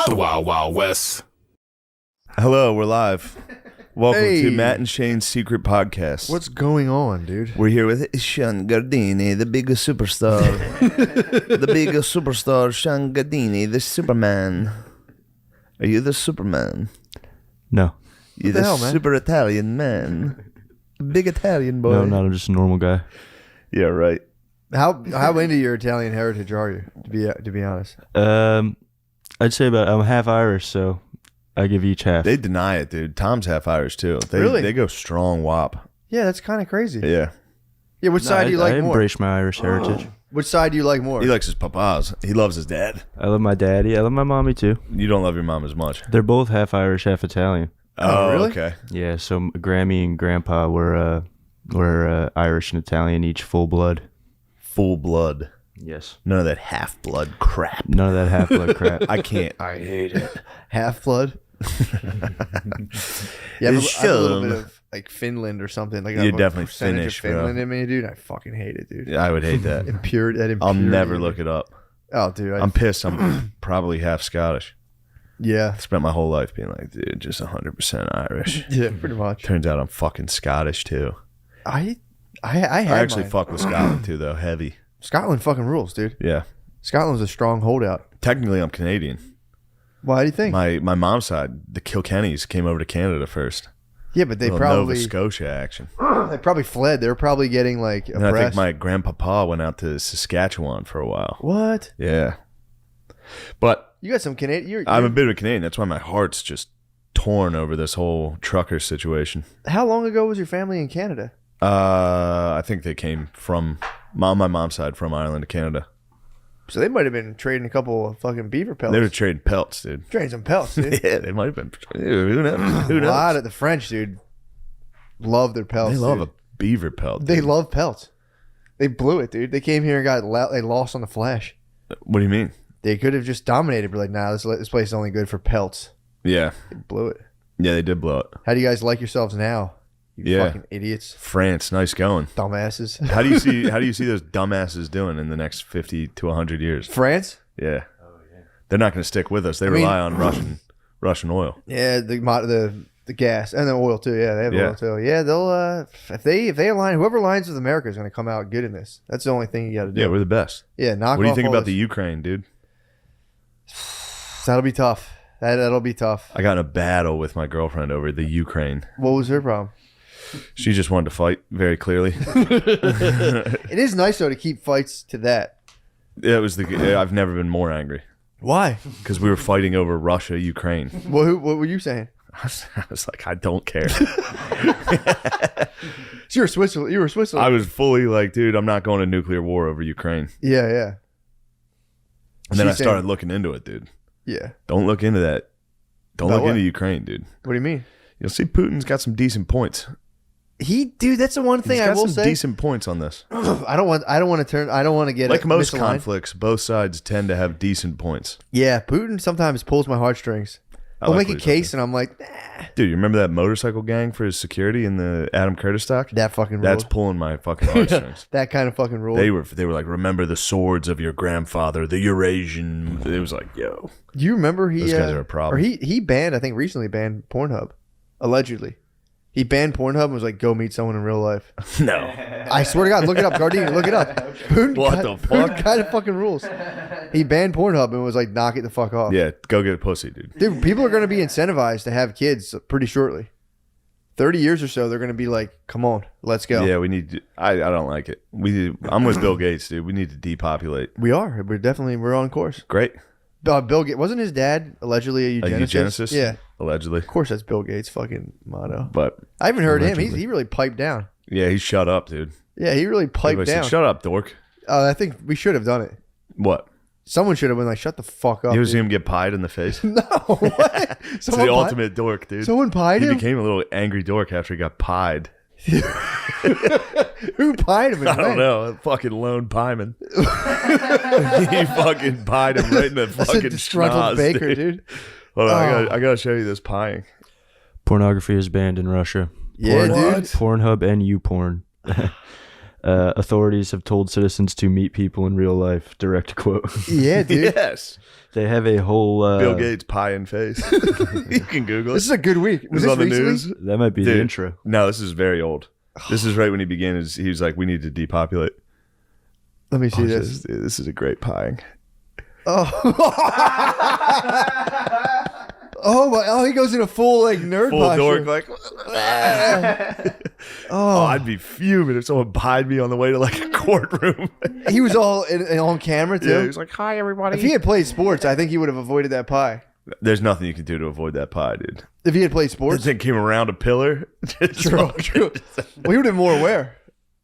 The Wild Wild West. Hello, we're live. Welcome Hey. to Matt and Shane's Secret Podcast. What's going on, dude? We're here with Sean Gardini, the biggest superstar. The biggest superstar, Sean Gardini, the Superman. Are you the Superman? No. You're the the, hell, man? super Italian man. Big Italian boy. No, I'm not. I'm just a normal guy. Yeah, right. How into your Italian heritage are you? To be honest, I'd say I'm half Irish, so I give each half. They deny it, dude. Tom's half Irish, too. Really? They go strong wop. yeah, that's kind of crazy. Yeah. Yeah, which side do you like I more? embrace my Irish heritage. Which side do you like more? He likes his papas. He loves his dad. I love my daddy. I love my mommy too. You don't love your mom as much. They're both half Irish, half Italian. Oh, really? Okay. Yeah, so Grammy and Grandpa were Irish and Italian, each full blood. Full blood. Yes. None of that half blood crap. None of that half blood crap. I can't. I hate it. Half blood. Yeah, I have a little bit of like Finland or something. Like You're a definitely percentage Finnish, of Finland bro. in me, dude. I fucking hate it, dude. Yeah, I would hate that. I'll never look it up. Oh, dude. I'm pissed. I'm probably half Scottish. Yeah. I spent my whole life being like, dude, just 100% Irish. Yeah, pretty much. Turns out I'm fucking Scottish too. I I actually mine. fuck with Scotland too, though. Heavy. Scotland fucking rules, dude. Yeah. Scotland's a strong holdout. Technically, I'm Canadian. Why do you think? My mom's side, the Kilkennys, came over to Canada first. Yeah, but they Little probably Nova Scotia action. they probably fled. They were probably getting like And I think oppressed. my grandpapa went out to Saskatchewan for a while. What? Yeah. But You got some Canadian. I'm a bit of a Canadian. That's why my heart's just torn over this whole trucker situation. How long ago was your family in Canada? I think they came from my mom's side from Ireland to Canada. So they might have been trading a couple of fucking beaver pelts. They were trading pelts, dude. trading some pelts, dude. Yeah, they might have been. Who knows? Who A knows? lot of the French, dude, love their pelts. They love dude. a beaver pelt. They dude. love pelts. They blew it, dude. They came here and they lost on the flash. What do you mean? They could have just dominated, but like, nah, this place is only good for pelts. Yeah, They blew it. yeah, they did blow it. How do you guys like yourselves now? You Yeah. fucking idiots, France, nice going. dumbasses. How do you see? How do you see those dumbasses doing in the next 50 to 100 years? France? Yeah, they're not going to stick with us. They I mean- rely on Russian oil. Yeah, the gas and the oil too. Yeah, they have Yeah. oil too. Yeah, they'll if they align, whoever aligns with America is going to come out good in this. That's the only thing you got to do. Yeah, we're the best. Yeah, knock. What do you off think all about the this- Ukraine, dude? That'll be tough. That'll be tough. I got in a battle with my girlfriend over the Ukraine. What was her problem? She just wanted to fight very clearly. It is nice though to keep fights to that. It was I've never been more angry Why? because we were fighting over Russia, Ukraine. What were you saying? I was like, I don't care. So you were Switzerland. You were Switzerland. I was fully like, dude, I'm not going to nuclear war over Ukraine. Yeah, yeah, And then She's I started saying- looking into it, dude. yeah. Don't look into that. Don't About look what? into Ukraine, dude. What do you mean? You'll see Putin's got some decent points. Dude, that's the one thing He's I got will some say. decent points on this. I don't want to get Like most misaligned. conflicts, both sides tend to have decent points. Yeah, Putin sometimes pulls my heartstrings. I He'll like make a what he's case, and I'm like, nah, Dude, you remember that motorcycle gang for his security in the Adam Curtis stock? that fucking rule. That's pulling my fucking heartstrings. That kind of fucking rule. They were like, remember the swords of your grandfather, the Eurasian. It was like, yo, Do you remember those guys are a problem. Or he banned, I think recently banned Pornhub, allegedly. He banned Pornhub and was like, go meet someone in real life. no. I swear to God, look it up, Gardini, look it up. Putin What the fuck? Putin kind of fucking rules. He banned Pornhub and was like, knock it the fuck off. Yeah, go get a pussy, dude. Dude, people are going to be incentivized to have kids pretty shortly. 30 years or so, they're going to be like, come on, let's go. Yeah, we need to, I don't like it. I'm with Bill Gates, dude. We need to depopulate. We are. We're on course. Great. Bill Gates, wasn't his dad allegedly a eugenicist? eugenicist? Yeah. Allegedly. Of course, that's Bill Gates' fucking motto. But I haven't heard him. Allegedly. He really piped down. yeah, he shut up, dude. Yeah, he really piped Everybody said, down. shut up, dork. I think we should have done it. What? Someone should have been like, shut the fuck up. You ever see dude." him get pied in the face? No, what? It's Someone the pied- ultimate dork, dude. Someone pied He him? became a little angry dork after he got pied. Who pied him? I don't know. A fucking lone pieman. He fucking pied him right in the That's a fucking disgruntled schnoz, baker, dude. Hold on, Oh. I gotta show you this pieing. Pornography is banned in Russia. Yeah, dude. Pornhub and YouPorn. Authorities have told citizens to meet people in real life. Direct quote. Yeah, dude. Yes. They have a whole Bill Gates pie and face. You can Google it. This is a good week. Was This this on the recently? news. that might be the Dude. intro. No, this is very old. This is right when he began. He was like, "We need to depopulate." Let me see This this. this is a great pie. Oh. Oh my! Oh, he goes in a full like nerd Full posture. dork, like. Oh, I'd be fuming if someone pied me on the way to like a courtroom. He was all on camera too. Yeah, he was like, "Hi, everybody." If he had played sports, I think he would have avoided that pie. There's nothing you can do to avoid that pie, dude. If he had played This sports, thing came around a pillar. true. Well, he would have been more aware.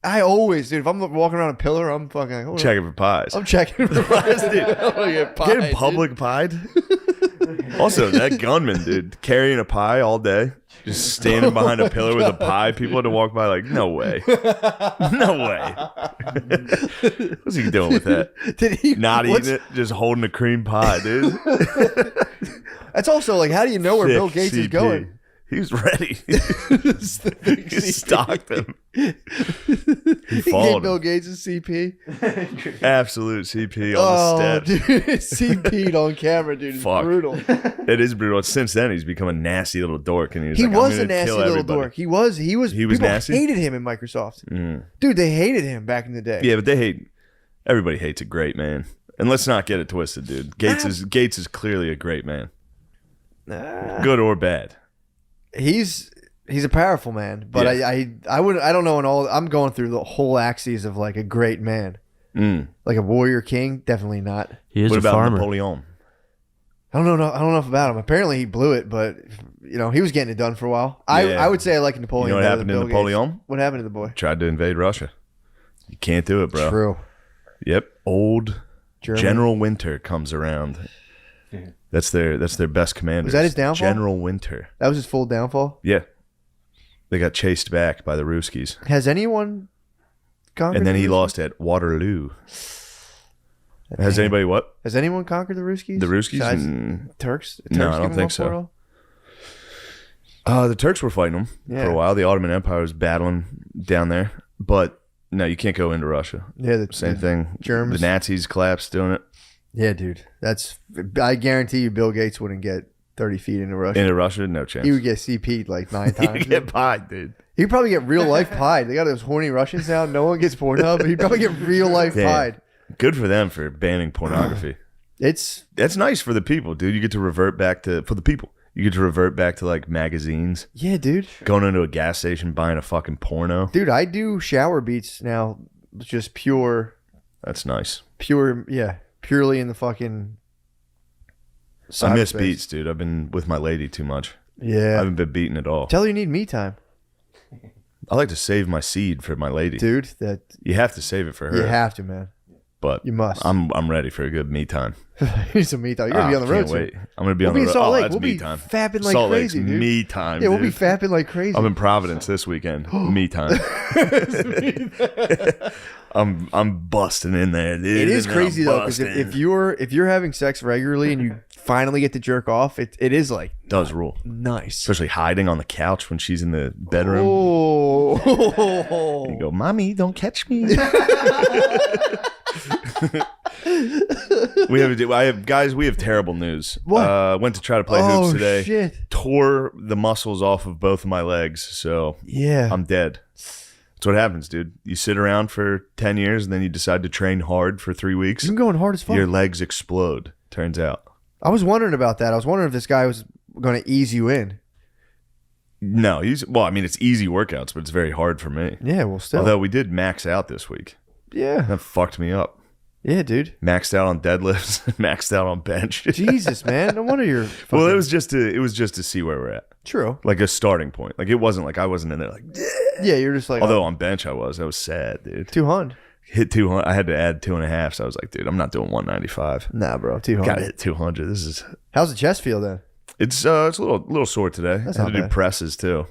I always, dude. If I'm walking around a pillar, I'm fucking like, hold on. Checking for pies. I'm checking for pies, dude. I'm gonna get pied, Getting public pied. Also, that gunman, dude, carrying a pie all day, just standing behind a pillar with a pie. People had to walk by like, no way. No way. What's he doing with that? Dude. Did he Not what's- eating it, just holding a cream pie, dude. That's also like, how do you know where Thick Bill Gates is CP. going? He was ready. It's the big He CP. stalked them. He He gave followed Bill him. Gates a CP. Absolute CP on Oh, the steps. dude, CP'd on camera, dude. It's Fuck. brutal. It is brutal. Since then, he's become a nasty little dork, and He like, was I'm a gonna nasty kill little everybody. dork. He was. He was People nasty? hated him in Microsoft. Mm. Dude, they hated him back in the day. Yeah, but they hate. Everybody hates a great man, and let's not get it twisted, dude. Gates is clearly a great man, good or bad. He's a powerful man, but Yeah. I don't know. I'm going through the whole axes of like a great man, like a warrior king. Definitely not. He is What a about farmer. Napoleon? I don't know. I don't know enough about him. Apparently, he blew it, but he was getting it done for a while. Yeah. I would say I like You Napoleon. know what better happened than to Bill Gates. Napoleon? What happened to the boy? Tried to invade Russia. You can't do it, bro. True. Yep. Old Germany. General Winter comes around. That's their best commander. Was that his downfall? General Winter. That was his full downfall. Yeah. They got chased back by the Ruskies. Has anyone conquered? And then the he Ruskies? lost at Waterloo. Has anybody what? Has anyone conquered the Ruskies? The Ruskies? Besides Mm, Turks? No, I Turks don't give them think up so. for it all? The Turks were fighting them Yeah. for a while. The Ottoman Empire was battling down there. But no, you can't go into Russia. Yeah, Same thing. Germs. The Nazis collapsed doing it. Yeah, dude. I guarantee you Bill Gates wouldn't get 30 feet into Russia. Into Russia, no chance. He would get CP'd like 9 He'd times. get pied, dude. He'd probably get real life pied. They got those horny Russians now. No one gets Pornhub. He'd probably get real life Damn. pied. Good for them for banning pornography. It's That's nice for the people, dude. You get to revert back to, for the people, you get to revert back to like magazines, yeah, dude. going into a gas station, buying a fucking porno. Dude, I do shower beats now. Just That's nice. purely in the fucking. I miss cyberspace. beats, dude. I've been with my lady too much. I Yeah. haven't been beating at all. Tell her you need me time, I like to save my seed for my lady. dude. That You have to save it for her. you have to, man. But You must. I'm ready for a good me time. You need some me time. You're gonna be on the road Can't soon. wait. I'm gonna be We'll on be the in road. Salt Oh, Lake. that's We'll me be time. fapping like Salt crazy, Lake's dude. me time. Yeah, we'll be dude. fapping like crazy. I'm in Providence this weekend. Me time. I'm busting in there, dude. It is and then crazy I'm though, because busting. if you're having sex regularly and you finally get to jerk off, it is like does rule, nice. especially hiding on the couch when she's in the bedroom. Oh, You go, mommy, don't catch me. We have terrible news. What? Went to try to play hoops today. Shit. Tore the muscles off of both of my legs, so Yeah. I'm dead. That's what happens, dude. You sit around for 10 years and then you decide to train hard for 3 weeks. You've been going hard as fuck. Your legs explode, turns out. I was wondering about that. I was wondering if this guy was going to ease you in. No, it's easy workouts, but it's very hard for me. Yeah, well, still. Although we did max out this week. Yeah. That fucked me up. Yeah, dude. Maxed out on deadlifts, maxed out on bench. Jesus, man. No wonder you're fucking... Well, it was just to see where we're at. True. Like a starting point. Like it wasn't like I wasn't in there like Yeah, you're just like... although on bench I was sad, dude. 200. Hit 200. I had to add 2.5, so I was like, dude, I'm not doing 195. Nah, bro. 200. Gotta hit 200. This is How's the chest feel then? it's a little sore today. That's I had not to do bad. presses too.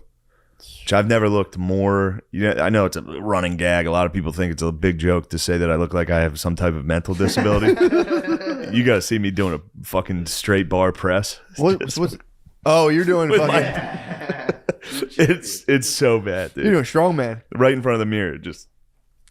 Which I've never looked more. I know it's a running gag. A lot of people think it's a big joke to say that I look like I have some type of mental disability. You got to see me doing a fucking straight bar press. What's oh, you're doing With fucking... It's so bad, dude. You're doing strongman. Right in front of the mirror, just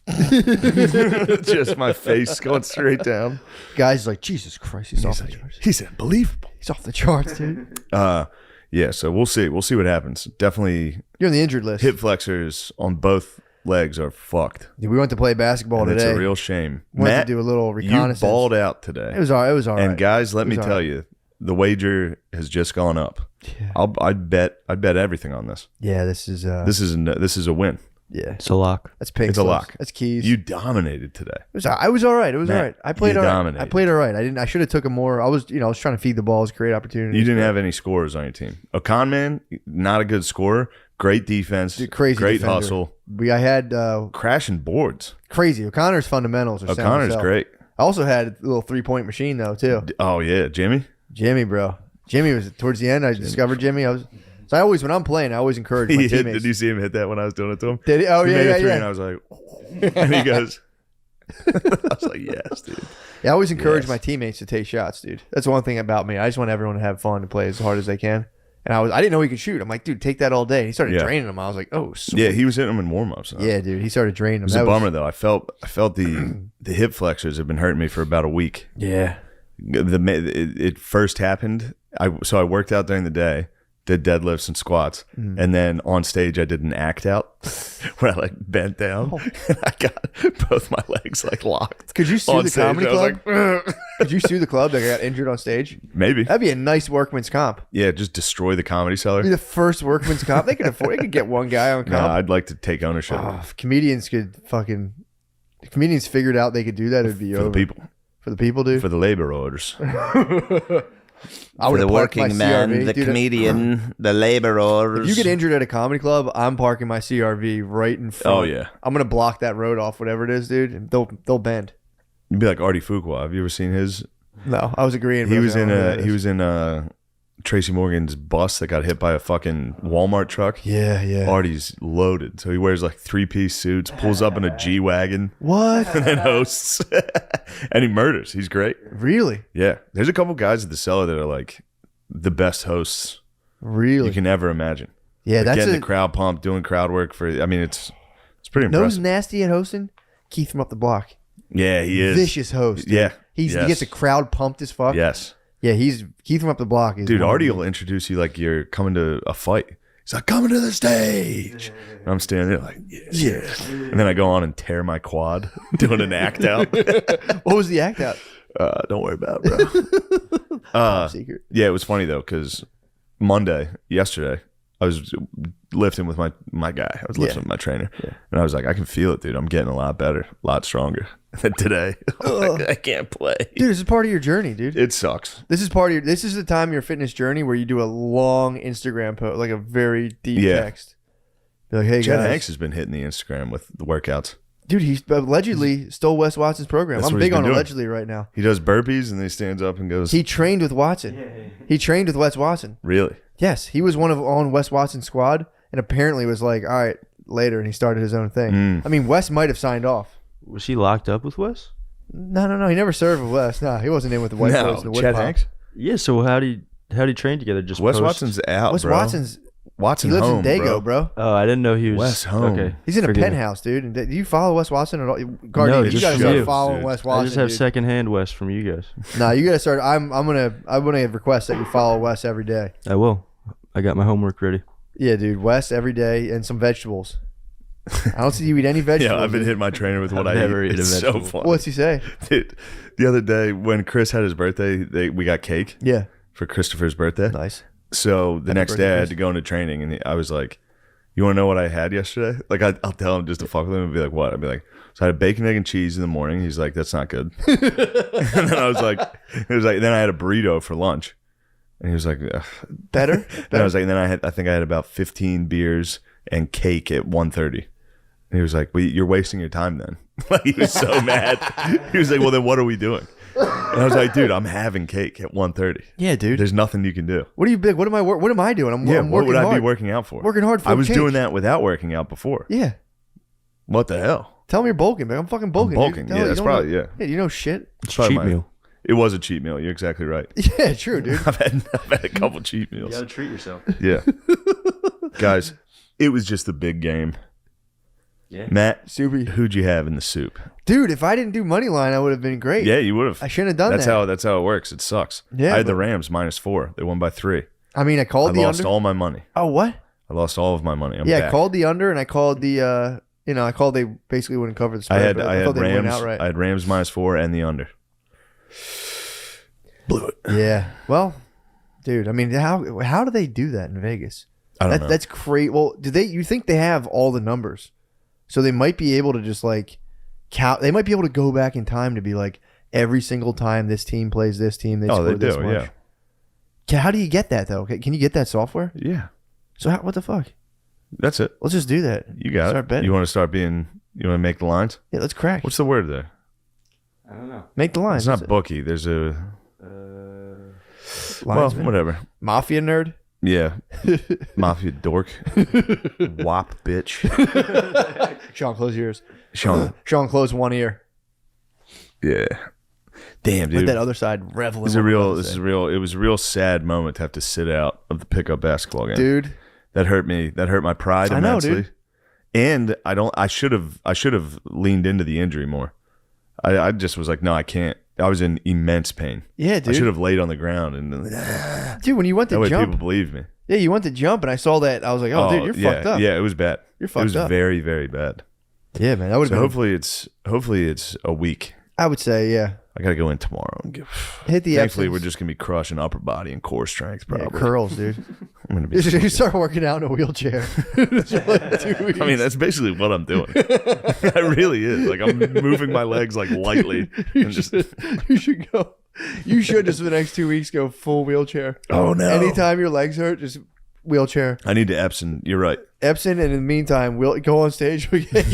Just my face going straight down. Guys like, Jesus Christ, he's off the charts. He's unbelievable. He's off the charts, dude. Yeah, so we'll see. We'll see what happens. Definitely You're on the injured list. hip flexors on both legs are fucked. Dude, we went to play basketball And today. it's a real shame. Went Matt, to do a little reconnaissance. you balled out today. It was all right. And guys, let me It was tell all right. you, the wager has just gone up. Yeah. I'd bet everything on this. Yeah, this is This is a win. yeah. It's a lock. That's pink. It's a lock. That's keys. You dominated today. I was all right. It was Matt, all right. I played you all right. dominated. I played all right. I should have took a more. I was trying to feed the balls, create opportunities. You didn't have any scorers on your team. Okan, man, not a good scorer. Great defense. Dude, crazy Great defender. hustle. I had Crashing boards. crazy. O'Connor's fundamentals are sound as O'Connor's hell. great. I also had a little 3-point machine though too. Oh yeah, Jimmy. Jimmy, bro. Jimmy was towards the end. I discovered Jimmy. So I always, when I'm playing, I always encourage my teammates. Did you see him hit that when I was doing it to him? Did he? Oh He made yeah, a three, yeah. and I was like, and he goes, I was like, yes, dude. Yeah, I always encourage Yes. my teammates to take shots, dude. That's one thing about me. I just want everyone to have fun and play as hard as they can. And I didn't know he could shoot. I'm like, dude, take that all day. He started Yeah. draining them. I was like, oh, sweet. Yeah, he was hitting them in warm ups. Yeah, dude. He started draining them. It was a bummer though. I felt the hip flexors have been hurting me for about a week. Yeah. It first happened. I worked out during the day, did deadlifts and squats, and then on stage I did an act out where I like bent down and I got both my legs like locked. Could you sue on the stage. comedy I was club? like, Could you sue the club that got injured on stage? maybe. That'd be a nice workman's comp. Yeah, just destroy the comedy cellar. Be the first workman's comp. They could get one guy on No, comp. I'd like to take ownership If comedians figured out they could do that, it'd be for over. the people, For the people, dude. for the labor orders. I would The have parked my working man, CRV. the Dude, comedian, the laborers. if you get injured at a comedy club, I'm parking my CRV right in front. Oh, yeah. I'm gonna block that road off, whatever it is, dude. And they'll bend. You'd be like Artie Fuqua. Have you ever seen his? No, I was agreeing. He but was I don't know who that he is. was in Tracy Morgan's bus that got hit by a fucking Walmart truck. Yeah. Artie's loaded, so he wears like 3-piece suits, pulls up in a G-Wagon, What? and then hosts. And he murders. He's great. Really? Yeah, there's a couple guys at the cellar that are like the best hosts Really? you can ever imagine. Yeah, Like that's getting a the crowd pumped, doing crowd work for. I mean, it's pretty knows impressive. nasty at hosting. Keith from up the block. Yeah, he is Vicious host. dude. Yeah, He yes. gets the crowd pumped as fuck. Yes. Yeah, he's Keith from up the block. Is Dude, one of Artie the- will introduce you like you're coming to a fight. He's like, coming to the stage. And I'm standing there like, yeah. And then I go on and tear my quad doing an act out. What was the act out? Don't worry about it, bro. Secret. Yeah, it was funny though, because yesterday, I was lifting with my guy. I was lifting with my trainer. And I was like, I can feel it, dude. I'm getting a lot better, a lot stronger. And today, I'm like, I can't play. Dude, this is part of your journey, dude. It sucks. This is the time of your fitness journey where you do a long Instagram post, like a very deep Yeah. text. Be like, hey Chad guys, Hanks has been hitting the Instagram with the workouts. dude, he allegedly stole Wes Watson's program. That's I'm what he's big on been doing. allegedly right now. He does burpees and then he stands up and goes, He trained with Watson. He trained with Wes Watson. really? Yes, he was on Wes Watson's squad, and apparently was like, all right, later, and he started his own thing. Mm. I mean, Wes might have signed off. Was he locked up with Wes? No, he never served with Wes. No, he wasn't in with the white boys. No, And the Chad Woodpop. Hanks? Yeah. So how'd he train together? Just Wes post? Watson's out, Wes bro. Watson's Watson he lives home, in Dago, bro. Oh, I didn't know he was. Wes home. Okay. He's in a Forgive me. penthouse, dude. And do you follow Wes Watson at all? Guardian, No, you just gotta from start you. following Dude. Wes Watson. I just have dude. secondhand Wes from you guys. No, you gotta start. I'm gonna request that you follow Wes every day. I will. I got my homework ready. Yeah, dude. Wes every day and some vegetables. I don't see you eat any vegetables. Yeah, I've been dude. hitting my trainer with what I've I never eat. eaten a It's so vegetable. fun. What's he say? Dude, the other day when Chris had his birthday, we got cake Yeah, for Christopher's birthday. nice. So the next birthday, day I Chris. had to go into training, and I was like, "You want to know what I had yesterday?" Like I'll tell him just to fuck with him and be like, "What?" I'd be like, "So I had a bacon, egg, and cheese in the morning." He's like, "That's not good." And then I was like, then I had a burrito for lunch, and he was like, "Ugh." Better. Then I was like, then I think I had about 15 beers and cake at 1:30. And he was like, "Well, you're wasting your time then." Like he was so mad. He was like, "Well, then what are we doing?" And I was like, "Dude, I'm having cake at 1:30. Yeah, dude. There's nothing you can do." What are you big? What am I doing? I'm What working would I hard. be working out for? Working hard for I was cake. doing that without working out before. Yeah. What the hell? Tell me you're bulking, man. I'm fucking bulking. bulking. Dude. Yeah, You that's don't probably- know- yeah. Yeah, you know shit. It's Probably cheat my- meal. It was a cheat meal. You're exactly right. Yeah, true, dude. I've had a couple cheat meals. treat yourself. Yeah. Guys, it was just the big game. Yeah. Matt, Soupy. who'd you have in the soup? Dude, if I didn't do money line, I would have been great. Yeah, you would have. I shouldn't have done That's that. That's how it works. It sucks. Yeah, I had the but- Rams -4. They won by 3. I mean, I called I the lost under. all my money. Oh, what? I lost all of my money. I'm Yeah, back. I called the under, and I called the. I called they basically wouldn't cover the spread. I had thought they'd win Rams. outright. I had Rams -4 and the under. Blew it. Yeah. Well, dude, I mean, how do they do that in Vegas? I don't know. That's great. Well, you think they have all the numbers? So they might be able to just like count. They might be able to go back in time to be like every single time this team plays this team, they score they this do. much. How do you get that though? Can you get that software? Yeah. So what the fuck? That's it. Let's just do that. You got Start it. betting. You want to start being? You want to make the lines? Yeah, let's crack. What's the word there? I don't know. Make the lines. It's not bookie. There's a Linesman. whatever. Mafia nerd. Yeah, mafia dork, wop bitch. Sean, close your ears. Sean. Sean, close one ear. Yeah. Damn, Let dude. that other side revel. This in is a what we're real. about to This say. is real. It was a real sad moment to have to sit out of the pickup basketball game. Dude. That hurt me. That hurt my pride I know, immensely. dude. And I should have leaned into the injury more. I just was like, no, I can't. I was in immense pain. Yeah, I dude. should have laid on the ground and Dude, when you went that to way jump, people believe me. yeah, you went to jump, and I saw that. I was like, oh, dude, you're yeah, fucked up. Yeah, it was bad. You're It fucked was up. very, very bad. Yeah, man, that would So have been. hopefully it's a week. I would say, yeah, I gotta go in tomorrow and give. hit the. Thankfully, Epsons. we're just gonna be crushing upper body and core strength. Yeah, Probably. curls, dude. I'm gonna be. You start working out in a wheelchair. It's like 2 weeks. I mean, that's basically what I'm doing. It really is. Like I'm moving my legs like lightly you, and just. should, you should go. You should just for the next 2 weeks go full wheelchair. Oh no! Anytime your legs hurt, just wheelchair. I need to Epson. You're right. Epson, and in the meantime, we'll go on stage. We get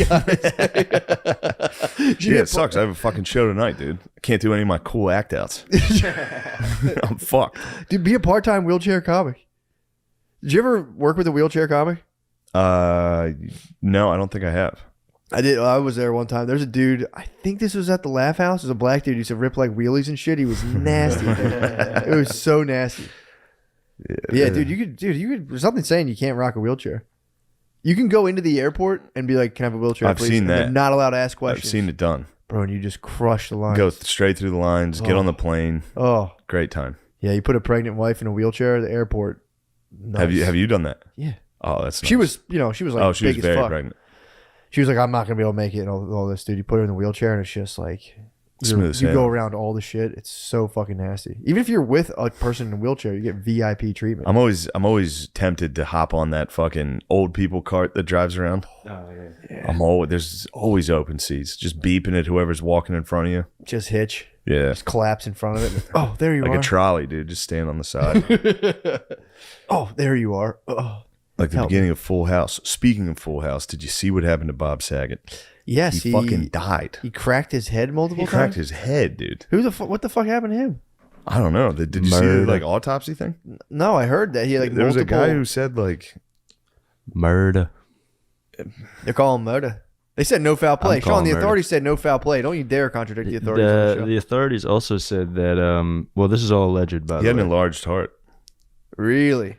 Yeah, it sucks. I have a fucking show tonight, dude. I can't do any of my cool act outs. I'm fucked. Dude, be a part-time wheelchair comic. Did you ever work with a wheelchair comic? No, I don't think I have. I did. I was there one time. There's a dude. I think this was at the Laugh House. There's a black dude who used to rip like wheelies and shit. He was nasty. Dude. It was so nasty. Yeah, dude. You could. There's something saying you can't rock a wheelchair. You can go into the airport and be like, "Can I have a wheelchair?" I've please? seen And they're that. not allowed to ask questions. I've seen it done. Bro, and you just crush the line. Go straight through the lines, get on the plane. Oh, Great time. yeah. You put a pregnant wife in a wheelchair at the airport. Have Nice. you done that? Yeah. Oh, that's nice. She was, she was like, Oh, she was big very as fuck. pregnant. She was like, I'm not gonna be able to make it and all this, dude. You put her in the wheelchair and it's just like Smooth as you go hell. around all the shit. It's so fucking nasty. Even if you're with a person in a wheelchair, you get VIP treatment. I'm always tempted to hop on that fucking old people cart that drives around. Oh yeah. There's always open seats, just beeping at whoever's walking in front of you. Just hitch, Yeah, just collapse in front of it. Oh, there you like are. a trolley, dude. Just stand on the side, Oh, there you are. Oh. like the Help. beginning of Full House. Speaking of Full House, did you see what happened to Bob Saget? Yes, He fucking died. He cracked his head multiple He times. cracked his head, dude. What the fuck happened to him? I don't know. Did you see the Murder. like autopsy thing? No, I heard that he had like There was a multiple. guy who said like, Murder. They're calling murder. They said no foul play. I'm Sean, calling the murder. authorities said no foul play. Don't you dare contradict the authorities on the show. The authorities also said that. Well, this is all alleged, by he the had an way. enlarged heart. Really?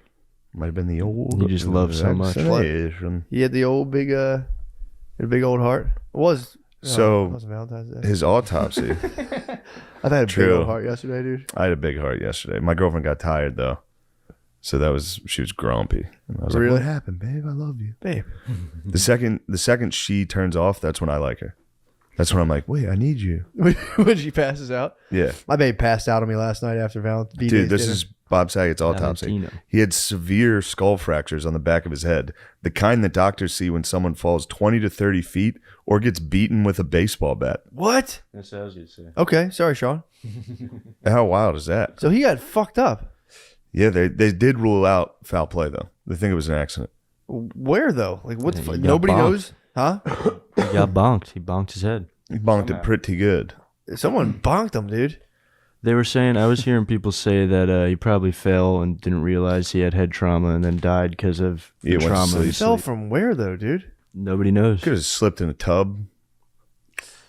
Might have been the old. He just loves so much. vaccination. He had the old big had a big old heart. It was So, it wasn't Valentine's Day. His autopsy. I thought I had a big True. old heart yesterday, dude. I had a big heart yesterday. My girlfriend got tired though, so she was grumpy. And I was Really? like, "What happened, babe? I love you." Babe. The second she turns off, that's when I like her. That's when I'm like, "Wait, I need you." When she passes out. Yeah, My babe passed out on me last night after Valentine's. dude, this is Bob Saget's autopsy. Valentino. He had severe skull fractures on the back of his head, the kind that doctors see when someone falls 20 to 30 feet or gets beaten with a baseball bat. What? That's what I was gonna say. Okay, sorry, Sean. How wild is that? So he got fucked up. Yeah, they did rule out foul play though. They think it was an accident. Where though? Like what the Yeah, fuck? he got Nobody bonked. knows? Huh? He got bonked. He bonked his head. He bonked it pretty good. Someone bonked him, dude. They were saying, I was hearing people say that he probably fell and didn't realize he had head trauma and then died because of the Yeah, went to trauma. sleep. He fell from where though, dude? Nobody knows. Could have slipped in a tub.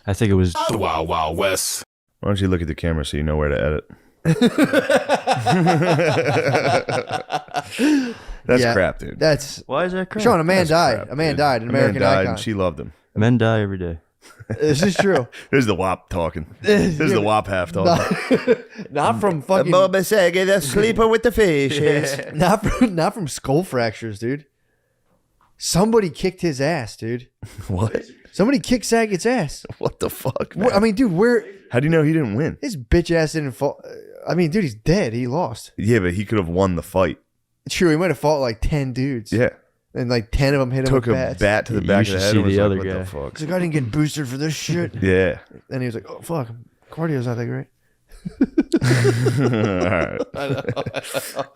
I think it was. The Wild Wild West. Why don't you look at the camera so you know where to edit? That's Yeah, crap, dude. That's Why is that crap? Sean. A man That's died. crap, A man dude. died. An A man American died icon. and she loved him. Men die every day. This is true. There's the WAP talking. This is the WAP half talking. Not from fucking. Boba Saget, the sleeper with the fishes. Not from skull fractures, dude. Somebody kicked his ass, dude. What? Somebody kicked Saget's ass. What the fuck, man? I mean, dude, How do you know he didn't win? his bitch ass didn't fall. I mean, dude, he's dead. He lost. Yeah, but he could have won the fight. True, he might have fought like 10 dudes. Yeah. And like 10 of them hit him Took with a bats. bat to the You back of should the head see and was the like, other what guy. the fuck? He's like, I didn't get boosted for this shit. Yeah. And he was like, oh, fuck. Cardio's not that great.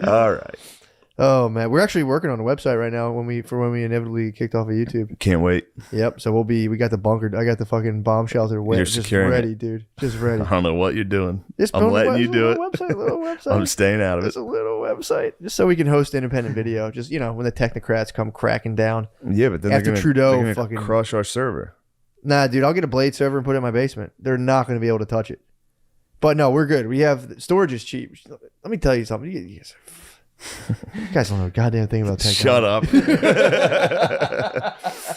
All right. Oh, man. We're actually working on a website right now when we inevitably kicked off of YouTube. Can't wait. Yep. So we got the bunker. I got the fucking bomb shelter wet. You're Just securing ready, it. dude. Just ready. I don't know what you're doing. Just I'm letting you do it. Little website. I'm staying out of it. It's a little website. Just so we can host independent video. Just, when the technocrats come cracking down. Yeah, but then After they're gonna, Trudeau they're gonna fucking- crush our server. Nah, dude, I'll get a Blade server and put it in my basement. They're not going to be able to touch it. But no, we're good. We have storage is cheap. Let me tell you something. You guys don't know a goddamn thing about technology. Shut up.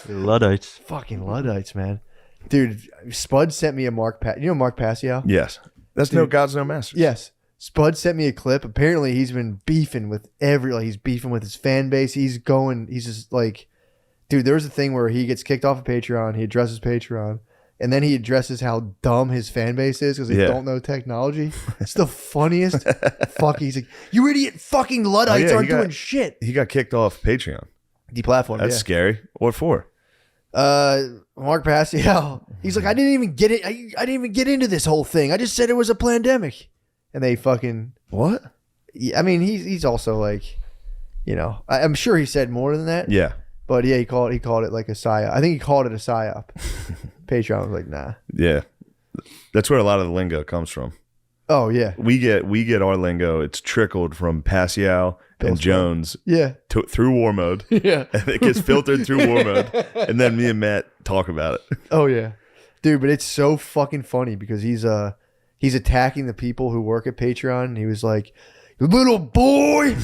Luddites. Fucking Luddites, man. Dude, Spud sent me a Mark. You know Mark Passio? Yes. That's no gods, no masters. Yes. Spud sent me a clip. Apparently, he's been beefing with he's beefing with his fan base. He's just like, dude, there was a thing where he gets kicked off of Patreon. He addresses Patreon. And then he addresses how dumb his fan base is because they don't know technology. It's the funniest. He's like, you idiot fucking Luddites aren't doing shit. He got kicked off Patreon. Deplatformed. That's scary. What for? Mark Passio. He's like, I didn't even get it. I didn't even get into this whole thing. I just said it was a pandemic. And they fucking What? I mean, he's also like, I'm sure he said more than that. Yeah. But yeah, he called it like a psyop. I think he called it a psyop. Patreon was like, nah. Yeah. That's where a lot of the lingo comes from. Oh yeah. We get our lingo. It's trickled from Passio and Jones Yeah. through war mode. Yeah. And it gets filtered through war mode. And then me and Matt talk about it. Oh yeah. Dude, but it's so fucking funny because he's attacking the people who work at Patreon. And he was like, "You little boy,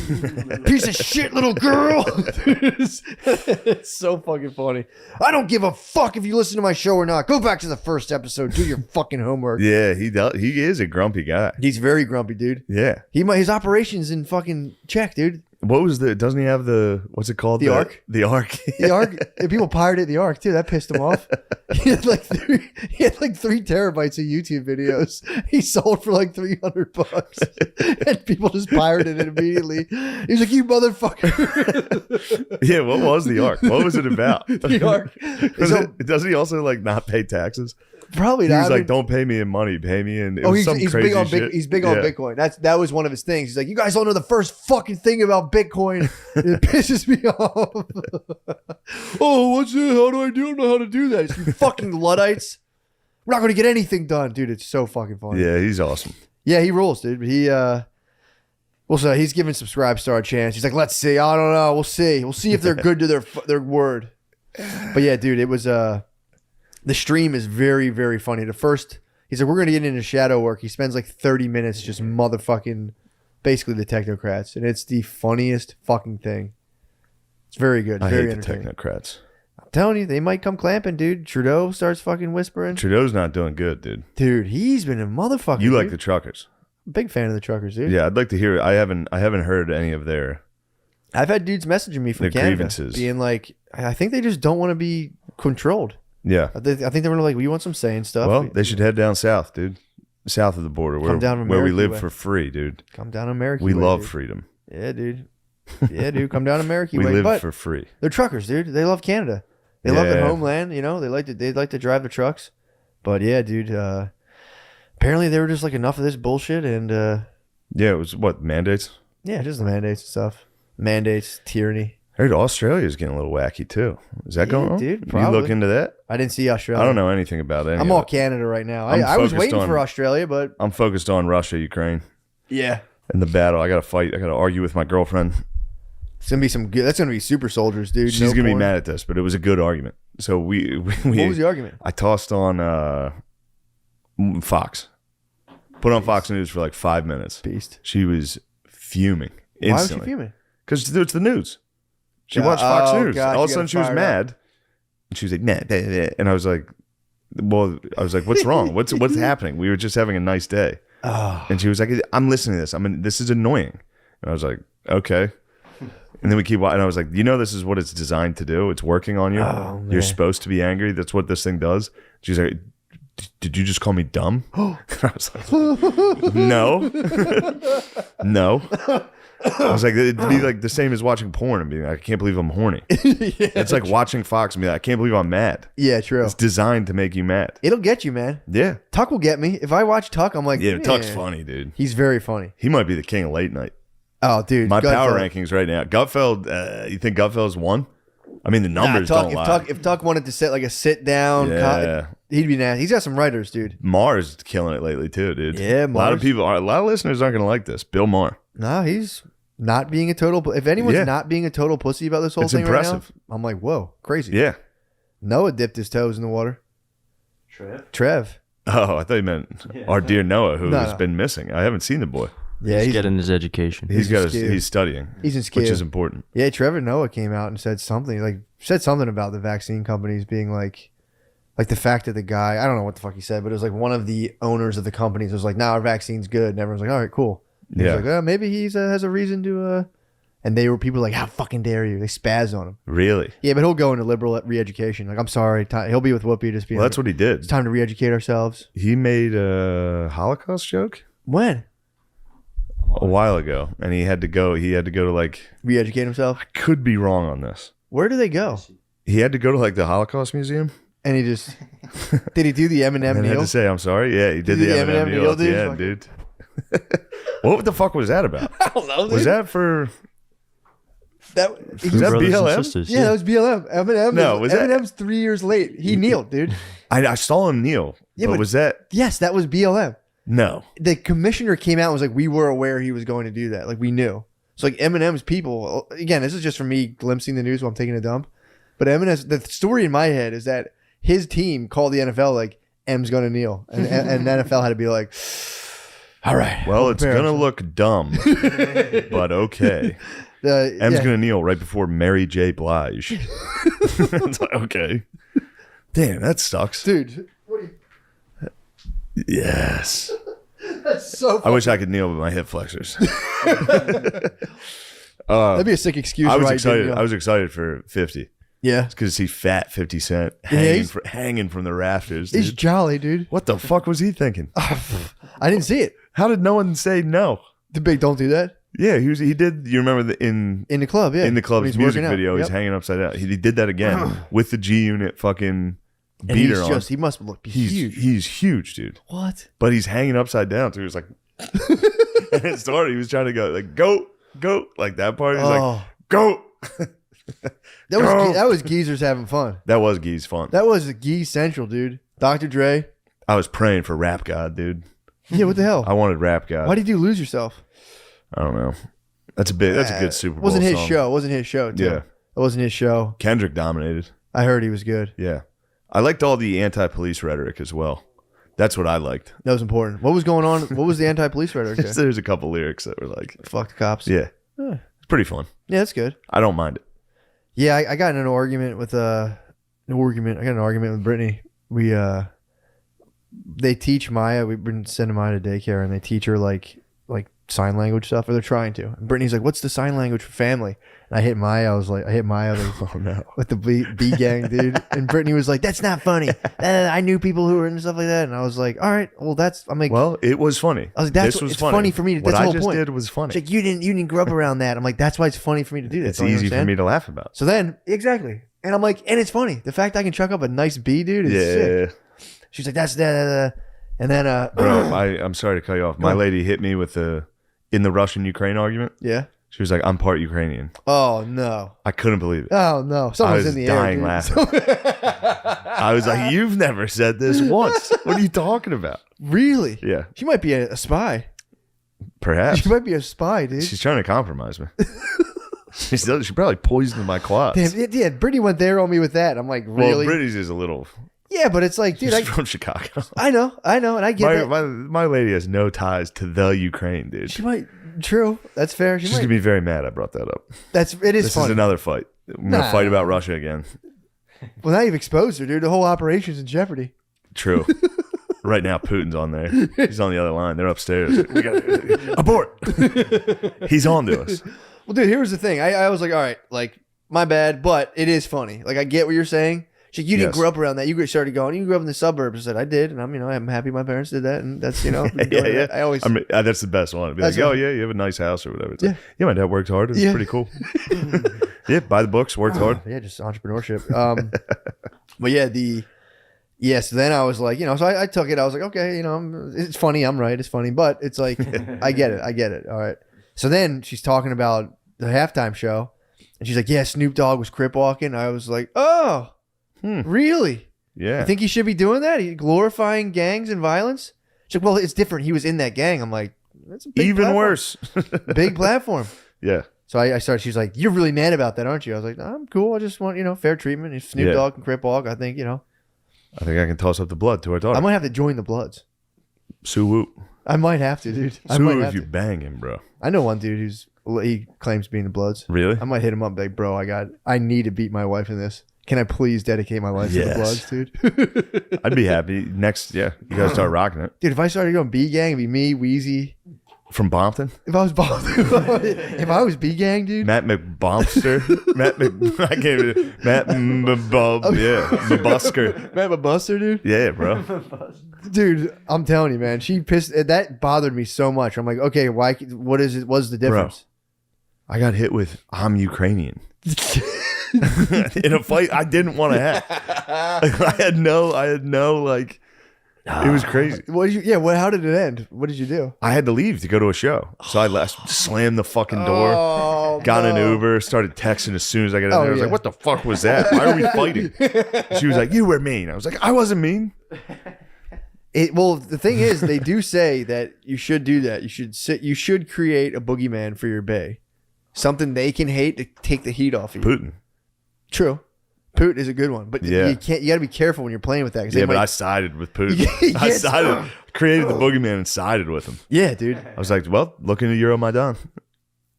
piece of shit little girl." It's so fucking funny. I don't give a fuck if you listen to my show or not. Go back to the first episode. Do your fucking homework. Yeah, he is a grumpy guy. He's very grumpy, dude. Yeah. His operations in fucking check, dude. What was doesn't he have what's it called? The Ark? The Ark. The Ark. And people pirated the Ark too. That pissed him off. He had like 3 terabytes of YouTube videos. He sold for like $300, and people just pirated it immediately. He was like, "You motherfucker!" Yeah, what was the Ark? What was it about? The Ark. Doesn't he also like not pay taxes? Probably He not. was I like, mean, "Don't pay me in money, pay me in." he's crazy big on shit. he's big on Yeah. Bitcoin. That was one of his things. He's like, "You guys don't know the first fucking thing about Bitcoin." It pisses me off. Oh, what's it? How do I don't know how to do that? It's you fucking Luddites. We're not going to get anything done, dude. It's so fucking funny. Yeah, he's awesome. Yeah, he rules, dude. But so he's giving Subscribe Star a chance. He's like, let's see. I don't know. We'll see. We'll see if they're good to their word. But yeah, dude, it was the stream is very, very funny. The first, he's like, we're going to get into shadow work. He spends like 30 minutes just motherfucking basically the technocrats. And it's the funniest fucking thing. It's very good. I Very hate the entertaining. technocrats. I'm telling you, they might come clamping, dude. Trudeau starts fucking whispering. Trudeau's not doing good, dude. Dude, he's been a motherfucker. You like dude. the truckers? Big fan of the truckers, dude. Yeah, I'd like to hear. I haven't heard any of their. I've had dudes messaging me from Their Canada grievances. being like, I think they just don't want to be controlled. Yeah. I think they were like, well, you want some saying stuff? Well, they should head down south, dude. South of the border, where down we American live way. for free, dude. Come down American We way, love dude. freedom. Yeah, dude. Yeah, dude. Come down American We way. live But for free. they're truckers, dude. They love Canada. They love their Yeah. homeland. They like to drive the trucks. But yeah, dude. Apparently they were just like enough of this bullshit, and Yeah, it was what mandates. yeah, just the mandates and stuff. Mandates, tyranny. I heard Australia's getting a little wacky too. Is that Yeah, going on? dude, You probably. look into that? I didn't see Australia. I don't know anything about it. I'm all Canada right now. I'm I was focused waiting on- for Australia, but I'm focused on Russia, Ukraine, yeah. and the battle. I got to fight. I got to argue with my girlfriend. It's gonna be some good. That's gonna be super soldiers, dude. She's No gonna be porn. mad at this, but it was a good argument. So we What was the argument? I tossed on Fox. Put on Fox News for like 5 minutes. Beast. She was fuming instantly. Why was she fuming? Because it's the news. She Yeah, watched Fox oh, News. God, All of a you sudden got she was fired mad. She was like, nah, nah, nah. And I was like, what's wrong? What's happening? We were just having a nice day. Oh. And she was like, I'm listening to this. This is annoying. And I was like, okay. And then we keep watching. And I was like, this is what it's designed to do. It's working on you. Oh, You're supposed to be angry. That's what this thing does. She's like, did you just call me dumb? And I was like, no. No. I was like, it'd be like the same as watching porn and being like, I can't believe I'm horny. It's like watching Fox and be like, I can't believe I'm mad. Yeah, true. It's designed to make you mad. It'll get you, man. Yeah. Tuck will get me. If I watch Tuck, I'm like, Yeah, Tuck's funny, dude. He's very funny. He might be the king of late night. Oh, dude. My Gutfeld. power rankings right now. Gutfeld, you think Gutfeld's won? I mean, the numbers don't lie. If Tuck wanted to set like a sit down, he'd be nasty. He's got some writers, dude. Maher's killing it lately too, dude. Yeah, a lot of listeners aren't gonna like this. Bill Maher. No, he's not being a total. If anyone's not being a total pussy about this whole thing impressive. right now, I'm like, whoa, crazy. Yeah. Noah dipped his toes in the water. Trev. Oh, I thought you meant our dear Noah, who has been missing. I haven't seen the boy. Yeah, he's getting his education. He's studying. He's in SKU, which is important. Yeah, Trevor Noah came out and said something about the vaccine companies being like the fact that the guy, I don't know what the fuck he said, but it was like one of the owners of the companies was like, "Nah, our vaccine's good," and everyone's like, "All right, cool." And he was like, maybe he's has a reason to. And people were like, "How fucking dare you?" They spazzed on him. Really? Yeah, but he'll go into liberal re-education. Like, I'm sorry, he'll be with Whoopi. Just being. Well, that's what he did. It's time to re-educate ourselves. He made a Holocaust joke. When? A while ago, and he had to go to like re-educate himself. I could be wrong on this. Where do they go? He had to go to like the Holocaust Museum, and he just did he do the Eminem and kneel? had to say I'm sorry. Yeah, he did the Eminem kneel at the end, dude. What the fuck was that about? I don't know. Dude. Was that for? Was that brothers and BLM? sisters, yeah, that was BLM. Eminem. No, was Eminem's 3 years late. He kneeled, dude. I saw him kneel. Yeah, but was that? Yes, that was BLM. No. The commissioner came out and was like, we were aware he was going to do that. Like, we knew. So, like, Eminem's people, again, this is just for me glimpsing the news while I'm taking a dump. But Eminem's, the story in my head is that his team called the NFL, like, M's going to kneel. And the NFL had to be like, all right. Well, it's going to look dumb, but okay. M's going to kneel right before Mary J. Blige. It's like, okay. Damn, that sucks. Dude, what are you... Yes. That's so funny. I wish I could kneel with my hip flexors. That'd be a sick excuse. I was excited. I was excited for 50. Yeah. It's because he fat 50 Cent hanging from the rafters. Dude. He's jolly, dude. What the fuck was he thinking? I didn't see it. How did no one say no? The big don't do that. Yeah, he did. You remember in the club? Yeah, in the club's music video, Yep. he's hanging upside down. He did that again with the G Unit fucking beater on. He must look huge. He's huge, dude. What? But he's hanging upside down, so he was like, and it started. He was trying to go like go like that part. He's like go. That was geezers having fun. That was Gee's fun. That was Geez Central, dude. Dr. Dre. I was praying for Rap God, dude. Yeah, what the hell? I wanted Rap God. Why did you lose yourself? I don't know. That's a good Super Bowl Wasn't his song. show. Wasn't his show, too. Yeah. It wasn't his show. Kendrick dominated. I heard he was good. Yeah. I liked all the anti-police rhetoric as well. That's what I liked. That was important. What was going on? What was the anti-police rhetoric there? There's a couple lyrics that were like, Fuck the cops. yeah. It's pretty fun. Yeah, that's good. I don't mind it. Yeah, I got in an argument with I got an argument with Brittany. They teach Maya. We've been sending Maya to daycare, and they teach her like sign language stuff, or they're trying to. And Brittany's like, "What's the sign language for family?" And I hit Maya. Oh no, with the B gang, dude. And Brittany was like, "That's not funny." I knew people who were into stuff like that, and I was like, "All right, well, I'm like, well, it was funny." I was like, it's funny for me. That's what the I whole just point. did was funny. She's like, you didn't grow up around that. I'm like, that's why it's funny for me to do that. It's easy for me to laugh about. So then, exactly. And I'm like, and it's funny. The fact I can chuck up a nice B, dude, is sick. She's like, that's that. And then, bro, I'm sorry to cut you off. My lady hit me with in the Russian-Ukraine argument. Yeah. She was like, I'm part Ukrainian. Oh, no. I couldn't believe it. Oh, no. Someone's in the air. I was dying laughing. I was like, you've never said this once. What are you talking about? Really? Yeah. She might be a spy. Perhaps. She might be a spy, dude. She's trying to compromise me. She probably poisoned my quads. Damn, yeah, Brittany went there on me with that. I'm like, really? Well, Brittany's is a little... Yeah, but it's like, dude, she's from Chicago. I know, and I get that. My lady has no ties to the Ukraine, dude. She might. True, that's fair. She's gonna be very mad I brought that up. This funny. This is another fight. I'm gonna fight about Russia again. Well, now you've exposed her, dude. The whole operation's in jeopardy. True. Right now, Putin's on there. He's on the other line. They're upstairs. We got abort. He's on to us. Well, dude, here's the thing. I was like, all right, like, my bad, but it is funny. Like, I get what you're saying. She's like, you didn't grow up around that. You started going, you grew up in the suburbs. I said, I did. And I'm happy my parents did that. And that's, yeah. I always, that's the best one. Be like, oh, yeah, you have a nice house or whatever. It's like, yeah, my dad worked hard. It's pretty cool. Yeah, buy the books, worked hard. Yeah, just entrepreneurship. But yeah, so then I was like, so I took it. I was like, okay, it's funny. I'm right. It's funny. But it's like, I get it. All right. So then she's talking about the halftime show. And she's like, yeah, Snoop Dogg was crip walking. I was like, oh. Really? Yeah. You think he should be doing that? He glorifying gangs and violence? She's like, well, it's different. He was in that gang. I'm like, that's a big even platform. worse. Big platform. Yeah. So I started. She's like, you're really mad about that, aren't you? I was like, no, I'm cool. I just want fair treatment. If Snoop Dogg can crip walk, I think I think I can toss up the blood to our daughter. I might have to join the Bloods. Sue Whoop. I might have to, dude. Sue Whoop if you bang him, bro. I know one dude he claims being the Bloods. Really? I might hit him up like, bro, I need to beat my wife in this. Can I please dedicate my life to the Bloods, dude? I'd be happy. Next, you gotta start rocking it. Dude, if I started going B gang, it'd be me, Wheezy. From Bompton? If I was B gang, dude. Matt McBompster. Matt McBub. Yeah. McBusker. Matt McBuster, dude. Yeah, bro. Dude, I'm telling you, man. She pissed. That bothered me so much. I'm like, okay, why? What is it? What's the difference? Bro, I got hit with I'm Ukrainian. In a fight I didn't want to have. I had no like it was crazy. How did it end? What did you do? I had to leave to go to a show. So I slammed the fucking door, got an Uber, started texting as soon as I got in there. I was like, what the fuck was that? Why are we fighting? She was like, you were mean. I was like, I wasn't mean. Well, the thing is, they do say that you should do that. You should create a boogeyman for your bae. Something they can hate to take the heat off of you. Putin. True. Putin is a good one, but you got to be careful when you're playing with that. Yeah, but I sided with Putin. Created the boogeyman and sided with him. Yeah, dude. I was like, well, look into Euromaidan.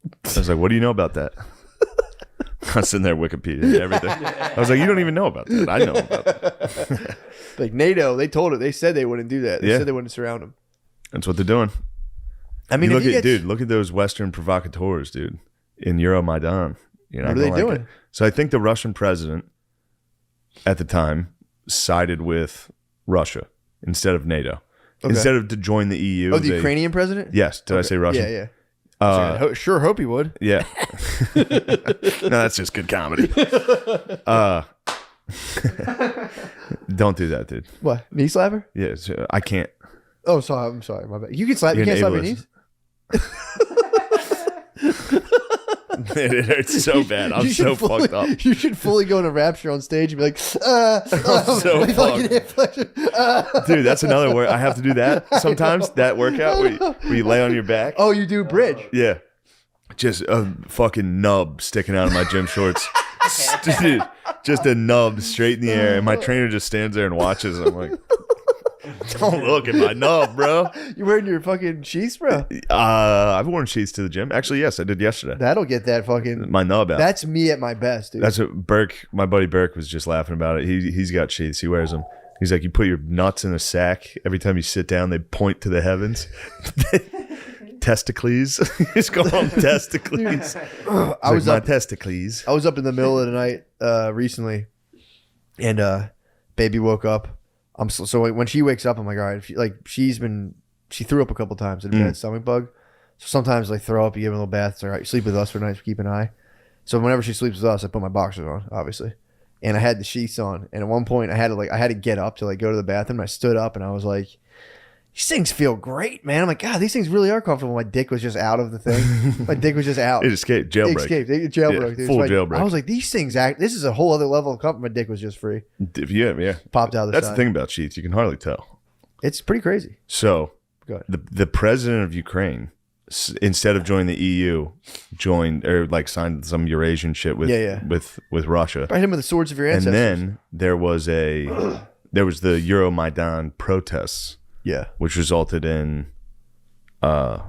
I was like, what do you know about that? I was sitting there Wikipedia and everything. I was like, you don't even know about that. I know about that. Like NATO, they said they wouldn't do that. They said they wouldn't surround him. That's what they're doing. I mean, look at those Western provocateurs, dude, in Euromaidan. What are they doing? So I think the Russian president at the time sided with Russia instead of NATO. Okay. Instead of to join the EU. Oh, the Ukrainian president? Yes. Did I say Russian? Yeah. I sure hope he would. Yeah. No, that's just good comedy. Don't do that, dude. What? Knee slapper? Yes. I can't. Oh, sorry. I'm sorry. My bad. You can slap. You can't slap your knees? It hurts so bad. I'm so fucked up. You should fully go into rapture on stage and be like, I'm so fucked. Dude, that's another word. I have to do that sometimes. That workout where you lay on your back. Oh, you do bridge? Yeah. Just a fucking nub sticking out of my gym shorts. Dude, just a nub straight in the air. And my trainer just stands there and watches. I'm like, don't look at my nub, bro. You wearing your fucking sheaths, bro? I've worn sheaths to the gym. Actually, yes, I did yesterday. That'll get that fucking my nub out. That's me at my best, dude. That's what Burke, my buddy Burke, was just laughing about it. He's got sheaths. He wears them. He's like, you put your nuts in a sack. Every time you sit down, they point to the heavens. Testicles. He's calling them testicles. I was like, my testicles. I was up in the middle of the night recently, and baby woke up. So when she wakes up, I'm like, all right. She threw up a couple times. Had a bad stomach bug. So sometimes like throw up, you give her a little bath. It's all right. You sleep with us for nights. Keep an eye. So whenever she sleeps with us, I put my boxers on, obviously, and I had the sheets on. And at one point, I had to get up to like go to the bathroom. I stood up and I was like, these things feel great, man. I'm like, God, these things really are comfortable. My dick was just out of the thing. My dick was just out. It escaped. Jailbreak. It jailbroke. Yeah, full jailbreak. I was like, these things this is a whole other level of comfort. My dick was just free. Yeah. Popped out of the That's side. the thing about sheets. You can hardly tell. It's pretty crazy. So Go ahead. the president of Ukraine, instead of joining the EU, joined or like signed some Eurasian shit with Russia. Fight him with the swords of your ancestors. And then there was the Euromaidan protests. Yeah. Which resulted in the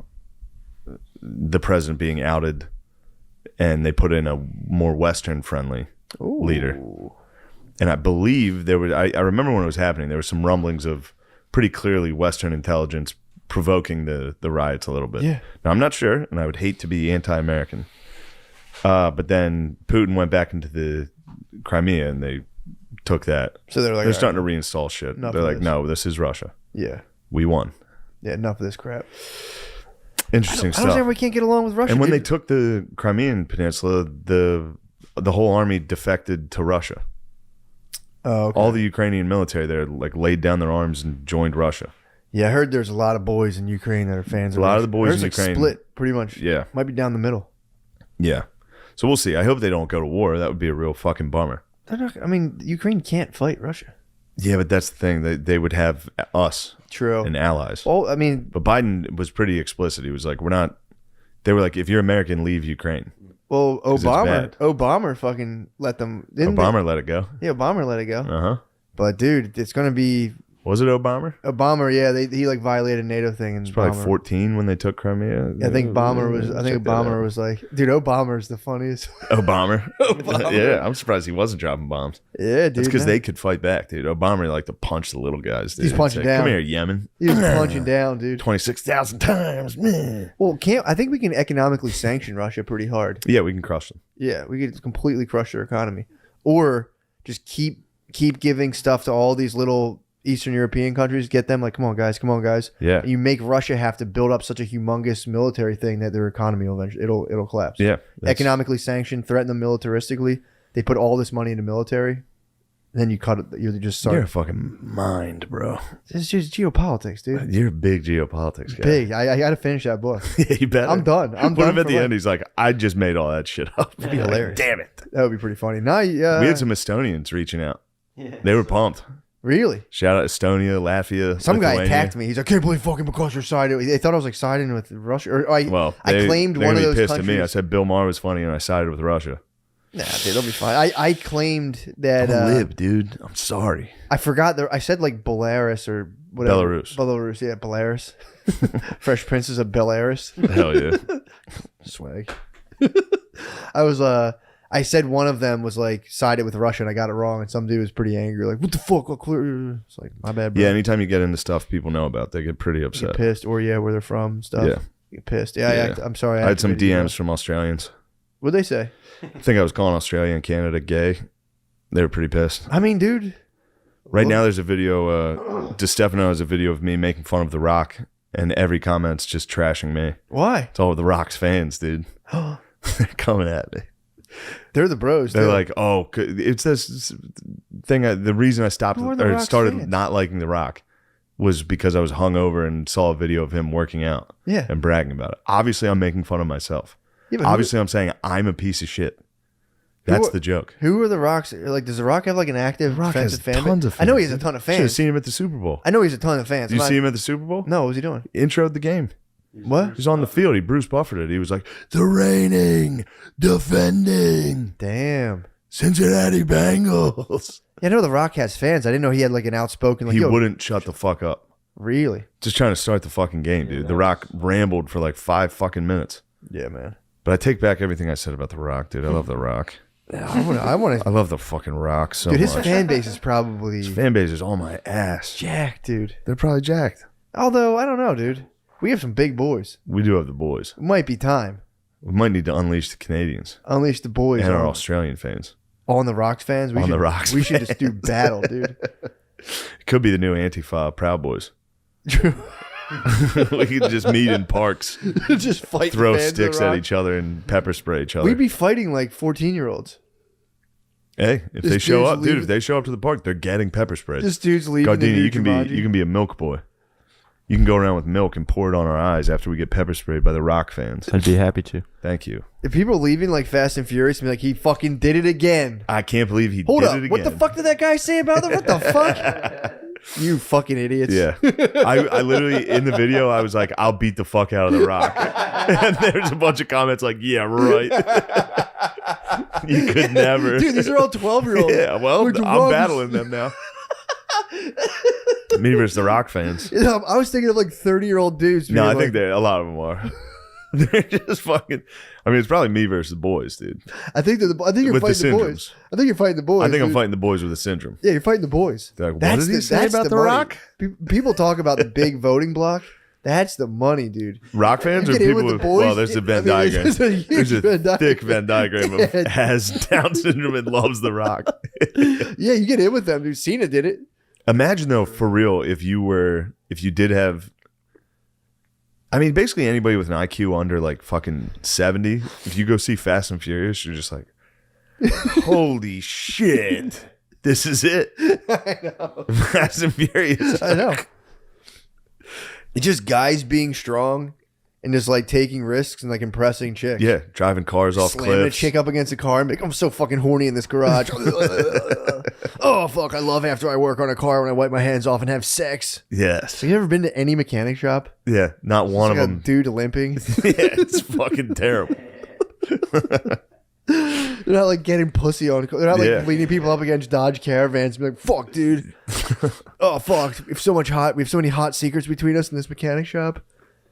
president being outed, and they put in a more Western friendly leader. And I believe there was, I remember when it was happening, there were some rumblings of pretty clearly Western intelligence provoking the riots a little bit. Yeah. Now, I'm not sure, and I would hate to be anti-American. But then Putin went back into the Crimea, and they took that. So they're like, they're starting to reinstall shit. They're like, no, this is Russia. Yeah. We won. Yeah, enough of this crap. Interesting I stuff. don't understand why we can't get along with Russia. And when dude. they took the Crimean Peninsula, the whole army defected to Russia. Oh, okay. All the Ukrainian military there like laid down their arms and joined Russia. Yeah, I heard there's a lot of boys in Ukraine that are fans. A lot of the boys There's in like Ukraine- split pretty much. Yeah. Might be down the middle. Yeah. So we'll see. I hope they don't go to war. That would be a real fucking bummer. They're not, I mean, Ukraine can't fight Russia. Yeah, but that's the thing. They would have us True. and allies. Well, I mean, But Biden was pretty explicit. He was like, we're not. They were like, if you're American, leave Ukraine. well, it's bad. Obama fucking let them. Didn't Obama let it go. They? Yeah, Obama let it go. Uh-huh. But dude, it's gonna be Was it Obama? Obama. Yeah, he like violated NATO thing and It's probably Obama- 14 when they took Crimea. I think Bomber was. I think Check that out. Obama was like, dude, Obama is the funniest. Obama. Obama. Yeah, I'm surprised he wasn't dropping bombs. Yeah, dude. That's because man. they could fight back, dude. Obama liked to punch the little guys. Dude. He's punching It's like, down. Come here, Yemen. He was punching down, dude. 26,000 times. Meh. Well, I think we can economically sanction Russia pretty hard. Yeah, we can crush them. Yeah, we could completely crush their economy, or just keep giving stuff to all these little Eastern European countries. Get them like, come on, guys. Yeah. And you make Russia have to build up such a humongous military thing that their economy will eventually it'll collapse. Yeah. that's- Economically sanctioned, threaten them militaristically. They put all this money into military. Then you cut it. You just start. You're a fucking mind, bro. It's just geopolitics, dude. You're a big geopolitics guy. Big. I got to finish that book. Yeah, you better. I'm done. I'm What done. if at for the life. end he's like, I just made all that shit up? That'd be hilarious. Damn it. That would be pretty funny. Now, We had some Estonians reaching out. They were pumped. really. Shout out Estonia, Latvia. Some guy Lithuania. attacked me. He's like, I can't believe fucking because you're siding. They thought I was like siding with Russia. Or I They, claimed they're one of gonna be those pissed countries. at me. I said Bill Maher was funny, and I sided with Russia. Nah, dude, they'll be fine. I claimed that. Don't live, dude. I'm sorry. I forgot. I said like Belarus or whatever. Belarus. Yeah, Belarus. Fresh Princes of Belarus. Hell yeah. Swag. I was I said one of them was like sided with Russia and I got it wrong and some dude was pretty angry like what the fuck it's like my bad bro. Yeah, anytime you get into stuff people know about, they get pretty Get upset. pissed or where they're from stuff. Yeah. Get pissed. Yeah. I'm sorry. I had some activated you. DMs from Australians. What'd they say? I think I was calling Australia and Canada gay. They were pretty pissed. I mean, dude. Right now, there's a video. DeStefano has a video of me making fun of The Rock, and every comment's just trashing me. Why? It's all The Rock's fans, dude. They're coming at me. They're the bros. They're too. like, oh, it's this thing. The reason I stopped Who are The or Rock's started fans? not liking The Rock was because I was hungover and saw a video of him working out Yeah. and bragging about it. Obviously, I'm making fun of myself. Yeah, but Obviously, I'm saying I'm a piece of shit. That's the joke. Who are the Rocks? Like, does the Rock have like an active Rock has offensive fan? tons of fans. I know he has a ton of Should have fans. seen him at the Super Bowl. I know he has a ton of fans. Did you I'm see not- him at the Super Bowl? No, what was he doing? He introed the game. What? He was on the field. He Bruce Buffered it. He was like, the reigning, defending Damn. Cincinnati Bengals. Yeah, I know the Rock has fans. I didn't know he had like an outspoken. Like, He yo, wouldn't shut the fuck up. really. Just trying to start the fucking game, dude. The Rock rambled for like 5 fucking minutes. Yeah, man. But I take back everything I said about The Rock, dude. I love The Rock. Yeah, I want to. I love the fucking Rock so Dude, his much. fan base is probably His fan base is on my ass. jacked, dude. They're probably jacked. Although I don't know, dude. We have some big boys. We do have the boys. It might be time. We might need to unleash the Canadians Unleash the boys and our on, Australian fans. on the Rocks fans. On the Rocks We should just do battle, dude. It could be the new Antifa Proud Boys. We could just meet in parks, Just fight. throw the fans of the sticks at Rock. each other, and pepper spray each other. We'd be fighting like 14-year-olds. Hey, if This they show dude's up, dude, leaving- if they show up to the park, they're getting pepper sprayed. This dude's leaving. the Gardini, new you Jumanji. can be a milk boy. You can go around with milk and pour it on our eyes after we get pepper sprayed by the Rock fans. I'd be happy to. Thank you. If people leaving like Fast and Furious and be like, he fucking did it again. I can't believe he Hold did up. it again. What the fuck did that guy say about them? What the fuck? You fucking idiots. Yeah. I literally, in the video, I was like, I'll beat the fuck out of the Rock. And there's a bunch of comments like, yeah, right. You could never. Dude, these are all 12-year-olds. Yeah, well, Like, the I'm Rock is- battling them now. Me versus the Rock fans. I was thinking of like 30-year-old dudes. No, being I like, think a lot of them are. They're just fucking. I mean, it's probably me versus the boys, dude. I think you're With the fighting the boys. syndromes. I think you're fighting the boys. I think I'm dude. fighting the boys with a syndrome. Yeah, you're fighting the boys. They're like, what did he say that's about the money. Rock? People talk about the big voting block. That's the money, dude. Rock fans You or get in people with with, the boys, well, there's a Venn I mean, diagram. there's a huge There's a Venn diagram. thick Venn diagram of Yeah. has Down syndrome and loves the Rock. Yeah, you get in with them, dude. Cena did it. Imagine though, for real, if you did have, I mean, basically anybody with an IQ under like fucking 70, if you go see Fast and Furious, you're just like, holy shit, this is it. I know. Fast and Furious. I know. It's just guys being strong and just like taking risks and like impressing chicks. Yeah, driving cars off Slamming a cliffs. chick up against a car and be like, I'm so fucking horny in this garage. Oh fuck, I love after I work on a car when I wipe my hands off and have sex. Yes. Have you ever been to any mechanic shop? Yeah, not one of Like a them. dude limping. Yeah, it's fucking terrible. They're not like getting pussy on. They're not like Yeah. leaning people up against Dodge Caravans and be like, fuck, dude. Oh fuck, we have so many hot secrets between us in this mechanic shop.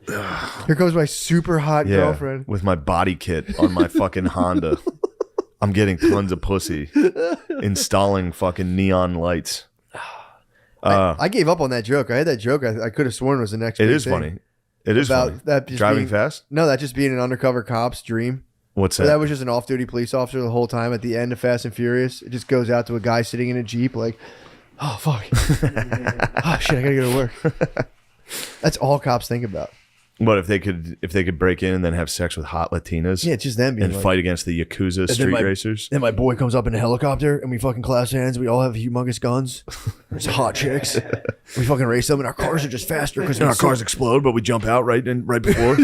Here comes my super hot Yeah, girlfriend. with my body kit on my fucking Honda. I'm getting tons of pussy. Installing fucking neon lights. I gave up on that joke. I had that joke. I could have sworn was the next. It big is thing. funny. It is About funny. that just Driving being- fast? No, that just being an undercover cop's dream. What's So that? that was just an off-duty police officer the whole time. At the end of Fast and Furious, it just goes out to a guy sitting in a Jeep like, oh, fuck. Oh, shit, I gotta go to work. That's all cops think about. What if they could break in and then have sex with hot Latinas? Yeah, it's just them being and like, fight against the Yakuza then street my- racers? Then my boy comes up in a helicopter and we fucking clasp hands. We all have humongous guns. There's hot chicks. We fucking race them and our cars are just faster because And our cars explode, but we jump out right before.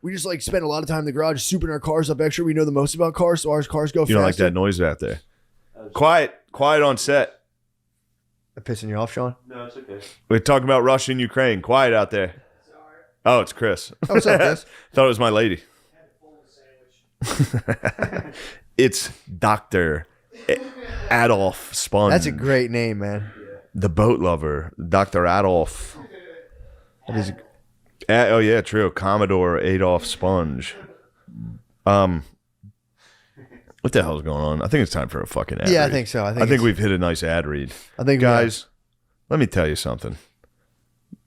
we just like spend a lot of time in the garage souping our cars up extra. We know the most about cars, so our cars go You don't like faster. that noise out there. Quiet on set. I'm pissing you off, Sean? No, it's okay. We're talking about Russia and Ukraine. Quiet out there. Oh, it's Chris. Oh, what's up, Chris? Thought it was my lady. It's Dr. Adolf Sponge. That's a great name, man. The boat lover. Dr. Adolf. That is Oh, yeah, true. Commodore Adolf Sponge. What the hell's going on? I think it's time for a fucking ad Yeah, I read. think so. I I think think we've hit a nice ad read. I think Guys, let me tell you something.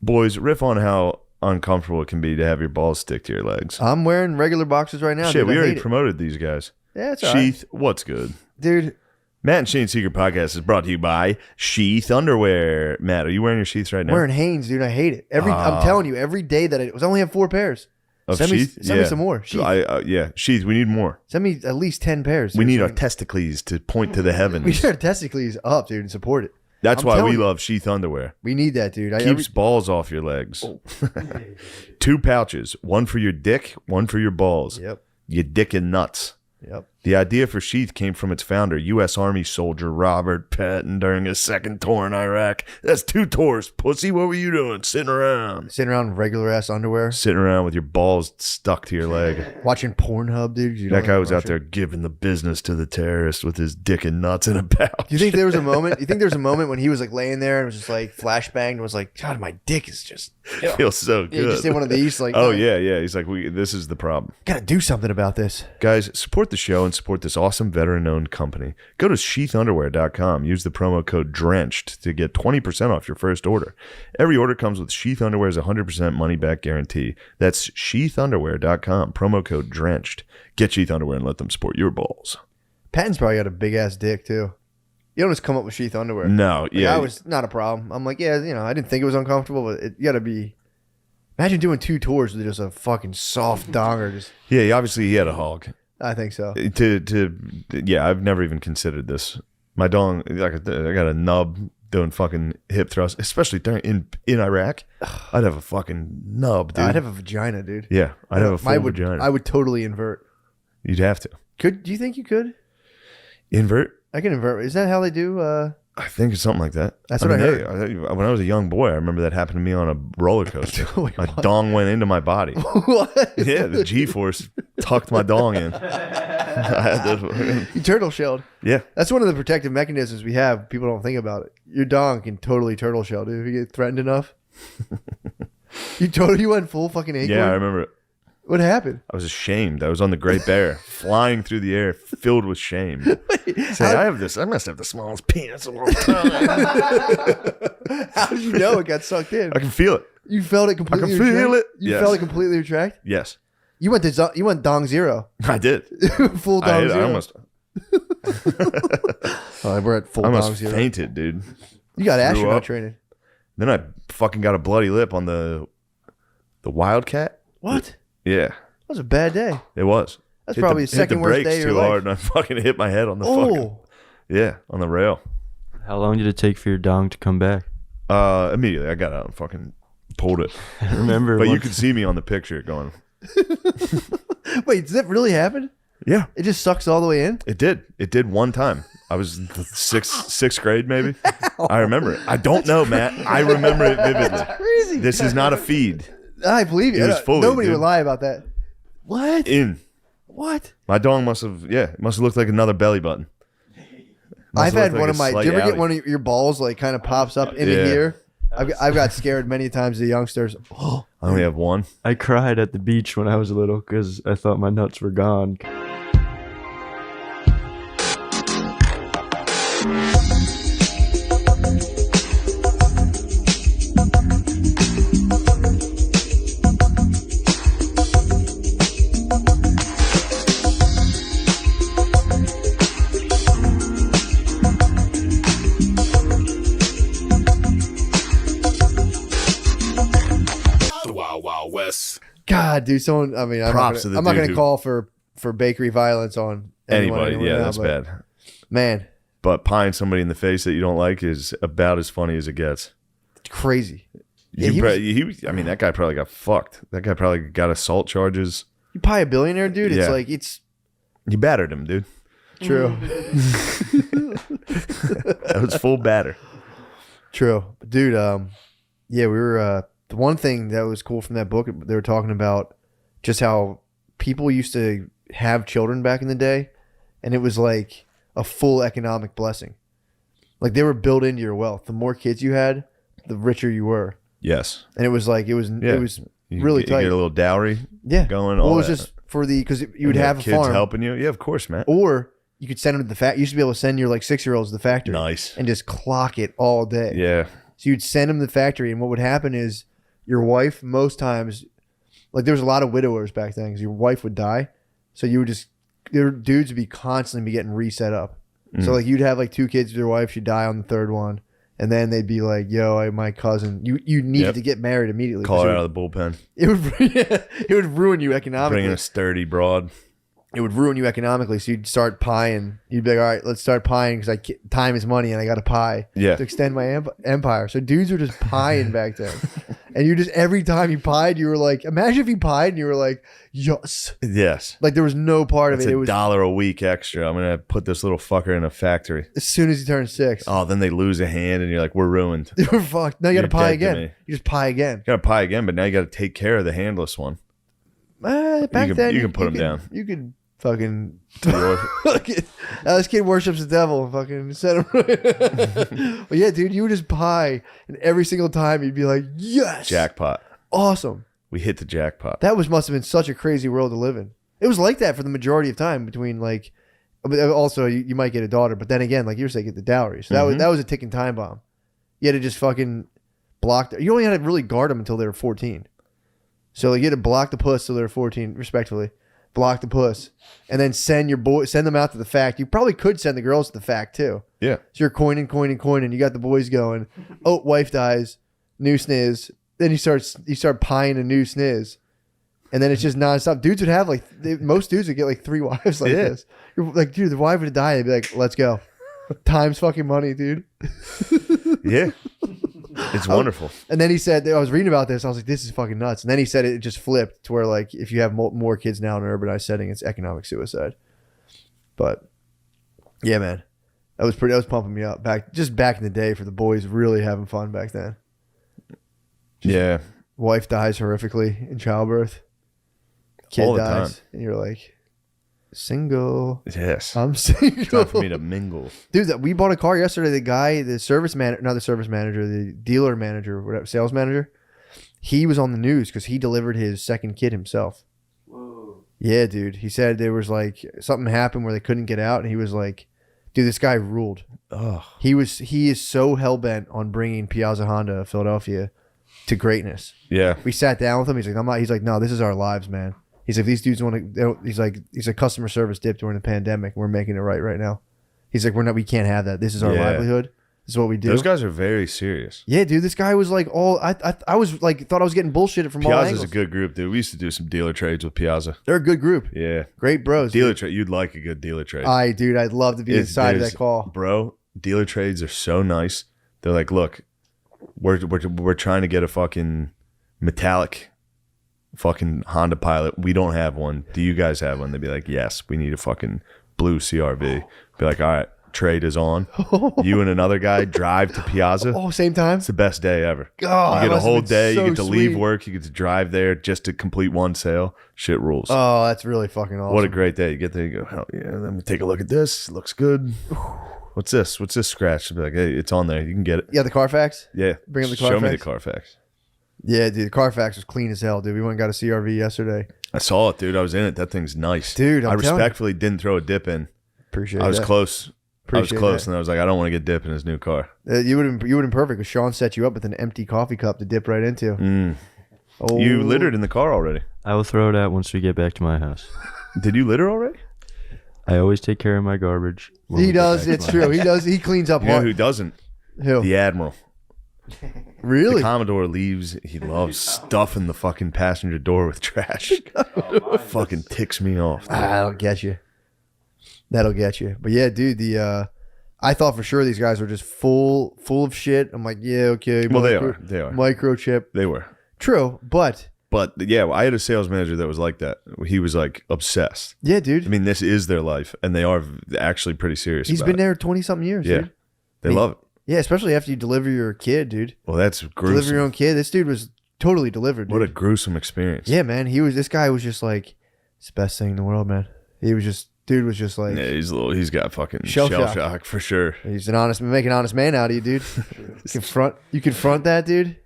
Boys, riff on how uncomfortable it can be to have your balls stick to your legs. I'm wearing regular boxers right now. Shit, dude. we I already hate it. promoted these guys. Yeah, it's all right. Sheath, what's good? Dude, Matt and Shane's Secret Podcast is brought to you by Sheath Underwear. Matt, are you wearing your sheaths right now? wearing Hanes, dude. I hate it. I'm telling you, every day that I only have 4 pairs. Of Send Sheath? me some more. Sheath. Yeah, Sheath, we need more. Send me at least 10 pairs. We dude, need so our I can- testicles to point to the We heavens. need our testicles up, dude, and support it. That's I'm why telling we you. love Sheath Underwear. We need that, dude. Keeps balls off your legs. 2 pouches, one for your dick, one for your balls. Yep. Your dick and nuts. Yep. The idea for Sheath came from its founder, U.S. Army soldier Robert Patton, during his second tour in Iraq. That's 2 tours, pussy. What were you doing? Sitting around. Sitting around in regular ass underwear, Sitting around with your balls stuck to your leg. watching Pornhub, dude. You That don't guy like was out Russia. there giving the business to the terrorists with his dick and nuts in a pouch. Do you think there was a moment? You think there's a moment when he was like laying there and was just like flashbanged and was like, God, my dick is just. Feels so Yeah, good. he just did one of these. Like, Oh, yeah. He's like, this is the problem. gotta do something about this. Guys, support the show and support this awesome veteran-owned company. Go to sheathunderwear.com. Use the promo code DRENCHED to get 20% off your first order. Every order comes with Sheath Underwear's 100% money-back guarantee. That's sheathunderwear.com. Promo code DRENCHED. Get Sheath Underwear and let them sport your balls. Patton's probably got a big ass dick too. You don't just come up with sheath underwear. No, Like, yeah. I was not a problem. I'm like, yeah, I didn't think it was uncomfortable, but it gotta be. Imagine doing 2 tours with just a fucking soft donger. Just, Yeah, obviously he had a hog. I think so. Yeah, I've never even considered this. My dong, like I got a nub doing fucking hip thrusts, especially in Iraq. I'd have a fucking nub, dude. I'd have a vagina, dude. Yeah, I'd have a full I would, vagina. I would totally invert. You'd have to Do you think you could? invert. I can invert. Is that how they do? I think it's something like that. That's what I heard. Hey, when I was a young boy, I remember that happened to me on a roller coaster. Wait, My what? dong went into my body. What? Yeah, the G-force tucked my dong in. I had to- You turtle shelled. yeah, That's one of the protective mechanisms we have. People don't think about it. Your dong can totally turtle shell, dude. If you get threatened enough. You went full fucking acorn? yeah, I remember it. What happened? I was ashamed. I was on the Great Bear, flying through the air, filled with shame. Say, I must have the smallest penis of all time. How did you know it got sucked in? I can feel it. You felt it completely. I can feel it. You Yes. felt it completely retract. Yes, You went dong zero. I did. Full dong I zero. almost We're at full I dong almost zero. fainted, dude. You got Threw astronaut up. training. Then I fucking got a bloody lip on the Wildcat. What? Yeah, That was a bad day. it was. That's Hit probably the, the second hit the worst brakes day of your too life. hard, and I fucking hit my head on the fucking Oh, on the rail. How long did it take for your dong to come back? Immediately, I got out and fucking pulled it. I remember. But you once- could see me on the picture going. wait, does that really happen? Yeah, It just sucks all the way in. it did. It did one time. I was in the sixth grade, maybe. I remember it. I don't know, Matt. I remember it vividly. Crazy. This is not a feed. I believe you. It was fully, Nobody dude. would lie about that. What? In What? my dong must have looked like another belly button. I've had one like of a my. Do slight you ever get outie. one of your balls like kind of pops up into Yeah. here? I've got scared many times. The youngsters. Oh, I only have one. I cried at the beach when I was little because I thought my nuts were gone. The Wild Wild West. God, dude. Someone. I mean, Props to the I'm not dude gonna who- call for bakery violence on Anybody, anyone yeah, now, that's but, bad. Man, But pieing somebody in the face that you don't like is about as funny as it gets. it's crazy. Yeah, I mean, that guy probably got fucked. That guy probably got assault charges. You pie a billionaire, dude. It's Yeah. like it's You battered him, dude. true. That was full batter. True, dude. Yeah, we were. The one thing that was cool from that book, they were talking about just how people used to have children back in the day, and it was like a full economic blessing. Like they were built into your wealth. The more kids you had, the richer you were, Yes. and it was like it was Yeah. You really get, tight. You get a little dowry Yeah, going. well, All it was that. just for the because you would And have a kids farm, helping you. Yeah, of course, man. or you could send them to the factory. You used to be able to send your like 6-year-olds to the factory Nice. and just clock it all day. Yeah. So you'd send them to the factory, and what would happen is your wife, most times, like there was a lot of widowers back then because your wife would die. So you would just, their dudes would be constantly be getting reset up. So like you'd have like 2 kids with your wife, she'd die on the 3rd one. And then they'd be like, yo, my cousin, you needed Yep. to get married immediately. Call 'cause her out of the bullpen. it would, it would ruin you economically. Bringing a sturdy broad. It would ruin you economically. So you'd start pieing. You'd be like, all right, let's start pieing because time is money and I got to pie Yeah. to extend my empire. So dudes were just pieing back then. And you just, every time you pied, you were like, imagine if you pied and you were like, yes. Yes. Like there was no part of It's it. It a was $1 a week extra. I'm gonna put this little fucker in a factory. as soon as you turn 6. Oh, then they lose a hand, and you're like, we're ruined. You were fucked. Now you got to You're pie dead to again. me. You just pie again. You gotta pie again, but now you gotta take care of the handless one. Back can- then, you can put 'em down. You could fucking. To your- This kid worships the devil. Fucking set him. But yeah, dude, you would just pie, and every single time you'd be like, yes, jackpot. awesome. We hit the jackpot. That must have been such a crazy world to live in. It was like that for the majority of time between like, but also you might get a daughter, but then again, like you were saying, get the dowry. So that was a ticking time bomb. You had to just fucking block. You only had to really guard them until they were 14. So like you had to block the puss till they were 14, respectfully. Block the puss, and then send them out to the fact. You probably could send the girls to the fact too. Yeah. So you're coining. You got the boys going. Oh, wife dies, new sniz. Then you start pieing a new sniz, and then it's just nonstop. Dudes would have most dudes would get like 3 wives like Yeah. this. You're like, dude, the wife would die. They'd be like, let's go. Time's fucking money, dude. Yeah. It's wonderful. And then he said, I was reading about this. I was like, this is fucking nuts. And then he said it just flipped to where like if you have more kids now in an urbanized setting, it's economic suicide. But yeah, man, that was pumping me up back in the day for the boys really having fun back then. Yeah. Wife dies horrifically in childbirth. Kid All the dies, time. and you're like, single. Yes. I'm single. Time for me to mingle. Dude, we bought a car yesterday. The guy, the dealer manager, whatever, sales manager, he was on the news because he delivered his second kid himself. Yeah, dude. He said there was like something happened where they couldn't get out, and he was like, "Dude, this guy ruled." Oh, He is so hell bent on bringing Piazza Honda of Philadelphia to greatness. yeah. We sat down with him. He's like, "I'm not." He's like, "No, this is our lives, man." He's like, "These dudes want to." He's like, customer service dipped during the pandemic. We're making it right now. He's like, we can't have that. This is our Yeah. livelihood. This is what we do. Those guys are very serious. Yeah, dude. This guy was like I was like thought I was getting bullshitted from all Piazza's angles. a good group, dude. We used to do some dealer trades with Piazza. They're a good group. Yeah. Great bros. Dealer trade. You'd like a good dealer trade. Dude, I'd love to be inside of that call. Bro, dealer trades are so nice. They're like, look, we're trying to get a fucking metallic fucking Honda Pilot. We don't have one. Do you guys have one? They'd be like, yes, we need a fucking blue CRV. Be like, all right, trade is on. You and another guy drive to Piazza. Oh, same time? It's the best day ever. Oh, you that get a must have whole been day. so You get to leave sweet. work. You get to drive there just to complete one sale. Shit rules. Oh, that's really fucking awesome. What a great day. You get there, you go, hell yeah, let me take a look at this. Looks good. What's this? What's this scratch? Be like, hey, it's on there. You can get it. Yeah, the Carfax? Yeah. Bring up the Show me the Carfax? Carfax. Yeah, dude, the Carfax was clean as hell, dude. We went and got a CRV yesterday. I saw it, dude. I was in it. That thing's nice. Dude, I I'm telling you. respectfully didn't throw a dip in. Appreciate I was that. close. Appreciate And I was like, I don't want to get dip in his new car. You would have been perfect because Sean set you up with an empty coffee cup to dip right into. Oh, You littered in the car already. I will throw it out once we get back to my house. Did you litter already? I always take care of my garbage. when He we get does. back to It's my true. house. He does. He cleans up You know hard. who doesn't? Who? The Admiral. Really? The Commodore leaves. He loves stuffing the fucking passenger door with trash. Fucking ticks me off. That'll get you. That'll get you. But yeah, dude, I thought for sure these guys were just full of shit. I'm like, yeah, okay. Well, they are. They are. Microchip. They were. True, but But yeah, I had a sales manager that was like that. He was like obsessed. yeah, dude. I mean, this is their life, and they are actually pretty serious. He's about been it. there 20-something years, Yeah, dude. they love it. Yeah, especially after you deliver your kid, dude. Well, that's Deliver gruesome. your own kid. This dude was totally delivered, dude. What a gruesome experience. Yeah, man. This guy was just like, it's the best thing in the world, man. Dude was just like, Yeah, he's got fucking Shell shell shock. shock for sure. he's make an honest man out of you, dude. You confront that, dude.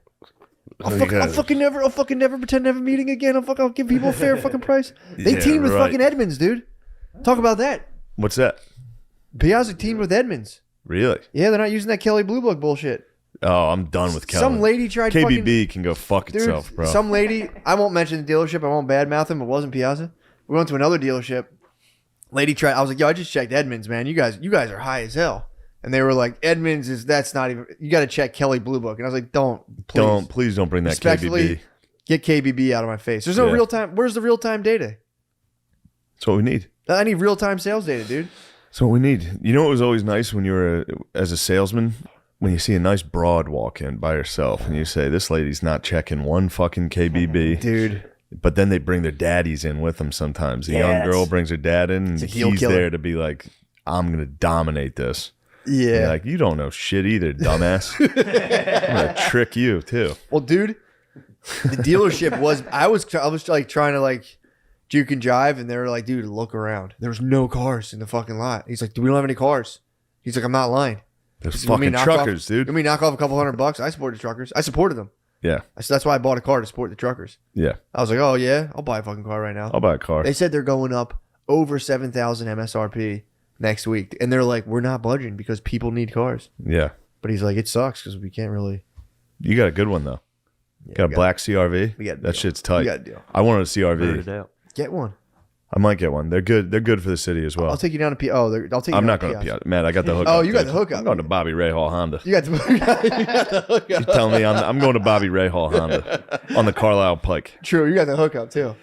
I'll fucking never pretend to have a meeting again. I'll give people a fair fucking price. They Yeah, teamed with right. fucking Edmonds, dude. Talk about that. What's that? Piazza teamed with Edmonds. Really? Yeah, they're not using that Kelly Blue Book bullshit. Oh, I'm done with Kelly. Some lady tried KBB can go fuck Dude, itself, bro. some lady, I won't mention the dealership, I won't badmouth him, it wasn't Piazza. We went to another dealership. Lady tried, I was like, yo, I just checked Edmonds, man. You guys are high as hell. And they were like, Edmonds that's not even, you got to check Kelly Blue Book. And I was like, please don't bring that Respectfully, KBB. get KBB out of my face. There's no Yeah. real time, where's the real time data? That's what we need. I need real time sales data, dude. That's what we need. You know what was always nice when you were as a salesman? When you see a nice broad walk in by herself and you say, this lady's not checking one fucking KBB. Dude. But then they bring their daddies in with them sometimes. The young Yes. girl brings her dad in and a deal he's killer. there to be like, I'm going to dominate this. And Yeah. you're like, you don't know shit either, dumbass. I'm going to trick you too. Well, dude, the dealership I was like trying to like juke and jive, and they were like, dude, look around. There was no cars in the fucking lot. He's like, dude, we don't have any cars. He's like, I'm not lying. There's He's like, "Want me fucking to knock truckers, off, dude. Let me knock off a couple $100. I supported truckers. I supported them. Yeah. So that's why I bought a car to support the truckers. Yeah. I was like, oh yeah, I'll buy a fucking car right now. I'll buy a car. They said they're going up over 7,000 MSRP next week, and they're like, we're not budging because people need cars. Yeah. But he's like, it sucks because we can't really. You got a good one though. Yeah, Got a we black CRV. we got a That deal. shit's tight. We got a deal. I wanted a Heard CRV. it out. Get one. I might get one. They're good. They're good for the city as well. I'll take you down to I'll take you. I'm down not to going to Piazza. Piazza. Man, I got the hookup. Oh, you got dude. the hookup. I'm going to Bobby Rahal Honda. You got the hookup. You telling me I'm going to Bobby Rahal Honda on the Carlisle Pike. True, you got the hookup too.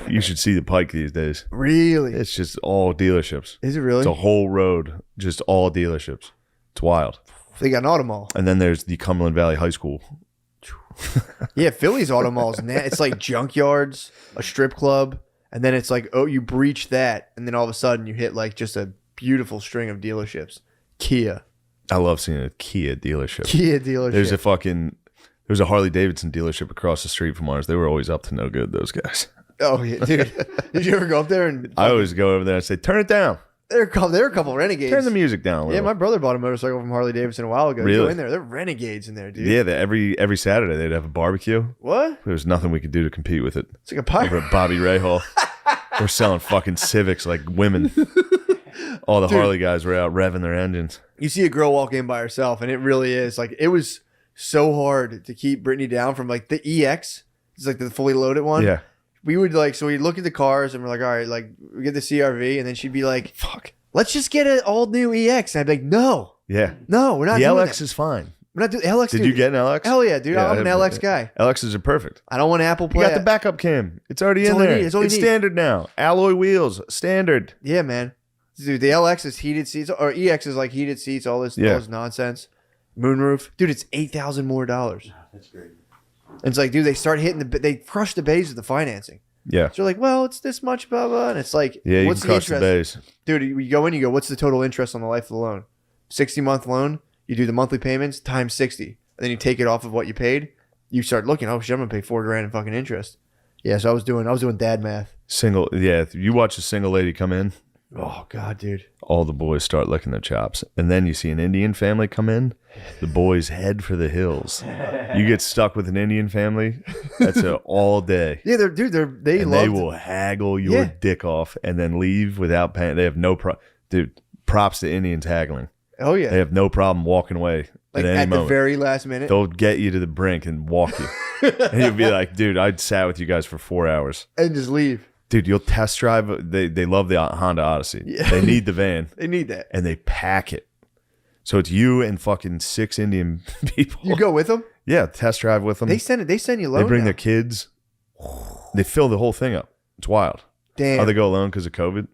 You should see the Pike these days. Really? It's just all dealerships. Is it really? It's a whole road, just all dealerships. It's wild. They got an auto mall. And then there's the Cumberland Valley High School. Yeah, Philly's auto malls. It's like junkyards, a strip club, and then it's like, oh, you breach that, and then all of a sudden you hit like just a beautiful string of dealerships. Kia I love seeing a Kia dealership. dealership. There's a Harley Davidson dealership across the street from ours. They were always up to no good, those guys. Oh yeah, dude. Did you ever go up there and I always go over there and say, turn it down. there were a couple renegades. Turn the music down a Yeah, little. my brother bought a motorcycle from Harley Davidson a while ago. You Really? go in there, they're renegades in there, dude. Yeah, every Saturday they'd have a barbecue. What? There was nothing we could do to compete with it. It's like a Over pirate. at Bobby Rahal. We're selling fucking Civics like women. All the Harley guys were out revving their engines. You see a girl walk in by herself, and it really is like it was so hard to keep Brittany down from like the EX. It's like the fully loaded one. Yeah. We would like, so we'd look at the cars and we're like, all right, like we get the CRV, and then she'd be like, Fuck. let's just get an all new EX. And I'd be like, no, Yeah. we're not The doing LX that. is fine. We're not doing LX. Did dude. you get an LX? Hell yeah, dude. Yeah, I'm an LX guy. LXs are perfect. I don't want Apple You Play. got the backup cam. It's already It's in all I there. need. It's all I It's need. standard now. Alloy wheels, standard. Yeah, man. Dude, the LX is heated seats, or EX is like heated seats, all this nonsense. Moonroof. Dude, it's $8,000 more. That's great. And it's like, dude, they start hitting they crush the bays with the financing. Yeah. So you're like, well, it's this much, blah, blah. And it's like, Yeah, you what's can the crush the interest? base. Dude, you go in, you go, what's the total interest on the life of the loan? 60-month loan. You do the monthly payments times 60. And then you take it off of what you paid. You start looking, oh shit, I'm gonna pay $4,000 in fucking interest. Yeah, so I was doing dad math. Single, yeah. If you watch a single lady come in, Oh god, dude. all the boys start licking their chops. And then you see an Indian family come in, the boys head for the hills. You get stuck with an Indian family, that's all day. Yeah, they And love they will haggle your Yeah. dick off and then leave without paying. They have no dude, props to Indians haggling. Oh yeah. They have no problem walking away Like at any at the moment. very last minute. They'll get you to the brink and walk you. And you'll be like, dude, I'd sat with you guys for 4 hours. And just leave. Dude, you'll test drive. They love the Honda Odyssey. Yeah. They need the van. They need that. And they pack it. So it's you and fucking 6 Indian people. You go with them? Yeah, test drive with them. They send you loan. They bring now. their kids. They fill the whole thing up. It's wild. Damn. Oh, they go alone because of COVID?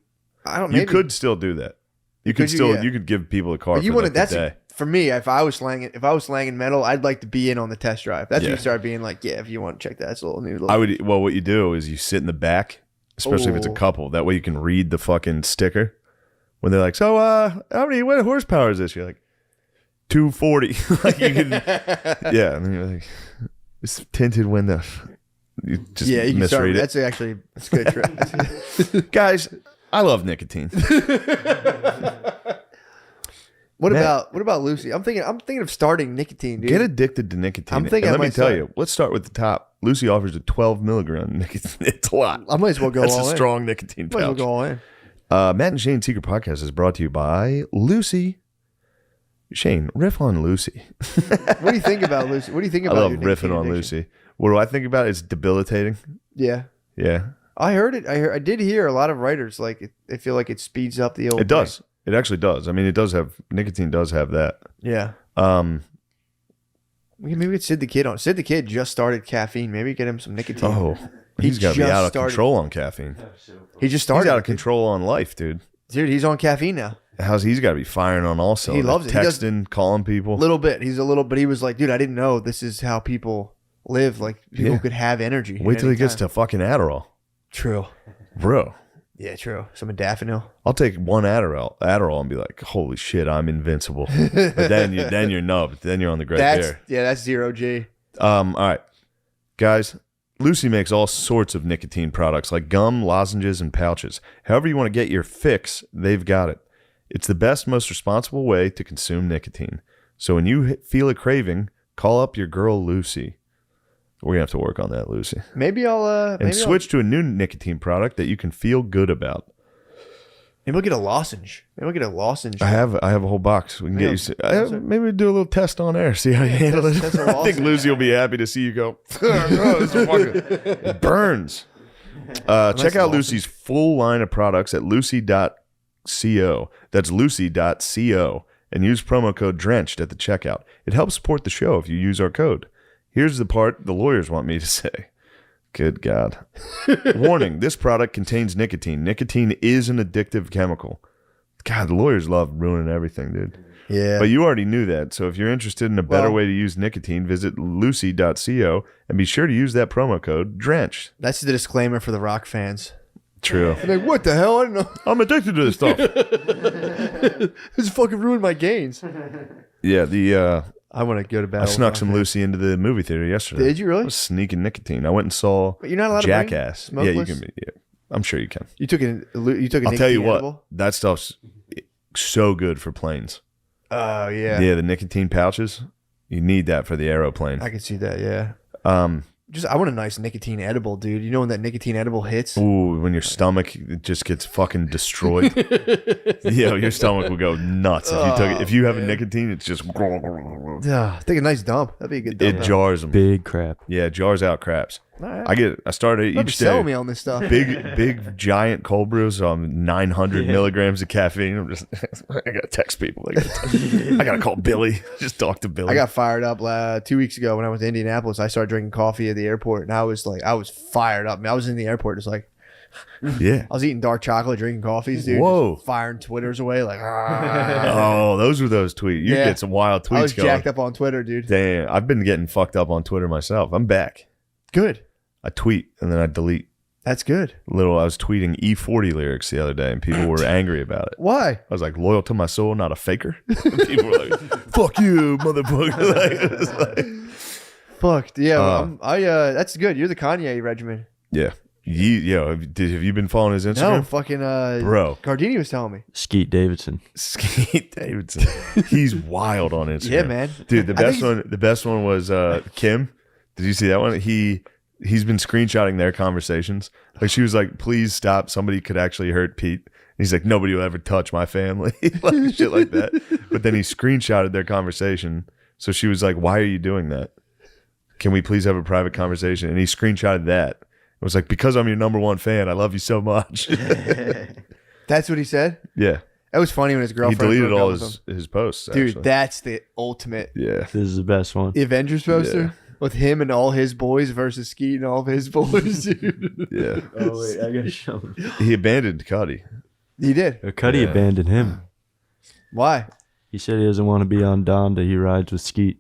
I don't. You Maybe. could still do that. You could Could you? still Yeah. you could give people a car But you for want like to? the That's day. for me. If I was slanging metal, I'd like to be in on the test drive. That's when Yeah. you start being like, yeah, if you want to check that, it's a little new. I would. Well, what you do is you sit in the back, especially if it's a Oh. couple. That way you can read the fucking sticker. When they're like, "So, what horsepower is this?" You're like, 240. Like you can, yeah. And then you're like, it's tinted windows. You just yeah, you can start. misread it, That's a good trick. guys. I love nicotine. What Man. about Lucy? I'm thinking of starting nicotine, dude. Get addicted to nicotine. I'm thinking and I let me might tell start- you. Let's start with the top. Lucy offers a 12 milligram nicotine. It's a lot. I might as well go That's all a in. strong nicotine Might as well pouch. go all in. Matt and Shane's Secret Podcast is brought to you by Lucy. Shane, riff on Lucy. What do you think about Lucy? What do you think I about love your riffing nicotine on addiction? Lucy. What do I think about it? It's debilitating. Yeah, Yeah, I heard it. I did hear a lot of writers like they feel like it speeds up the old. it does. It actually does. I mean, it does have nicotine. Does have that. Thing. Yeah. Maybe we could Sid the Kid on. Sid the Kid just started caffeine. Maybe get him some nicotine. Oh, He he's got to be just out of started. control on caffeine. He just started. He's out of control on life, dude. Dude, he's on caffeine now. He's got to be firing on all cylinders. loves it. He does- Texting, calling people. Little bit. He's a little, but he was like, dude, I didn't know this is how people live. Like people Yeah. could have energy. Wait at till he any gets time. to fucking Adderall, True. bro. Yeah, true. Some modafinil. I'll take one Adderall and be like, holy shit, I'm invincible. But then you're nubbed. Then you're on the great bear. That's 0G. All right, guys. Lucy makes all sorts of nicotine products like gum, lozenges, and pouches. However you want to get your fix, they've got it. It's the best, most responsible way to consume nicotine. So when you feel a craving, call up your girl Lucy. We're gonna have to work on that, Lucy, Maybe I'll and switch to a new nicotine product that you can feel good about. Maybe we'll get a lozenge. Maybe we'll get a lozenge. I have a whole box. We can get you. Maybe we do a little test on air. See how you handle it. test a I think lozenge. Lucy will be happy to see you go. "Oh, this is fucking-" It burns. Check out Lucy's full line of products at lucy.co. That's lucy.co. And use promo code DRENCHED at the checkout. It helps support the show if you use our code. Here's the part the lawyers want me to say. Good God. Warning, this product contains nicotine. Nicotine is an addictive chemical. God, the lawyers love ruining everything, dude. Yeah. But you already knew that. So if you're interested in a better Well- way to use nicotine, visit lucy.co and be sure to use that promo code DRENCHED. That's the disclaimer for the rock fans. True. I'm like, what the hell? I don't know. I'm addicted to this stuff. This fucking ruined my gains. Yeah, I want to go to I battle. snuck some Lucy into the movie theater yesterday. Did you really? I was sneaking nicotine. I went and saw But you're not allowed to bring Jackass. Yeah, you smokeless? can. Yeah, I'm sure you can. You took a I'll tell you what, edible? that stuff's so good for planes. Oh yeah. Yeah, the nicotine pouches, you need that for the aeroplane. I can see that. Yeah. I want a nice nicotine edible, dude. You know when that nicotine edible hits? Ooh, when your stomach it just gets fucking destroyed. Your stomach will go nuts if you took it. If you have a nicotine, it's just Yeah, take a nice dump. That'd be a good dump. it jars them. Big crap. Yeah, it jars out craps. All right. I started Don't be each day. selling me on this stuff. Big giant cold brews. So I'm 900 milligrams of caffeine. I'm just I gotta text people. I gotta call Billy. Just talk to Billy. I got fired up 2 weeks ago when I went to Indianapolis. I started drinking coffee at the airport, and I was fired up. I mean, I was in the airport, just like yeah. I was eating dark chocolate, drinking coffees, dude. Whoa. Just firing Twitters away, like. Oh, those were those tweets. You get some wild tweets I was going. jacked up on Twitter, dude. Damn, I've been getting fucked up on Twitter myself. I'm back. Good. I tweet and then I delete. That's good. I was tweeting E40 lyrics the other day and people were angry about it. Why? I was like, loyal to my soul, not a faker. And people were like, fuck you, motherfucker. Like, it was like, Fuck. Yeah. That's good. You're the Kanye regimen. yeah. Have you been following his Instagram? No, fucking Bro. Gardini was telling me. Skeet Davidson. Skeet Davidson. He's wild on Instagram. Yeah, man. Dude, the I think best one was Kim. Did you see that one? He's been screenshotting their conversations. Like she was like, please stop. Somebody could actually hurt Pete. And he's like, nobody will ever touch my family. Like shit like that. But then he screenshotted their conversation. So she was like, why are you doing that? Can we please have a private conversation? And he screenshotted that. It was like, because I'm your number one fan. I love you so much. That's what he said? Yeah. That was funny when his He girlfriend deleted broke up all with him. his posts. Dude, actually. that's the ultimate Yeah. This is the best one. Avengers poster Yeah. with him and all his boys versus Skeet and all of his boys, dude. Yeah. Oh, wait. I got to show him. He abandoned Cuddy. He did. Cuddy Yeah. abandoned him. Why? He said he doesn't want to be on Donda. He rides with Skeet.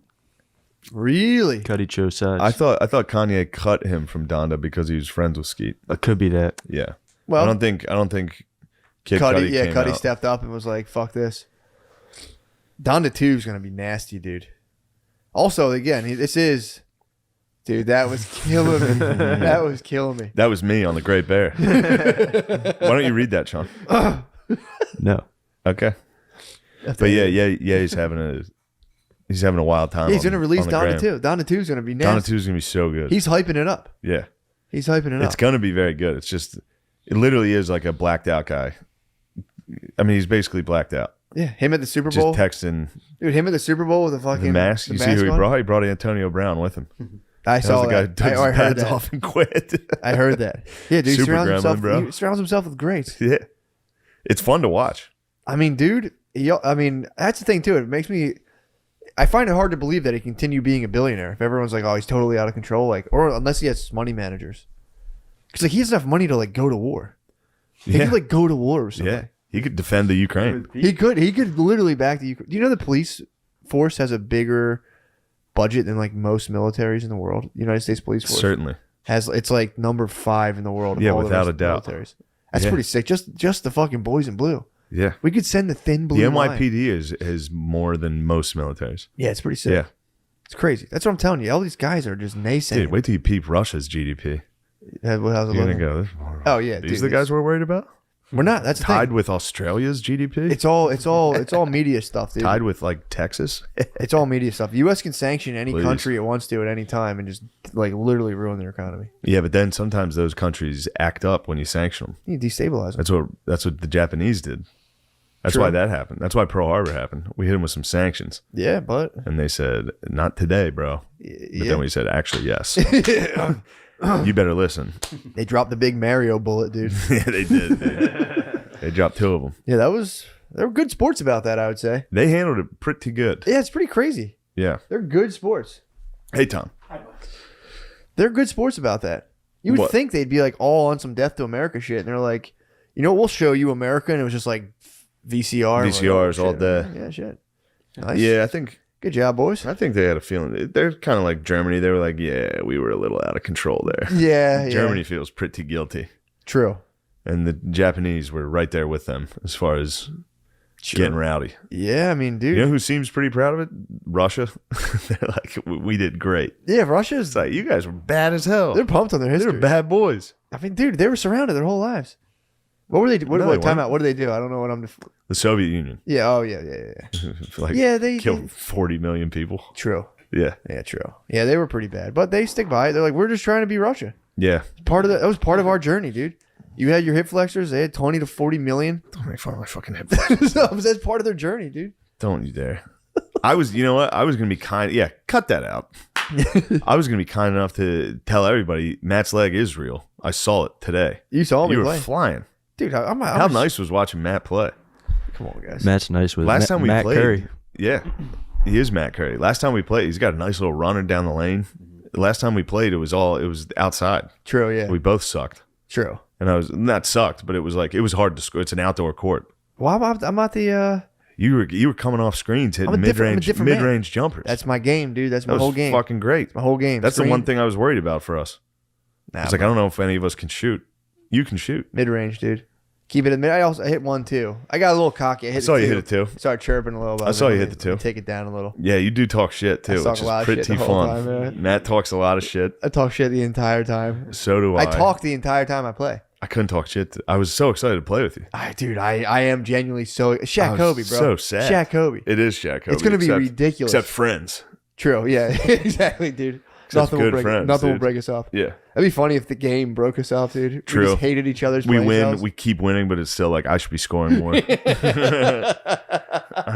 Really? Cuddy chose sides. I thought Kanye cut him from Donda because he was friends with Skeet. It could be that. Yeah. Well, I don't think Kid Cudi came Cuddy out. stepped up and was like, fuck this. Donda 2 is going to be nasty, dude. Also, again, dude, that was killing me. That was killing me. That was me on the Great Bear. Why don't you read that, Sean? No. Okay. But yeah, he's having a wild time. Yeah, he's going to release on the Donda gram. 2. Donda 2 is going to be Donda nasty. 2 is going to be so good. He's hyping it up. Yeah. He's hyping it It's up. going to be very good. It's just, it literally is like a blacked out guy. I mean, he's basically blacked out. Yeah, him at the Super Just Bowl. texting Dude, him at the Super Bowl with the fucking the mask. the You see who he on? brought? He brought Antonio Brown with him. I That saw was the guy who that. took his I heard pads that. off and quit. I heard that. Yeah, dude, he Super surrounds himself. gremlin, bro. He surrounds himself with greats. Yeah. It's fun to watch. I mean, dude. That's the thing too. It makes me. I find it hard to believe that he continue being a billionaire. If everyone's like, "Oh, he's totally out of control," or unless he has money managers, because he has enough money to go to war. He Yeah. could go to war or something. Yeah. He could defend the Ukraine. He could literally back the Ukraine. Do you know the police force has a bigger budget than most militaries in the world? The United States Police Force Certainly. it's like number 5 in the world. Of Yeah, all the without rest a of the doubt. militaries. That's Yeah. pretty sick. Just the fucking boys in blue. Yeah. We could send the thin blue. The line. NYPD is more than most militaries. Yeah, it's pretty sick. Yeah. It's crazy. That's what I'm telling you. All these guys are just naysaying. Dude, wait till you peep Russia's GDP. How's it You're going to looking? go, Oh yeah, these dude, are the guys we're worried about? We're not. That's the Tied thing. with Australia's GDP? It's all media stuff, dude. Tied with Texas? It's all media stuff. The U.S. can sanction any Please. country it wants to at any time and just literally ruin their economy. Yeah, but then sometimes those countries act up when you sanction them. You destabilize them. That's what the Japanese did. That's True. why that happened. That's why Pearl Harbor happened. We hit them with some sanctions, Yeah, but and they said, "Not today, bro." But yeah. then we said, "Actually, yes." You better listen. They dropped the big Mario bullet, dude. Yeah, they did. They dropped 2 of them. Yeah, they were good sports about that, I would say. They handled it pretty good. Yeah, it's pretty crazy. Yeah. They're good sports. Hey, Tom. They're good sports about that. You would What? think they'd be all on some Death to America shit, and they're like, we'll show you America, and it was just VCR. VCRs We're all shit, day. man. Yeah, shit. Nice. Yeah, I think Good job, boys. they had a feeling. They're kind of like Germany. They were like, yeah, we were a little out of control there. Yeah, Germany feels pretty guilty. True. And the Japanese were right there with them as far as getting rowdy. Yeah, I mean, dude. You know who seems pretty proud of it? Russia. They're like, we did great. Yeah, Russia's It's like, you guys were bad as hell. they're pumped on their history. They're bad boys. I mean, dude, they were surrounded their whole lives. What were they? What, No, what they time weren't. out? What did they do? I don't know what I'm. The Soviet Union. Yeah. Oh yeah. Yeah. Like, Yeah. They killed 40 million people. True. Yeah. Yeah, true. Yeah, they were pretty bad, but they stick by it. They're like, we're just trying to beat Russia. Yeah. That was part of our journey, dude. You had your hip flexors. They had 20 to 40 million. Don't make fun of my fucking hip. So that's part of their journey, dude. Don't you dare. You know what? I was going to be kind. Yeah, cut that out. I was going to be kind enough to tell everybody Matt's leg is real. I saw it today. You saw me You were play. flying. Dude, How nice was watching Matt play? Come on, guys. Matt's nice with Last time we Matt played. Curry. Yeah, he is Matt Curry. Last time we played, he's got a nice little runner down the lane. Last time we played, it was outside. True, yeah. We both sucked. True. And I was not sucked, but it was hard to score. It's an outdoor court. Well, I'm not the. You were coming off screens hitting I'm a different man. mid-range jumpers. That's my game, dude. That's my that whole was game. fucking great. My whole game. That's the Screen- one thing I was worried about for us. Nah, It's like I don't know if any of us can shoot. You can shoot. mid range, dude. Keep it in mid. I hit one too. I got a little cocky. I saw you hit it too. Started chirping a little bit. I saw you hit the two. Take it down a little. Yeah, you do talk shit too, talk which a lot is of pretty shit the whole fun. time, man. Matt talks a lot of shit. I talk shit the entire time. So do I. I talk the entire time I play. I couldn't talk shit. I was so excited to play with you. Dude, I am genuinely so Shaq I was Kobe, bro. so sad. Shaq Kobe. It is Shaq Kobe. It's gonna be except- ridiculous. Except friends. True. Yeah. Exactly, dude. Except good friends, Nothing will dude. break us up. Yeah. That'd be funny if the game broke us up, dude. True. We just hated each other's. We playing win. styles. We keep winning, but it's still like I should be scoring more. I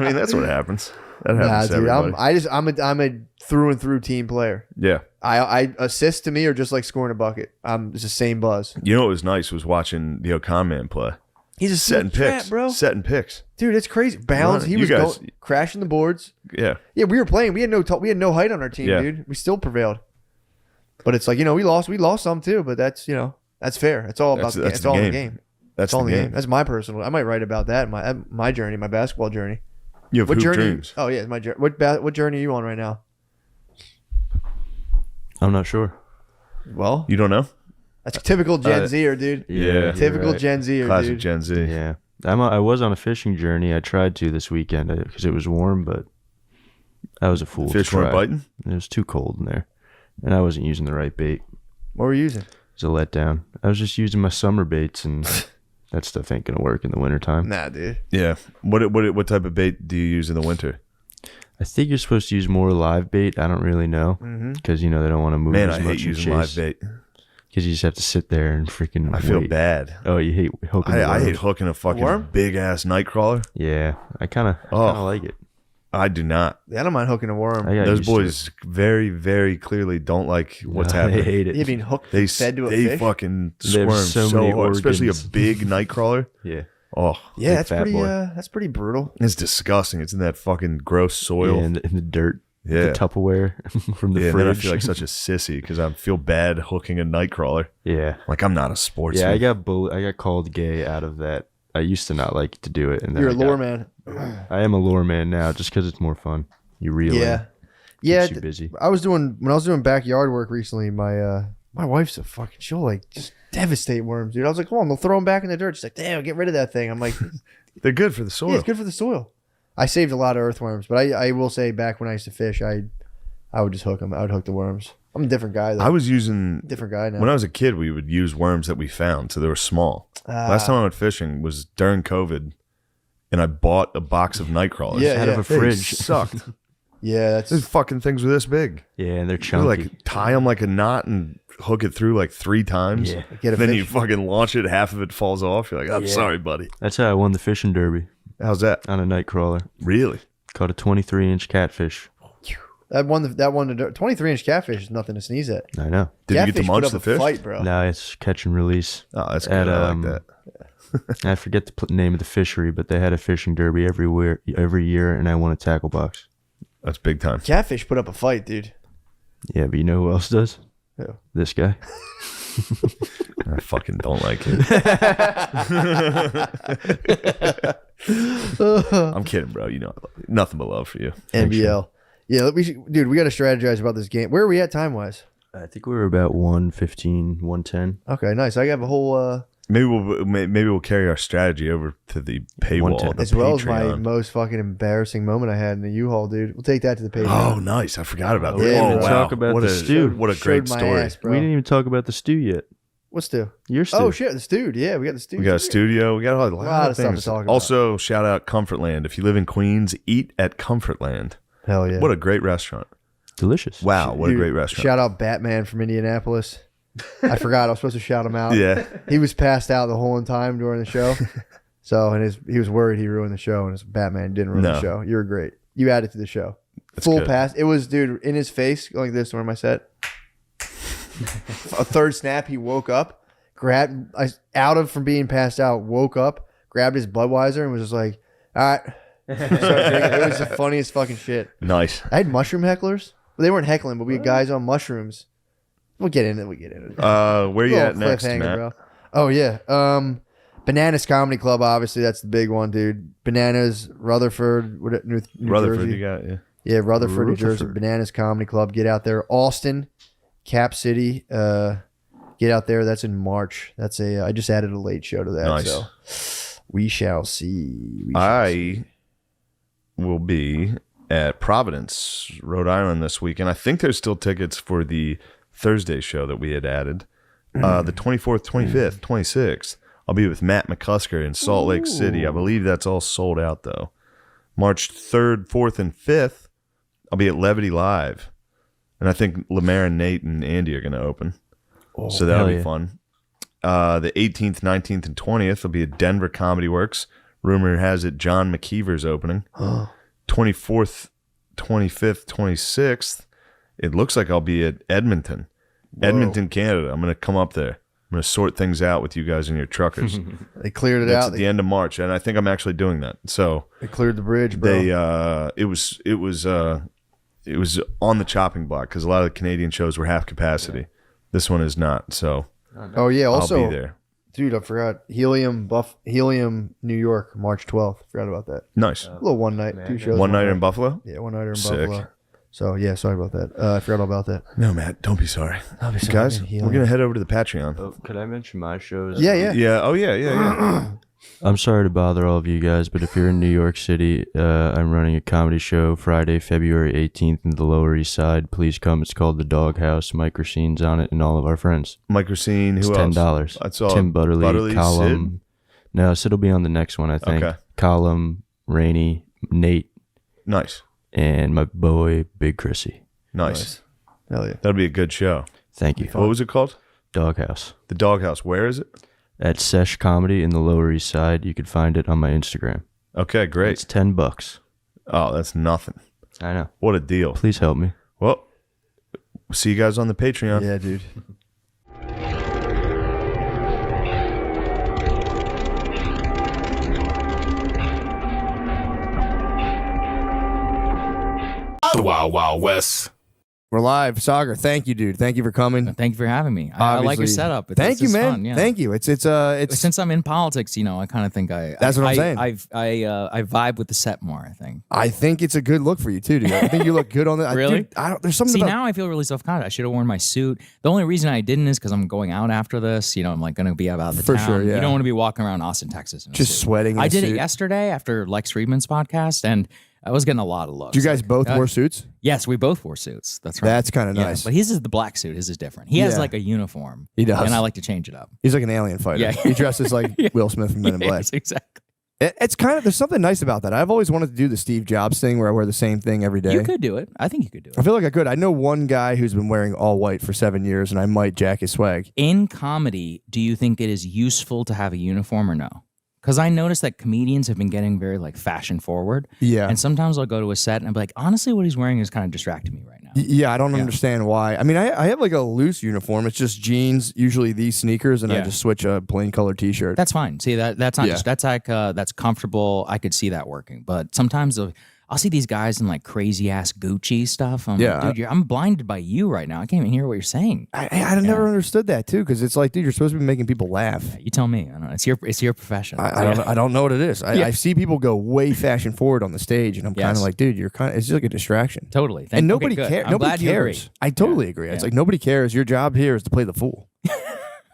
mean, that's what happens. That Nah, happens to dude. everybody. I'm a through and through team player. Yeah. I assists to me are just like scoring a bucket. It's the same buzz. You know what was nice was watching the Ocon man play. He's a Setting trap, picks, bro. Setting picks. Dude, it's crazy. Bounds. He You was guys- crashing the boards. Yeah. Yeah, we were playing. We had no height on our team, Yeah. dude. We still prevailed. But it's like, we lost some too. But that's that's fair. It's all about That's the, the it's all in the game. game. That's It's all the in the game. game. That's my personal. I might write about that. My journey, my basketball journey. You have What hoop journey? dreams. Oh yeah, my journey. What journey are you on right now? I'm not sure. Well, You don't know? that's typical Gen Zer, dude. Yeah. you're Typical right. Gen Zer, Classic dude. Gen Z. Yeah, I was on a fishing journey. I tried to this weekend because it was warm, but I was a fool. Fish to weren't try. biting? It was too cold in there, and I wasn't using the right bait. What were you using? It was a letdown. I was just using my summer baits, and that stuff ain't gonna work in the wintertime. Nah, dude. Yeah. What type of bait do you use in the winter? I think you're supposed to use more live bait. I don't really know because they don't want to move Man, as I much hate and using live chase. bait. Because you just have to sit there and freaking. I feel wait. bad. Oh, you hate hooking. the I hate worms. hooking a fucking Worm? big ass night crawler. Yeah, I kind of Oh. like it. I do not. Yeah, I don't mind hooking a worm. I got Those used to boys very, very clearly don't like it. what's They happening. hate it. You being hooked, They fed to a they fish? fucking They have squirm so so, many hard, especially a organs. big night crawler. Yeah. Oh, Yeah, Big fat boy. that's pretty brutal. it's disgusting. It's in that fucking gross soil. Yeah, in the dirt. Yeah. The Tupperware from the Yeah, and then I fridge. feel like such a sissy because I feel bad hooking a night crawler. yeah. Like I'm not a sportsman. Yeah, I got called gay out of that. I used to not like to do it, and then You're a I got- lure man. I am a lure man now, just because it's more fun. You reel Yeah, in. yeah. Keeps you busy. When I was doing backyard work recently, my wife's a fucking. She'll like just devastate worms, dude. I was like, come on, they'll throw them back in the dirt. She's like, damn, get rid of that thing. I'm like, They're good for the soil. yeah, it's good for the soil. I saved a lot of earthworms, but I will say back when I used to fish, I would just hook them. I would hook the worms. I'm a different guy though. I was using different guy now. when I was a kid. We would use worms that we found, so they were small. Last time I went fishing was during COVID, and I bought a box of night crawlers. Yeah, Out of a They fridge. sucked. yeah, that's Those fucking things were this big. Yeah, and they're You chunky. like tie them like a knot and hook it through like 3 times. Yeah. Get a then fish. you fucking launch it. Half of it falls off. You're like, I'm sorry, buddy. That's how I won the fishing derby How's that? on a night crawler. Really? Caught a 23-inch catfish. that one. 23-inch catfish is nothing to sneeze at. I know. Did you get to Catfish put munch up the a fish? Fight, bro. Now it's catch and release. Oh, that's At, good. I like that. I forget the name of the fishery, but they had a fishing derby every year, and I won a tackle box. That's big time. Catfish put up a fight, dude. Yeah, but you know who else does? Who? This guy. I fucking don't like it. I'm kidding, bro. You know, nothing but love for you. NBL. Yeah, we got to strategize about this game. Where are we at time wise? I think we were about 115, 110. Okay, nice. I have a whole Maybe we'll carry our strategy over to the paywall, 110. the as well as my Patreon. most fucking embarrassing moment I had in the U-Haul, dude. We'll take that to the page. Oh, nice! I forgot about that. Yeah, oh, bro. wow! Talk about what the a stew. What a great Showed my story. ass, bro. We didn't even talk about the stew yet. What's stew? Your stew. Oh shit, the stew. Yeah, we got the stew. We got a studio. We got a lot of stuff to things. talk about. Also, shout out Comfortland. If you live in Queens, eat at Comfortland. Hell yeah. What a great restaurant. Delicious. Wow, what a Dude, great restaurant. Shout out Batman from Indianapolis. I forgot I was supposed to shout him out. Yeah. He was passed out the whole time during the show. So, and he was worried he ruined the show, and his Batman didn't ruin the show. You were great. You added to the show. That's Full good. pass. It was, dude, in his face, going like this during my set. A third snap, he woke up, from being passed out, woke up, grabbed his Budweiser, and was just like, all right. Started drinking. It was the funniest fucking shit. Nice. I had mushroom hecklers. Well, they weren't heckling, but we had guys on mushrooms. We'll get into it. Where you at Little next, cliffhanger, Matt? bro. Oh, yeah. Bananas Comedy Club, obviously. That's the big one, dude. Bananas, Rutherford, New Rutherford, Jersey. you got, yeah. Yeah, Rutherford, New Jersey. Rutherford. Bananas Comedy Club. Get out there. Austin, Cap City. Get out there. That's in March. That's I just added a late show to that. Nice. So we shall see. I will be at Providence, Rhode Island this weekend. I think there's still tickets for the Thursday show that we had added. The 24th, 25th, 26th. I'll be with Matt McCusker in Salt Lake City. I believe that's all sold out, though. March 3rd, 4th, and 5th, I'll be at Levity Live. And I think Lemaire and Nate and Andy are going to open. So that'll hell be yeah. fun. The 18th, 19th, and 20th will be at Denver Comedy Works. Rumor has it John McKeever's opening. 24th, 25th, 26th, it looks like I'll be at Edmonton. Edmonton, Canada. I'm going to come up there. I'm going to sort things out with you guys and your truckers. They cleared it That's out. at the end of March, and I think I'm actually doing that. So They cleared the bridge, bro. it was on the chopping block because a lot of the Canadian shows were half capacity. This one is not. So Oh yeah, also, I'll be there. dude, I forgot Helium, New York, March 12th. Forgot about that. Nice. A little one night, two shows. One nighter in Buffalo. Yeah, one nighter in Sick. Buffalo. So yeah, sorry about that. I forgot all about that. No, Matt, don't be sorry. Sorry, Guys, man, we're Helium. gonna head over to the Patreon. Oh, could I mention my shows? Yeah. Yeah. Oh yeah. I'm sorry to bother all of you guys, but if you're in New York City, I'm running a comedy show Friday, February 18th in the Lower East Side. Please come. It's called The Doghouse. Microscene's on it and all of our friends. Microscene. It's Who else? $10. That's all. Tim Butterly, Column. No, Sid will be on the next one, I think. Okay. Column, Rainey, Nate, Nice. and my boy, Big Chrissy. Nice. Hell yeah. That'll be a good show. Thank you. What was it called? Doghouse. The Doghouse. Where is it? At Sesh Comedy in the Lower East Side. You can find it on my Instagram. Okay, great. It's $10. Oh, that's nothing. I know. What a deal. Please help me. Well, see you guys on the Patreon. Yeah, dude. The Wild Wild West. We're live, Sagar. Thank you, dude. Thank you for coming. Thank you for having me. I like your Obviously. setup. Thank you, it's man. Fun, yeah. Thank you. It's Since I'm in politics, I kind of think That's what I'm saying. I vibe with the set more. I think. I think it's a good look for you too, dude. I think you look good on it. Really? There's something See, about now I feel really self-conscious. I should have worn my suit. The only reason I didn't is because I'm going out after this. I'm like going to be about the For town. sure, yeah. You don't want to be walking around Austin, Texas. In a just suit. sweating. In I a did it suit. yesterday after Lex Friedman's podcast, and I was getting a lot of looks. Do you guys both wore suits? Yes, we both wore suits. That's right. That's kind of Yeah, nice. but his is the black suit. His is different. He has Yeah. like a uniform. He does. And I like to change it up. He's like an alien fighter. Yeah. He dresses like Will Smith from Men in Black. Yes, exactly. It's kind of, there's something nice about that. I've always wanted to do the Steve Jobs thing where I wear the same thing every day. You could do it. I think you could do it. I feel like I could. I know one guy who's been wearing all white for 7 years, and I might jack his swag. In comedy, do you think it is useful to have a uniform or no? Because I noticed that comedians have been getting very like fashion forward. Yeah. And sometimes I'll go to a set and I'm like, honestly, what he's wearing is kind of distracting me right now. Yeah, I don't understand why. I mean, I have like a loose uniform. It's just jeans, usually these sneakers, and I Yeah. just switch a plain color T-shirt. That's fine. See, that's not Yeah. that's like that's comfortable. I could see that working. But sometimes I'll see these guys in like crazy ass Gucci stuff. I'm Yeah. like, dude, I'm blinded by you right now. I can't even hear what you're saying. I never understood that too, because it's like, dude, you're supposed to be making people laugh. You tell me. I don't know. It's your profession. I don't know what it is. I see people go way fashion forward on the stage, and I'm kind of Yes. like, dude, you're kind of, it's just like a distraction. Totally. And nobody Okay, good. cares. I'm Nobody glad you cares. agree. I totally agree. It's like nobody cares. Your job here is to play the fool.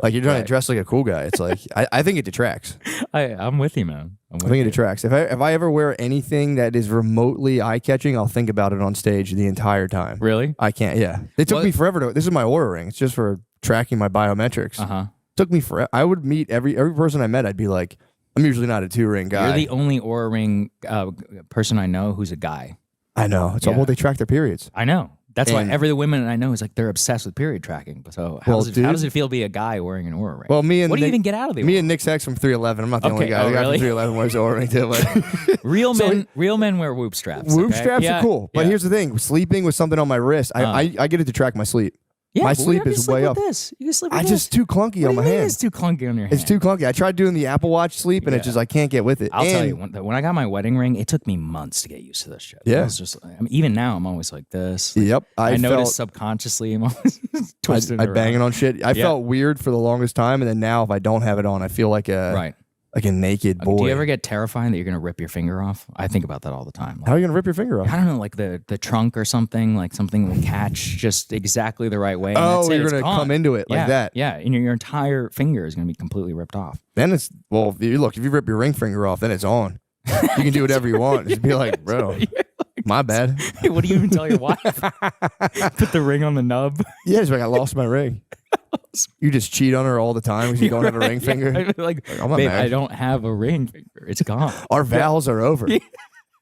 Like you're trying to dress like a cool guy. It's like I think it detracts. I'm with you, man. I think it detracts. If I ever wear anything that is remotely eye catching, I'll think about it on stage the entire time. Really? I can't. Yeah, it took What- me forever to. This is my Aura ring. It's just for tracking my biometrics. Uh-huh. Took me forever. I would meet every person I met. I'd be like, I'm usually not a 2-ring guy. You're the only Aura Ring person I know who's a guy. I know. It's all, Yeah. well, they track their periods. I know. That's why And- every women I know is like they're obsessed with period tracking. So how, Well, how does it feel to be a guy wearing an Oura ring? Well, me and what do you Nick- even get out of the Me Oura and Nick Sachs from 311. I'm not the only Okay, guy. oh, The guy really? from 311 wears Oura ring too. But real men wear whoop straps. whoop okay? straps Yeah, are cool. But yeah. here's the thing: sleeping with something on my wrist, I get it to track my sleep. Yeah, my but sleep why don't you is sleep way with up. This? You can sleep with I this. just too clunky What on do my you mean hand. It's too clunky on your hand. It's too clunky. I tried doing the Apple Watch sleep, and Yeah. it's just I can't get with it. I'll tell And- you, when I got my wedding ring, it took me months to get used to this shit. Yeah. I was just, even now, I'm always like this. Yep, I felt- noticed subconsciously I'm always twisting I it bang it around. on shit. I Yeah. felt weird for the longest time, and then now if I don't have it on, I feel like a Right. like a naked boy. Do you ever get terrifying that you're going to rip your finger off? I think about that all the time. How are you gonna rip your finger off? I don't know, like the trunk or something, like something will catch just exactly the right way. And Oh, that's it, you're it's gonna gone. come into it like Yeah, that. Yeah, and your entire finger is going to be completely ripped off. Then it's if you rip your ring finger off, then it's on. You can do whatever you want. Just be like, bro, my bad. Hey, what do you even tell your wife? Put the ring on the nub. Yeah, it's like I lost my ring. You just cheat on her all the time because you don't have a ring finger. Yeah, like, I'm not babe, married. I don't have a ring finger. It's gone. Our vows are over.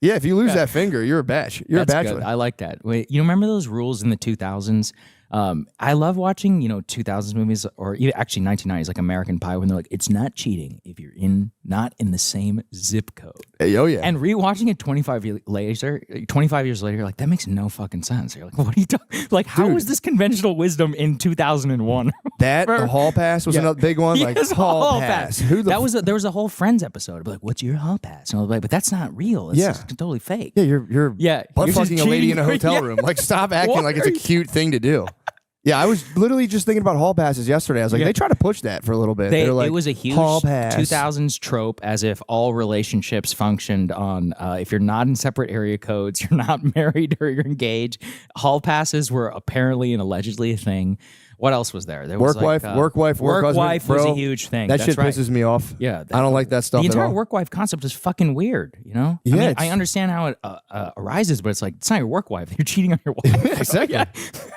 Yeah, if you lose that finger, you're a batch. You're That's a bachelor. good. I like that. Wait, you remember those rules in the 2000s? I love watching, 2000s movies or even actually 1990s, like American Pie, when they're like, it's not cheating if you're not in the same zip code. Hey, oh yeah. And rewatching it 25 years later, you're like, that makes no fucking sense. You're like, what are you talking? Like, how was this conventional wisdom in 2001? the hall pass was another big one. Like Yes, hall pass. Who the there was a whole Friends episode. Like, what's your hall pass? And I was like, but that's not real. It's just totally fake. Yeah, you're Yeah, butt you're just fucking a lady in a cheating. hotel Yeah. room. Like, stop acting What like it's a are you- cute thing to do. Yeah, I was literally just thinking about hall passes yesterday. I was like, Yeah. they try to push that for a little bit. They're like, it was a huge hall pass. 2000s trope, as if all relationships functioned on if you're not in separate area codes, you're not married or you're engaged. Hall passes were apparently and allegedly a thing. What else was there? There was Work wife, work was husband, a bro. huge thing. That That's shit right. pisses me off. Yeah, I don't like that stuff The at entire all. work wife concept is fucking weird. Yeah, I mean, it's- I understand how it arises, but it's like it's not your work wife. You're cheating on your wife. Exactly. Yeah.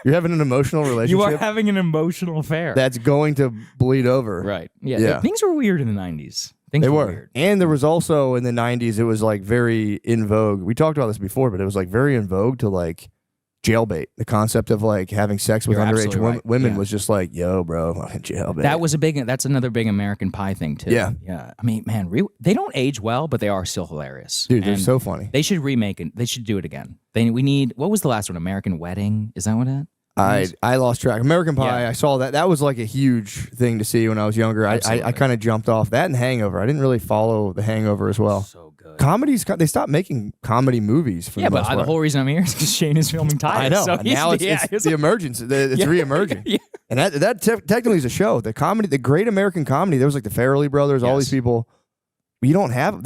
You're having an emotional relationship You are having an emotional affair. that's going to bleed over. right. Yeah. Yeah. Things were weird in the 90s. Things They were were. weird. And there was also in the 90s, it was like very in vogue. We talked about this before, but it was like very in vogue to like jailbait. The concept of like having sex with You're underage absolutely right. women Yeah. was just like, yo, bro, fucking jailbait. That's another big American Pie thing too. Yeah. Yeah. I mean, man, they don't age well, but they are still hilarious. Dude, they're And so funny. They should remake it. They should do it again. What was the last one? American Wedding? Is that what it? I lost track. American Pie, Yeah. I saw that. That was like a huge thing to see when I was younger. I Absolutely. kind of jumped off that and Hangover. I didn't really follow The Hangover as well. So good. Comedies, they stopped making comedy movies for Yeah, the but most the part. whole reason I'm here is because Shane is filming Titus. I know. So he's- Now it's he's- the emergence. It's Yeah. re-emerging. Yeah. And that technically is a show. The comedy, the great American comedy. There was like the Farrelly brothers, all Yes. these people. You don't have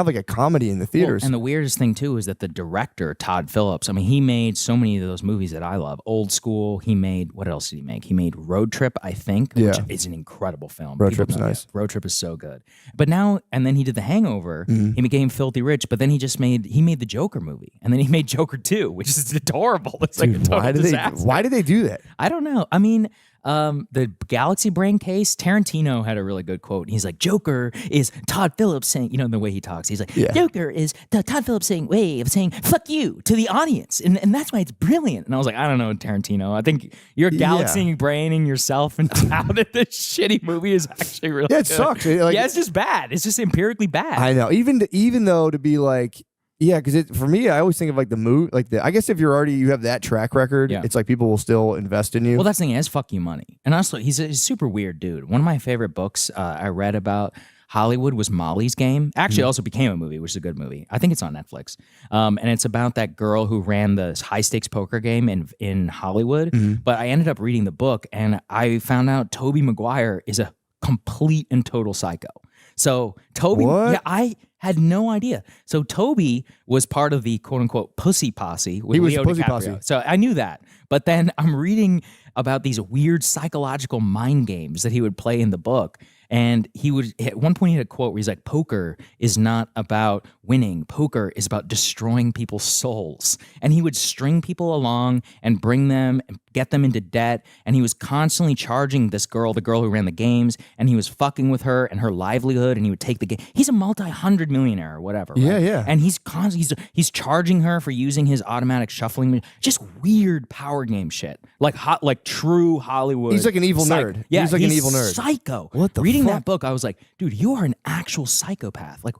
like a comedy in the theaters. Well, and the weirdest thing too is that the director Todd Phillips. I mean, he made so many of those movies that I love. Old School. He made what else did he make? He made Road Trip, I think, which Yeah. is an incredible film. Road People Trip's know nice. that. Road Trip is so good. But now and then he did The Hangover. Mm-hmm. He became filthy rich. But then he made the Joker movie, and then he made Joker 2, which is adorable. It's like a Dude, total disaster. why did they do that? I don't know. I mean, the Galaxy Brain case, Tarantino had a really good quote. He's like, Joker is Todd Phillips saying, the way he talks, he's like, Yeah. Joker is the Todd Phillips way of saying, fuck you to the audience. And that's why it's brilliant. And I was like, I don't know, Tarantino. I think you're galaxy braining yourself into how that this shitty movie is actually really Yeah, it good. sucks. It's just bad. It's just empirically bad. I know. Even though to be like, yeah, because for me, I always think of like the movie, I guess if you have that track record, Yeah. it's like people will still invest in you. Well, that's the thing. He has fuck you money. And also, he's a super weird dude. One of my favorite books I read about Hollywood was Molly's Game. Actually, it also became a movie, which is a good movie. I think it's on Netflix. And it's about that girl who ran the high stakes poker game in Hollywood. But I ended up reading the book, and I found out Tobey Maguire is a complete and total psycho. So Toby, What? yeah, I had no idea. So Toby was part of the quote unquote pussy posse with He was Leo pussy DiCaprio. posse. So I knew that. But then I'm reading about these weird psychological mind games that he would play in the book. And he would, at one point, he had a quote where he's like, poker is not about winning. Poker is about destroying people's souls. And he would string people along and bring them and get them into debt. And he was constantly charging this girl, the girl who ran the games, and he was fucking with her and her livelihood. And he would take the game. He's a multi-hundred millionaire or whatever. Right? Yeah, yeah. And he's constantly, he's charging her for using his automatic shuffling. Just weird power game shit. Like true Hollywood. He's like an evil nerd. Yeah, he's like an evil nerd. Psycho. What the Reading fuck? that book, I was like, dude, you are an actual psychopath. Like,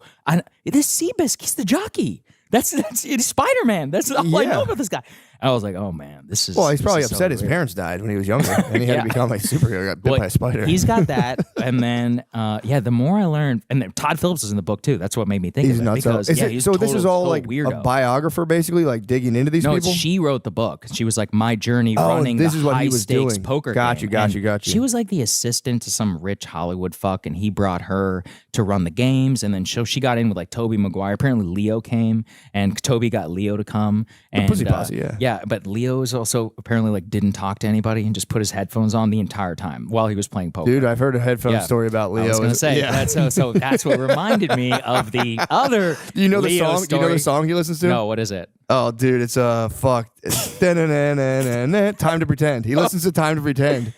this Seabiscuit, he's the jockey. That's it's Spider-Man. That's all I know about this guy. I was like, oh man, this is. Well, he's probably so upset his weird. parents died when he was younger, and he had to become a superhero. Got bit by a spider. He's got that, and then the more I learned, and then Todd Phillips is in the book too. That's what made me think He's of it. nuts. Because, he's So this is all total like weirdo. a biographer, basically, like digging into these No, people. she wrote the book. She was like, my journey running this the is what he high was stakes doing. poker Got you, game. got And you, got you. She was like the assistant to some rich Hollywood fuck, and he brought her to run the games. And then she got in with like Toby Maguire. Apparently Leo came, and Toby got Leo to come. And, Pussy Posse, yeah. Yeah, but Leo is also apparently like didn't talk to anybody and just put his headphones on the entire time while he was playing poker. Dude, I've heard a headphone Yeah. story about Leo. I was going to say, yeah. that's what reminded me of the other Do you know the Leo song? Do you know the story. song he listens to? No, what is it? Oh, dude, it's fuck. It's Time to Pretend. He listens to Time to Pretend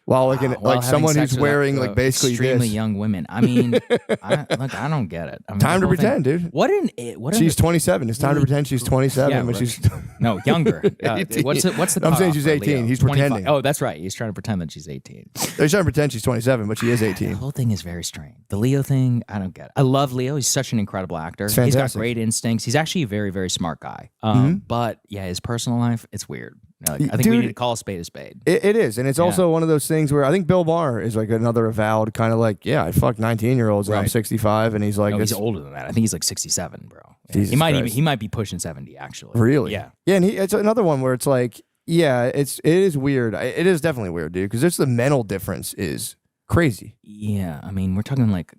while like While like having someone sex who's with, wearing like basically extremely this. young women. I mean, I don't get it. I mean, Time the to whole thing- Pretend, dude. What She's 27. It's time to pretend she's 27, Yeah, but right. she's no younger. 18. What's the I'm saying cutoff she's for 18. Leo? He's 25. pretending. Oh, that's right. He's trying to pretend that she's 18. they're trying to pretend she's 27, but she is The 18. whole thing is very strange. The Leo thing, I don't get it. I love Leo. He's such an incredible actor. It's He's got fantastic. great instincts. He's actually a very, very smart guy. But yeah, his personal life, it's weird. Like, I think we Dude, need to call a spade a spade. It is, and it's also one of those things where I think Bill Maher is like another avowed kind of like, yeah, I fucked 19-year-olds and I'm Right. 65, and he's like, No, he's it's- older than that. I think he's like 67, bro. Yeah. Jesus Christ. He might be pushing 70 actually. Really? Yeah. Yeah, and it's another one where it's like, yeah, it is weird. It is definitely weird, dude, because just the mental difference is crazy. Yeah, I mean, we're talking like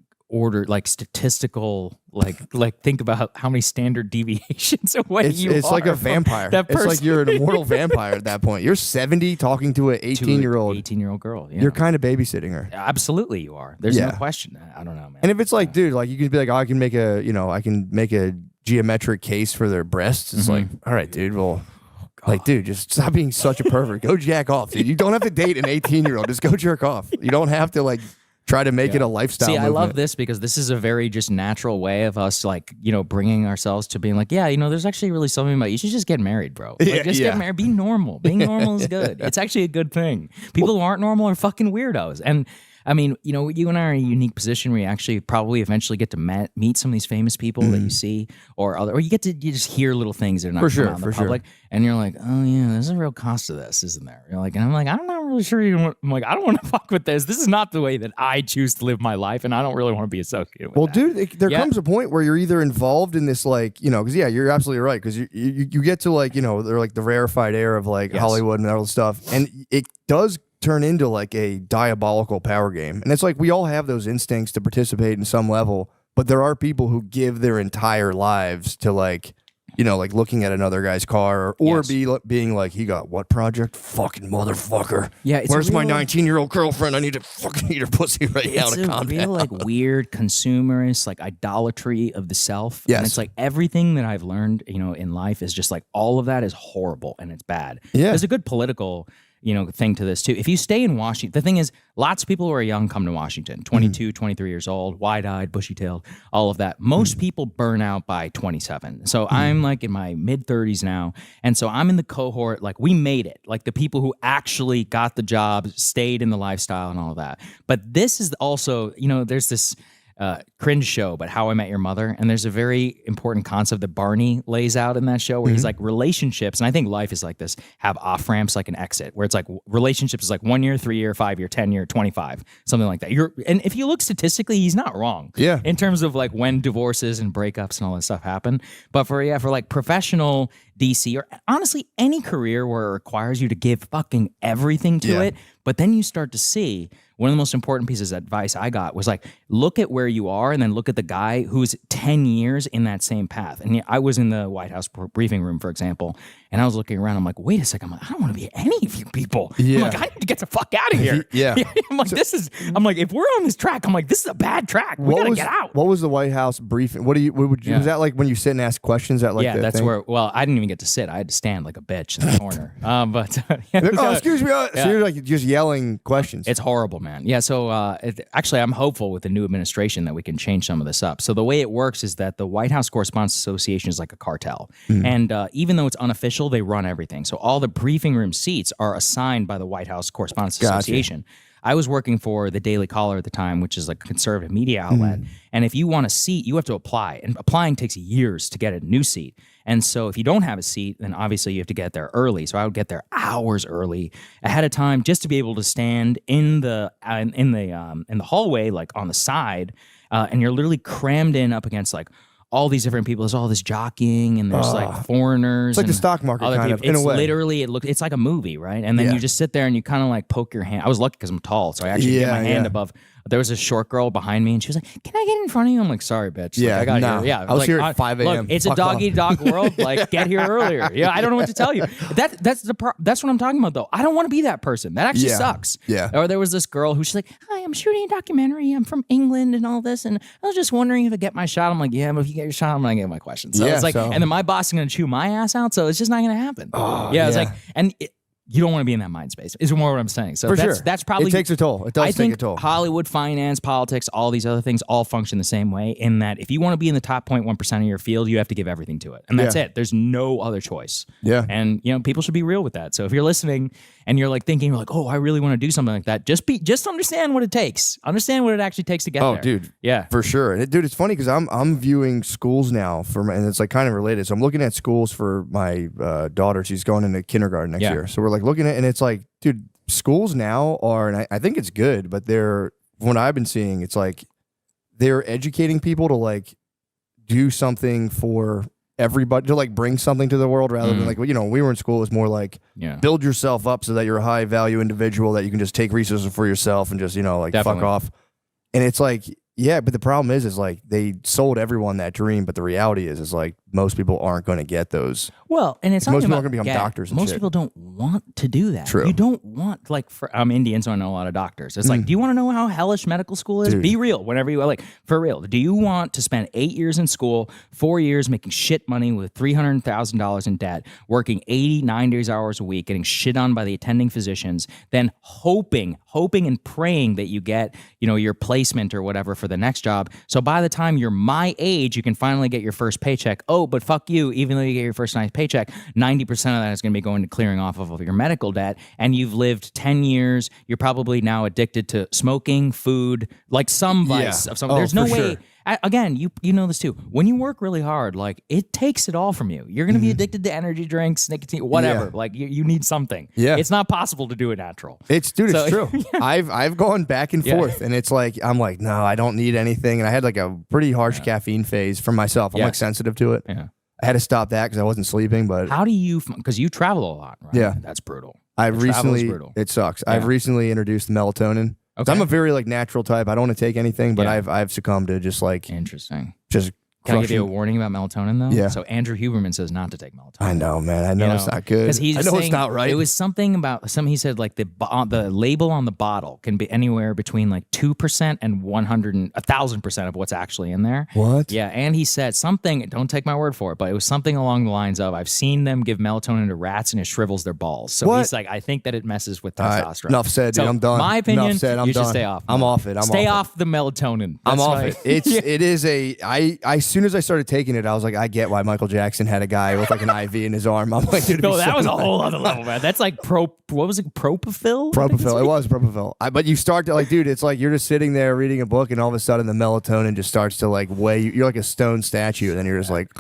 statistical, like think about how many standard deviations away It's like a vampire. That It's person. like you're an immortal vampire at that point. You're 70 talking to an 18-year-old. 18-year-old girl. Yeah. You're kind of babysitting her. Absolutely, you are. There's no Yeah. question. I don't know, man. And if it's like, dude, like you can be like, oh, I can make a geometric case for their breasts. It's like, all right, dude, well, like, dude, just stop being such a pervert. Go jack off, dude. You don't have to date an 18-year-old. Just go jerk off. You don't have to like try to make it a lifestyle. See, I love movement. this because this is a very just natural way of us, like, bringing ourselves to being like, yeah, there's actually really something about you should just get married, bro. Like, Yeah, just yeah. get married. Be normal. Being normal is good. It's actually a good thing. People who aren't normal are fucking weirdos. And I mean, you and I are in a unique position where you actually probably eventually get to meet some of these famous people that you see, or you just hear little things that are not For coming sure, out in for the sure. public, and you're like, oh yeah, there's a real cost to this, isn't there? You're like, and I'm like, I'm not really sure. I'm like, I don't want to fuck with this. This is not the way that I choose to live my life, and I don't really want to be associated with Well, that. dude, there Yeah. comes a point where you're either involved in this, like, because you're absolutely right, because you get to like, they're like the rarefied air of like Yes. Hollywood and all this stuff, and it does turn into like a diabolical power game, and it's like we all have those instincts to participate in some level, but there are people who give their entire lives to like, like looking at another guy's car or Yes. being like, he got what project? Fucking motherfucker. Yeah, it's Where's a my real- 19-year-old girlfriend? I need to fucking eat her pussy right now It's to a calm real down. like weird consumerist like idolatry of the self. Yes. And it's like everything that I've learned, in life is just like all of that is horrible and it's bad. Yeah. There's a good political, thing to this too. If you stay in Washington, the thing is, lots of people who are young come to Washington, 22, 23 years old, wide-eyed, bushy-tailed, all of that. Most people burn out by 27. So I'm like in my mid-30s now, and so I'm in the cohort, like we made it, like the people who actually got the job, stayed in the lifestyle and all of that. But this is also, there's this cringe show, but How I Met Your Mother. And there's a very important concept that Barney lays out in that show where he's like relationships. And I think life is like this, have off ramps like an exit, where it's like relationships is like 1 year, 3 year, 5 year, 10 year, 25, something like that. And if you look statistically, he's not wrong. Yeah. In terms of like when divorces and breakups and all that stuff happen. But for like professional DC, or honestly any career where it requires you to give fucking everything to it. But then you start to see one of the most important pieces of advice I got was like, look at where you are and then look at the guy who's 10 years in that same path. And I was in the White House briefing room, for example, and I was looking around. I'm like, wait a second. I'm like, I don't want to be any of you people. I'm like, I need to get the fuck out of here. I'm like, I'm like, if we're on this track, I'm like, this is a bad track. We gotta get out. What was the White House briefing? Was that like when you sit and ask questions at like that's where, well, I didn't even get to sit. I had to stand like a bitch in the corner. Excuse me. So you're like just yelling questions. It's horrible, man. Yeah. So actually, I'm hopeful with the new administration that we can change some of this up. So the way it works is that the White House Correspondents Association is like a cartel. And even though it's unofficial, they run everything. So all the briefing room seats are assigned by the White House Correspondents Association. I was working for the Daily Caller at the time, which is like a conservative media outlet. And if you want a seat, you have to apply. And applying takes years to get a new seat. And so if you don't have a seat, then obviously you have to get there early. So I would get there hours early ahead of time just to be able to stand in the hallway, like on the side. And you're literally crammed in up against like all these different people. There's all this jockeying and there's like foreigners. It's like the stock market kind of, in a way. Literally, it's like a movie, right? And then you just sit there and you kind of like poke your hand. I was lucky because I'm tall, so I actually get my hand above. There was a short girl behind me and she was like, can I get in front of you? I'm like, sorry, bitch. Yeah, like, I got here. Yeah, I was here at 5 a.m. Look, it's a dog-eat-dog world. Like, get here earlier. Yeah, I don't know what to tell you. That's what I'm talking about, though. I don't want to be that person. That actually sucks. Yeah. Or there was this girl who's like, hi, I'm shooting a documentary. I'm from England and all this. And I was just wondering if I get my shot. I'm like, yeah, but if you get your shot, I'm going to get my question. So it's like, and then my boss is going to chew my ass out. So it's just not going to happen. It's like, and you don't want to be in that mind space, is more what I'm saying. So that's probably... It takes a toll. It does take a toll. Hollywood, finance, politics, all these other things all function the same way in that if you want to be in the top 0.1% of your field, you have to give everything to it. And that's it. There's no other choice. Yeah. And, people should be real with that. So if you're listening and you're like thinking, you're like, oh, I really want to do something like that, just understand what it takes. Understand what it actually takes to get there. Oh, dude. Yeah. For sure. And dude, it's funny because I'm viewing schools now and it's like kind of related. So I'm looking at schools for my daughter. She's going into kindergarten next year. So we're like looking at, and it's like, dude, schools now are, and I think it's good, but from what I've been seeing, it's like they're educating people to like do something for everybody, to like bring something to the world rather than like, when we were in school, it was more like build yourself up so that you're a high value individual that you can just take resources for yourself and just, like fuck off. And it's like, yeah, but the problem is like they sold everyone that dream, but the reality is like most people aren't going to get those. Well, and it's not most people about, are going to become doctors. And most shit. people don't want to do that. True. You don't want I'm Indian, so I know a lot of doctors. It's like, do you want to know how hellish medical school is? Dude. Be real. Whenever you like, for real. Do you want to spend 8 years in school, 4 years making shit money with $300,000 in debt, working 80, 90 hours a week, getting shit on by the attending physicians, then hoping and praying that you get, your placement or whatever for the next job. So by the time you're my age, you can finally get your first paycheck. Oh, but fuck you. Even though you get your first nice paycheck, 90% of that is going to be going to clearing off of your medical debt. And you've lived 10 years. You're probably now addicted to smoking, food, like some vice of something. There's no way. Sure. Again, you know this too. When you work really hard, like it takes it all from you. You're going to be addicted to energy drinks, nicotine, whatever. Yeah. Like you need something. Yeah. It's not possible to do it natural. It's true. I've gone back and forth and it's like, I'm like, no, I don't need anything. And I had like a pretty harsh caffeine phase for myself. I'm like sensitive to it. Yeah. I had to stop that because I wasn't sleeping. But how do you? Because you travel a lot, right? Yeah, that's brutal. It sucks. Yeah. I've recently introduced melatonin. Okay. I'm a very like natural type. I don't want to take anything, but I've succumbed to just like interesting. Just can I give you a warning about melatonin though? Yeah. So Andrew Huberman says not to take melatonin. I know, man. I know it's not good. Because he's I know saying, it's not right. It was something about He said like the label on the bottle can be anywhere between like 2% and 1,000% of what's actually in there. What? Yeah, and he said something. Don't take my word for it, but it was something along the lines of, "I've seen them give melatonin to rats and it shrivels their balls." So he's like, I think that it messes with testosterone. Right, enough said. Dude, I'm done. My opinion. Enough said. You should stay off. I'm off it. Stay off the melatonin. I'm off it. It is as soon as I started taking it, I was like, I get why Michael Jackson had a guy with like an IV in his arm. I'm like, dude, no, that was a whole other level, man. That's like what was it? Propofol? Propofol. It was Propofol. But you start to like, dude, it's like you're just sitting there reading a book and all of a sudden the melatonin just starts to like weigh you. You're like a stone statue and then you're just like.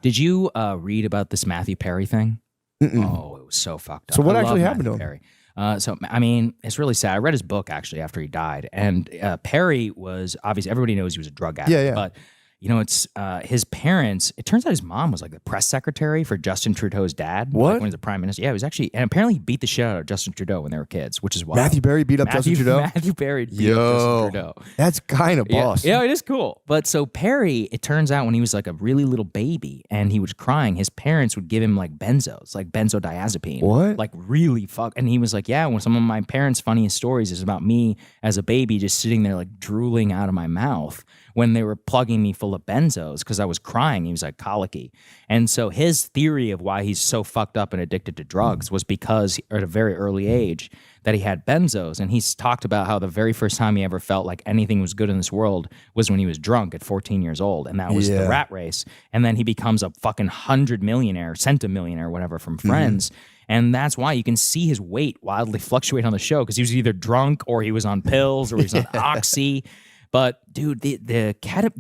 Did you read about this Matthew Perry thing? Oh, it was so fucked up. So what actually happened to him? Perry. I mean, it's really sad. I read his book actually after he died, and Perry was obviously, everybody knows he was a drug addict, but it's his parents. It turns out his mom was like the press secretary for Justin Trudeau's dad. What? Like, when he was the prime minister. Yeah, he was actually, and apparently he beat the shit out of Justin Trudeau when they were kids, which is wild. Matthew Berry beat up Justin Trudeau? Matthew Berry beat up Justin Trudeau. That's kind of boss. Yeah, it is cool. But so Perry, it turns out when he was like a really little baby and he was crying, his parents would give him like benzos, like benzodiazepine. What? Like really fuck. And he was like, yeah, when some of my parents' funniest stories is about me as a baby just sitting there like drooling out of my mouth when they were plugging me full of benzos because I was crying. He was like colicky. And so his theory of why he's so fucked up and addicted to drugs was because at a very early age that he had benzos. And he's talked about how the very first time he ever felt like anything was good in this world was when he was drunk at 14 years old. And that was the rat race. And then he becomes a fucking 100 millionaire, centimillionaire, whatever, from Friends. And that's why you can see his weight wildly fluctuate on the show because he was either drunk or he was on pills or he was on Oxy. But dude, the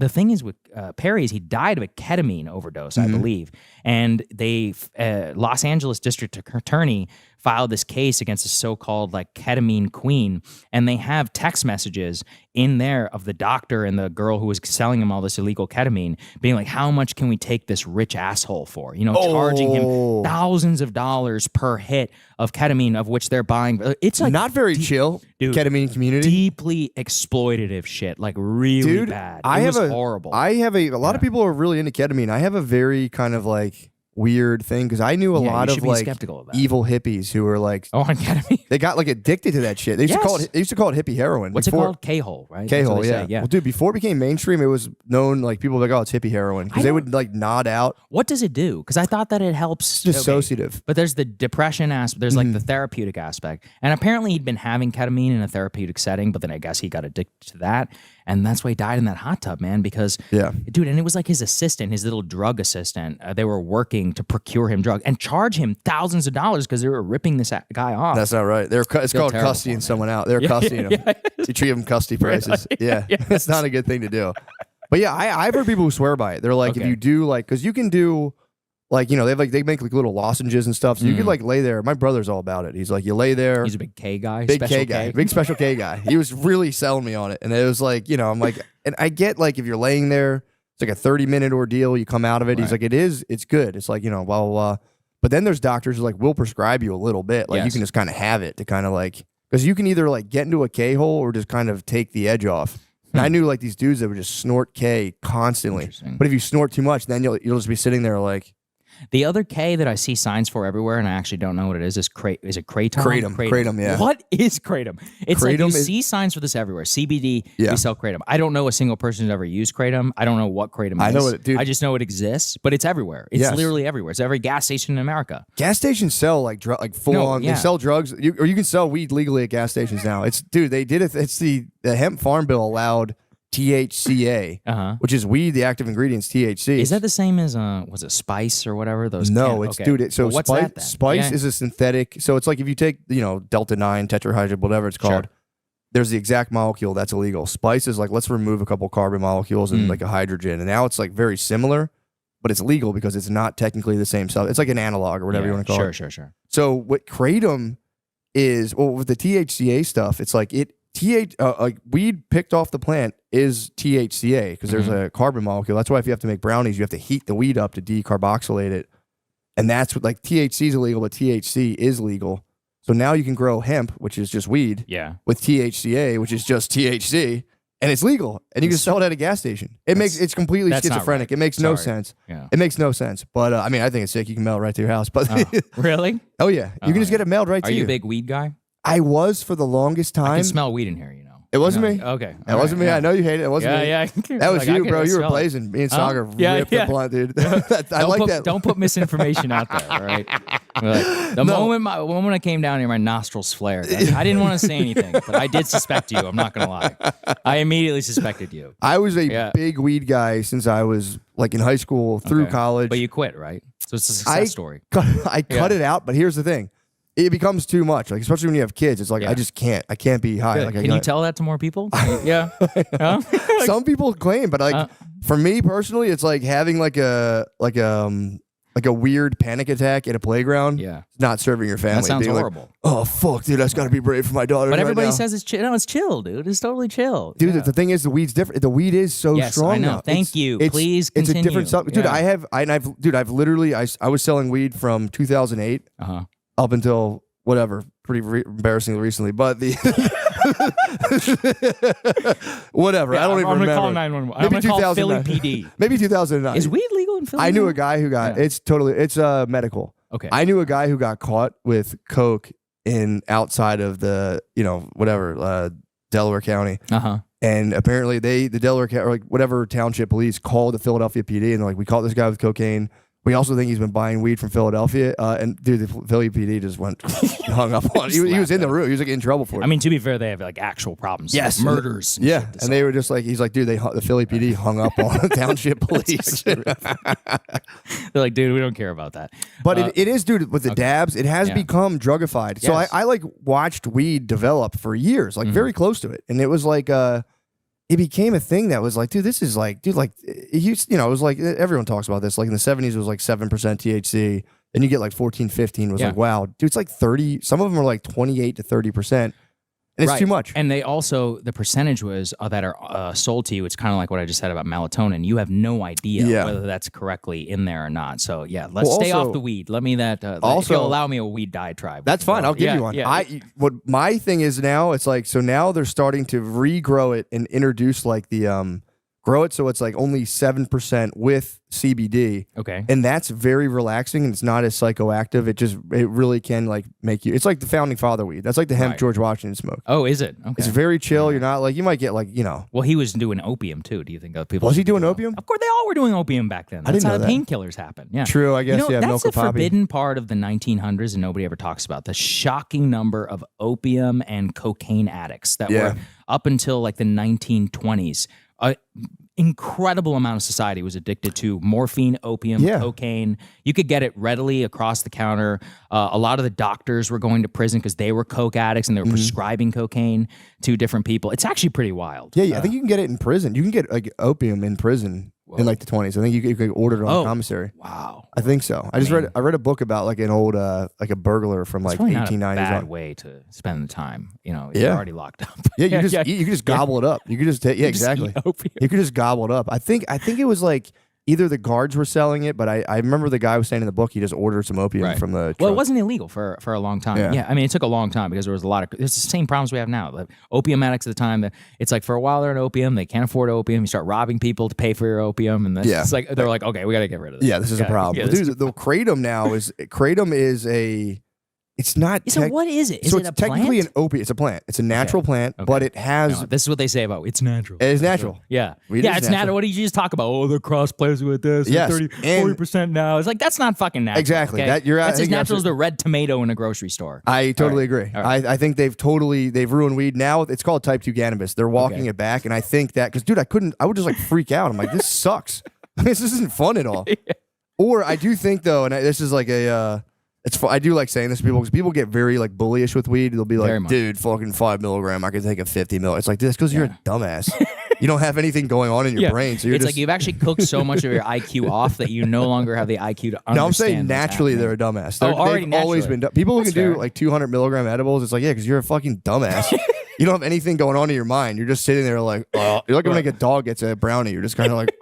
thing is with Perry is he died of a ketamine overdose, I believe, and they Los Angeles District Attorney filed this case against a so-called like ketamine queen, and they have text messages in there of the doctor and the girl who was selling him all this illegal ketamine, being like, "How much can we take this rich asshole for?" Charging him thousands of dollars per hit of ketamine, of which they're buying. It's like not very chill, dude, ketamine community. Deeply exploitative shit, like really bad. It was horrible. I have a lot of people are really into ketamine. I have a very kind of like weird thing because I knew a lot of like evil hippies who were like, on ketamine. They got like addicted to that shit. They used to call it hippie heroin. What's it called? K-hole, right? K-hole, yeah. Well, dude, before it became mainstream, it was known like people were like, oh, it's hippie heroin because they would like nod out. What does it do? Because I thought that it helps. Dissociative. But there's the depression aspect. There's like the therapeutic aspect, and apparently he'd been having ketamine in a therapeutic setting, but then I guess he got addicted to that. And that's why he died in that hot tub, man, because, dude, and it was like his assistant, his little drug assistant, they were working to procure him drugs and charge him thousands of dollars because they were ripping this guy off. That's not right. It's called custying someone out. They're custying him. You treat him custy prices. Really? Yeah. It's not a good thing to do. But yeah, I've heard people who swear by it. They're like, if you do like, because you can do, like, they make like little lozenges and stuff. So you could like lay there. My brother's all about it. He's like, you lay there. He's a big K guy. Big K guy. Big special K guy. He was really selling me on it. And it was like, I'm like, and I get like if you're laying there, it's like a 30-minute ordeal. You come out of it. Right. He's like, it's good. It's like, blah, blah, blah. But then there's doctors who like will prescribe you a little bit. Like you can just kind of have it to kind of like, because you can either like get into a K hole or just kind of take the edge off. And I knew like these dudes that would just snort K constantly. But if you snort too much, then you'll just be sitting there like. The other K that I see signs for everywhere, and I actually don't know what it is it kratom? Kratom, yeah. What is kratom? It's kratom like you see signs for this everywhere. CBD, we sell kratom. I don't know a single person who's ever used kratom. I don't know what kratom is. I know it, dude. I just know it exists, but it's everywhere. It's literally everywhere. It's every gas station in America. Gas stations sell like full on. They sell drugs, or you can sell weed legally at gas stations now. They did it. It's the hemp farm bill allowed THCA, which is weed. The active ingredient's THC. Is that the same as was it spice or whatever? Those So what's spice, that then? Spice is a synthetic. So it's like if you take Delta 9 tetrahydride, whatever it's called. There's the exact molecule that's illegal. Spice is like, let's remove a couple carbon molecules and like a hydrogen, and now it's like very similar, but it's legal because it's not technically the same stuff. It's like an analog or whatever you want to call it. Sure. So what kratom is, with the THCA stuff, it's like like weed picked off the plant is THCA because there's a carbon molecule. That's why if you have to make brownies, you have to heat the weed up to decarboxylate it. And that's what, like, THC is illegal, but THC is legal. So now you can grow hemp, which is just weed, with THCA, which is just THC, and it's legal. And you can sell it at a gas station. It's completely schizophrenic. It makes no sense. Yeah. It makes no sense. But I mean, I think it's sick. You can mail it right to your house. But really? Oh yeah, you can just get it mailed right to you. Are you a big weed guy? I was for the longest time. I can smell weed in here, It wasn't me. Okay. It wasn't me. I know you hate it. It wasn't me. Yeah. That was you, bro. You were blazing. Me and Saga ripped the blunt, dude. I like that. Don't put misinformation out there, all right? The moment I came down here, my nostrils flared. I didn't want to say anything, but I did suspect you. I'm not going to lie. I immediately suspected you. I was a big weed guy since I was like in high school through college. But you quit, right? So it's a success story. I cut it out, but here's the thing. It becomes too much, like especially when you have kids. It's like I just can't. I can't be high. Like, can you tell that to more people? Yeah. Some people claim, but like for me personally, it's like having like a like a weird panic attack at a playground, Yeah. not serving your family. That sounds being like, horrible. oh fuck, dude, that's got to be brave for my daughter. But everybody now. says it's chill. No, it's chill, dude. It's totally chill. Dude, Yeah. the thing is, the weed's different. The weed is so Yes, strong I know. now. Thank you. It's, Please it's a continue. different stuff, dude. Yeah. I've literally, I was selling weed from 2008 Uh-huh. up until whatever, pretty embarrassingly recently. But the whatever, I don't even I'm remember. gonna call 911. I'm Maybe gonna call Philly 2009. PD. Maybe 2009. Is weed legal in Philly? I knew now? a guy who got Yeah. it's medical. Okay. I knew a guy who got caught with coke in outside of the Delaware County, Uh-huh. and apparently the Delaware or like whatever township police called the Philadelphia PD and they're like, we caught this guy with cocaine. We also think he's been buying weed from Philadelphia, and dude, the Philly PD just went hung up on. He was in the room. He was like in trouble for it. I mean, to be fair, they have like actual problems. Yes. like murders. And yeah, shit to and they were just like, he's like, dude, the Philly PD hung up on the township police. They're like, dude, we don't care about that. But it is, dude, with the dabs, it has Yeah. become drugified. So Yes. I like watched weed develop for years, like very close to it. And it was like, it became a thing that was like, dude, this is like, dude, like, it used, it was like, everyone talks about this. Like in the 70s, it was like 7% THC. Then you get like 14, 15 was Yeah. like, wow, dude, it's like 30. Some of them are like 28 to 30%. And it's Right. too much. And they also, the percentage was that are sold to you. It's kind of like what I just said about melatonin. You have no idea Yeah. whether that's correctly in there or not. So yeah, let's Well, stay also- off the weed. Let me that. If also- you'll allow me a weed diatribe. That's fine. I'll give Yeah, you one. yeah. What my thing is now, it's like, so now they're starting to regrow it and introduce like the grow it so it's like only 7% with CBD. Okay. And that's very relaxing and it's not as psychoactive. It really can like make you, it's like the founding father weed. That's like the hemp Right. George Washington smoked. Oh, is it? Okay. It's very chill. You're not like, you might get like, Well, he was doing opium too. Do you think people? Was he should be doing opium? Of course, they all were doing opium back then. I That's didn't how know the that. painkillers happen. Yeah. True, I guess, yeah, That's milk a of poppy. forbidden part of the 1900s, and nobody ever talks about the shocking number of opium and cocaine addicts that Yeah. were up until like the 1920s. Incredible amount of society was addicted to morphine, opium, Yeah. cocaine. You could get it readily across the counter. A lot of the doctors were going to prison because they were coke addicts and they were prescribing cocaine to different people. It's actually pretty wild. Yeah, I think you can get it in prison. You can get like opium in prison in like the 20s. I think you could order it on commissary. Wow. I think so. I read a book about like an old like a burglar from like It's probably not a 1890s bad on. way to spend the time. You're Yeah. already locked up. Yeah, you can just gobble it up. You could just take, yeah, You just eat exactly. opium. You could just gobble it up. I think it was like either the guards were selling it, but I remember the guy was saying in the book he just ordered some opium Right. from the Well, it truck. wasn't illegal for a long time. Yeah. Yeah. I mean, it took a long time because there was a lot of. It's the same problems we have now. Like opium addicts at the time. That it's like for a while they're in opium, they can't afford opium. You start robbing people to pay for your opium, and Yeah. it's like they're like, okay, we got to get rid of this. Yeah, this is a problem. Yeah, But this is- dude, the kratom now is kratom is a. It's not. so what is it? Is so it it's a technically plant? an opiate. It's a plant. It's a natural plant, but it has. No, this is what they say about it's natural. It is natural. Yeah. Weed Yeah, is it's natural. natural. What did you just talk about? Oh, they're cross plays with this. Yes, 40% now. It's like, that's not fucking natural. Exactly. Okay? I That's as think you're natural as the red tomato in a grocery store. I totally agree. All right. I think they've ruined weed. Now it's called type 2 cannabis. They're walking Okay. it back, and I think that because dude, I would just like freak out. I'm like, this sucks. This isn't fun at all. Or I do think though, and this is like a. I do like saying this to people because people get very like bullyish with weed. They'll be Very like, much. dude, fucking 5 milligram. I could take a 50 mil. It's like this because you're a dumbass. You don't have anything going on in your brain. So you're it's just. like you've actually cooked so much of your IQ off that you no longer have the IQ to understand. no, I'm saying what's naturally happening. they're a dumbass. Oh, already They've always naturally. been people who That's can do fair. like 200 milligram edibles. It's like, yeah, because you're a fucking dumbass. You don't have anything going on in your mind. You're just sitting there like, you're like when like a dog gets a brownie. You're just kind of like,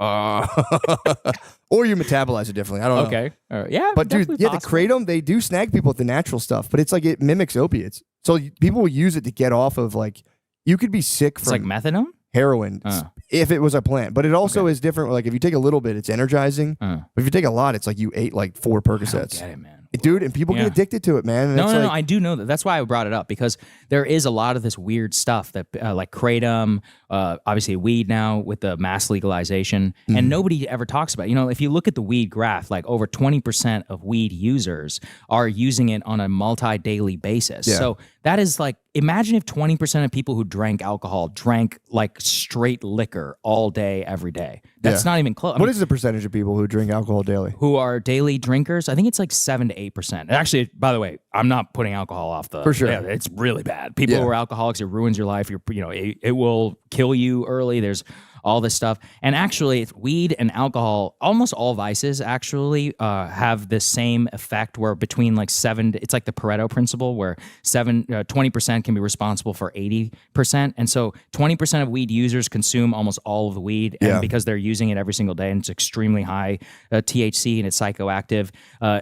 or you metabolize it differently. I don't know. Okay. All right. Yeah. But dude, definitely yeah, possible. the kratom, they do snag people with the natural stuff, but it's like it mimics opiates. So people will use it to get off of like, you could be sick It's like from methadone? heroin if it was a plant. But it also is different. Like if you take a little bit, it's energizing. But if you take a lot, it's like you ate like 4 Percocets. Get it, man. Dude, and people Yeah. get addicted to it, man. And No, it's no, like, no. I do know that. That's why I brought it up because there is a lot of this weird stuff that, like kratom, obviously weed now with the mass legalization, Mm-hmm. and nobody ever talks about. You know, if you look at the weed graph, like over 20% of weed users are using it on a multi-daily basis. Yeah. So that is like, imagine if 20% of people who drank alcohol drank like straight liquor all day, every day. That's Yeah. not even close. What is the percentage of people who drink alcohol daily? who are daily drinkers? I think it's like 7 to 8%. Actually, by the way, I'm not putting alcohol off the. For sure. Yeah, it's really bad. People Yeah. who are alcoholics, it ruins your life. It will kill you early. There's all this stuff. And actually, it's weed and alcohol, almost all vices actually have the same effect where between like it's like the Pareto principle where 20% can be responsible for 80%. And so 20% of weed users consume almost all of the weed. And because they're using it every single day and it's extremely high THC and it's psychoactive.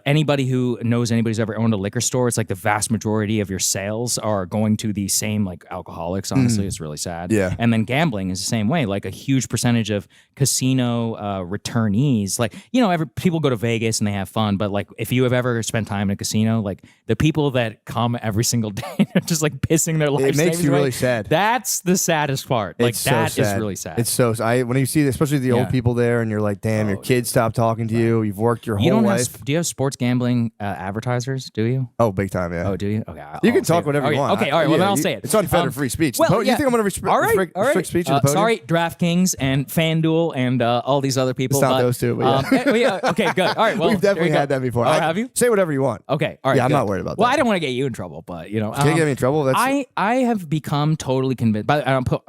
Anybody who knows anybody's ever owned a liquor store, it's like the vast majority of your sales are going to the same like alcoholics. Honestly, it's really sad. Yeah. And then gambling is the same way. Like a huge percentage of casino returnees, like, you know, people go to Vegas and they have fun, but like if you have ever spent time in a casino, like the people that come every single day are just like pissing their life. It makes you really sad. That's the saddest part. Like It's that so is sad. really sad. It's so when you see, especially the old Yeah. people there, and you're like, damn, your kids stopped talking to you. You've worked your you whole don't life. have, do you have sports gambling advertisers? Do you? Oh, big time, yeah. Oh, do you? Okay. You can talk whatever you want. Okay, all right. Well, then I'll say it. It's unfettered free speech. Well, You think I'm going to restrict speech at the podium? Sorry, DraftKings and FanDuel and all these other people. It's not those two, but yeah. Okay, good. All right. Well, we've definitely had that before. Oh, have you? Say whatever you want. Okay. All right. Yeah, I'm good. not worried about Well, that. I don't want to get you in trouble, but you know, Can you get me in trouble? I have become totally convinced. But I don't put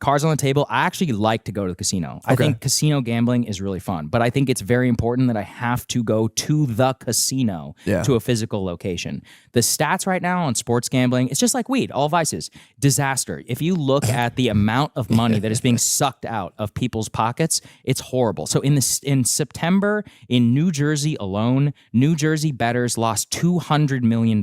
cards on the table. I actually like to go to the casino. I think casino gambling is really fun, but I think it's very important that I have to go to the casino to a physical location. The stats right now on sports gambling, it's just like weed, all vices, disaster. If you look at the amount of money that is being sucked out of people's pockets, it's horrible. So in September in New Jersey alone, New Jersey bettors lost $200 million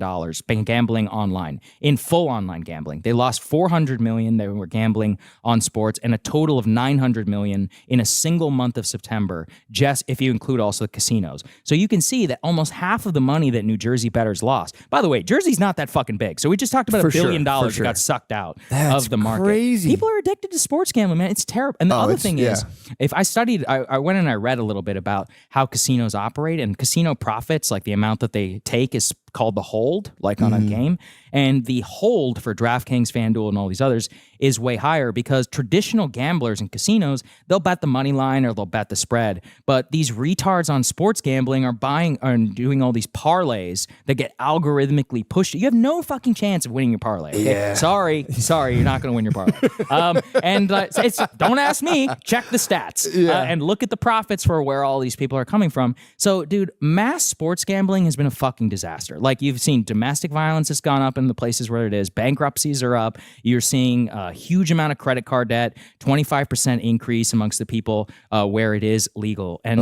gambling online, in full online gambling. They lost $400 million. They were gambling on sports, and a total of $900 million in a single month of September, just if you include also the casinos. So you can see that almost half of the money that New Jersey bettors lost. By the way, Jersey's not that fucking big. So we just talked about $1 billion that got sucked out of the market. Crazy. People are addicted to sports gambling, man. It's terrible. And the other thing is, if I studied, I went and I read a little bit about how casinos operate, and casino profits, like the amount that they take, is called the hold, like on a game. And the hold for DraftKings, FanDuel, and all these others is way higher because traditional gamblers in casinos, they'll bet the money line or they'll bet the spread. But these retards on sports gambling are buying and doing all these parlays that get algorithmically pushed. You have no fucking chance of winning your parlay. Okay? Yeah. Sorry, you're not going to win your parlay. Don't ask me. Check the stats and look at the profits for where all these people are coming from. So, dude, mass sports gambling has been a fucking disaster. Like, you've seen domestic violence has gone up in the places where it is. Bankruptcies are up. You're seeing a huge amount of credit card debt, 25% increase amongst the people where it is legal. And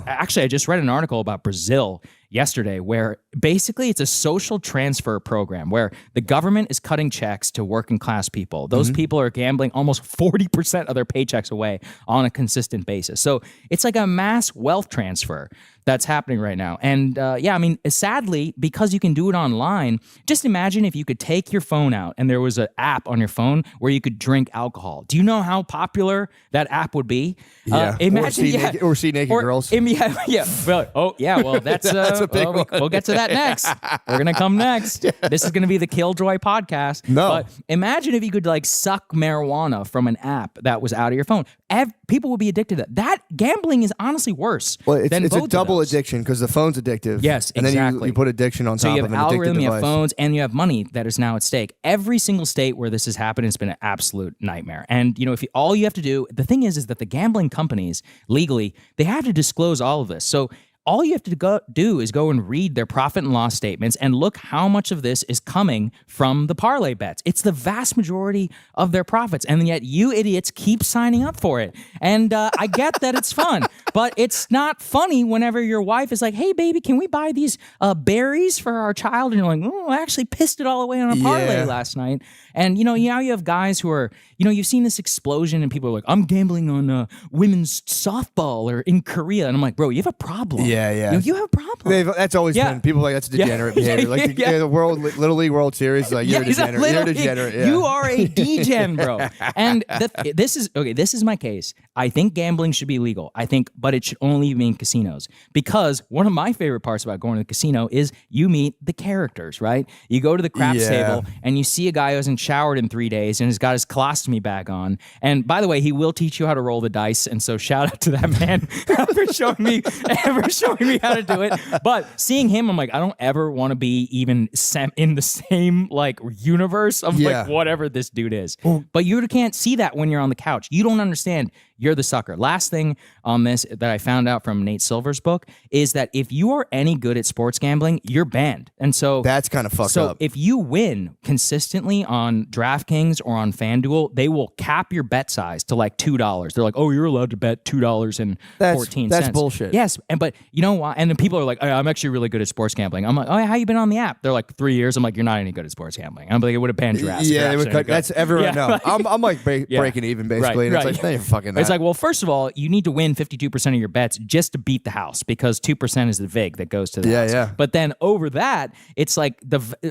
actually, I just read an article about Brazil yesterday where basically it's a social transfer program where the government is cutting checks to working class people. Those people are gambling almost 40% of their paychecks away on a consistent basis. So it's like a mass wealth transfer that's happening right now. And I mean, sadly, because you can do it online, just imagine if you could take your phone out and there was an app on your phone where you could drink alcohol. Do you know how popular that app would be? Imagine, or see naked girls. Well, that's a big one. We'll get to that next. We're gonna come next. This is gonna be the Killjoy podcast. No. But imagine if you could like suck marijuana from an app that was out of your phone. People would be addicted to that. That gambling is honestly worse. Well, it's than both a double of those. addiction because the phone's addictive. Yes, and exactly. then you put addiction on So top you of have an addictive algorithm, you have device. phones, and you have money that is now at stake. Every single state where this has happened has been an absolute nightmare. And if all you have to do, the thing is that the gambling companies legally they have to disclose all of this. So all you have to do is go and read their profit and loss statements and look how much of this is coming from the parlay bets. It's the vast majority of their profits. And yet you idiots keep signing up for it. And I get that it's fun, but it's not funny whenever your wife is like, hey, baby, can we buy these berries for our child? And you're like, oh, I actually pissed it all away on a parlay last night. And, now you have guys who are, you've seen this explosion and people are like, I'm gambling on women's softball or in Korea. And I'm like, bro, you have a problem. Yeah. You have a problem. That's always been people are like that's degenerate behavior. Like the Little League World Series, like you're a degenerate. You're a degenerate. Yeah. You are a degen, bro. And this is my case. I think gambling should be legal. But it should only be in casinos because one of my favorite parts about going to the casino is you meet the characters. Right? You go to the craps table and you see a guy who hasn't showered in 3 days and has got his colostomy bag on. And by the way, he will teach you how to roll the dice. And so shout out to that man for showing me showing me how to do it. But seeing him, I'm like, I don't ever want to be even in the same like universe of like whatever this dude is. But you can't see that when you're on the couch. You don't understand. You're the sucker. Last thing on this that I found out from Nate Silver's book is that if you are any good at sports gambling, you're banned. And so that's kind of fucked up. So if you win consistently on DraftKings or on FanDuel, they will cap your bet size to like $2. They're like, oh, you're allowed to bet $2.14. That's bullshit. Yes, but you know why? And then people are like, oh, I'm actually really good at sports gambling. I'm like, oh, how you been on the app? They're like 3 years. I'm like, you're not any good at sports gambling. I'm like, it would have banned your ass. Yeah, they would cut. That's everyone. No, I'm like breaking even basically. And it's like, you're fucking that. It's like, well, first of all, you need to win 52% of your bets just to beat the house because 2% is the VIG that goes to the house. Yeah. But then over that, it's like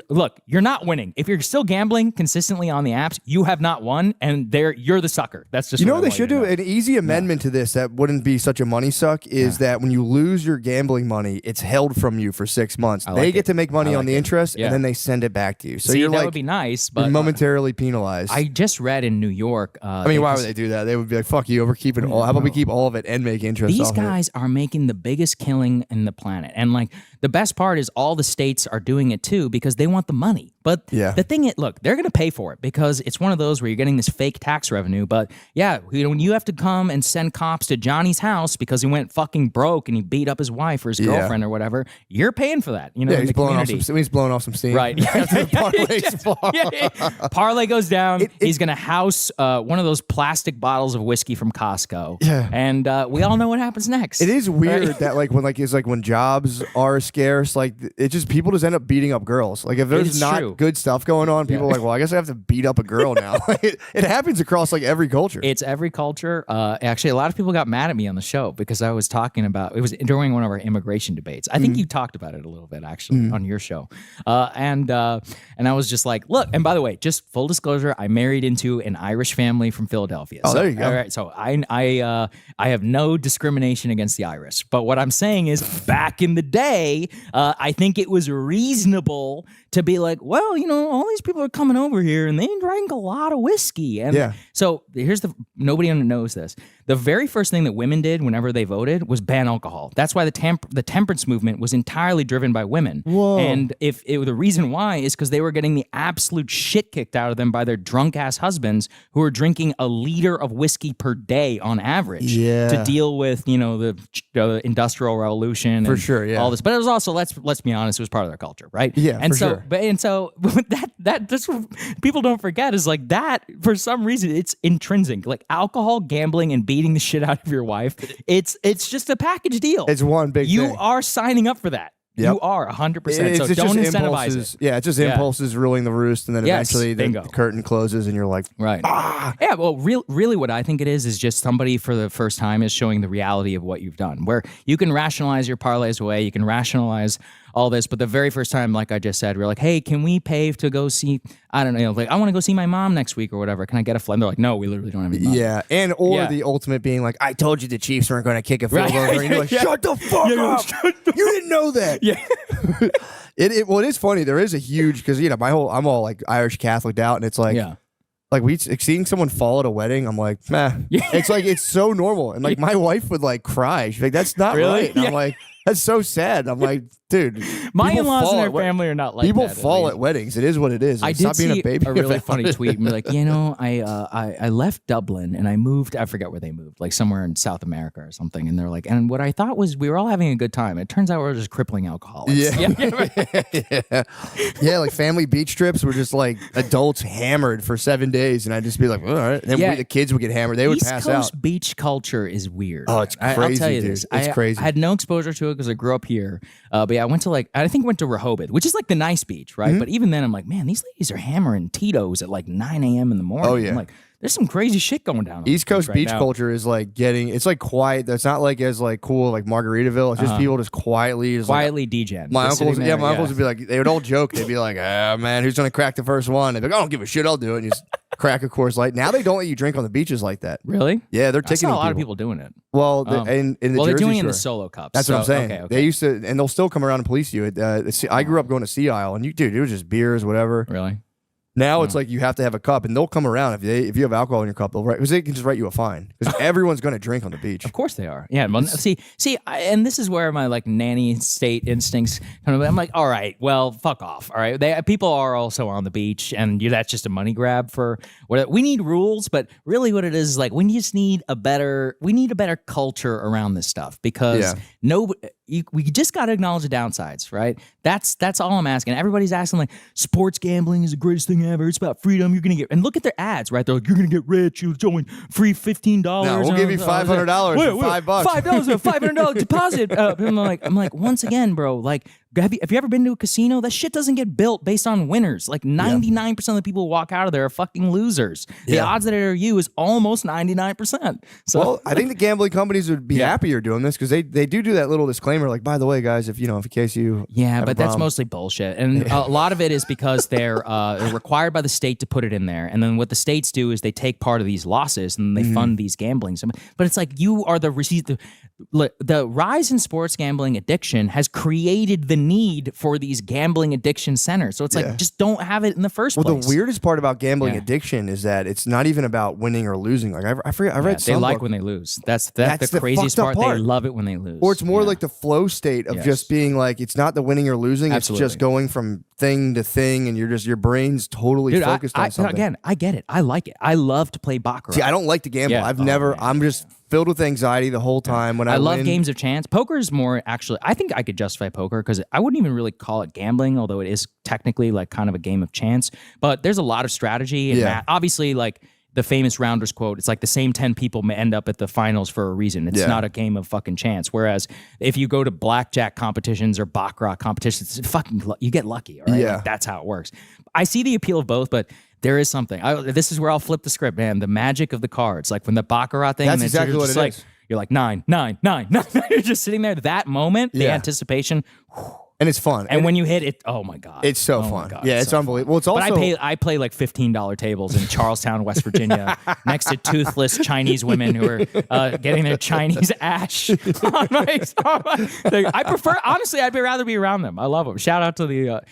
look, you're not winning. If you're still gambling consistently on the apps, you have not won, and you're the sucker. That's just what they should do. An easy amendment to this that wouldn't be such a money suck is that when you lose your gambling money, it's held from you for 6 months. They get to make money on the interest, and then they send it back to you. So you're that like, would be nice, but you're momentarily penalized. I just read in New York. I mean, why would they do that? They would be like, "Fuck you, we're keeping all. How about we keep all of it and make interest?" These guys are making the biggest killing in the planet, and like the best part is all the states are doing it too because they want the money. But the thing is, look, they're going to pay for it because it's one of those where you're getting this fake tax revenue. But yeah, when you have to come and send cops to Johnny's house because he went fucking broke and he beat up his wife or his girlfriend or whatever, you're paying for that. You know, he's blowing off some steam. Right. Parlay goes down. He's going to house one of those plastic bottles of whiskey from Costco. Yeah. And we all know what happens next. It is weird that when jobs are scarce, like it just people just end up beating up girls. Like if there's not good stuff going on, people are like, well, I guess I have to beat up a girl now. It happens across like every culture. It's every culture. Actually, a lot of people got mad at me on the show because I was talking about it was during one of our immigration debates. I think you talked about it a little bit actually on your show, and I was just like, look. And by the way, just full disclosure, I married into an Irish family from Philadelphia. Oh, there you go. All right, so I have no discrimination against the Irish, but what I'm saying is, back in the day, I think it was reasonable to be like, well, you know, all these people are coming over here and they drank a lot of whiskey. And so nobody knows this. The very first thing that women did whenever they voted was ban alcohol. That's why the temperance movement was entirely driven by women. Whoa. And the reason why is because they were getting the absolute shit kicked out of them by their drunk ass husbands who were drinking a liter of whiskey per day on average to deal with, you know, the industrial revolution and all this. But it was also, let's be honest, it was part of their culture, right? Yeah, and for so, sure. And so that's what people don't forget is like that for some reason it's intrinsic. Like alcohol, gambling, and beating the shit out of your wife. It's just a package deal. It's one big thing. You are signing up for that. Yep. You are 100%. So don't incentivize it. Yeah, it's just impulses ruling the roost, and then eventually the curtain closes, and you're like, right. Yeah, well, really what I think it is just somebody for the first time is showing the reality of what you've done, where you can rationalize your parlays away, you can rationalize all this, but the very first time, like I just said, we're like, hey, can we pay to go see, I don't know, like I want to go see my mom next week or whatever. Can I get a flight? They're like, no, we literally don't have any money. Yeah, or the ultimate being like, I told you the Chiefs weren't going to kick a field goal. And you're like, shut the fuck up. You didn't know that. Yeah. Well, it is funny. There is a huge, because, you know, I'm all like Irish Catholic out, and it's like, like seeing someone fall at a wedding, I'm like, meh. It's like, it's so normal. And like my wife would like cry. She's like, that's not right. And I'm like, that's so sad. I'm like, dude. My in-laws and their family are not like people that. People fall at weddings. It is what it is. I did see a really funny tweet. And like, you know, I left Dublin and I moved. I forget where they moved, like somewhere in South America or something. And they're like, and what I thought was we were all having a good time. It turns out we're just crippling alcoholics. Yeah, like family beach trips were just like adults hammered for 7 days, and I'd just be like, all right. And then the kids would get hammered. They would pass out. East Coast beach culture is weird. Oh, it's crazy, I'll tell you dude. this. It's crazy. I had no exposure to it because I grew up here. But yeah, I went to Rehoboth, which is like the nice beach, right? But even then, I'm like, man, these ladies are hammering Tito's at like 9 a.m. in the morning. Oh, yeah. I'm like, there's some crazy shit going down. East Coast beach culture is like it's like quiet. That's not like as like cool like Margaritaville. It's just people just quietly DJing. My uncles would be like, they would all joke. They'd be like, ah, man, who's gonna crack the first one? They'd be like, I don't give a shit, I'll do it. And you just crack a Coors Light. Now they don't let you drink on the beaches like that. Really? Yeah, they're ticketing. I saw a lot of people doing it. Well, in the they're Jersey doing it in Shore. the solo cups. That's what I'm saying. Okay. They used to, and they'll still come around and police you. I grew up going to Sea Isle, and dude, it was just beers, whatever. Really? Now it's like you have to have a cup, and they'll come around if you have alcohol in your cup. Because they can just write you a fine because everyone's going to drink on the beach. Of course they are. Yeah. Well, and this is where my like nanny state instincts kind of. I'm like, all right, well, fuck off. All right, people are also on the beach, and that's just a money grab for what we need rules. But really, what it is like we just need a better culture around this stuff because we just got to acknowledge the downsides, right? That's all I'm asking. Everybody's asking like, sports gambling is the greatest thing ever. It's about freedom. You're gonna get, and look at their ads, right? They're like, you're gonna get rich. You're join free $15. No, we'll give you $500 for $5. $5 a $500 deposit. I'm like, once again, bro. Like, have you ever been to a casino? That shit doesn't get built based on winners. Like 99% of the people who walk out of there are fucking losers. The odds that it are you is almost 99%. So, well, I think the gambling companies would be happier doing this because they do that little disclaimer, like, by the way, guys, if in case you but that's mostly bullshit, and a lot of it is because they're required by the state to put it in there, and then what the states do is they take part of these losses and they fund these gambling. But it's like you are the rise in sports gambling addiction has created the need for these gambling addiction centers. So it's like just don't have it in the first place. Well, the weirdest part about gambling addiction is that it's not even about winning or losing. Like I forget, I read they like when they lose. That's the craziest part. They love it when they lose. Or it's more like the flow state of just being like, it's not the winning or losing. Absolutely. It's just going from thing to thing, and your brain's totally focused on something. Again, I get it. I like it. I love to play baccarat. See, I don't like to gamble. Yeah. I'm just filled with anxiety the whole time when I love win. games of chance. Poker is more actually. I think I could justify poker because I wouldn't even really call it gambling, although it is technically like kind of a game of chance. But there's a lot of strategy and math. Obviously, like the famous Rounders quote, it's like the same 10 people may end up at the finals for a reason. It's not a game of fucking chance. Whereas if you go to blackjack competitions or baccarat competitions, you get lucky. All right? Yeah. Like, that's how it works. I see the appeal of both, but there is something. This is where I'll flip the script, man. The magic of the cards, like when the baccarat thing. That's exactly what it is. You're like 9, 9, 9, 9. You're just sitting there. That moment, the anticipation. And it's fun. And when you hit it, oh my God. It's so fun. Yeah, it's unbelievable. Well, it's also. But I play like $15 tables in Charlestown, West Virginia, next to toothless Chinese women who are getting their Chinese ash on my. I prefer, honestly, I'd rather be around them. I love them. Shout out to the.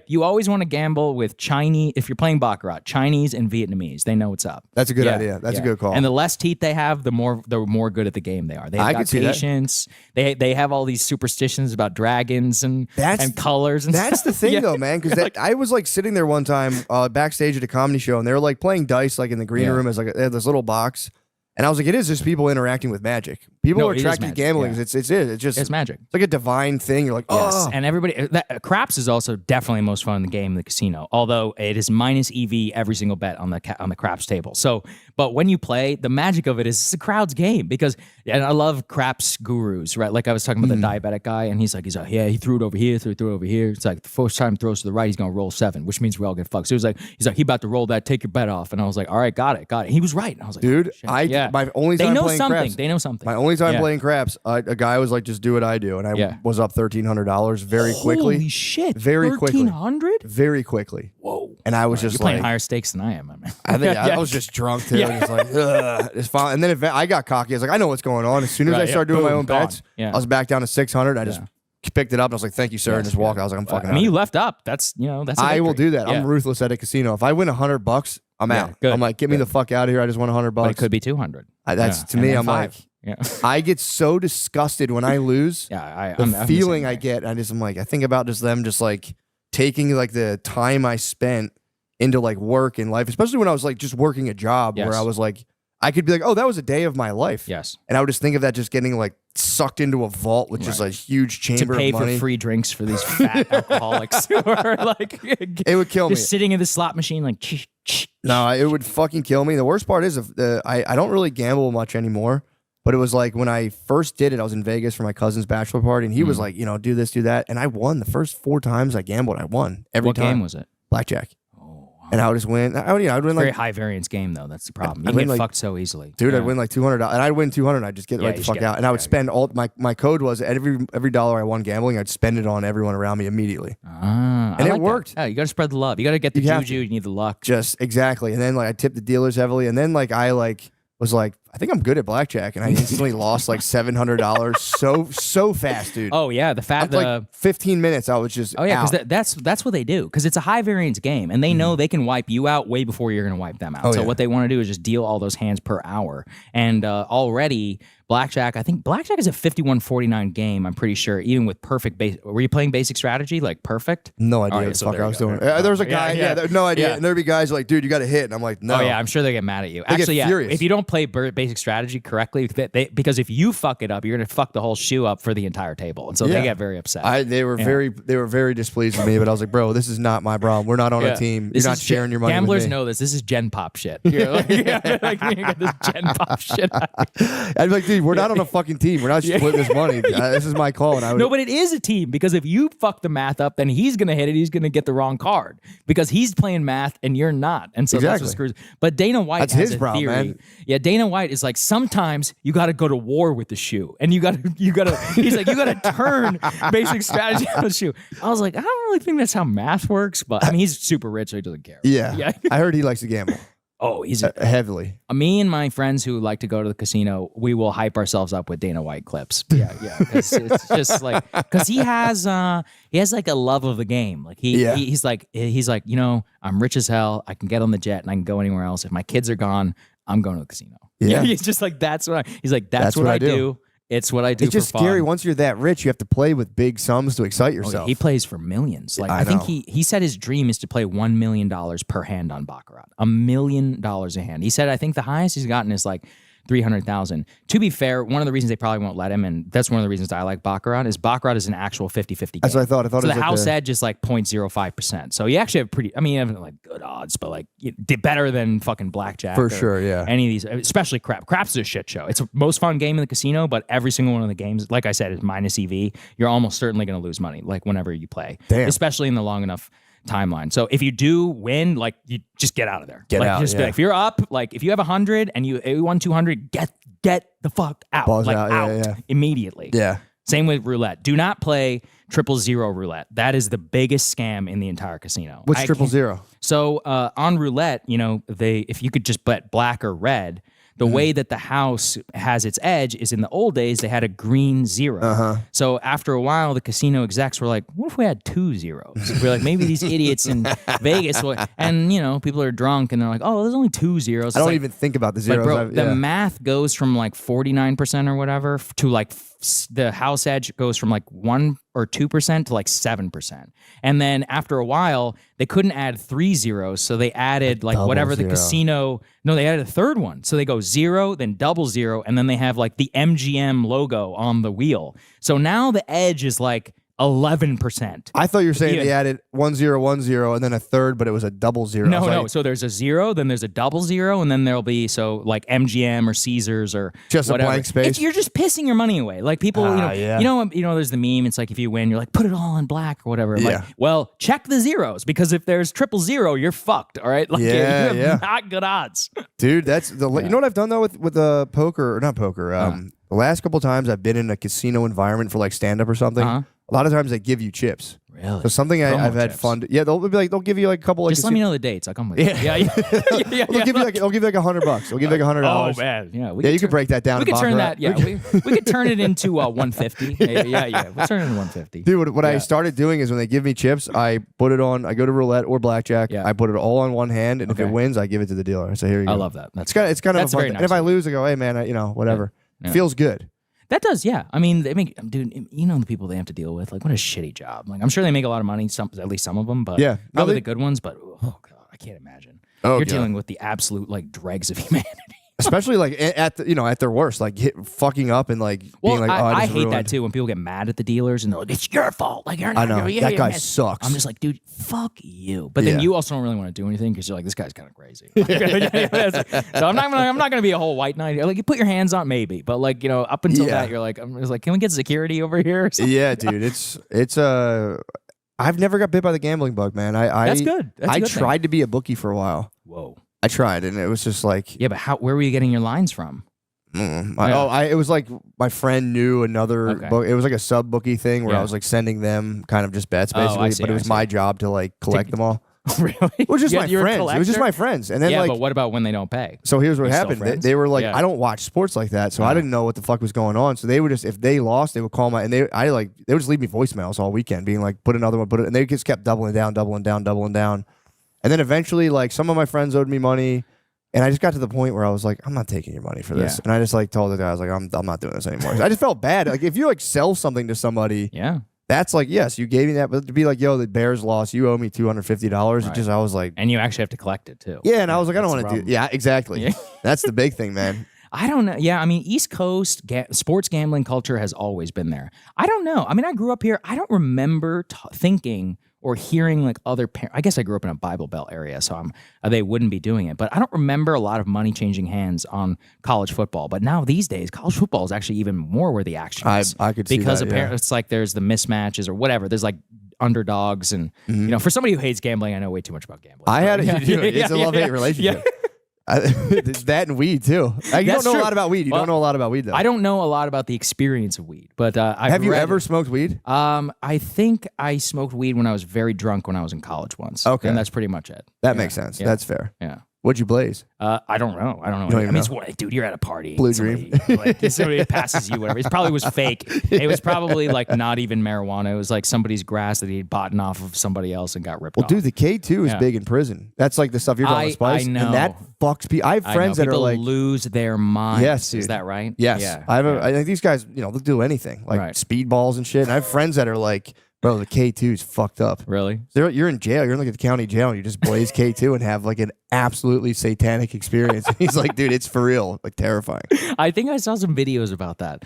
You always want to gamble with Chinese, if you're playing baccarat, Chinese and Vietnamese. They know what's up. That's a good idea. That's a good call. And the less teeth they have, the more good at the game they are. They have patience. They have all these superstitions about dragons and colors. And that's stuff. the thing, though, man. Because I was like sitting there one time backstage at a comedy show, and they were like playing dice, like in the green room, as like they had this little box. And I was like, it is just people interacting with magic. People are attracted to gambling. It's magic. It's like a divine thing. You're like, oh. And everybody, craps is also definitely the most fun in the game in the casino. Although it is minus EV every single bet on the craps table. So, but when you play, the magic of it is it's a crowd's game because, and I love craps gurus, right? Like I was talking about the diabetic guy, and he's like, yeah, he threw it over here, threw it over here. It's like the first time he throws to the right, he's gonna roll 7, which means we all get fucked. So he's like, he about to roll that, take your bet off, and I was like, all right, got it. He was right, and I was like, dude, my only time playing craps. They know something. My only time playing craps, a guy was like, just do what I do, and I was up $1,300 very quickly. Holy shit! Very quickly. $1,300? Very quickly. Whoa! And I was you're just playing like higher stakes than I am, man. I think I was just drunk too. Just like, it's fine. And then I got cocky. I was like, I know what's going on. As soon as I started doing my own bets, I was back down to 600. I just picked it up and I was like, thank you, sir, and just walked. I was like, I'm fucking. I mean, you left up. That's I will do that. I'm ruthless at a casino. If I win $100, I'm out. Good. I'm like, get me the fuck out of here. I just won $100. But it could be 200. That's to me. I'm like, I get so disgusted when I lose. I'm feeling I get. I'm like, I think about just them just like taking like the time I spent into like work and life, especially when I was like just working a job where I was like, I could be like, oh, that was a day of my life. Yes. And I would just think of that just getting like sucked into a vault with just a huge chamber to pay of money. for free drinks for these fat alcoholics who are like, it would kill me. Just sitting in the slot machine like, no, it would fucking kill me. The worst part is I don't really gamble much anymore. But it was like when I first did it, I was in Vegas for my cousin's bachelor party, and he was like, do this, do that. And I won. The first 4 times I gambled, I won. Every time. What game was it? Blackjack. And I would just win. I'd win like very high variance game though. That's the problem. You get fucked so easily, dude. I'd win like $200, and I'd win 200. I'd just get right the fuck out. And I would spend all my code was every dollar I won gambling, I'd spend it on everyone around me immediately. And it worked. Yeah, you got to spread the love. You got to get the juju. You need the luck. Just exactly. And then like I tipped the dealers heavily, and then like I was like I think I'm good at blackjack, and I instantly lost like $700 so fast, dude. Oh yeah, Like 15 minutes, I was just out. Because that's what they do. Because it's a high variance game, and they know they can wipe you out way before you're going to wipe them out. So what they want to do is just deal all those hands per hour. And already blackjack, I think blackjack is a 51-49 game. I'm pretty sure, even with perfect base. Were you playing basic strategy like perfect? No idea Right, what the so fuck there I you was go. doing. There was a guy, no idea. Yeah. And there'd be guys like, dude, you got to hit, and I'm like, no. Oh yeah, I'm sure they get mad at you. They Actually, get furious. if you don't play basic strategy correctly, because if you fuck it up, you're gonna fuck the whole shoe up for the entire table, and so they get very upset. They were very displeased with me, but I was like, bro, this is not my problem. We're not on a team. You're not sharing your money. Gamblers with me. know this. This is Gen Pop shit. You're like, you got this Gen Pop shit. I'd be like, dude, we're not on a fucking team. We're not splitting this money. This is my call. And I would, No, but it is a team because if you fuck the math up, then he's gonna hit it. He's gonna get the wrong card because he's playing math and you're not, and so that's what screws. But Dana White That's has his a problem, theory. man. Yeah, Dana White is like sometimes you got to go to war with the shoe, and you got to. He's like you got to turn basic strategy on the shoe. I was like, I don't really think that's how math works, but I mean, he's super rich, so he doesn't care. yeah. I heard he likes to gamble Oh, he's heavily. me and my friends who like to go to the casino. We will hype ourselves up with Dana White clips. Yeah. It's just like because he has like a love of the game. Like he's like I'm rich as hell. I can get on the jet and I can go anywhere else. If my kids are gone, I'm going to the casino. Yeah. He's just like that's what I do. It's what I do. It's just for fun. scary. Once you're that rich, you have to play with big sums to excite yourself. He plays for millions. Like I think he said his dream is to play $1 million per hand on baccarat. $1 million a hand. He said I think the highest he's gotten is like 300,000. To be fair, one of the reasons they probably won't let him, and that's one of the reasons I like baccarat, is an actual 50-50 game. That's what I thought. I thought so it was the like house edge is like 0.05%. So you actually have you have like good odds, but like you did better than fucking blackjack. For sure, yeah. Any of these, especially crap. Craps is a shit show. It's the most fun game in the casino, but every single one of the games, like I said, is minus EV. You're almost certainly going to lose money, like whenever you play. Damn. Especially in the long enough timeline. So if you do win, like you just get out of there. Get out, Just be like, if you're up, like if you have 100 and you won 200, get the fuck out. Balls like out, yeah. Immediately. Yeah. Same with roulette. Do not play 000 roulette. That is the biggest scam in the entire casino. What's 000? So on roulette, if you could just bet black or red, the way that the house has its edge is in the old days, they had a green 0. So after a while, the casino execs were like, what if we had 2 zeros? We're like, maybe these idiots in Vegas will, and people are drunk and they're like, oh, there's only 2 zeros. I don't even think about the zeros. Bro, the math goes from like 49% or whatever to like the house edge goes from like 1 or 2% to like 7%. And then after a while, they couldn't add 3 zeros. So they added like whatever the casino. No, they added a third one. So they go 0, then 00, and then they have like the MGM logo on the wheel. So now the edge is like 11%. I thought you were saying they added 1010 and then a third, but it was a 00. No. So there's a 0, then there's a 00, and then there'll be like MGM or Caesars or just whatever. A blank space. You're just pissing your money away. Like people, there's the meme. It's like if you win, you're like put it all in black or whatever. Yeah. Like, well, check the zeros because if there's 000, you're fucked. All right. Like you have not good odds. Dude, that's the. You know what I've done though with the poker or not poker. The last couple times I've been in a casino environment for like stand up or something. A lot of times they give you chips. Really? So something I've had chips. fun. They'll be like they'll give you like a couple. Like Just let me know the dates. I'll come with you. Yeah. They'll give you like $100. They'll give you like $100. Oh man, yeah. You could break that down. We could turn that. Yeah, we could turn it into 150. Yeah. We'll turn it into 150. Dude, what I started doing is when they give me chips, I put it on. I go to roulette or blackjack. Yeah. I put it all on one hand, and if it wins, I give it to the dealer. So here you go. I love that. It's kind of a fun very thing. nice. And if I lose, I go, hey man, whatever. Yeah. Feels good. That does, yeah. I mean, they make, dude, the people they have to deal with. Like, what a shitty job. Like, I'm sure they make a lot of money, at least some of them, but probably the good ones. But oh god, I can't imagine. You're dealing with the absolute like dregs of humanity. Especially like at their worst, like fucking up and like being like, oh, I hate ruined. that too when people get mad at the dealers and they're like, it's your fault. Like, you're I not, know that guy sucks. I'm just like, dude, fuck you. But then you also don't really want to do anything because you're like, this guy's kind of crazy. So I'm not gonna be a whole white knight. Like, you put your hands on maybe, but like up until that, you're like, I'm just like, can we get security over here? Yeah, dude, it's I've never got bit by the gambling bug, man. That's good. That's a good tried thing. to be a bookie for a while. Whoa. I tried, and it was just like, yeah, but where were you getting your lines from? it was like my friend knew another book. It was like a sub bookie thing where I was like sending them kind of just bets basically, but it was my job to like collect them all. Really? It was just my You're a friends. It was just collector? my friends. And then Yeah, like, but what about when they don't pay? so here's what You still happened. They, friends? they were like, Yeah. I don't watch sports like that, so I didn't know what the fuck was going on. So they would just, if they lost, they would call my, and they would just leave me voicemails all weekend, being like, put another one, put it, and they just kept doubling down. And then eventually, like, some of my friends owed me money, and I just got to the point where I was like, I'm not taking your money for this. Yeah. And I just like told the guy, I was like, I'm not doing this anymore. I just felt bad. Like, if you like sell something to somebody, Yeah. that's like, yes, you gave me that, but to be like, yo, the Bears lost, you owe me $250. Right. It just, I was like, And you actually have to collect it too. yeah, and I was like, I don't That's want the to do, problem. yeah, exactly. Yeah. That's the big thing, man. I don't know. Yeah, I mean, East Coast sports gambling culture has always been there. I don't know. I mean, I grew up here. I don't remember thinking or hearing like other parents. I guess I grew up in a Bible Belt area, so they wouldn't be doing it. But I don't remember a lot of money changing hands on college football. But now these days, college football is actually even more where the action is. I could see because that, apparently it's like there's the mismatches or whatever. There's like underdogs, and you know, for somebody who hates gambling, I know way too much about gambling. I had Yeah, it's a love-hate relationship. It's that and weed too. You don't That's know true. a lot about weed. You Well, don't know a lot about weed though. I don't know a lot about the experience of weed, but Have you ever smoked weed? I think I smoked weed when I was very drunk when I was in college once. Okay. And that's pretty much it. That Yeah, makes sense. yeah, That's fair. Yeah. What'd you blaze? I don't know. I don't know. don't I even mean, it's know? what, dude, you're at a party. Blue somebody, Dream. like, somebody passes you, whatever. It probably was fake. It was probably like not even marijuana. It was like somebody's grass that he'd bought off of somebody else and got ripped Well, off. dude, the K2 is Yeah. big in prison. That's like the stuff you're talking about, spice. I know. And that fucks people. I have friends that people are like, lose their minds. Yes, Is dude. that right? yes. Yeah. I think these guys, they'll do anything, like Right. speedballs and shit. And I have friends that are like, bro, the K2 is fucked up. Really? You're in jail. You're in like the county jail, and you just blaze K2 and have like an absolutely satanic experience. He's like, dude, it's for real, like terrifying. I think I saw some videos about that.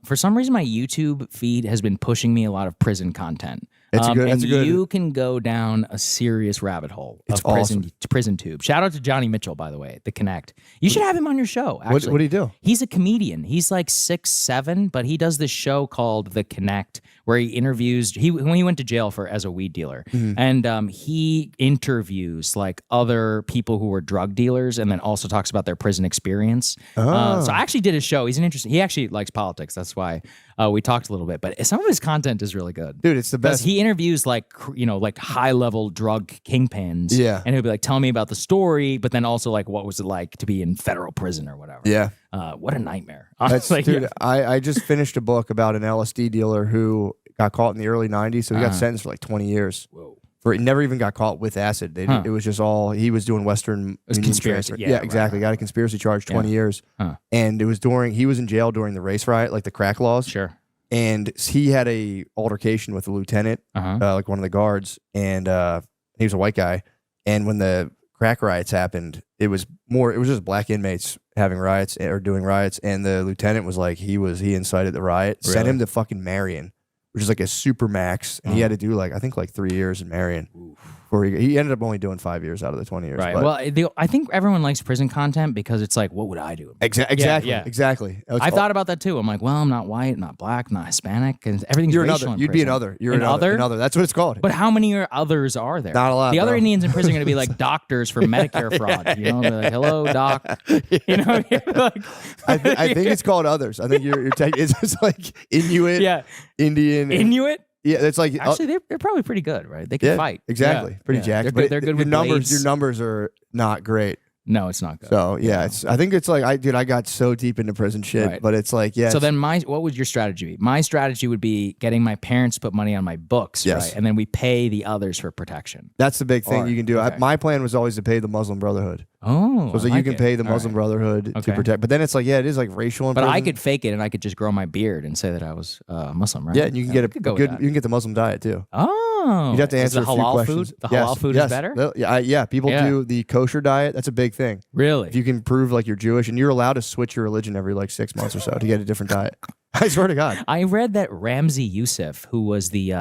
For some reason, my YouTube feed has been pushing me a lot of prison content. That's a good- and that's a good- you can go down a serious rabbit hole of It's prison tube. Shout out to Johnny Mitchell, by the way, the Connect. You should have him on your show. Actually, What do you do? He's a comedian. He's like 6'7", but he does this show called The Connect, where he interviews. When he went to jail as a weed dealer, Mm-hmm. and he interviews like other people who were drug dealers, and then also talks about their prison experience. So I actually did his show. He's an interesting. He actually likes politics. That's why we talked a little bit. But some of his content is really good. Dude, it's the Because best. he interviews like high level drug kingpins, Yeah. and he'll be like, "Tell me about the story," but then also like, "What was it like to be in federal prison or whatever?" Yeah. What a nightmare. That's, Honestly, dude, I just finished a book about an LSD dealer who got caught in the early 90s. So he got sentenced for like 20 years. Whoa. For, he never even got caught with acid. It was just all, he was doing Western Union conspiracy. transfer. Yeah, Yeah, exactly. Got a conspiracy charge, 20 years. Huh. And it was he was in jail during the race riot, like the crack laws. Sure. And he had a altercation with a lieutenant, like one of the guards. And he was a white guy. And when the crack riots happened, it was just black inmates having riots or doing riots. And the lieutenant was like, he incited the riot, sent Really? him to fucking Marion, which is like a super max. And he had to do I think 3 years in Marion. Before he ended up only doing 5 years out of the 20 years. Right. But Well, I think everyone likes prison content because it's like, what would I do? exactly. yeah. Exactly. I thought about that too. I'm like, well, I'm not white, not black, not Hispanic, and everything's you're racial another. in You'd be prison. another. You're An other? Another. That's what it's called. But how many others are there? Not a lot, The other bro. Indians in prison are going to be like doctors for Medicare fraud. You know, they're like, hello, doc. You know, like, I think it's called others. I think you're it's just like Inuit, yeah, Indian, Inuit. Yeah, it's like Actually, they're probably pretty good, right? They can yeah, fight. exactly. Yeah, Pretty yeah. jacked. They're but good. They're good your with numbers. blades. Your numbers are not great. No, it's not good. So yeah, I think it's like I got so deep into prison shit, Right. but it's like yeah. So then what would your strategy be? My strategy would be getting my parents to put money on my books, Yes. right? And then we pay the others for protection. that's the big thing Or- you can do. okay. My plan was always to pay the Muslim Brotherhood, Oh, so I you like can it. pay the All Muslim right. Brotherhood to Okay. protect. But then it's like yeah, it is like racial. In But I prison. could fake it and I could just grow my beard and say that I was Muslim, right? Yeah, and you can get we a could go good. with You that. can get the Muslim diet too. Oh, You'd have to is answer the a few halal questions. food. The Yes, halal food yes. is better. Yeah. People Yeah. do the kosher diet. That's a big thing. Really? If you can prove like you're Jewish, and you're allowed to switch your religion every like 6 months or so to get a different diet. I swear to God. I read that Ramzi Youssef, who was the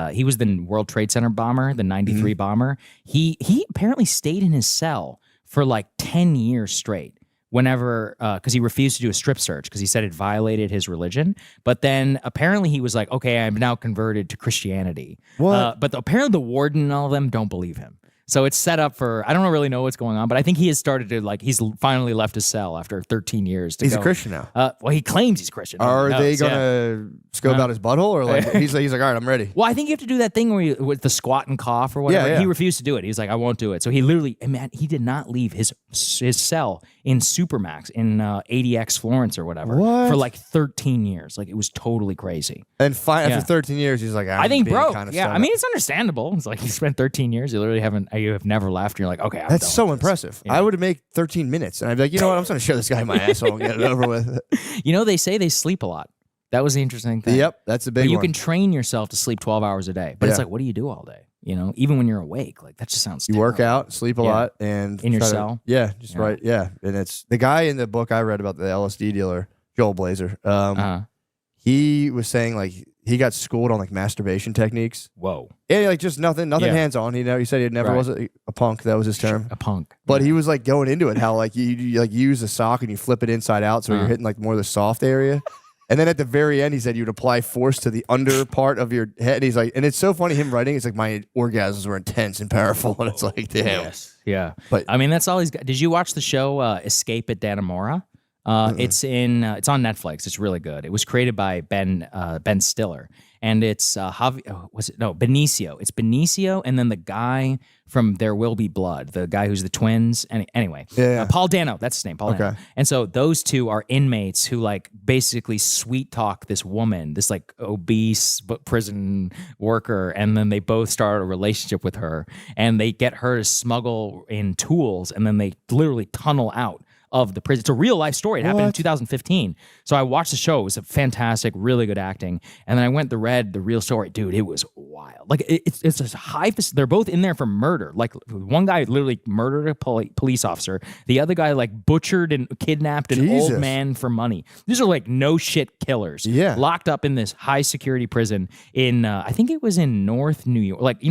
World Trade Center bomber, the '93 bomber, he apparently stayed in his cell for like 10 years straight. Whenever, because he refused to do a strip search because he said it violated his religion. But then apparently he was like, okay, I'm now converted to Christianity. What? But apparently the warden and all of them don't believe him. So it's set up for, I don't really know what's going on, but I think he has started to, like, he's finally left his cell after 13 years. He's a Christian now. Well, he claims he's Christian. Are they going to scope out his butthole? Or like he's like, all right, I'm ready. Well, I think you have to do that thing where with the squat and cough or whatever. Yeah. He refused to do it. He was like, I won't do it. So he literally, man, he did not leave his cell in Supermax in ADX Florence or whatever for like 13 years. Like, it was totally crazy. And after 13 years, he's like, I think, bro, kind of I mean, it's understandable. It's like you spent 13 years, you literally you have never left. And you're like, okay, I'm That's done so with this. impressive. Yeah. I would make 13 minutes, and I'd be like, you know what? I'm just going to show this guy my asshole and get it over with. You know, they say they sleep a lot. That was the interesting thing. Yep, that's a big But you one. can train yourself to sleep 12 hours a day. But it's Yeah. like, what do you do all day? You know, even when you're awake, like that just sounds You work terrible. out, sleep a Yeah. lot, and In your try to- cell? Yeah, just Yeah. right. Yeah, and it's the guy in the book I read about the LSD dealer, Joel Blazer. He was saying like he got schooled on like masturbation techniques. Whoa. Yeah, like just nothing Yeah. hands on. He said he never Right. was a punk. That was his term. A punk. But he was like going into it how like you like use a sock and you flip it inside out so you're hitting like more of the soft area. And then at the very end, he said you'd apply force to the under part of your head. And he's like, and it's so funny him writing. It's like my orgasms were intense and powerful, and it's like, damn. Yes. Yeah. But- I mean, that's all he's got. Did you watch the show Escape at Dannemora? It's on Netflix. It's really good. It was created by Ben Stiller, and it's Benicio. It's Benicio, and then the guy from There Will Be Blood, the guy who's the twins. Anyway, Yeah. Paul Dano. That's his name. Paul Dano. Okay. And so those two are inmates who like basically sweet talk this woman, this like obese prison worker, and then they both start a relationship with her, and they get her to smuggle in tools, and then they literally tunnel out of the prison. It's a real life story. It happened in 2015. So I watched the show. It was a fantastic, really good acting. And then I went and read the real story. Dude, it was wild. Like it's a high. They're both in there for murder. Like one guy literally murdered a police officer. The other guy like butchered and kidnapped an old Jesus. man for money. These are like no shit killers. Yeah. Locked up in this high security prison in I think it was in North New York, like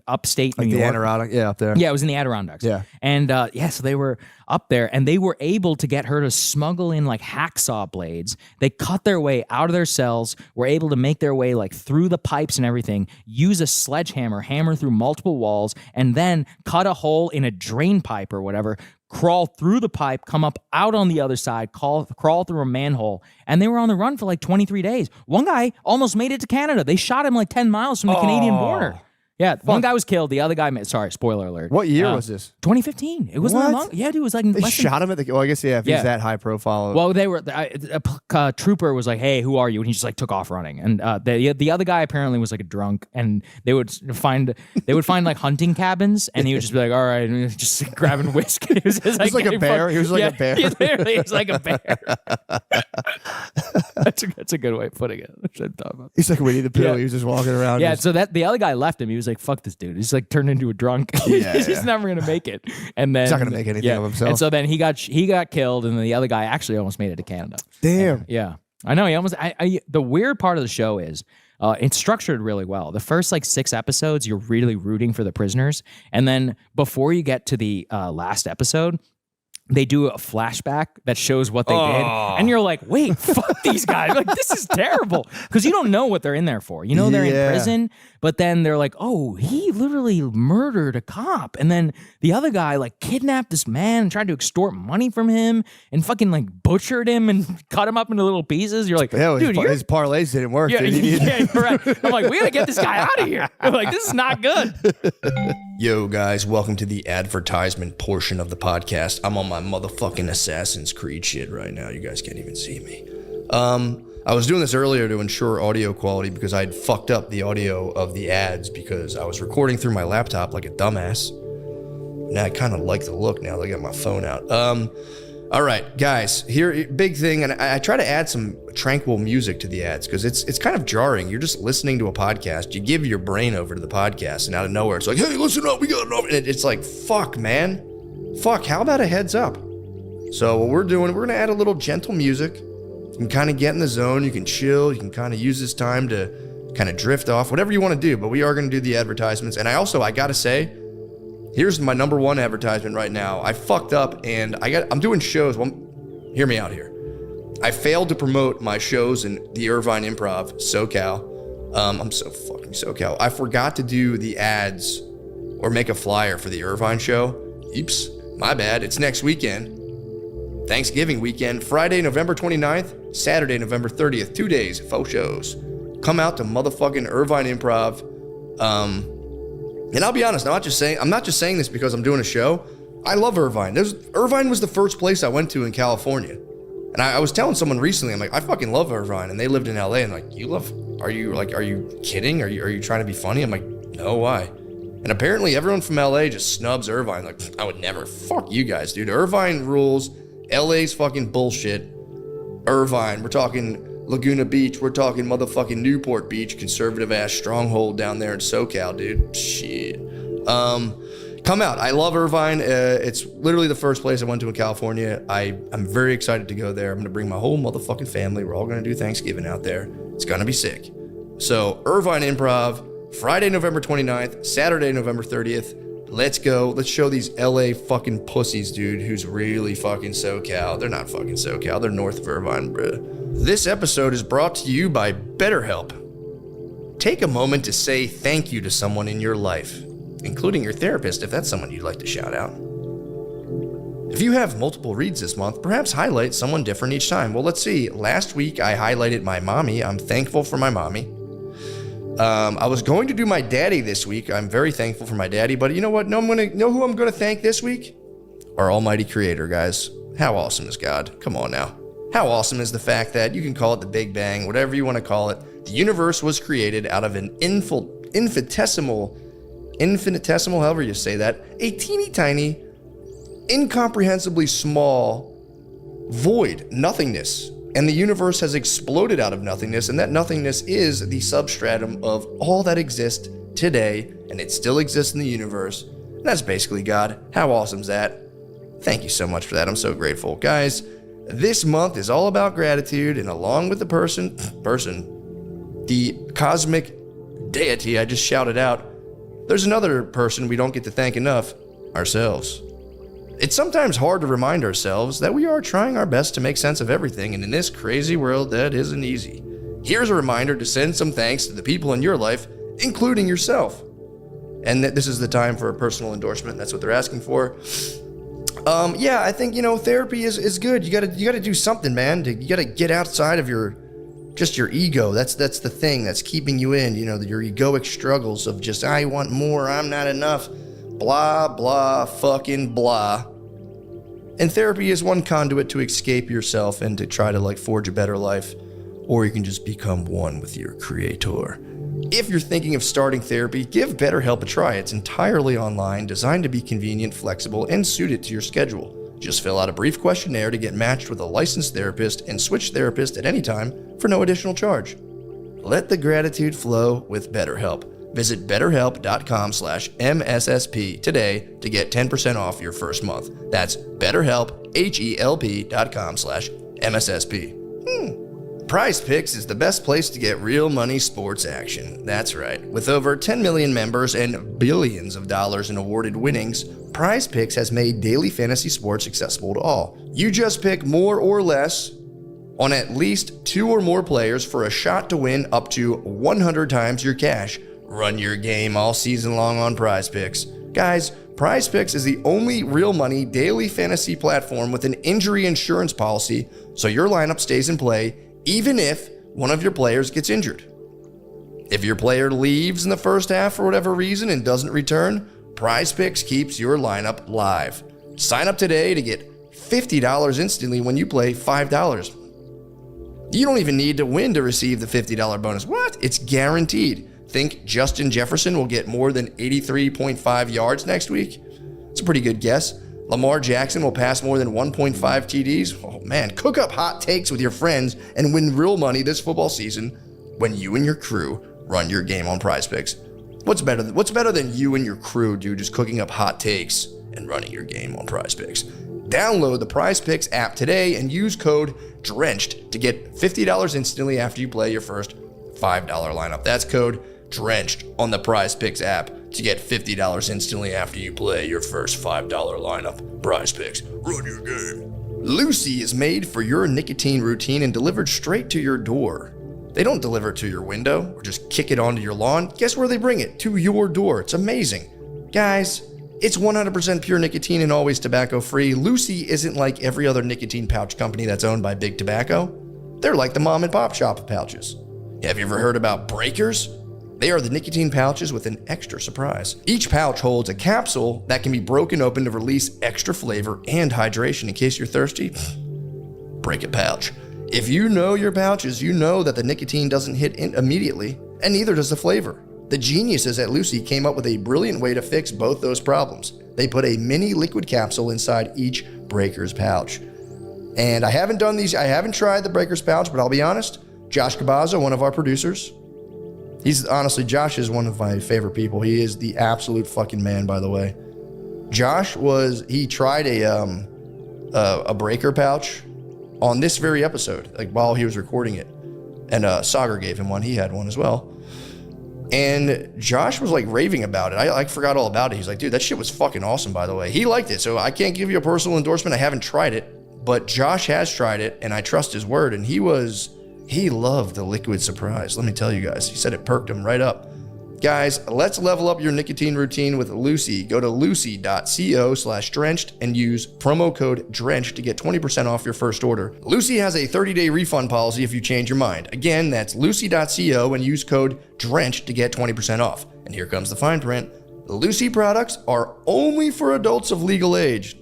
upstate Like New the York. Adirondack, yeah, up there. Yeah, it was in the Adirondacks. Yeah. And so they were up there and they were able to get her to smuggle in like hacksaw blades. They cut their way out of their cells, were able to make their way like through the pipes and everything, use a sledgehammer, hammer through multiple walls, and then cut a hole in a drain pipe or whatever, crawl through the pipe, come up out on the other side, crawl through a manhole, and they were on the run for like 23 days. One guy almost made it to Canada. They shot him like 10 miles from the Canadian border. Yeah, one guy was killed. The other guy, sorry, spoiler alert. What year was this? 2015. It wasn't that What? long. Yeah, dude, it was like They less than shot him at the. Well, I guess if Yeah. he's that high profile. Well, they were a trooper was like, "Hey, who are you?" And he just like took off running. And the other guy apparently was like a drunk. And they would find like hunting cabins, and he would just be like, "All right," and he was just grabbing whiskey. He was just was like a bear. He was like a bear. He literally was like a bear. That's a good way of putting it. I should thought about. He's like Winnie the Pooh. Yeah. He was just walking around. Yeah, just- so that the other guy left him. He was like, "Fuck this dude." He's like turned into a drunk. He's just never gonna make it. And then He's not gonna make anything of himself. And so then he got killed, and then the other guy actually almost made it to Canada. Damn. Yeah, I know. He almost. The weird part of the show is it's structured really well. The first like 6 episodes, you're really rooting for the prisoners, and then before you get to the last episode, they do a flashback that shows what they did, and you're like, "Wait, fuck these guys! Like, this is terrible." Because you don't know what they're in there for. You know they're Yeah. in prison, but then they're like, "Oh, he literally murdered a cop," and then the other guy like kidnapped this man and tried to extort money from him, and fucking like butchered him and cut him up into little pieces. You're like, Yeah, "Dude, his parlays didn't work. yeah, Did he? yeah, you're right." I'm like, "We gotta get this guy out of here." I'm like, "This is not good." Yo, guys, welcome to the advertisement portion of the podcast. I'm on my motherfucking Assassin's Creed shit right now. You guys can't even see me. I was doing this earlier to ensure audio quality because I'd fucked up the audio of the ads because I was recording through my laptop like a dumbass. Now I kind of like the look now that I got my phone out. All right, guys, here, big thing, and I try to add some tranquil music to the ads because it's kind of jarring. You're just listening to a podcast. You give your brain over to the podcast, and out of nowhere, it's like, hey, listen up, we got enough. And it's like, fuck, man. Fuck, how about a heads up? So what we're doing, we're going to add a little gentle music. You can kind of get in the zone. You can chill. You can kind of use this time to kind of drift off, whatever you want to do. But we are going to do the advertisements. And I got to say, here's my number one advertisement right now. I fucked up and I'm doing shows. Well, hear me out here. I failed to promote my shows in the Irvine Improv, SoCal. I'm so fucking SoCal. I forgot to do the ads or make a flyer for the Irvine show? Oops, my bad. It's next weekend. Thanksgiving weekend, Friday, November 29th, Saturday, November 30th. 2 days, 4 shows. Come out to motherfucking Irvine Improv. And I'll be honest, I'm not just saying this because I'm doing a show. I love Irvine. Irvine was the first place I went to in California. And I was telling someone recently, I'm like, I fucking love Irvine. And they lived in LA. And like, are you kidding? Are you trying to be funny? I'm like, no, why? And apparently everyone from LA just snubs Irvine. Like, I would never. Fuck you guys, dude. Irvine rules. LA's fucking bullshit. Irvine, we're talking Laguna Beach. We're talking motherfucking Newport Beach, conservative ass stronghold down there in SoCal, dude. Shit. Come out. I love Irvine. It's literally the first place I went to in California. I'm very excited to go there. I'm going to bring my whole motherfucking family. We're all going to do Thanksgiving out there. It's going to be sick. So, Irvine Improv, Friday, November 29th, Saturday, November 30th. Let's go. Let's show these LA fucking pussies, dude, who's really fucking SoCal. They're not fucking SoCal. They're north of Irvine, bruh. This episode is brought to you by BetterHelp. Take a moment to say thank you to someone in your life, including your therapist if that's someone you'd like to shout out. If you have multiple reads this month, perhaps highlight someone different each time. Well, let's see. Last week I highlighted my mommy. I'm thankful for my mommy. I was going to do my daddy this week. I'm very thankful for my daddy, but you know what? Know who I'm going to thank this week? Our almighty creator, guys. How awesome is God? Come on now. How awesome is the fact that you can call it the Big Bang, whatever you want to call it. The universe was created out of an infinitesimal, however you say that, a teeny tiny, incomprehensibly small void, nothingness. And the universe has exploded out of nothingness, and that nothingness is the substratum of all that exists today, and it still exists in the universe. And that's basically God. How awesome is that? Thank you so much for that. I'm so grateful. Guys, this month is all about gratitude, and along with the person, the cosmic deity I just shouted out, there's another person we don't get to thank enough, ourselves. It's sometimes hard to remind ourselves that we are trying our best to make sense of everything, and in this crazy world, that isn't easy. Here's a reminder to send some thanks to the people in your life, including yourself. And that this is the time for a personal endorsement. That's what they're asking for. Yeah, I think, therapy is good. You gotta do something, man. You gotta get outside of your ego. That's the thing that's keeping you in, your egoic struggles of just, I want more, I'm not enough, blah, blah, fucking blah. And therapy is one conduit to escape yourself and to try to forge a better life, or you can just become one with your creator. If you're thinking of starting therapy, give BetterHelp a try. It's entirely online, designed to be convenient, flexible, and suited to your schedule. Just fill out a brief questionnaire to get matched with a licensed therapist and switch therapist at any time for no additional charge. Let the gratitude flow with BetterHelp. Visit betterhelp.com/MSSP today to get 10% off your first month. That's BetterHelp, HELP.com/MSSP. PrizePicks is the best place to get real money sports action. That's right. With over 10 million members and billions of dollars in awarded winnings, PrizePicks has made daily fantasy sports accessible to all. You just pick more or less on at least 2 or more players for a shot to win up to 100 times your cash. Run your game all season long on PrizePicks. Guys, PrizePicks is the only real money daily fantasy platform with an injury insurance policy, so your lineup stays in play even if one of your players gets injured. If your player leaves in the first half for whatever reason and doesn't return, PrizePicks keeps your lineup live. Sign up today to get $50 instantly when you play $5. You don't even need to win to receive the $50 bonus. What? It's guaranteed. Think Justin Jefferson will get more than 83.5 yards next week? It's a pretty good guess. Lamar Jackson will pass more than 1.5 TDs? Oh man, cook up hot takes with your friends and win real money this football season when you and your crew run your game on PrizePicks. What's better than you and your crew, dude, just cooking up hot takes and running your game on PrizePicks? Download the PrizePicks app today and use code DRENCHED to get $50 instantly after you play your first $5 lineup. That's code DRENCHED on the PrizePicks app to get $50 instantly after you play your first $5 lineup. PrizePicks, run your game. Lucy is made for your nicotine routine and delivered straight to your door. They don't deliver it to your window or just kick it onto your lawn. Guess where they bring it? To your door. It's amazing. Guys, it's 100% pure nicotine and always tobacco-free. Lucy isn't like every other nicotine pouch company that's owned by Big Tobacco. They're like the mom and pop shop of pouches. Have you ever heard about breakers? They are the nicotine pouches with an extra surprise. Each pouch holds a capsule that can be broken open to release extra flavor and hydration in case you're thirsty. Break a pouch. If you know your pouches, you know that the nicotine doesn't hit in immediately, and neither does the flavor. The geniuses at Lucy came up with a brilliant way to fix both those problems. They put a mini liquid capsule inside each breaker's pouch. And I haven't tried the breaker's pouch, but I'll be honest, Josh Cabazzo, one of our producers, Josh is one of my favorite people. He is the absolute fucking man, by the way. He tried a breaker pouch on this very episode, like while he was recording it. And Sagar gave him one. He had one as well. And Josh was like raving about it. I forgot all about it. He's like, dude, that shit was fucking awesome, by the way. He liked it, so I can't give you a personal endorsement. I haven't tried it, but Josh has tried it, and I trust his word. And he loved the liquid surprise. Let me tell you guys, he said it perked him right up. Guys, let's level up your nicotine routine with Lucy. Go to lucy.co/drenched and use promo code DRENCHED to get 20% off your first order. Lucy has a 30-day refund policy if you change your mind. Again, that's lucy.co and use code DRENCHED to get 20% off. And here comes the fine print. The Lucy products are only for adults of legal age.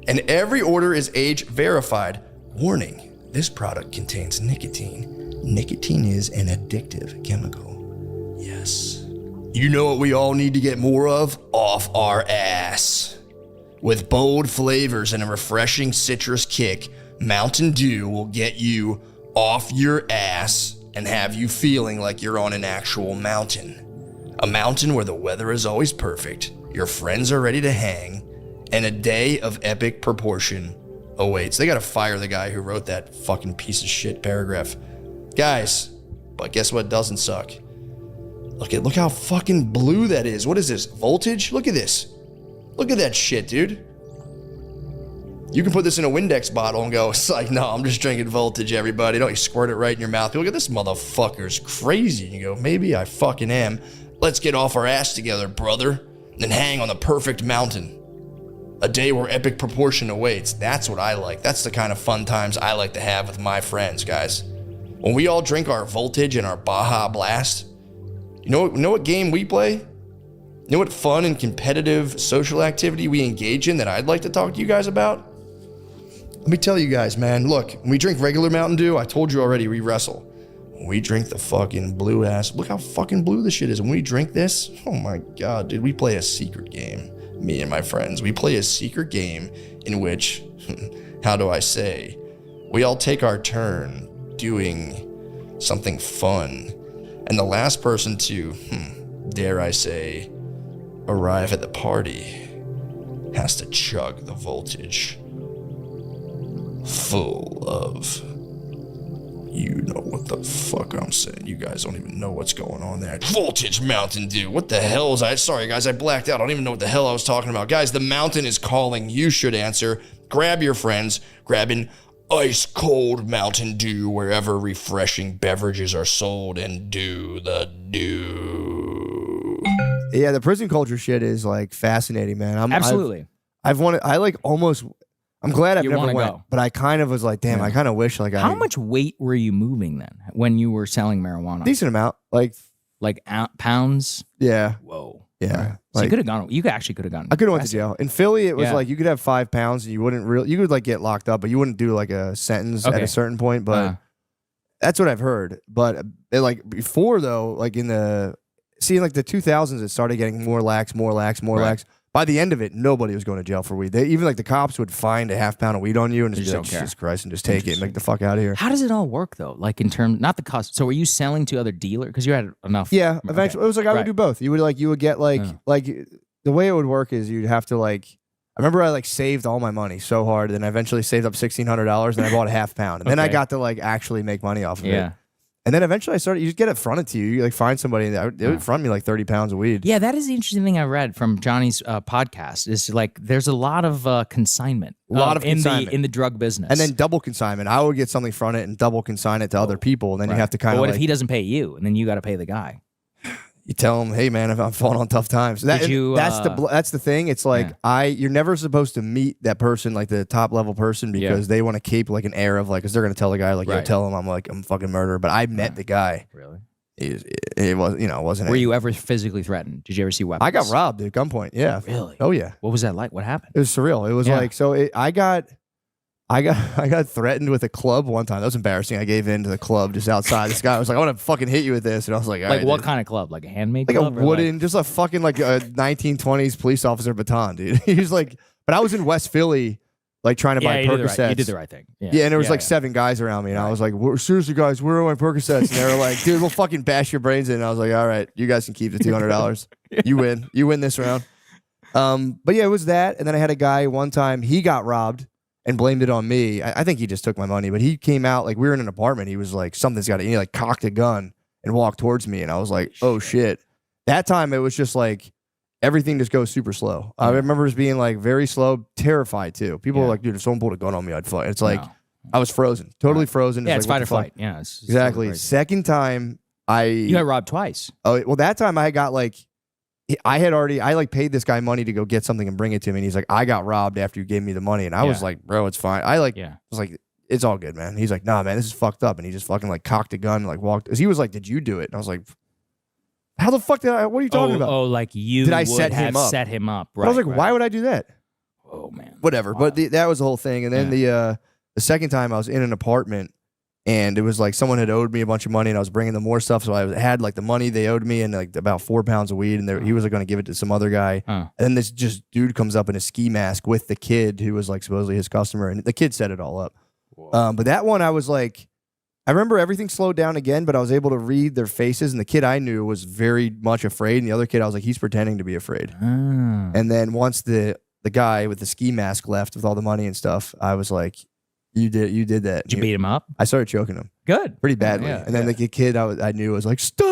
And every order is age verified. Warning, this product contains nicotine. Nicotine is an addictive chemical. Yes. You know what we all need to get more of? Off our ass. With bold flavors and a refreshing citrus kick, Mountain Dew will get you off your ass and have you feeling like you're on an actual mountain. A mountain where the weather is always perfect, your friends are ready to hang, and a day of epic proportion awaits. They gotta fire the guy who wrote that fucking piece of shit paragraph. Guys, but guess what doesn't suck? Look how fucking blue that is. What is this? Voltage? Look at this. Look at that shit, dude. You can put this in a Windex bottle and go, it's like, no, I'm just drinking Voltage, everybody. Don't you squirt it right in your mouth. You look at this motherfucker's crazy. You go, maybe I fucking am. Let's get off our ass together, brother, and hang on the perfect mountain. A day where epic proportion awaits. That's what I like. That's the kind of fun times I like to have with my friends, guys. When we all drink our Voltage and our Baja Blast, you know what game we play? You know what fun and competitive social activity we engage in that I'd like to talk to you guys about? Let me tell you guys, man. Look, when we drink regular Mountain Dew, I told you already, we wrestle. When we drink the fucking blue ass, look how fucking blue this shit is. When we drink this, oh my God, dude, we play a secret game. Me and my friends, we play a secret game in which, how do I say, we all take our turn doing something fun. And the last person to, dare I say, arrive at the party has to chug the Voltage full of, you know what the fuck I'm saying. You guys don't even know what's going on there. Voltage Mountain Dew. What the hell is sorry guys, I blacked out. I don't even know what the hell I was talking about. Guys, the mountain is calling. You should answer. Grab your friends. Grab an ice cold Mountain Dew wherever refreshing beverages are sold and do the do. Yeah, the prison culture shit is like fascinating, man. Absolutely. I'm glad I've You never wanna went, go. but I kind of was like, damn, I kind of wish like How much weight were you moving then when you were selling marijuana? decent amount, like pounds? yeah, Whoa. yeah. So Like, you could have gone. You actually could have gone. I could have went to jail. In Philly, it was Yeah. like you could have 5 pounds and you could like get locked up, but you wouldn't do like a sentence at Okay. a certain point. But that's what I've heard. But like before though, like in the 2000s, it started getting more lax. By the end of it, nobody was going to jail for weed. Even like the cops would find a half pound of weed on you and just be just like, don't care. Jesus Christ, and just take it and make the fuck out of here. How does it all work though? Like in terms, not the cost. So were you selling to other dealers because you had enough? Yeah, eventually it was like I would Right. do both. You would get like the way it would work is you'd have to like. I remember I like saved all my money so hard, and I eventually saved up $1,600, and I bought a half pound, and then I Okay. got to like actually make money off of Yeah. it. And then eventually I started. You just get it fronted to you. You like find somebody that it would front me like 30 pounds of weed. Yeah, that is the interesting thing I read from Johnny's podcast. Is like there's a lot of consignment, in the drug business, And then double consignment. I would get something fronted and double consign it to other people, and then you have to kind But of what like, if he doesn't pay you, and then you got to pay the guy? You tell them, hey man, if I'm falling on tough times. That's the thing. It's like you're never supposed to meet that person, like the top level person, because they want to keep like an air of like, because they're gonna tell the guy like, yo, tell him I'm fucking murderer. But I met the guy. Really? It was, it wasn't. Were you ever physically threatened? Did you ever see weapons? I got robbed at gunpoint. Yeah. Really? Oh yeah. What was that like? What happened? It was surreal. It was like I got threatened with a club one time. That was embarrassing. I gave in to the club just outside. This guy was like, I want to fucking hit you with this. And I was like, all right, what dude. kind of club? Like a handmade Like club? a wooden, just a fucking like a 1920s police officer baton, dude. He was like, but I was in West Philly, like trying to buy Percocets. You did the right thing. Yeah, and there was like 7 guys around me. And I was like, seriously, guys, where are my Percocets? And they were like, dude, we'll fucking bash your brains in. And I was like, all right, you guys can keep the $200. You win. You win this round. But yeah, it was that. And then I had a guy one time, he got robbed and blamed it on me. I think he just took my money, but he came out, like we were in an apartment. He was like, something's got to, he like cocked a gun and walked towards me. And I was like, oh shit. That time it was just like, everything just goes super slow. I remember just being like very slow, terrified too. People were like, dude, if someone pulled a gun on me, I'd fight. It's like, I was frozen, totally frozen. Yeah, it's like, fight or flight. Yeah, exactly. Totally Second time, you got robbed twice. Oh, well, that time I got like, I like paid this guy money to go get something and bring it to him. And he's like, I got robbed after you gave me the money. And I was like, bro, it's fine. I was like, it's all good, man. He's like, nah, man, this is fucked up. And he just fucking like cocked a gun and like walked. Cause he was like, did you do it? And I was like, how the fuck what are you talking about? Oh, like you did I set him up? Set him up. Right, I was like, why would I do that? Oh man. Whatever. Wow. But that was the whole thing. And then the second time I was in an apartment. And it was like someone had owed me a bunch of money and I was bringing them more stuff. So I had like the money they owed me and like about 4 pounds of weed. And he was like going to give it to some other guy. And then this just dude comes up in a ski mask with the kid who was like supposedly his customer. And the kid set it all up. But that one I was like, I remember everything slowed down again, but I was able to read their faces. And the kid I knew was very much afraid. And the other kid, I was like, he's pretending to be afraid. And then once the guy with the ski mask left with all the money and stuff, I was like, You did that. Did you beat him up? I started choking him. Good. Pretty badly. Yeah, and then the kid I knew was like, stop.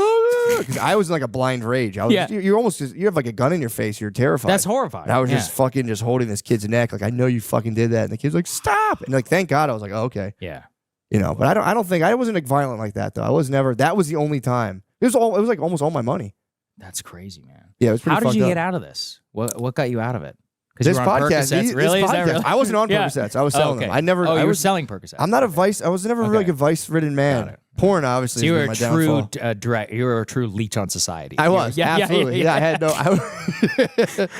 Because I was in like a blind rage. I was, you're almost just, you have like a gun in your face. You're terrified. That's horrifying. And I was just fucking just holding this kid's neck. Like, I know you fucking did that. And the kid's like, stop. And like, thank God I was like, oh, okay. Yeah. You know, but I don't think I wasn't like violent like that though. I was never, that was the only time. It was like almost all my money. That's crazy, man. Yeah, it was pretty How did you fucked get up. out of this? What got you out of it? This podcast, really? This podcast. I wasn't on Percocets. I was selling them. I never. Oh, I you were was selling Percocets. I'm not a vice. I was never really like a vice-ridden man. Porn, obviously, so you were my downfall. you were a true leech on society. I was. Absolutely. Yeah, I had no.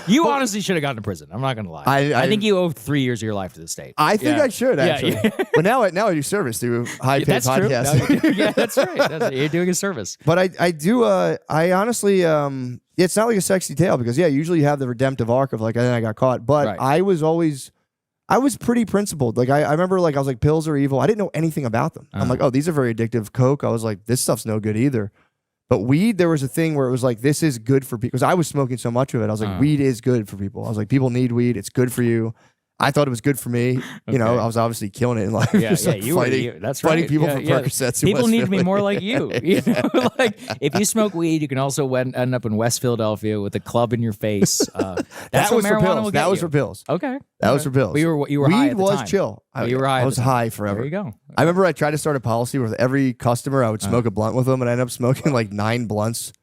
You honestly should have gone to prison. I'm not gonna lie. I think you owe 3 years of your life to the state. I think I should actually. But now I do service through high-paid podcasts. True. Yeah, that's right. You're doing a service. But I do. I honestly. It's not like a sexy tale because usually you have the redemptive arc of like, and then I got caught. But I was pretty principled. Like I remember like I was like, pills are evil. I didn't know anything about them. I'm like, oh, these are very addictive. Coke, I was like, this stuff's no good either. But weed, there was a thing where it was like, this is good for people. Because I was smoking so much of it. I was like, weed is good for people. I was like, people need weed. It's good for you. I thought it was good for me. You know, I was obviously killing it in life. Just like fighting people for Percocets. People need to be more like you. You know? Like if you smoke weed, you can also end up in West Philadelphia with a club in your face. That's what marijuana will get That was you. for pills. Okay. That was for pills. But you were weed high at the was time. chill. You were high. I was high forever. There you go. I remember I tried to start a policy where with every customer I would smoke a blunt with them, and I ended up smoking like 9 blunts,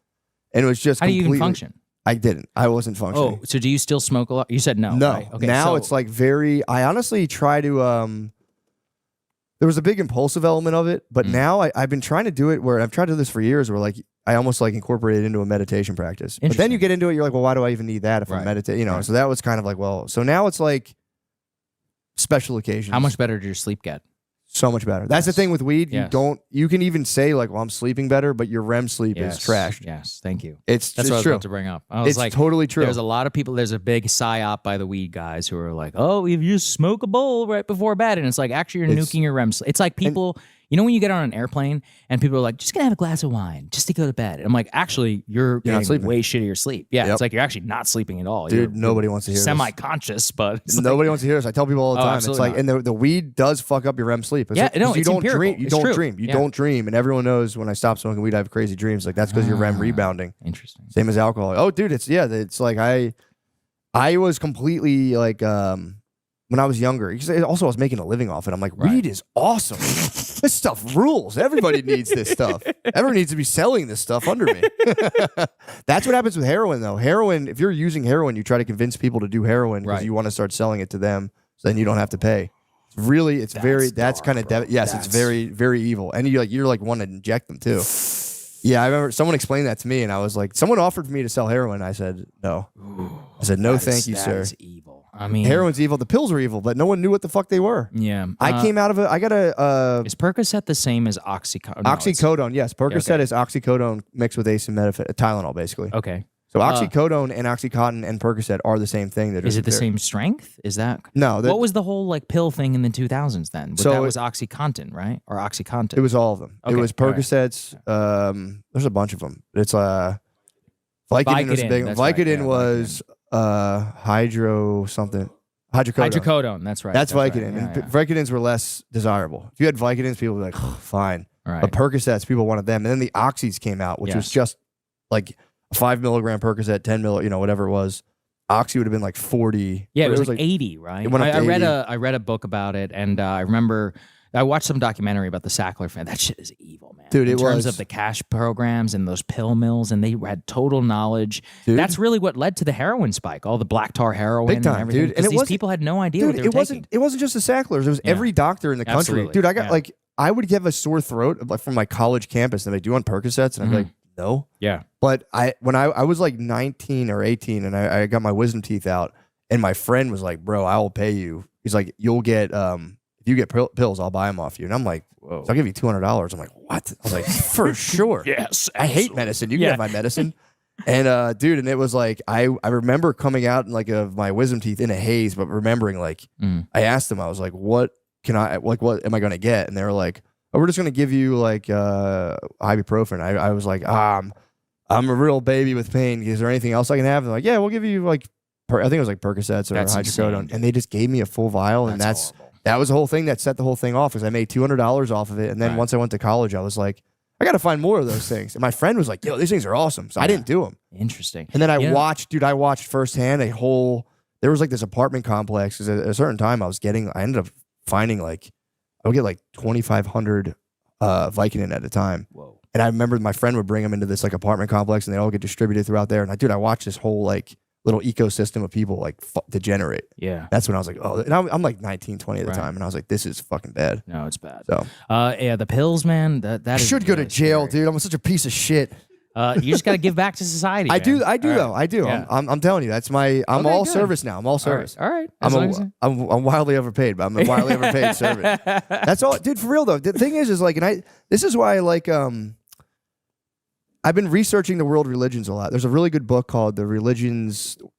and it was just. How do you even function? I didn't. I wasn't functioning. Oh, so do you still smoke a lot? You said no. No. Right? Okay, now it's like very. I honestly try to. There was a big impulsive element of it, but now I've been trying to do it where I've tried to do this for years. Where like I almost like incorporate it into a meditation practice. But then you get into it, you're like, well, why do I even need that if I meditate? You know. So that was kind of like, well, so now it's like special occasions. How much better did your sleep get? So much better. That's the thing with weed. You can even say like, well, I'm sleeping better, but your REM sleep is trashed. Yes, thank you. That's what I was true. about to bring up. I was it's like, totally true. There's a lot of people. There's a big psyop by the weed guys who are like, oh, if you smoke a bowl right before bed, and it's like actually you're nuking your REM sleep. It's like people. You know when you get on an airplane and people are like, just gonna have a glass of wine just to go to bed. And I'm like, actually, you're not sleeping. way shittier sleep. Yeah, it's like you're actually not sleeping at all. Dude, nobody wants to hear this. Semi-conscious, but nobody wants to hear this. I tell people all the time. It's like, and the weed does fuck up your REM sleep. It's like, no, you it's don't empirical. dream. You It's don't true. dream. You don't dream. And everyone knows when I stop smoking weed, I have crazy dreams. Like that's because your REM rebounding. Interesting. Same as alcohol. Oh, dude, it's like I was completely like when I was younger. Also, I was making a living off it. I'm like, weed is awesome. This stuff rules. Everybody needs this stuff. Everyone needs to be selling this stuff under me. That's what happens with heroin, though. Heroin, if you're using heroin, you try to convince people to do heroin because you want to start selling it to them, so then you don't have to pay. That's kind of it's very, very evil. And you're like want to inject them too. Yeah, I remember someone explained that to me, and I was like, someone offered for me to sell heroin. I said no. I said no, thank you, sir. That's evil. I mean, heroin's evil. The pills were evil, but no one knew what the fuck they were. Yeah, I came out of it. I got a is Percocet the same as oxycodone? Oxycodone, yes. Percocet is oxycodone mixed with Tylenol, basically. Okay. So oxycodone and Oxycontin and Percocet are the same thing. Is it the same strength? Is that no? What was the whole like pill thing in the 2000s then? That was OxyContin, right? Or OxyContin? It was all of them. Okay, it was Percocets. There's a bunch of them. It's Vicodin was big. Vicodin was hydro something. Hydrocodone. Hydrocodone. That's right. That's Vicodins. Vicodin. And Vicodins were less desirable. If you had Vicodins, people were like, fine. Right. But Percocets, people wanted them. And then the Oxys came out, which was just like 5 milligram Percocet, 10 whatever it was. Oxy would have been like 40. Yeah, it was like 80, right? It went up to 80. I read a book about it, and I remember I watched some documentary about the Sackler family. That shit is evil, man. Dude, in terms of the cash programs and those pill mills, and they had total knowledge. Dude. That's really what led to the heroin spike, all the black tar heroin Big time, and everything. Dude. And these people had no idea what they were taking. It wasn't just the Sacklers. It was every doctor in the country. Absolutely. Dude, I got I would get a sore throat from my college campus, and they do on Percocets, and I'd be like, no. Yeah. But when I was like 19 or 18, and I got my wisdom teeth out, and my friend was like, bro, I will pay you. He's like, you'll get if you get pills, I'll buy them off you. And I'm like, whoa. So I'll give you $200. I'm like, what? I was like, for sure. Yes. I hate medicine. You can have my medicine. And dude, and it was like I remember coming out in like my wisdom teeth in a haze, but remembering like I asked them, I was like, what am I gonna get? And they were like, oh, we're just gonna give you like ibuprofen. I was like, I'm a real baby with pain. Is there anything else I can have? And they're like, yeah, we'll give you like I think it was like Percocets or hydrocodone. And they just gave me a full vial, and that was the whole thing that set the whole thing off, because I made $200 off of it. And then once I went to college, I was like, I got to find more of those things. And my friend was like, yo, these things are awesome. So I didn't do them. Interesting. And then I watched firsthand there was like this apartment complex, because at a certain time I ended up finding I would get like 2,500 Vicodin at a time. Whoa. And I remember my friend would bring them into this like apartment complex, and they all get distributed throughout there. And I watched this whole like little ecosystem of people like degenerate. Yeah. That's when I was like, oh, and I'm like 19, 20 at the time. And I was like, this is fucking bad. No, it's bad. So, yeah, the pills, man, that I should go to jail, dude. I'm such a piece of shit. You just got to give back to society. I do right. though. I do. Yeah. I'm telling you, that's I'm all good. Service now. I'm all service. All right. I'm wildly overpaid, but I'm a wildly overpaid servant. That's all, dude. For real though. The thing is like, this is why I like, I've been researching the world religions a lot. There's a really good book called The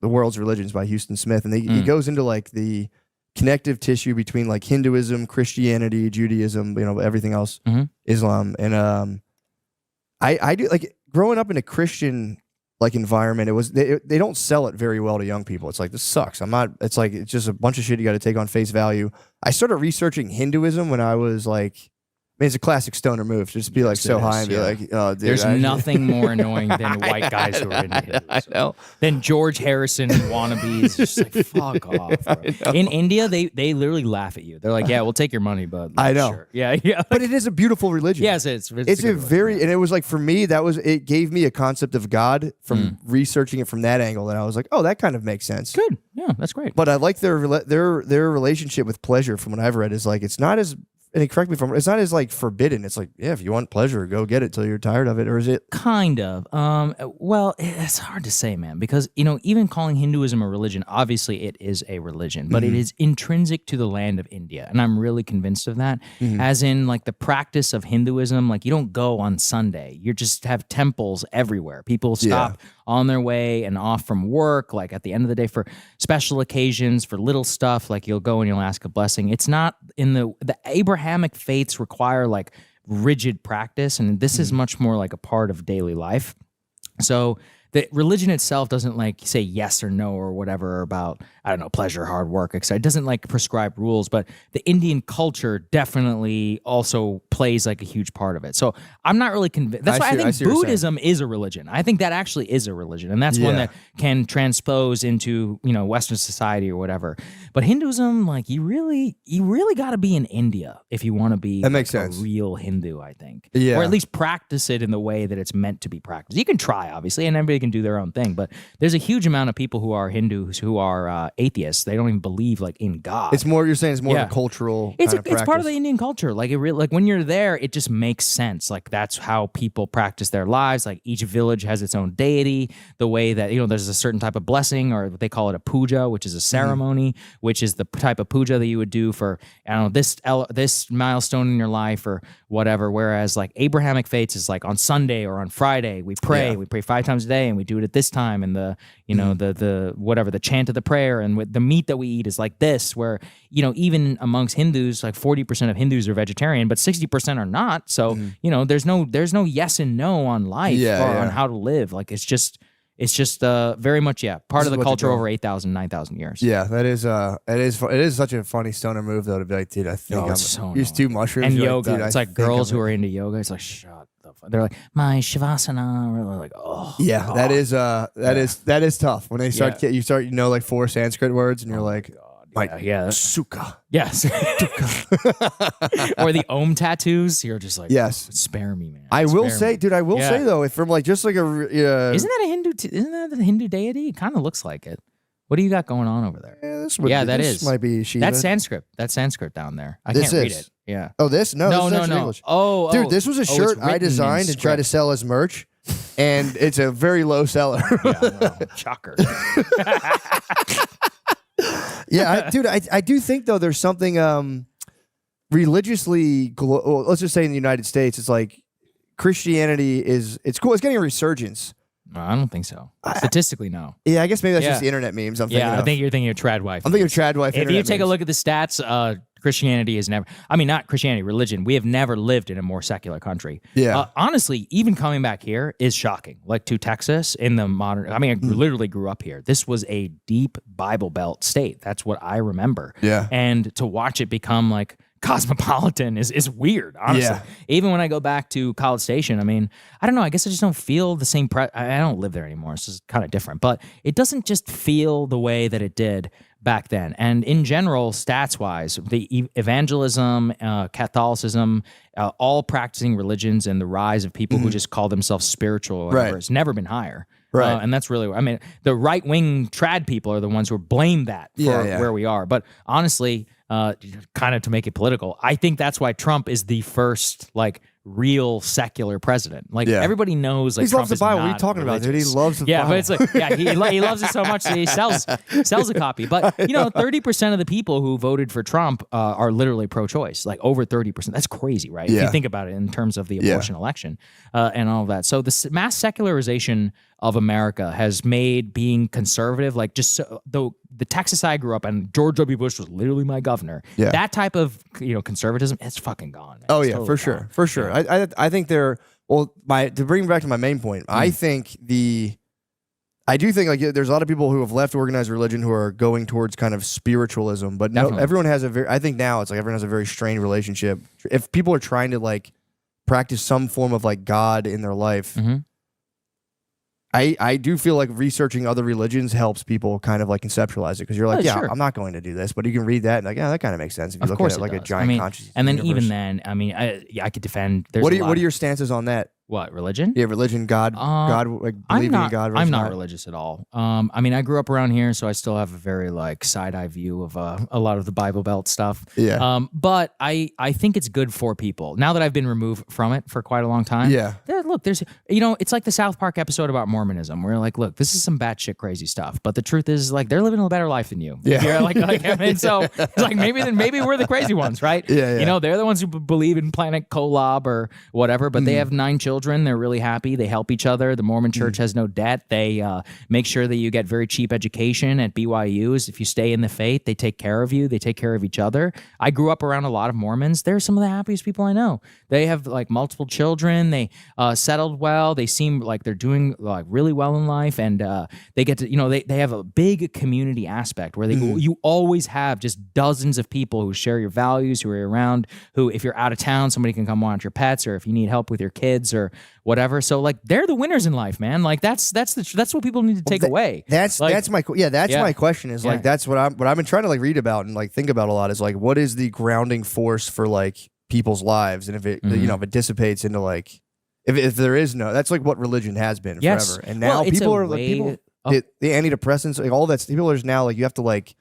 World's Religions by Houston Smith. And he goes into like the connective tissue between like Hinduism, Christianity, Judaism, everything else, Islam. And I do like growing up in a Christian like environment. They don't sell it very well to young people. It's like, this sucks. It's just a bunch of shit you got to take on face value. I started researching Hinduism when I was like, it's a classic stoner move to just be like so high and be like, oh, dude. There's nothing more annoying than white guys who are into Hinduism. I know. Then George Harrison wannabes. Just like, fuck off. Bro. In India, they literally laugh at you. They're like, yeah, we'll take your money, but I know. Sure. Yeah. But it is a beautiful religion. Yes, it's a very, and it was like, for me, it gave me a concept of God from researching it from that angle. And I was like, oh, that kind of makes sense. Good. Yeah, that's great. But I like their relationship with pleasure, from what I've read, is like, it's not as, and correct me if I'm wrong, it's not as like forbidden. It's like, yeah, if you want pleasure, go get it till you're tired of it. Or is it? Kind of. Well, it's hard to say, man, because, even calling Hinduism a religion, obviously it is a religion, but it is intrinsic to the land of India. And I'm really convinced of that. As in like the practice of Hinduism, like you don't go on Sunday. You just have temples everywhere. People stop on their way and off from work, like at the end of the day for special occasions, for little stuff, like you'll go and you'll ask a blessing. It's not in the Abrahamic faiths require like rigid practice, and this is much more like a part of daily life. So the religion itself doesn't like say yes or no or whatever about, I don't know, pleasure, hard work, etc. It doesn't like prescribe rules, but the Indian culture definitely also plays like a huge part of it. So I'm not really convinced. That's why I think Buddhism is a religion. I think that actually is a religion, and that's one that can transpose into, you know, Western society or whatever. But Hinduism, like you really got to be in India if you want to be that makes like sense. a real Hindu, I think. Yeah. Or at least practice it in the way that it's meant to be practiced. You can try, obviously, and everybody can do their own thing, but there's a huge amount of people who are Hindus who are atheists. They don't even believe like in God. It's more, you're saying it's more Yeah. of a cultural It's kind of it's part of practice. the Indian culture. Like it really, like when you're there, it just makes sense. Like that's how people practice their lives. Like each village has its own deity. The way that, you know, there's a certain type of blessing, or they call it a puja, which is a ceremony, which is the type of puja that you would do for, I don't know, this milestone in your life or whatever. Whereas like Abrahamic faiths is like on Sunday or on Friday we pray. We pray 5 times a day, and we do it at this time. And the, you know, the whatever, the chant of the prayer, and with the meat that we eat is like this. Where, you know, even amongst Hindus, like 40% of Hindus are vegetarian, but 60% are not. So you know, there's no yes and no on life or on how to live. Like it's just very much part of the culture over 8,000, 9,000 years. Yeah, that is it is such a funny stoner move though to be like, dude, I think I'm so used to mushrooms And You're yoga. Like, dude, it's I like think girls I'm who are into yoga. It's like, shut the fuck. They're like, my shavasana. We're like, oh. Yeah, God. that is tough when they start Yeah. you start like 4 Sanskrit words and you're like, Yeah. Sukha. Yes. Or the Om tattoos. You're just like, Yes. spare me, man. I will Spare say, me. dude, I will Yeah. say though, if from like just like a Isn't that a Hindu? Isn't that the Hindu deity? It kind of looks like it. What do you got going on over there? this might be Shiva. That's Sanskrit. That's Sanskrit down there. I This can't read is. it. Yeah. Oh, this? No, this is actually English. Oh, Dude, this was a it's shirt I written in designed and tried to script. sell as merch, and it's a very low seller. Shocker. Yeah, dude, I do think though there's something religiously. Well, let's just say in the United States, it's like Christianity it's cool. It's getting a resurgence. No, I don't think so. Statistically, no. Yeah, I guess maybe that's Yeah. just the internet memes. I'm thinking Yeah, I of. think you're thinking of trad wife. I'm thinking of Trad Wife. If you internet take a memes. look at the stats, Christianity is never, I mean, not Christianity, religion. We have never lived in a more secular country. Yeah. Honestly, even coming back here is shocking. Like to Texas in the modern, I mean, I literally grew up here. This was a deep Bible Belt state. That's what I remember. Yeah. And to watch it become like cosmopolitan is weird, honestly. Yeah. Even when I go back to College Station, I mean, I don't know. I guess I just don't feel the same. I don't live there anymore. It's just kind of different, but it doesn't just feel the way that it did back then. And in general, stats wise, the evangelism, Catholicism, all practicing religions, and the rise of people who just call themselves spiritual or whatever, Right. has never been higher. Right. And that's really, I mean, the right wing trad people are the ones who blame that for Yeah, yeah. where we are. But honestly, kind of to make it political, I think that's why Trump is the first like real secular president. Like Yeah. everody knows, like He Trump loves the is Bible. What are you not talking about, dude? He religious. loves the yeah, Bible. but it's like, he loves it so much that he sells a copy. But you know, 30% of the people who voted for Trump are literally pro-choice. Like over 30%. That's crazy, right? If Yeah. you think about it in terms of the Yeah. abortion election and all of that. So the mass secularization of America has made being conservative, like just so, the Texas I grew up in, George W. Bush was literally my governor. Yeah. That type of, you know, conservatism, it's fucking gone, man. Oh It's yeah, totally for sure, gone. for sure. I think they're to bring back to my main point. I think I do think like there's a lot of people who have left organized religion who are going towards kind of spiritualism, but no, Definitely. everyone has a very. I think now it's like everyone has a very strained relationship. If people are trying to like practice some form of like God in their life, Mhm. I do feel like researching other religions helps people kind of like conceptualize it because you're like, Oh, yeah, sure. I'm not going to do this, but you can read that and like, yeah, that kind of makes sense if you Of look course at it it like a does. giant I mean, consciousness. and then universe. even then, I mean, I could defend. There's What a lot are of- your stances on that? what, religion? Yeah, religion, God, like believing in God. versus I'm not religious at all. I mean, I grew up around here, so I still have a very like side eye view of a lot of the Bible Belt stuff. Yeah. But I think it's good for people now that I've been removed from it for quite a long time. Yeah. Look, there's it's like the South Park episode about Mormonism, where like, look, this is some batshit crazy stuff, but the truth is like they're living a better life than you. Yeah. You're like I mean, so it's like maybe we're the crazy ones, right? Yeah, yeah. You know, they're the ones who believe in Planet Kolob or whatever, but they have 9 children children, they're really happy. They help each other. The Mormon Church has no debt. They make sure that you get very cheap education at BYU's. If you stay in the faith, they take care of you. They take care of each other. I grew up around a lot of Mormons. They're some of the happiest people I know. They have like multiple children. They settled well. They seem like they're doing like really well in life, and they get to, they have a big community aspect where you always have just dozens of people who share your values, who are around, who if you're out of town, somebody can come watch your pets, or if you need help with your kids or whatever. So like they're the winners in life, man. Like that's what people need to take away. That's my question is like that's what I've been trying to like read about and like think about a lot is like what is the grounding force for like people's lives, and if it if it dissipates into like if there is no, that's like what religion has been forever, and now people are like the antidepressants, like all that, people are just now like you have to like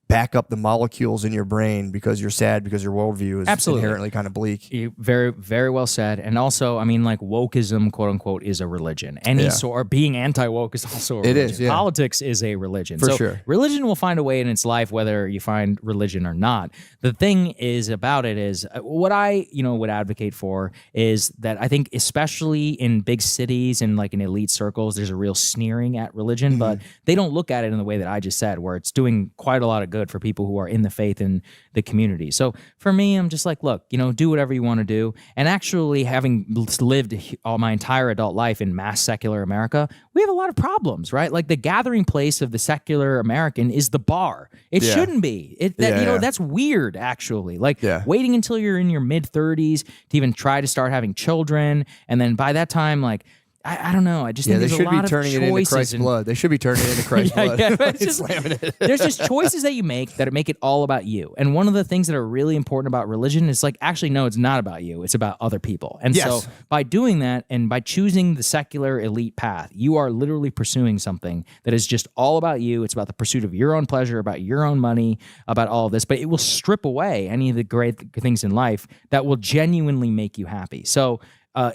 back up the molecules in your brain because you're sad because your worldview is inherently kind of bleak. Very, very well said. And also, I mean, like wokeism, quote unquote, is a religion. Any sort, or being anti-woke is also a religion. It is, yeah. Politics is a religion. For sure. Religion will find a way in its life, whether you find religion or not. The thing is about it is what I, would advocate for is that I think especially in big cities and like in elite circles, there's a real sneering at religion, but they don't look at it in the way that I just said, where it's doing quite a lot of good for people who are in the faith and the community. So for me, I'm just like, look, do whatever you want to do. And actually, having lived all my entire adult life in mass secular America, we have a lot of problems, right? Like the gathering place of the secular American is the bar. It shouldn't be. That's weird, actually. Like waiting until you're in your mid-30s to even try to start having children, and then by that time, like, I don't know. I just think there's a lot of choices. They should be turning it into Christ's blood. They should be turning it into Christ's blood. There's just choices that you make that make it all about you. And one of the things that are really important about religion is like, actually, no, it's not about you. It's about other people. And so by doing that and by choosing the secular elite path, you are literally pursuing something that is just all about you. It's about the pursuit of your own pleasure, about your own money, about all of this. But it will strip away any of the great things in life that will genuinely make you happy. So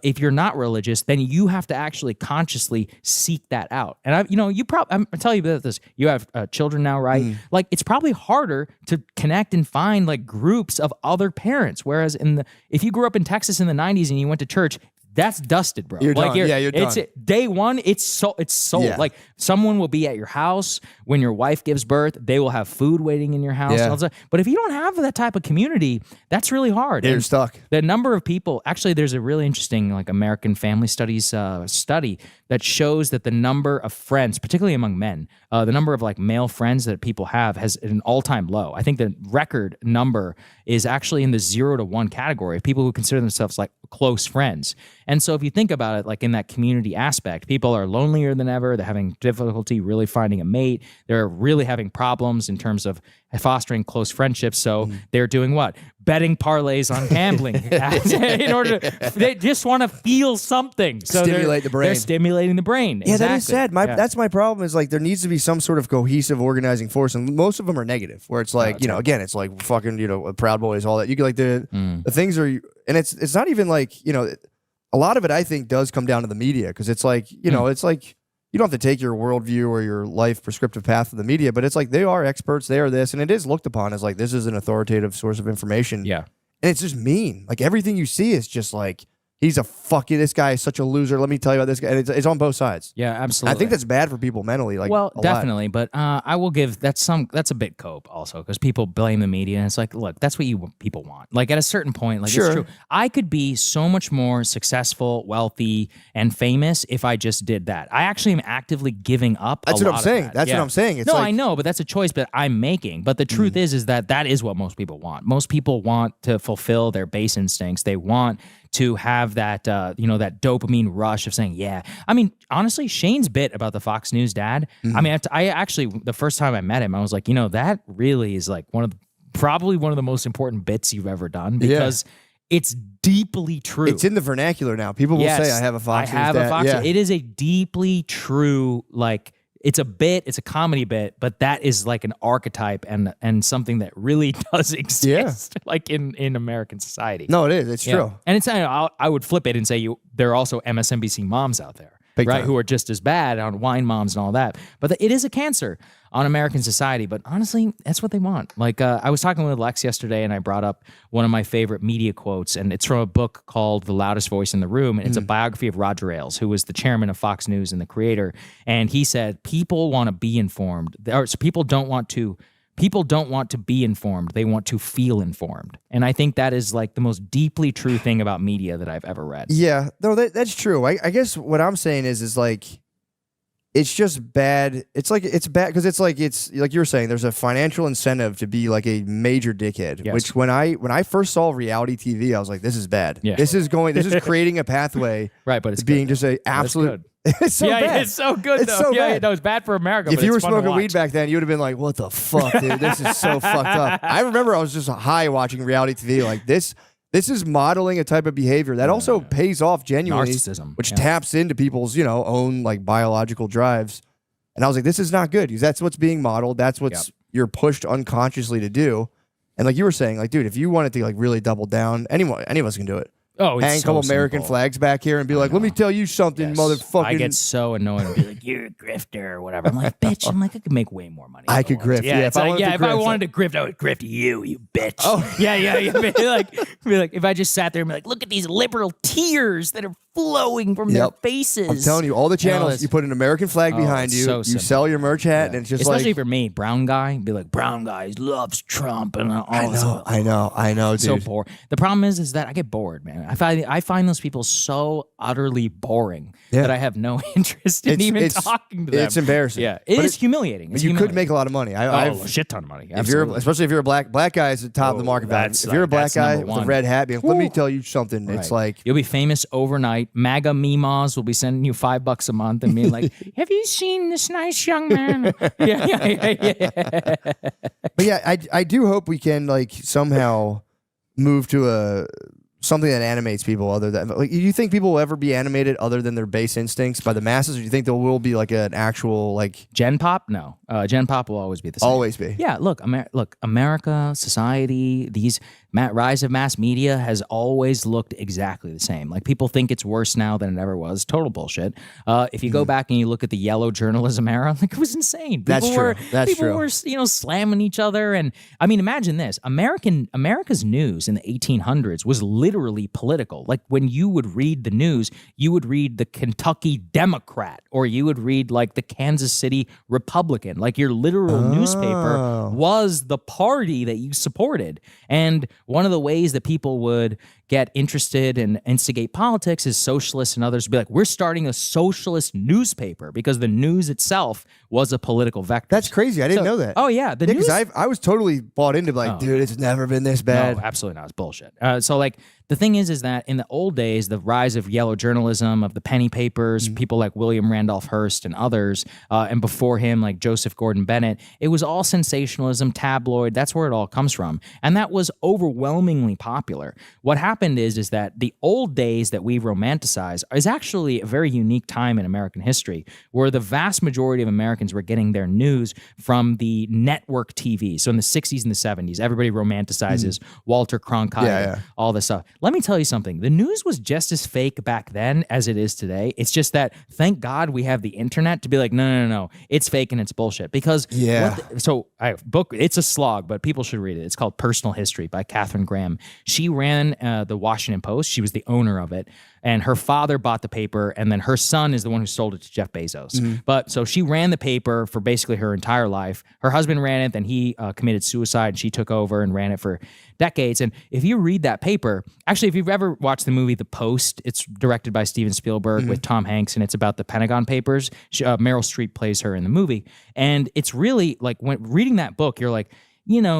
if you're not religious, then you have to actually consciously seek that out. And I'm telling you about this. You have children now, right? Like it's probably harder to connect and find like groups of other parents. Whereas if you grew up in Texas in the 90s and you went to church, that's dusted, bro. You're done. You're it's done. Day one, it's sold. Yeah. Like someone will be at your house when your wife gives birth. They will have food waiting in your house. Yeah. And all that. But if you don't have that type of community, that's really hard. You're stuck. The number of people, actually, there's a really interesting like American Family Studies study that shows that the number of friends, particularly among men, the number of like male friends that people have has an all-time low. I think the record number is actually in the 0 to 1 category of people who consider themselves like close friends. And so if you think about it, like in that community aspect, people are lonelier than ever. They're having difficulty really finding a mate. They're really having problems in terms of fostering close friendships. So they're doing what? Betting parlays on gambling in order they just want to feel something. So stimulate the brain. They're stimulating the brain. Yeah, exactly. that is sad. That's my problem is like there needs to be some sort of cohesive organizing force, and most of them are negative, where it's like, again, it's like fucking, Proud Boys, all that. You can like the things are, and it's not even like, a lot of it I think does come down to the media, because it's like, it's like, you don't have to take your worldview or your life prescriptive path of the media, but it's like they are experts, they are this, and it is looked upon as like this is an authoritative source of information. Yeah. And it's just mean. Like everything you see is just like, this guy is such a loser. Let me tell you about this guy. And it's on both sides. Yeah, absolutely. I think that's bad for people mentally. Like, well, definitely. But I will give that's a bit cope also, because people blame the media, and it's like, look, that's what people want. Like at a certain point, like Sure. it's true. I could be so much more successful, wealthy, and famous if I just did that. I actually am actively giving up. That's a what lot I'm saying. Of that. That's Yeah. what I'm saying. It's no, like, I know, but that's a choice that I'm making. But the truth is that is what most people want. Most people want to fulfill their base instincts. They want to have that, that dopamine rush of saying, yeah. I mean, honestly, Shane's bit about the Fox News dad, I mean, I actually, the first time I met him, I was like, that really is like probably one of the most important bits you've ever done, because it's deeply true. It's in the vernacular now. People will say, I have a Fox News dad. I have a Fox Yeah. It is a deeply true, like, it's a bit, it's a comedy bit, but that is like an archetype and something that really does exist, like in American society. No, it is. It's true. And it's I would flip it and say there are also MSNBC moms out there. Big right? time. Who are just as bad on wine moms and all that. But it is a cancer on American society. But honestly, that's what they want. Like I was talking with Lex yesterday, and I brought up one of my favorite media quotes, and it's from a book called The Loudest Voice in the Room, and it's a biography of Roger Ailes, who was the chairman of Fox News and the creator. And he said, people want to be informed. People don't want to be informed. They want to feel informed. And I think that is like the most deeply true thing about media that I've ever read. Yeah, no, that's true. I guess what I'm saying is like, it's just bad. It's bad because it's like you were saying. There's a financial incentive to be like a major dickhead. Yes. Which when I first saw reality TV, I was like, this is bad. Yeah. This is creating a pathway. Right, but it's being good, just a absolute. It's so yeah, bad. it's so good. It's though. so yeah, bad. no, it's bad for America. If but you were it's fun to smoking weed watch. back then, you would have been like, "What the fuck, dude? This is so fucked up." I remember I was just high watching reality TV. Like this is modeling a type of behavior that also pays off genuinely, Narcissism, which yeah. taps into people's own like biological drives. And I was like, this is not good because that's what's being modeled. That's what's you're pushed unconsciously to do. And like you were saying, like, dude, if you wanted to like really double down, any of us can do it. Oh, it's Hang a so couple American simple. flags back here and be like, let me tell you something, Yes. motherfucking. I get so annoyed and be like, "You're a grifter" or whatever. I'm like, "Bitch," I'm like, I could make way more money. I could grift. Yeah, it's like, if I wanted to if I wanted to grift, I would grift you bitch. Oh. yeah. Be like, if I just sat there and be like, "Look at these liberal tears that are flowing from their faces." I'm telling you, all the And all channels, this- you put an American flag behind it's you, so you simple. sell your merch hat, and it's just Especially like. for me, brown guy, be like, "Brown guy loves Trump," and all this. I know, dude. So bored. The problem is that I get bored, man. I find those people so utterly boring that I have no interest in even talking to them. It's embarrassing. Yeah, it But is humiliating. It's you could humiliating. make a lot of money. a shit ton of money. Especially if you're a black guy is the top of the market value. that's If you're a black that's guy number with a one. red hat, let me tell you something. It's like You'll be famous overnight. MAGA memas will be sending you $5 a month and being like, "Have you seen this nice young man?" yeah. But yeah, I do hope we can like somehow move to something that animates people other than like. Do you think people will ever be animated other than their base instincts by the masses, or do you think there will be like an actual like Gen Pop? No. Gen Pop will always be the same. always be? Yeah, look, America, society, these rise of mass media has always looked exactly the same. Like people think it's worse now than it ever was. Total bullshit. If you go back and you look at the yellow journalism era, like it was insane. That's true. People were slamming each other, and I mean, imagine this: America's news in the 1800s was literally political. Like when you would read the news, you would read the Kentucky Democrat, or you would read like the Kansas City Republican. Like your literal newspaper was the party that you supported. And one of the ways that people would get interested and instigate politics is socialists and others would be like, we're starting a socialist newspaper because the news itself was a political vector. That's crazy. I didn't know that. Oh, yeah. The news. Because I was totally bought into like, dude, it's never been this bad. No, absolutely not. It's bullshit. So like the thing is that in the old days, the rise of yellow journalism, of the penny papers, people like William Randolph Hearst and others, and before him, like Joseph Gordon Bennett, it was all sensationalism, tabloid. That's where it all comes from. And that was overwhelmingly popular. What happened is that the old days that we romanticize is actually a very unique time in American history where the vast majority of Americans were getting their news from the network TV. So in the 60s and the 70s, everybody romanticizes Walter Cronkite, all this stuff. Let me tell you something. The news was just as fake back then as it is today. It's just that, thank God we have the internet to be like, no, it's fake and it's bullshit. Because it's a slog, but people should read it. It's called Personal History by Katharine Graham. She ran the Washington Post. She was the owner of it. And her father bought the paper, and then her son is the one who sold it to Jeff Bezos. But so she ran the paper for basically her entire life. Her husband ran it, then he committed suicide, and she took over and ran it for decades. And if you read that paper, actually, if you've ever watched the movie The Post, it's directed by Steven Spielberg with Tom Hanks, and it's about the Pentagon Papers. Meryl Streep plays her in the movie. And it's really like when reading that book, you're like,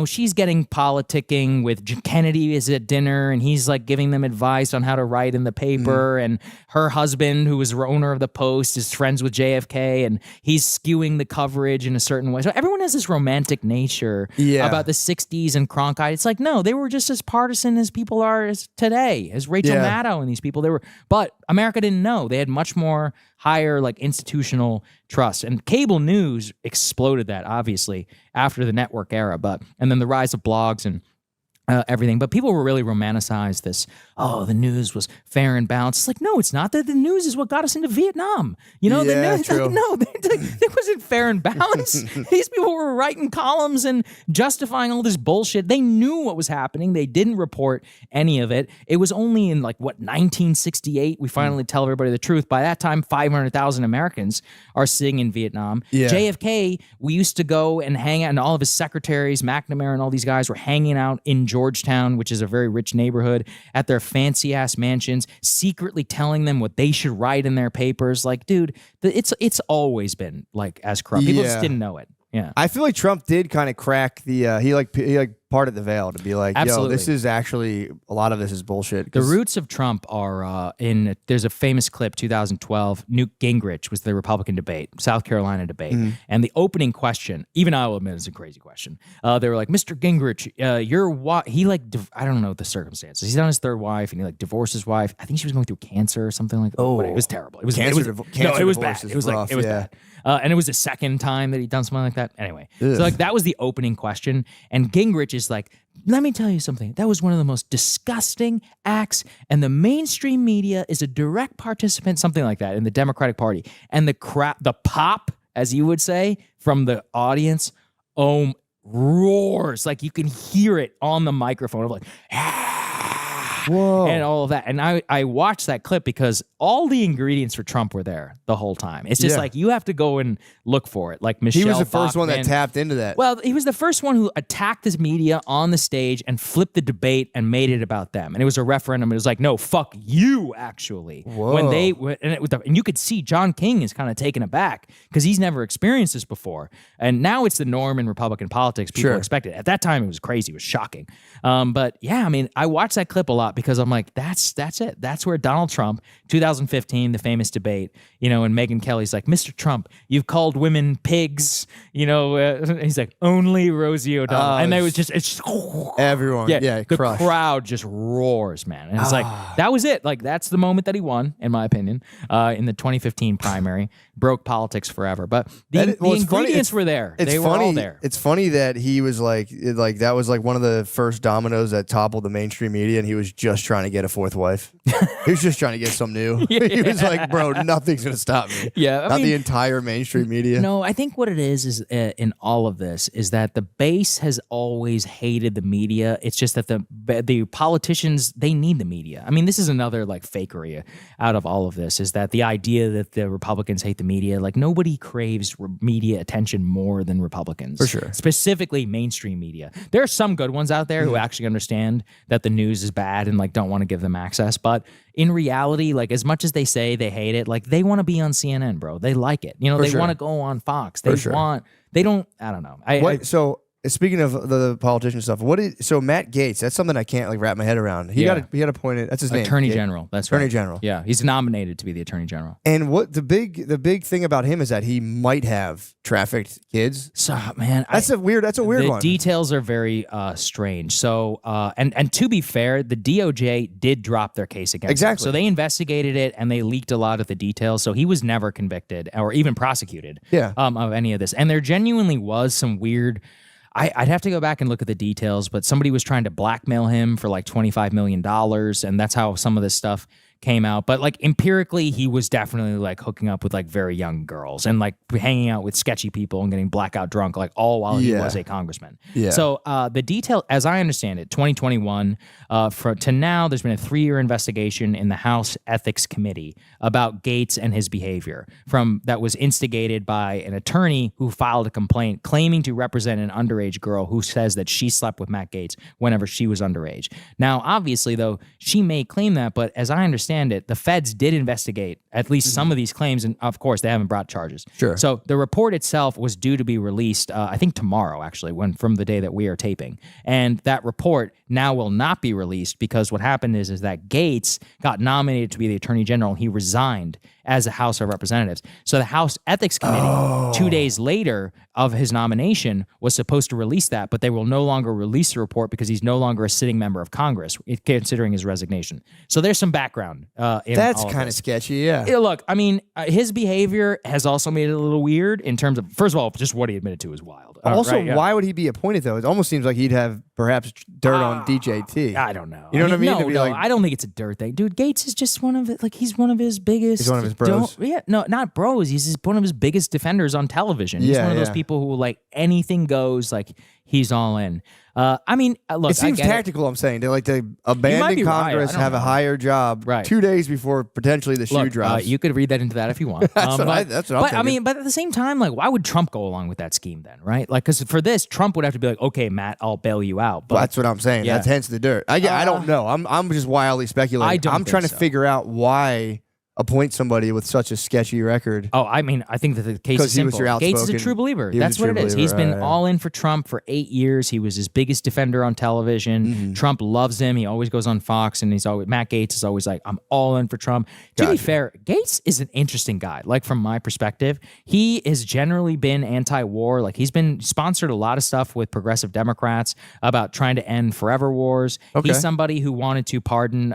she's getting politicking with Kennedy is at dinner and he's like giving them advice on how to write in the paper. And her husband, who was owner of the Post, is friends with JFK and he's skewing the coverage in a certain way. So everyone has this romantic nature about the 60s and Cronkite. It's like, no, they were just as partisan as people are as today, as Rachel Maddow and these people. But America didn't know. They had much more higher like institutional trust. And cable news exploded that, obviously, after the network era. And then the rise of blogs and everything. But people were really romanticized this, oh, the news was fair and balanced. It's like, no, it's not. The news is what got us into Vietnam. You know, the Yeah, news, true. like, no, it wasn't fair and balanced. These people were writing columns and justifying all this bullshit. They knew what was happening. They didn't report any of it. It was only in 1968 we finally tell everybody the truth. By that time, 500,000 Americans are sitting in Vietnam. Yeah. JFK, we used to go and hang out, and all of his secretaries, McNamara and all these guys were hanging out in Georgetown, which is a very rich neighborhood, at their fancy ass mansions, secretly telling them what they should write in their papers. Like, dude, it's always been as corrupt. People just didn't know it. Yeah. I feel like Trump did kind of crack the he parted the veil to be like, Absolutely. yo, this is actually a lot of this is bullshit. The roots of Trump are there's a famous clip, 2012, Newt Gingrich was the Republican debate, South Carolina debate. And the opening question, even I will admit it's a crazy question. They were like, Mr. Gingrich, I don't know the circumstances. He's on his third wife and he divorced his wife. I think she was going through cancer or something like that. Oh. But it was terrible. It was Cancer it was divorce bad. is It was rough, it was yeah. bad. And it was the second time that he'd done something like that. Anyway, so that was the opening question. And Gingrich is like, let me tell you something. That was one of the most disgusting acts, and the mainstream media is a direct participant, something like that, in the Democratic Party. And the pop, as you would say, from the audience, roars. Like you can hear it on the microphone of Whoa. and all of that. And I watched that clip because all the ingredients for Trump were there the whole time. It's just you have to go and look for it. Like Michelle He was the first one that Bachmann. tapped into that. Well, he was the first one who attacked this media on the stage and flipped the debate and made it about them. And it was a referendum. It was like, no, fuck you, actually. Whoa. And you could see John King is kind of taken aback because he's never experienced this before. And now it's the norm in Republican politics. People expect it. At that time, it was crazy. It was shocking. But yeah, I mean, I watched that clip a lot because I'm like, that's it. That's where Donald Trump, 2015, the famous debate, and Megyn Kelly's like, Mr. Trump, you've called women pigs, he's like, only Rosie O'Donnell. And there was it's everyone, the crushed. crowd just roars, man. And it's like, that was it. Like, that's the moment that he won, in my opinion, in the 2015 primary. Broke politics forever. But the ingredients were there. They were all there. It's funny that he was like that was like one of the first dominoes that toppled the mainstream media, and he was just trying to get a fourth wife. He was just trying to get some new. He was like, bro, nothing's going to stop me. Yeah. Not the entire mainstream media. No, I think what it is in all of this is that the base has always hated the media. It's just that the politicians, they need the media. I mean, this is another fakery out of all of this, is that the idea that the Republicans hate the media, nobody craves media attention more than Republicans. For sure. Specifically mainstream media. There are some good ones out there who actually understand that the news is bad and don't want to give them access. But in reality, as much as they say they hate it, they want to be on CNN, bro. They like it. They want to go on Fox. They don't, I don't know. So speaking of the politician stuff, so Matt Gaetz, that's something I can't wrap my head around. He got appointed. That's his name. Attorney General. That's right. Attorney General. Yeah, he's nominated to be the Attorney General. And what the big thing about him is that he might have trafficked kids. So man, That's a weird the one. details are very strange. So and to be fair, the DOJ did drop their case against him. Exactly. So they investigated it and they leaked a lot of the details. So he was never convicted or even prosecuted. Of any of this. And there genuinely was some weird. I'd have to go back and look at the details, but somebody was trying to blackmail him for $25 million, and that's how some of this stuff came out. But empirically, he was definitely hooking up with very young girls and hanging out with sketchy people and getting blackout drunk, all while he was a congressman. Yeah. So the detail, as I understand it, 2021 to now, there's been a 3-year investigation in the House Ethics Committee about Gaetz and his behavior that was instigated by an attorney who filed a complaint claiming to represent an underage girl who says that she slept with Matt Gaetz whenever she was underage. Now, obviously, though, she may claim that, but as I understand it, the feds did investigate at least some of these claims, and of course, they haven't brought charges. Sure. So the report itself was due to be released, I think tomorrow, actually, from the day that we are taping. And that report now will not be released because what happened is that Gaetz got nominated to be the Attorney General, and he resigned as a House of Representatives. So the House Ethics Committee, 2 days later of his nomination, was supposed to release that, but they will no longer release the report because he's no longer a sitting member of Congress, considering his resignation. So there's some background tone. In That's all of kind of this. sketchy. Yeah. Yeah, look, I mean, his behavior has also made it a little weird in terms of, first of all, just what he admitted to is wild. Also, Right, yeah. why would he be appointed though? It almost seems like he'd have perhaps dirt on DJT. I don't know. You know what I mean? To be No, like- I don't think it's a dirt thing. Dude, Gates is just one of it. Like, he's one of his biggest. He's one of his bros? No, not bros. He's just one of his biggest defenders on television. He's Yeah, one of those yeah. people who, like, anything goes, like, he's all in. I mean, look, It seems I get tactical. I'm saying they like to be abandon right. Congress, I don't have a know. higher job Right. 2 days before potentially the shoe Look, drops. you could read that into that if you want. That's what I'm but I thinking. mean, but at the same time, like, why would Trump go along with that scheme then, right? Like, because for this, Trump would have to be like, okay, Matt, I'll bail you out. But That's what I'm saying. Yeah. That's hence the dirt. I don't know. I'm just wildly speculating. I don't I'm think trying to so. figure out why appoint somebody with such a sketchy record. Oh, I mean, I think that the case 'Cause is he was simple. your Gates is a outspoken- true believer. he was That's a what true it is. believer, He's been right. all in for Trump for 8 years. He was his biggest defender on television. Mm-hmm. Trump loves him. He always goes on Fox, and Matt Gates is always like, I'm all in for Trump. To be fair, Gates is an interesting guy. Like, from my perspective, he has generally been anti-war. Like, he's been sponsored a lot of stuff with progressive Democrats about trying to end forever wars. Okay. He's somebody who wanted to pardon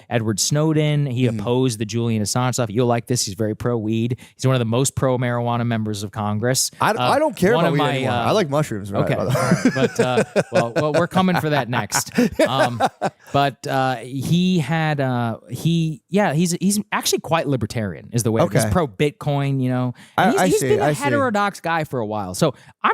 Edward Snowden. He Mm-hmm. opposed the Julian Assange stuff. You'll like this. He's very pro-weed. He's one of the most pro-marijuana members of Congress. I don't care one about of weed my, anymore. I like mushrooms. Right, Okay, by the way. but well, we're coming for that next. He had he's actually quite libertarian, is the way. Okay. He's pro Bitcoin, you know. I And he's see, been a I see. heterodox guy for a while, so I'm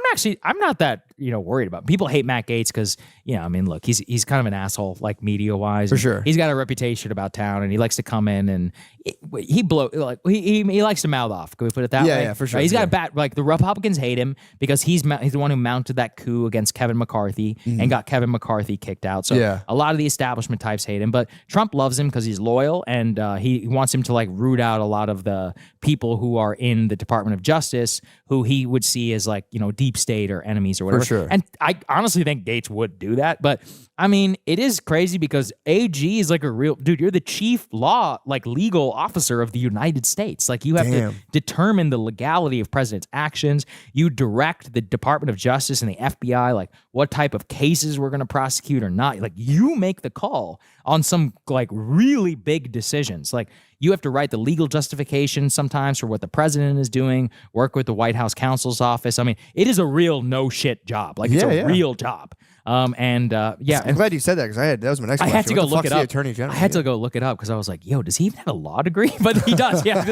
not that worried about. People hate Matt Gates because I mean, look, he's kind of an asshole, like media wise. For sure. He's got a reputation about town, and he likes to come in and he likes to mouth off. Can we put it that Yeah, way? yeah, for sure, Right? He's got yeah. a bad, like, the Republicans hate him because he's the one who mounted that coup against Kevin McCarthy and got Kevin McCarthy kicked out. So Mm-hmm. Yeah. a lot of the establishment types hate him, but Trump loves him because he's loyal, and he wants him to, like, root out a lot of the people who are in the Department of Justice who he would see as, like, deep state or enemies or whatever. sure. And I honestly think Gates would do that, but I mean, it is crazy because AG is like a real dude. You're the chief legal officer of the United States. Like, you have to determine the legality of president's actions. You direct the Department of Justice and the FBI, like, what type of cases we're going to prosecute or not. Like, you make the call on some, like, really big decisions. Like, you have to write the legal justification sometimes for what the president is doing, work with the White House counsel's office. I mean, it is a real no shit job. Like, it's a real job. And I'm glad you said that because that was my next I question. had to go What the look fuck's it the up. Attorney General I had to do? go look it up because I was like, yo, does he even have a law degree? But he does, yeah.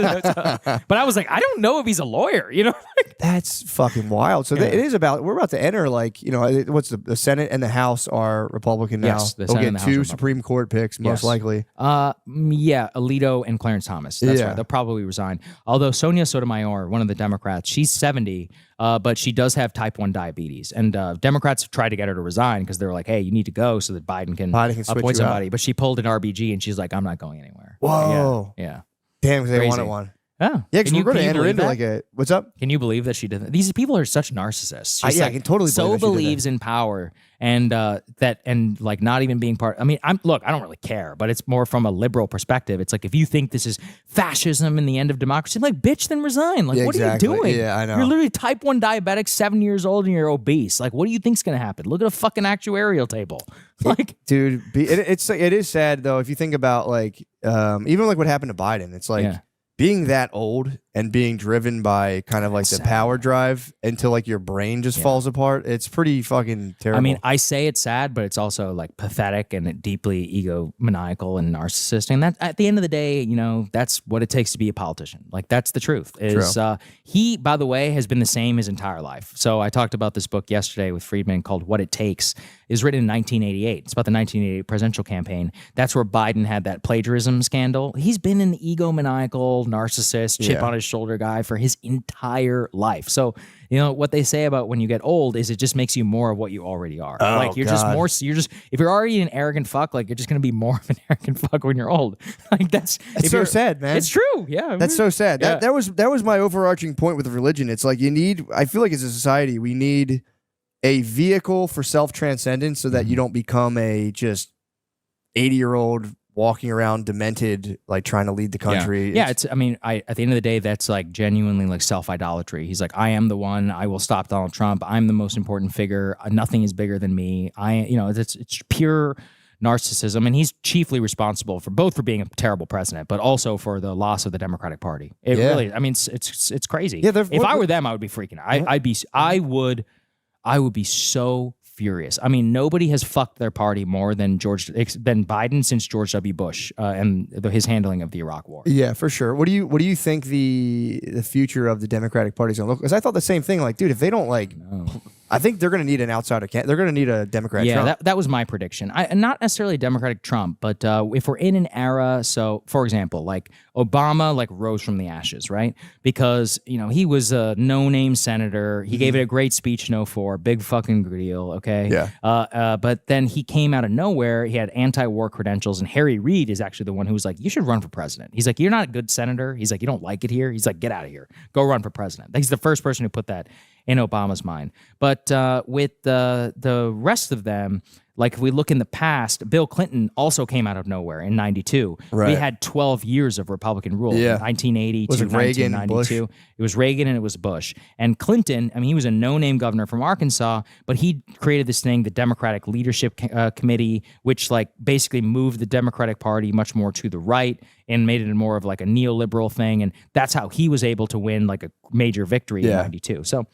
But I was like, I don't know if he's a lawyer, That's fucking wild. So it is about. We're about to enter, like, what's the Senate and the House are Republican now. Yes, the They'll Senate get and the House two are Supreme Court picks most Yes. likely. Yeah, Alito and Clarence Thomas. That's Yeah. right. They'll probably resign. Although Sonia Sotomayor, one of the Democrats, she's 70, but she does have type 1 diabetes. And Democrats have tried to get her to resign because they're like, hey, you need to go so that Biden can switch appoint you out. somebody. But she pulled an RBG and she's like, I'm not going anywhere. Whoa. Yeah. Damn, because they Crazy. wanted one. Oh. Yeah, because we're going to enter into like a. What's up? Can you believe that she did that? These people are such narcissists. She's I like can totally so believe that she did believes in power and like not even being part. I mean, I don't really care, but it's more from a liberal perspective. It's like, if you think this is fascism and the end of democracy, I'm like, bitch, then resign. Like, Yeah, what exactly. are you doing? Yeah, I know. You're literally type 1 diabetic, 7 years old, and you're obese. Like, what do you think's gonna happen? Look at a fucking actuarial table. Like, Dude, it is sad though if you think about, like, even like what happened to Biden. It's like Yeah. being that old and being driven by kind of like the Sad. power drive until like your brain just falls apart. It's pretty fucking terrible. I mean, I say it's sad, but it's also like pathetic and deeply egomaniacal and narcissistic. And that, at the end of the day, that's what it takes to be a politician. Like, that's the truth. He, by the way, has been the same his entire life. So I talked about this book yesterday with Friedman called What It Takes. It was written in 1988. It's about the 1988 presidential campaign. That's where Biden had that plagiarism scandal. He's been an egomaniacal narcissist, chip on his shoulder guy for his entire life. So, what they say about when you get old is it just makes you more of what you already are. Like, if you're already an arrogant fuck, like, you're just going to be more of an arrogant fuck when you're old. Like, that's so sad, man. It's true. Yeah. That's so sad. Yeah. That was my overarching point with religion. It's like I feel like as a society, we need a vehicle for self-transcendence so that you don't become a just 80-year-old walking around demented, like trying to lead the country. Yeah, at the end of the day, that's like genuinely like self-idolatry. He's like, I am the one. I will stop Donald Trump. I'm the most important figure. Nothing is bigger than me. It's pure narcissism, and he's chiefly responsible for being a terrible president, but also for the loss of the Democratic Party. It really, I mean, it's crazy. Yeah, if I were them, I would be freaking out. I would be so furious. I mean, nobody has fucked their party more than Biden since George W. Bush and his handling of the Iraq War. Yeah, for sure. What do you think the future of the Democratic Party is going to look? Because I thought the same thing. Like, dude, if they don't I think they're going to need an outsider. They're going to need a Democrat. Yeah, Trump. that was my prediction. Not necessarily a Democratic Trump, but if we're in an era, so for example, like Obama, like rose from the ashes, right? Because he was a no-name senator. He gave it a great speech in 04, big fucking deal. Okay. Yeah. But then he came out of nowhere. He had anti-war credentials, and Harry Reid is actually the one who was like, "You should run for president." He's like, "You're not a good senator." He's like, "You don't like it here." He's like, "Get out of here. Go run for president." He's the first person who put that in Obama's mind. But with the rest of them, like if we look in the past, Bill Clinton also came out of nowhere in 92. Right. We had 12 years of Republican rule, Yeah. 1980 Was to it Reagan, 1992. It was Reagan and it was Bush. And Clinton, I mean, he was a no-name governor from Arkansas, but he created this thing, the Democratic Leadership Committee, which like basically moved the Democratic Party much more to the right and made it more of like a neoliberal thing. And that's how he was able to win like a major victory in 92. So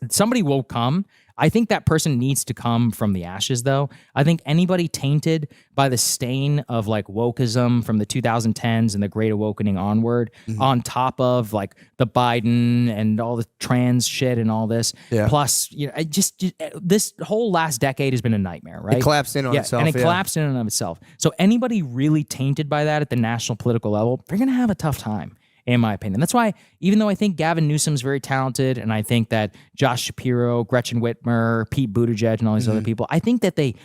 somebody will come. I think that person needs to come from the ashes, though. I think anybody tainted by the stain of like wokeism from the 2010s and the Great Awakening onward, on top of like the Biden and all the trans shit and all this, plus this whole last decade has been a nightmare, right? It collapsed in on itself, and it collapsed in and of itself. So anybody really tainted by that at the national political level, they're gonna have a tough time, in my opinion. That's why, even though I think Gavin Newsom's very talented, and I think that Josh Shapiro, Gretchen Whitmer, Pete Buttigieg, and all these other people, I think that they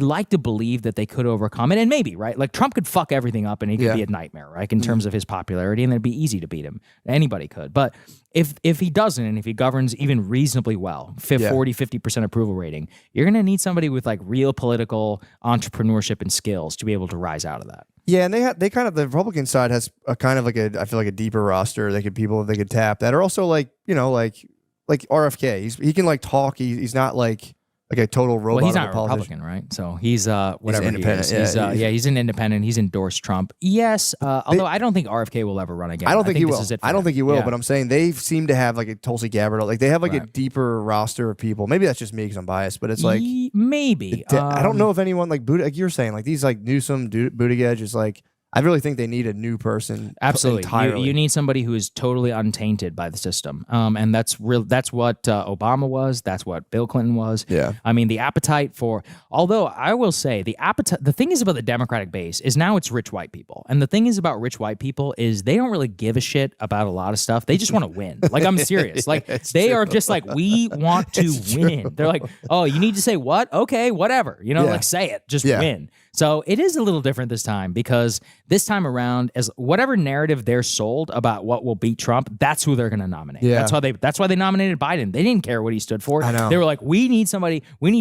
like to believe that they could overcome it, and maybe, right? Like Trump could fuck everything up and he could be a nightmare, right? In terms of his popularity, and it'd be easy to beat him. Anybody could. But if he doesn't, and if he governs even reasonably well, 40-50% approval rating, you're going to need somebody with like real political entrepreneurship and skills to be able to rise out of that. Yeah, and they kind of, the Republican side has a kind of like I feel like a deeper roster. They could tap that are also like RFK. He can like talk. He's not like a total robot. Well, he's not a politician. Republican, right? So he's whatever He's independent. he is. He's an independent. He's endorsed Trump. Yes, although I don't think RFK will ever run again. I don't think he will. This is it for I don't him. think he will. Yeah. But I'm saying they seem to have like a Tulsi Gabbard. Like they have like a deeper roster of people. Maybe that's just me because I'm biased. But it's like maybe I don't know if anyone like you're saying like these like Newsom, Buttigieg is like. I really think they need a new person. Absolutely, entirely. you need somebody who is totally untainted by the system, and that's real. That's what Obama was. That's what Bill Clinton was. Yeah. I mean, the appetite for. Although I will say the appetite. The thing is about the Democratic base is now it's rich white people, and the thing is about rich white people is they don't really give a shit about a lot of stuff. They just want to win. Like I'm serious. Like they are just like we want to win. They're like, oh, you need to say what? Okay, whatever. Like say it. Just win. So it is a little different this time because this time around, as whatever narrative they're sold about what will beat Trump, that's who they're going to nominate. Yeah. That's why they nominated Biden. They didn't care what he stood for. I know. They were like, we need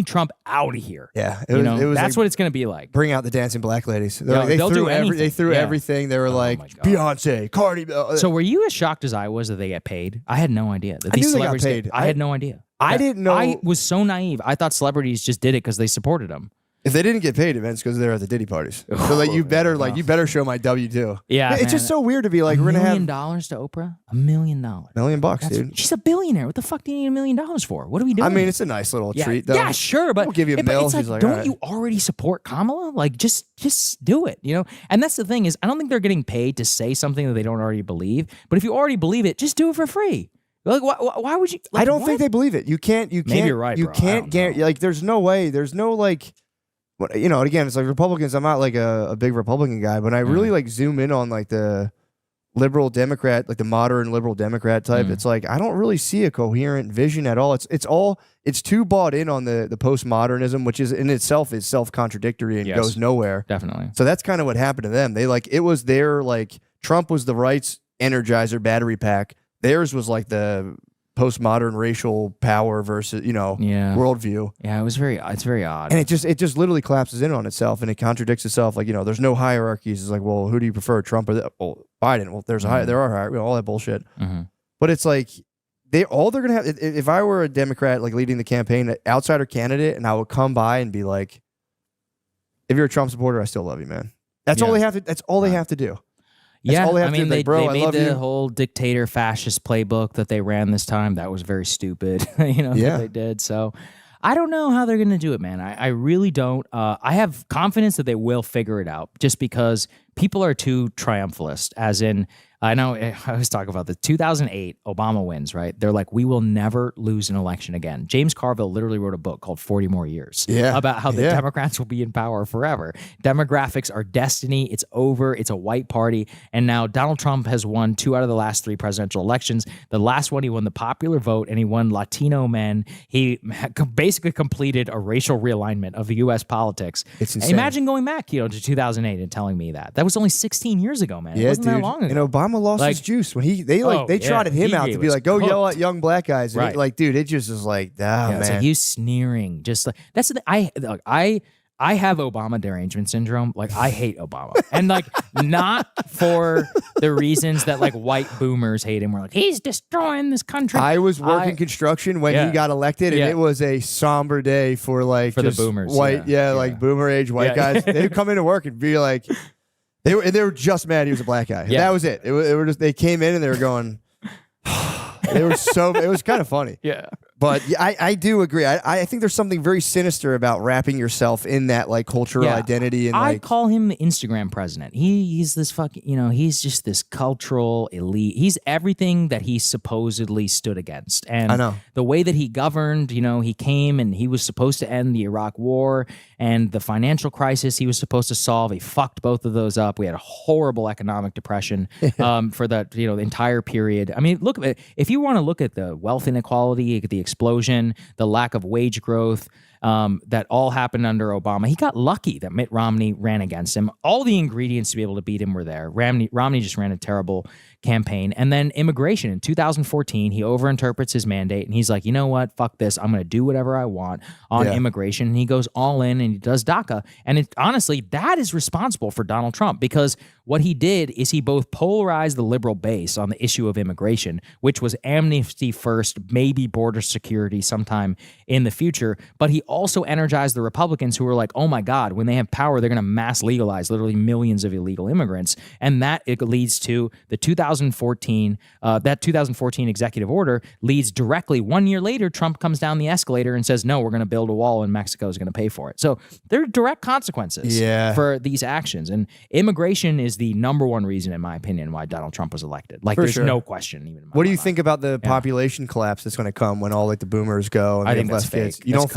Trump out of here. Yeah, it was that's like, what it's going to be like. Bring out the dancing black ladies. They'll do anything. They threw Yeah. everything. They were like Beyonce, Cardi. So were you as shocked as I was that they get paid? I had no idea. That I these knew they got celebrities paid. I had no idea. I didn't know. I was so naive. I thought celebrities just did it because they supported them. If they didn't get paid, it's because they're at the Diddy parties. So like you better show my W-2. Yeah, it's just so weird to be like, we're $1 gonna have million to Oprah. $1 million. $1 million, dude. She's a billionaire. What the fuck do you need $1 million for? What are we doing? I mean, it's a nice little treat, though. Yeah, sure, but we'll give you a mill. It's like, She's like, don't all right. you already support Kamala? Like, just do it, And that's the thing is, I don't think they're getting paid to say something that they don't already believe. But if you already believe it, just do it for free. Like, why would you? Like, I don't think they believe it. You can't. Maybe you're right, You bro. can't guarantee. Like, there's no way. There's no like. Again, it's like Republicans. I'm not like a big Republican guy, but I really like zoom in on like the liberal Democrat, like the modern liberal Democrat type. It's like I don't really see a coherent vision at all. It's too bought in on the postmodernism, which is in itself is self-contradictory and goes nowhere. Definitely. So that's kind of what happened to them. They like it was their like Trump was the right's Energizer battery pack. Theirs was like the postmodern racial power versus worldview. Yeah, it's very odd. And it just literally collapses in on itself and it contradicts itself. Like, there's no hierarchies. It's like, well, who do you prefer, Trump or Biden? Well, there are hierarchies, all that bullshit. But it's like they're gonna have. If I were a Democrat like leading the campaign, an outsider candidate, and I would come by and be like, if you're a Trump supporter, I still love you, man. That's all they have to. That's all they have to do. That's Yeah, all they I have to mean, do. Like, bro, I made love the you. whole dictator fascist playbook that they ran this time. That was very stupid, Yeah. that they did. So I don't know how they're going to do it, man. I really don't. I have confidence that they will figure it out just because people are too triumphalist, as in, I know I was talking about the 2008 Obama wins, right? They're like, we will never lose an election again. James Carville literally wrote a book called 40 More Years about how the Democrats will be in power forever. Demographics are destiny. It's over. It's a white party. And now Donald Trump has won 2 out of the last 3 presidential elections. The last one, he won the popular vote and he won Latino men. He basically completed a racial realignment of U.S. politics. It's insane. Imagine going back, to 2008 and telling me that. That was only 16 years ago, man. It wasn't that long ago. And Obama lost his juice when they trotted him out to be like, go yell at young black guys. And dude, it just is like, man. It's like you sneering. Just like that's the I have Obama derangement syndrome. Like, I hate Obama. And like, not for the reasons that like white boomers hate him. We're like, he's destroying this country. I was working construction when he got elected, and it was a somber day for like for just the boomers. white, like boomer age white guys. They'd come into work and be like, they were just mad he was a black guy. That was it. It were just, they came in and they were going, it was kind of funny. Yeah. But I do agree. I think there's something very sinister about wrapping yourself in that like cultural identity. And I call him the Instagram president. He's this fucking, he's just this cultural elite. He's everything that he supposedly stood against. And I know. The way that he governed, he came and he was supposed to end the Iraq war and the financial crisis he was supposed to solve. He fucked both of those up. We had a horrible economic depression for the the entire period. I mean, look, if you want to look at the wealth inequality, the explosion, the lack of wage growth, that all happened under Obama. He got lucky that Mitt Romney ran against him. All the ingredients to be able to beat him were there. Romney just ran a terrible campaign. And then immigration in 2014, he overinterprets his mandate and he's like, you know what? Fuck this. I'm going to do whatever I want on immigration. And he goes all in and he does DACA. And honestly, that is responsible for Donald Trump, because what he did is he both polarized the liberal base on the issue of immigration, which was amnesty first, maybe border security sometime in the future. But he also energized the Republicans who were like, oh my God, when they have power, they're going to mass legalize literally millions of illegal immigrants. And that it leads to the 2014 executive order leads directly 1 year later, Trump comes down the escalator and says, no, we're going to build a wall and Mexico is going to pay for it. So there are direct consequences for these actions. And immigration is the number one reason, in my opinion, why Donald Trump was elected. Like, there's no question. Even what do you think about the population collapse that's going to come when all like the boomers go and I they think have that's less kids? fake. You That's don't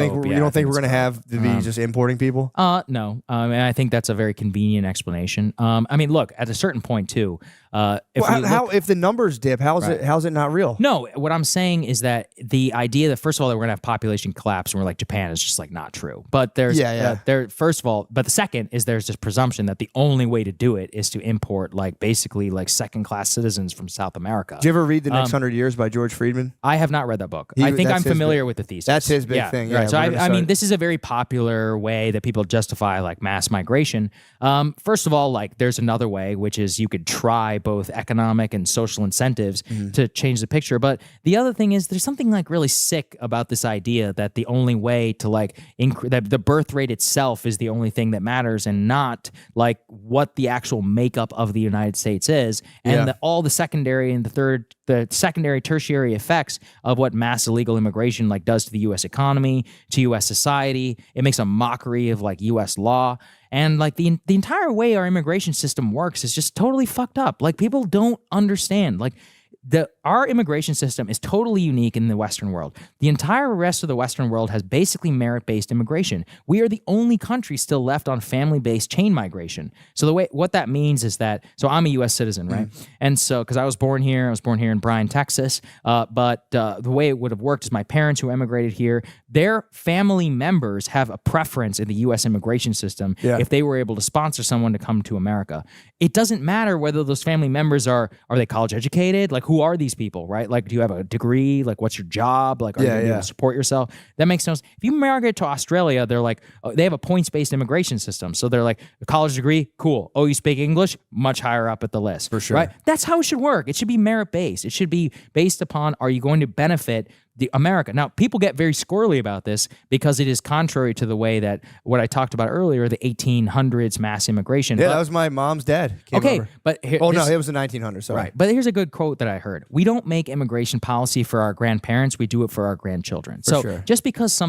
think we're going to have to be Uh-huh. just importing people? No. And I think that's a very convenient explanation. I mean, look, at a certain point too, if the numbers dip, how's it not real? No, what I'm saying is that the idea that, first of all, that we're gonna have population collapse and we're like Japan is just like not true. But there's first of all, but the second is there's this presumption that the only way to do it is to import like basically like second class citizens from South America. Did you ever read The Next 100 Years by George Friedman? I have not read that book. I think I'm familiar with the thesis. That's his big thing. Yeah, right. So I mean, this is a very popular way that people justify like mass migration. First of all, like there's another way, which is you could try both economic and social incentives to change the picture. But the other thing is there's something like really sick about this idea that the only way to like that the birth rate itself is the only thing that matters and not like what the actual makeup of the United States is, and all the secondary and the secondary tertiary effects of what mass illegal immigration like does to the U.S. economy, to U.S. society. It makes a mockery of like U.S. law. And like the entire way our immigration system works is just totally fucked up. Like people don't understand. Like our immigration system is totally unique in the Western world. The entire rest of the Western world has basically merit-based immigration. We are the only country still left on family-based chain migration. So what that means is that, so I'm a U.S. citizen, right? And so, because I was born here in Bryan, Texas. But the way it would have worked is my parents who emigrated here, their family members have a preference in the U.S. immigration system if they were able to sponsor someone to come to America. It doesn't matter whether those family members are they college educated? Like, who are these people, right? Like, do you have a degree? Like, what's your job? Like, are you able to support yourself? That makes no sense. If you migrate to Australia, they're like, they have a points-based immigration system. So they're like, a college degree, cool. Oh, you speak English? Much higher up at the list. For sure. Right? That's how it should work. It should be merit-based. It should be based upon, are you going to benefit the America. Now, people get very squirrely about this because it is contrary to the way that what I talked about earlier, the 1800s mass immigration. Yeah, But- that was my mom's dad. Came okay, over. but here, Oh, no, this- it was the 1900s. Sorry. right. But here's a good quote that I heard: "We don't make immigration policy for our grandparents; we do it for our grandchildren." So sure. just because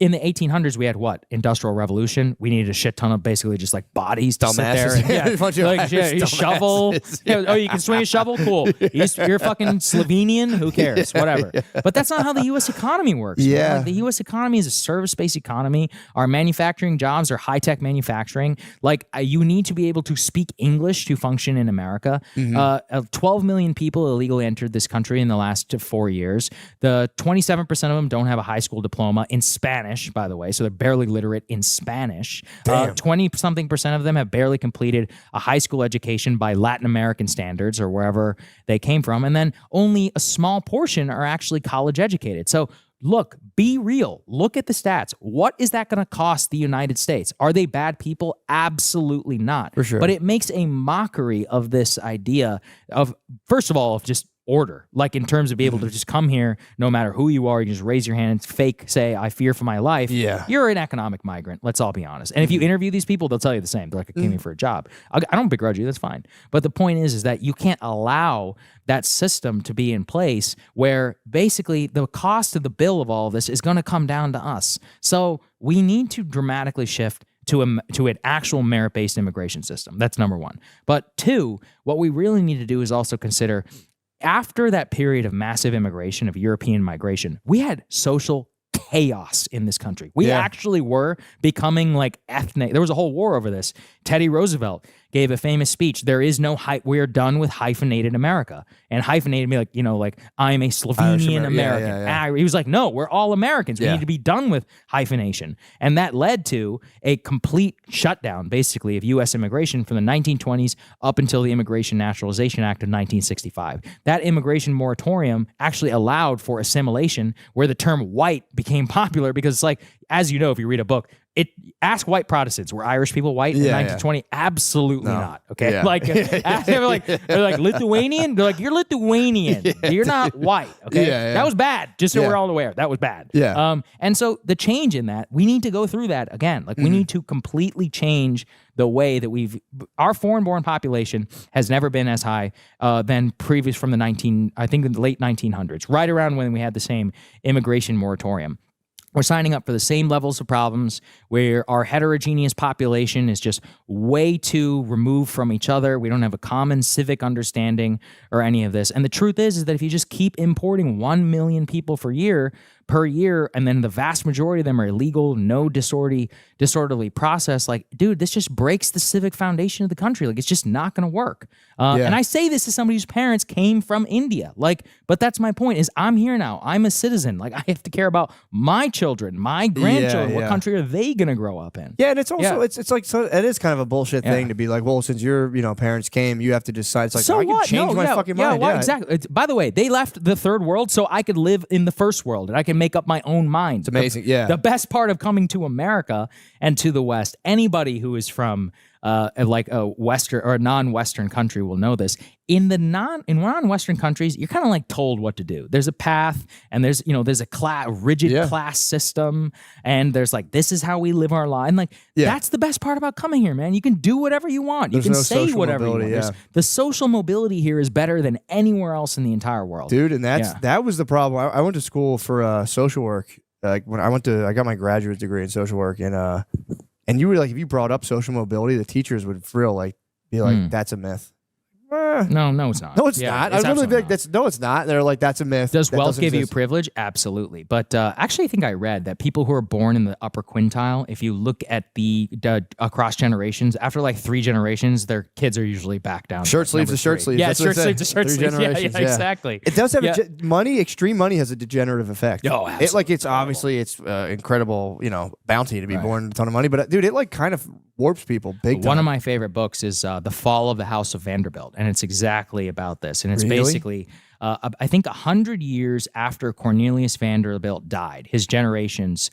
in the 1800s, we had what? Industrial Revolution. We needed a shit ton of basically just like bodies to sit there. Dumbasses. And, A bunch of Irish you shovel. dumbasses. Yeah, oh, you can swing a shovel? Cool. You're fucking Slovenian? Who cares? Whatever. But that's not how the U.S. economy works. man. Yeah. Like, the U.S. economy is a service-based economy. Our manufacturing jobs are high-tech manufacturing. Like, you need to be able to speak English to function in America. 12 million people illegally entered this country in the last 4 years. The 27% of them don't have a high school diploma in Spanish, by the way, so they're barely literate in Spanish. 20-something% of them have barely completed a high school education by Latin American standards or wherever they came from. And then only a small portion are actually college educated. So look, be real. Look at the stats. What is that going to cost the United States? Are they bad people? Absolutely not. For sure. But it makes a mockery of this idea of, first of all, of just order, like in terms of being able to just come here, no matter who you are, you can just raise your hand and fake say, I fear for my life. Yeah. You're an economic migrant. Let's all be honest. And if you interview these people, they'll tell you the same. They're like, I came here for a job. I don't begrudge you. That's fine. But the point is that you can't allow that system to be in place where basically the cost of the bill of all of this is going to come down to us. So we need to dramatically shift to an actual merit-based immigration system. That's number one. But two, what we really need to do is also consider, after that period of massive immigration, of European migration, we had social chaos in this country. We actually were becoming like ethnic. There was a whole war over this. Teddy Roosevelt gave a famous speech. There is no we're done with hyphenated America. And hyphenated me like I'm a Slovenian American. He was like, no, we're all Americans. We need to be done with hyphenation. And that led to a complete shutdown, basically, of U.S. immigration from the 1920s up until the Immigration Naturalization Act of 1965. That immigration moratorium actually allowed for assimilation, where the term white became popular because it's like, as you know, if you read a book, ask white Protestants, were Irish people white in 1920? Absolutely not. Okay, they're like Lithuanian. They're like, you're Lithuanian. You're not white. Okay, that was bad. Just so we're all aware, that was bad. And so the change in that, we need to go through that again. Like we need to completely change the way that our foreign-born population has never been as high than previous from the late 1900s, right around when we had the same immigration moratorium. We're signing up for the same levels of problems where our heterogeneous population is just way too removed from each other. We don't have a common civic understanding or any of this. And the truth is that if you just keep importing 1 million people per year, and then the vast majority of them are illegal, no disorderly process, like, dude, this just breaks the civic foundation of the country. Like, it's just not going to work. And I say this as somebody whose parents came from India. Like, but that's my point, is I'm here now. I'm a citizen. Like, I have to care about my children, my grandchildren. What country are they going to grow up in? Yeah, and it's also it's like, so it is kind of a bullshit thing to be like, well, since your parents came, you have to decide. It's like, so I can change my fucking mind. Well, exactly. By the way, they left the third world so I could live in the first world and I can make up my own mind. It's amazing. The best part of coming to America and to the West, anybody who is from like a Western or a non-Western country will know this. In non-Western countries, you're kind of like told what to do. There's a path, and there's a rigid class system, and there's like, this is how we live our life. And like, that's the best part about coming here, man. You can do whatever you want. You can say whatever you want. The social mobility here is better than anywhere else in the entire world, dude. And that was the problem. I went to school for social work. Like when I got my graduate degree in social work, and you were like, if you brought up social mobility, the teachers would be like, that's a myth. No, it's not. No, it's not. I'd literally be like, no, it's not. They're like, that's a myth. Does wealth give you privilege? Absolutely. But actually, I think I read that people who are born in the upper quintile, if you look at the across generations, after like 3 generations, their kids are usually back down. Shirt sleeves to shirt sleeves. Yeah, shirt sleeves to shirt sleeves. Yeah, exactly. It does have extreme money has a degenerative effect. Oh, absolutely. It's obviously incredible, bounty to be born with a ton of money. But dude, it like kind of warps people big time. One of my favorite books is The Fall of the House of Vanderbilt, and it's exactly about this. And it's basically, I think 100 years after Cornelius Vanderbilt died, his generations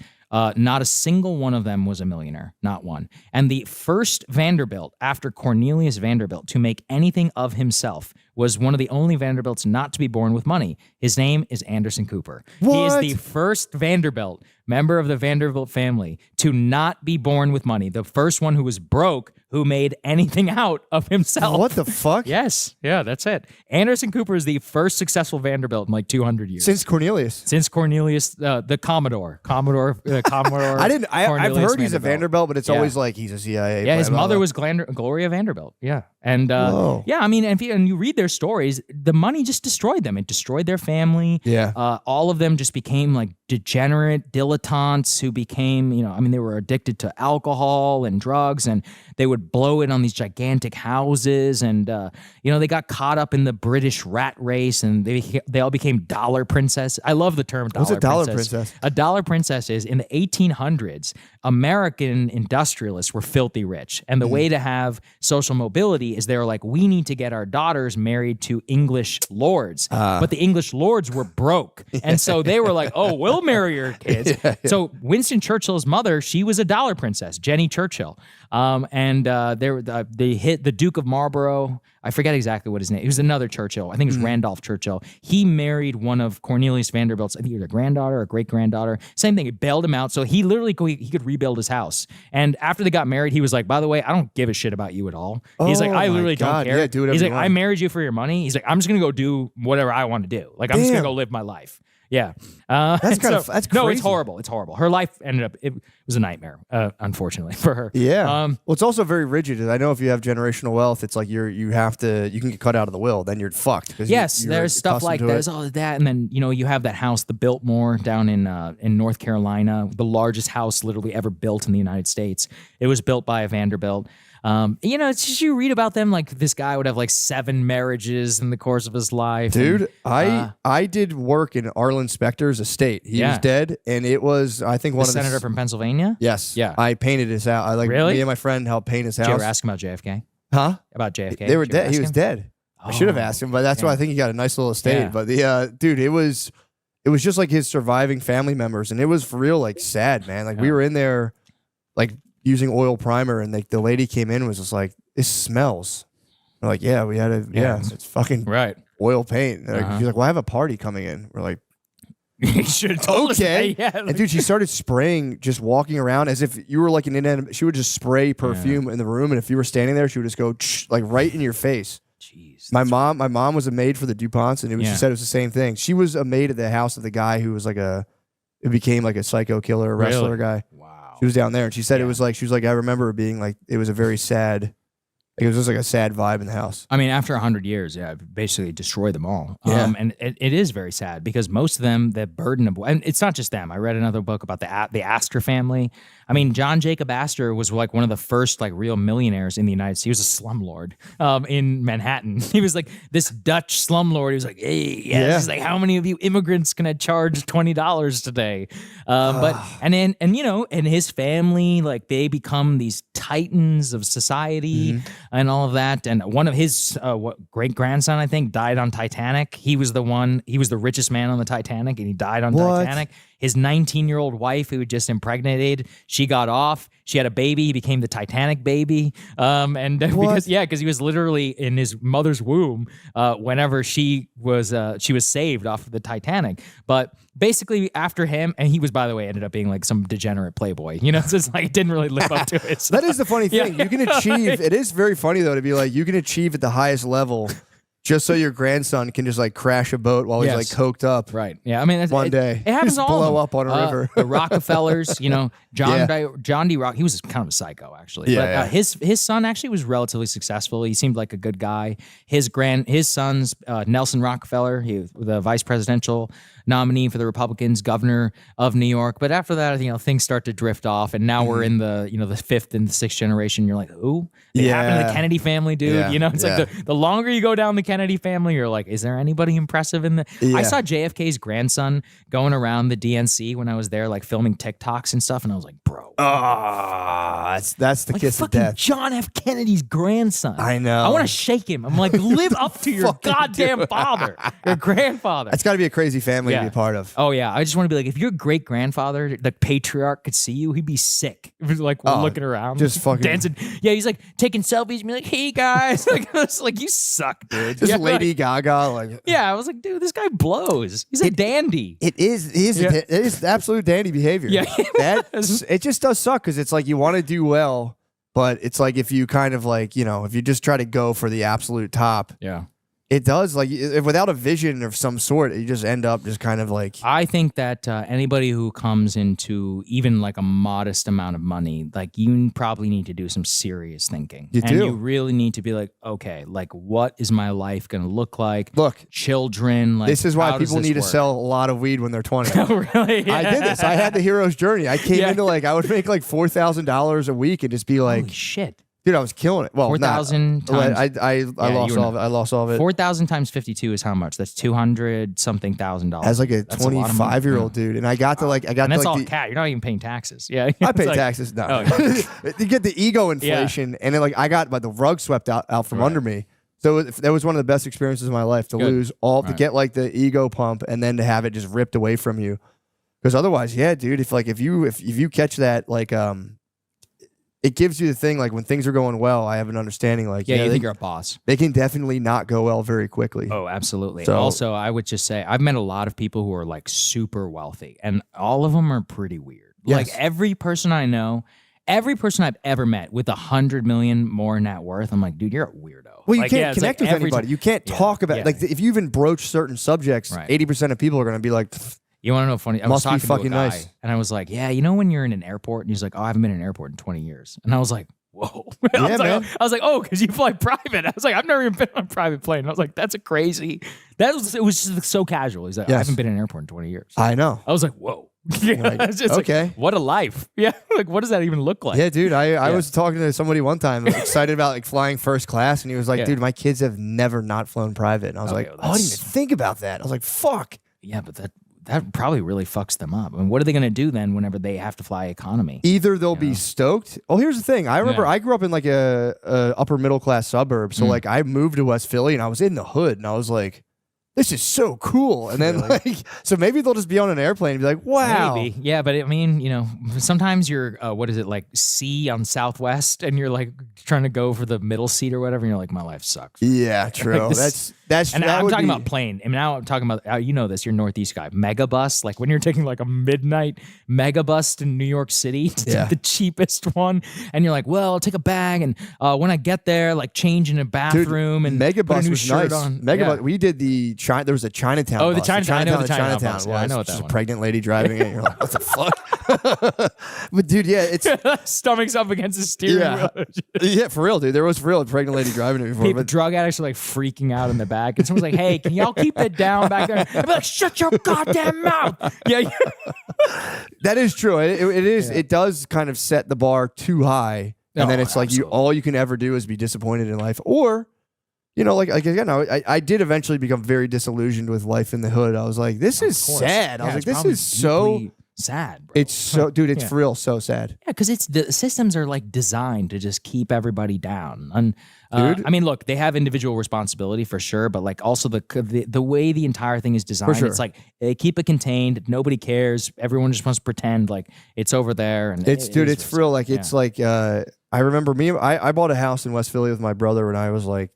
Not a single one of them was a millionaire, not one. And the first Vanderbilt after Cornelius Vanderbilt to make anything of himself was one of the only Vanderbilts not to be born with money. His name is Anderson Cooper. He is the first Vanderbilt member of the Vanderbilt family to not be born with money. The first one who was broke, who made anything out of himself. What the fuck? Yes. Yeah, that's it. Anderson Cooper is the first successful Vanderbilt in like 200 years. Since Cornelius. Since Cornelius, the Commodore. Commodore. I've heard he's a Vanderbilt, but it's Yeah. always like he's a CIA. Yeah, his blah, blah, mother blah. was Gloria Vanderbilt. Yeah. And Whoa. yeah, I mean, and you read their stories, the money just destroyed them. It destroyed their family. Yeah. All of them just became like degenerate dilettantes who became, they were addicted to alcohol and drugs, and they would blow it on these gigantic houses. And, they got caught up in the British rat race, and they all became dollar princess. I love the term dollar What's a dollar princess. princess? A dollar princess is in the 1800s, American industrialists were filthy rich. And the way to have social mobility is they were like, we need to get our daughters married to English lords. But the English lords were broke. And so they were like, oh, we'll marry your kids. So Winston Churchill's mother, she was a dollar princess, Jenny Churchill. They hit the Duke of Marlborough. I forget exactly what his name. It was another Churchill. I think it was Randolph Churchill. He married one of Cornelius Vanderbilt's, I think it was a granddaughter or great granddaughter. Same thing. He bailed him out, so he literally he could rebuild his house. And after they got married, he was like, "By the way, I don't give a shit about you at all." He's like, "I literally don't care." Yeah, do whatever He's you like, want. "I married you for your money." He's like, "I'm just gonna go do whatever I want to do. Like I'm just gonna go live my life." Yeah, That's that's no, it's crazy. horrible. It's horrible. Her life ended up. It was a nightmare, unfortunately for her. Yeah. Um, Well, it's also very rigid. I know if you have generational wealth, it's like you can get cut out of the will, then you're fucked. 'Cause Yes, you're there's stuff accustomed like to there's it. all of that, and then you have that house, the Biltmore, down in North Carolina, the largest house literally ever built in the United States. It was built by a Vanderbilt. It's just you read about them like this guy would have like 7 marriages in the course of his life. Dude, and, I did work in Arlen Specter's estate. He was dead, and it was I think the one of senator from Pennsylvania. Yes. Yeah. I painted his house. Really? Me and my friend helped paint his Did you house. ever ask him about JFK? Huh? About JFK? They were Did you ever dead. He ask was him? dead. I should have Oh, asked him, but that's why I think he got a nice little estate. Yeah. But the dude, it was just like his surviving family members, and it was for real like sad, man. Like we were in there, like using oil primer, and like the lady came in and was just like, "This smells." We're like, "Yeah, we had a it's fucking Right. oil paint." And like, she's like, "Well, I have a party coming in." We're like, You should have told us okay. that. Yeah. And dude, she started spraying, just walking around as if you were like an inanimate. She would just spray perfume in the room, and if you were standing there, she would just go like right in your face. Jeez. My mom was a maid for the DuPonts, and she said it was the same thing. She was a maid at the house of the guy who was like it became like a psycho killer wrestler Really? guy. Wow. She was down there, and she said it was like, she was like, I remember it being like, it was a very sad, it was just like a sad vibe in the house. I mean, after 100 years, it basically destroyed them all. Yeah. And it is very sad because most of them, the burden of, and it's not just them. I read another book about the Astor family. I mean, John Jacob Astor was like one of the first like real millionaires in the United States. He was a slumlord in Manhattan. He was like this Dutch slumlord. He was like, hey, he's like, how many of you immigrants can I charge $20 today? And his family, like they become these titans of society and all of that. And one of his great grandson, I think, died on Titanic. He was the richest man on the Titanic, and he died on Titanic. His 19-year-old wife, who had just impregnated, she got off. She had a baby. He became the Titanic baby. Because he was literally in his mother's womb whenever she was saved off of the Titanic. But basically after him, and he was, by the way, ended up being like some degenerate playboy. It's just like it didn't really live up to it. That is the funny thing. You can achieve. It is very funny though to be like, you can achieve at the highest level. Just so your grandson can just like crash a boat while he's like coked up. Right. Yeah. I mean, One day. it happens Just to all of blow them. up on a river. The Rockefellers, John D. Rock. He was kind of a psycho, actually. Yeah, But his son actually was relatively successful. He seemed like a good guy. His son's Nelson Rockefeller, the vice presidential nominee for the Republicans, governor of New York. But after that, things start to drift off, and now we're in the fifth and the sixth generation. You're like, who? It happened to the Kennedy family, dude. Yeah. It's like the longer you go down the Kennedy family, you're like, is there anybody impressive in the? Yeah. I saw JFK's grandson going around the DNC when I was there, like filming TikToks and stuff, and I was like, bro, bro. That's the Like kiss of fucking death. John F. Kennedy's grandson. I know. I want to shake him. I'm like, live up to your goddamn father, your grandfather. That's got to be a crazy family to be a part of. Oh yeah, I just want to be like, if your great grandfather, the patriarch, could see you, he'd be sick. If he's like looking around, just fucking dancing. Yeah, he's like taking selfies and be like, hey guys, like, it's like you suck, dude. Just Yeah, Lady like, Gaga, like yeah, I was like, dude, this guy blows. He's a dandy. it is absolute dandy behavior. Yeah. It just does suck because it's like you want to do well, but it's like if you kind of like if you just try to go for the absolute top, Yeah. it does like if without a vision of some sort, you just end up just kind of like I think that anybody who comes into even like a modest amount of money, like you probably need to do some serious thinking. You and do. you really need to be like, okay, like what is my life going to look like? Look, Children. Like, this is why how does people this need to work? sell a lot of weed when they're 20. Oh, really? I did this. I had the hero's journey. I came Yeah. into like I would make like $4,000 a week and just be like, Holy shit. dude, I was killing it. Well, 4,000 not- times. I you lost were all of it. I lost all of it. 4,000 times 52 is how much? That's 200 something thousand dollars. As like a That's lot of money. 25-year-old dude, and I got to like And that's to all like cat. You're not even paying taxes. Yeah. I It's pay like- taxes. No, Oh, you get the ego inflation, and then like I got the rug swept out from under me. So that was one of the best experiences of my life to Good. lose all to Right. get like the ego pump, and then to have it just ripped away from you. Because otherwise, yeah, dude, if you catch that like it gives you the thing like when things are going well, I have an understanding like Yeah, you they, think you're a boss. they can definitely not go well very quickly. Oh, absolutely. So- Also, I would just say I've met a lot of people who are like super wealthy, and all of them are pretty weird. Like Yes. every person I know, every person I've ever met with 100 million more net worth, I'm like, dude, you're a weirdo. Well, you Like, can't yeah, it's connect like with every anybody. time- You can't Yeah, talk about yeah. like if you even broach certain subjects, Right. 80% of people are going to be like, You want to know funny? I was Must be talking to fucking a guy, nice. and I was like, yeah, you know when you're in an airport, and he's like, oh, I haven't been in an airport in 20 years, and I was like, whoa. Yeah, man. I was like, oh, because you fly private. I was like, I've never even been on a private plane. I was like, that's a crazy. It was just so casual. He's like, I Yes. haven't been in an airport in 20 years. I know. I was like, whoa. Yeah, Like, it's just okay. like, what a life. Yeah. Like, what does that even look like? Yeah, dude. I was talking to somebody one time excited about like flying first class, and he was like, Yeah. dude, my kids have never not flown private. And I was Okay, like, well, oh, I didn't that's- even think about that. I was like, fuck. Yeah, but that probably really fucks them up. I mean, what are they going to do then whenever they have to fly economy? Either they'll be stoked. Oh, here's the thing. I remember Yeah. I grew up in like a upper middle class suburb. So Mm. like I moved to West Philly and I was in the hood and I was like, this is so cool. And then like, so maybe they'll just be on an airplane and be like, wow. Maybe. Yeah, but I mean, you know, sometimes you're, what is it, like C on Southwest, and you're like trying to go for the middle seat or whatever, and you're like, my life sucks. Yeah, true. Like that's And that I'm would talking be- about plane. And now I'm talking about, you know this, you're Northeast guy. Megabus, like when you're taking like a midnight megabus to New York City to Yeah. take the cheapest one. And you're like, well, I'll take a bag. And when I get there, like change in a Dude, bathroom and put a Megabus new was shirt nice. on. Megabus. Yeah. We did the there was a Chinatown. Oh, the bus. Chinatown. I know the in Chinatown bus. Yeah, I was know what just that a one. pregnant lady driving it. And you're like, what the fuck? But dude, yeah, it's Stomachs up against the steering Yeah. wheel. yeah, for real, dude. There was for real a pregnant lady driving it before. People, But drug addicts are like freaking out in the back. And someone's like, hey, can y'all keep it down back there? I'd be like, shut your goddamn mouth. Yeah. that is true. It is. It does kind of set the bar too high, and Oh, then it's like absolutely. all you can ever do is be disappointed in life, or like again, I did eventually become very disillusioned with life in the hood. I was like, this is Of course. sad. I Yeah, was like, it's this probably is so. deeply sad, bro. It's so, dude. It's Yeah. for real, so sad. Yeah, because the systems are like designed to just keep everybody down. And Dude. I mean, look, they have individual responsibility for sure, but like also the way the entire thing is designed, sure. it's like they keep it contained. Nobody cares. Everyone just wants to pretend like it's over there. And It's it dude. is It's for real. Like it's like I remember I bought a house in West Philly with my brother when I was like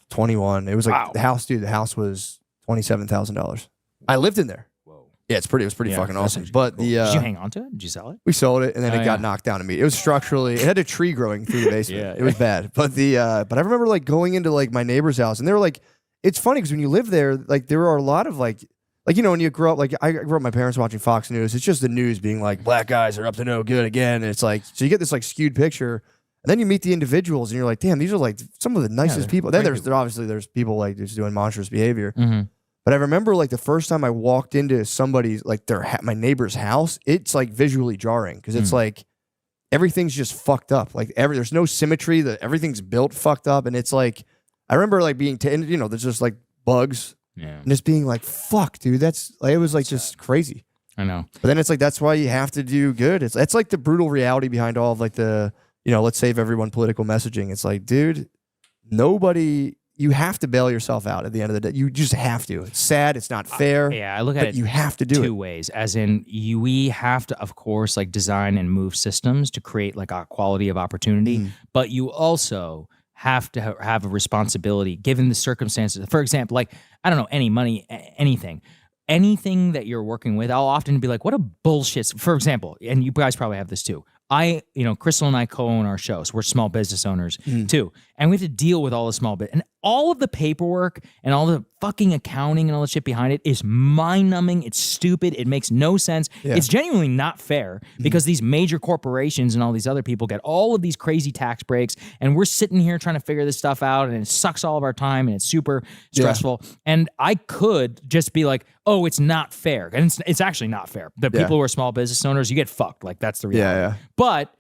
21. It was like Wow. the house, dude. The house was $27,000. I lived in there. Whoa. Yeah, it was pretty Yeah, fucking that's awesome. actually But cool. the Did you hang on to it? Did you sell it? we sold it and then Oh, it got yeah. knocked down immediately. It was structurally, it had a tree growing through the basement. Yeah. It was bad. But but I remember like going into like my neighbor's house and they were like, it's funny because when you live there, like there are a lot of like you know, when you grow up, like I grew up, my parents watching Fox News. It's just the news being like, black guys are up to no good again. And it's like, so you get this like skewed picture. And then you meet the individuals and you're like, damn, these are like some of the nicest they're people. Then great there's people like just doing monstrous behavior. Mm-hmm. But I remember like the first time I walked into somebody's like my neighbor's house, it's like visually jarring because it's like everything's just fucked up. Like there's no symmetry. Everything's built fucked up, and it's like I remember like being there's just like bugs Yeah. and just being like, fuck, dude, that's like it was like just crazy. I know. But then it's like, that's why you have to do good. It's like the brutal reality behind all of like the, let's save everyone political messaging. It's like, dude, you have to bail yourself out at the end of the day. You just have to. It's sad. It's not fair. Yeah, I look at it. You have to do two it ways. As in, we have to, of course, like design and move systems to create like a quality of opportunity. But you also have to have a responsibility given the circumstances. For example, like, I don't know, any money, anything that you're working with, I'll often be like, what a bullshit. For example, and you guys probably have this too. Crystal and I co-own our shows. We're small business owners too. And we have to deal with all the small and all of the paperwork and all the fucking accounting and all the shit behind it is mind-numbing. It's stupid. It makes no sense. Yeah. It's genuinely not fair because these major corporations and all these other people get all of these crazy tax breaks, and we're sitting here trying to figure this stuff out, and it sucks all of our time, and it's super stressful. Yeah. And I could just be like, oh, it's not fair. And it's actually not fair. The people who are small business owners, you get fucked. Like, that's the reality. Yeah. But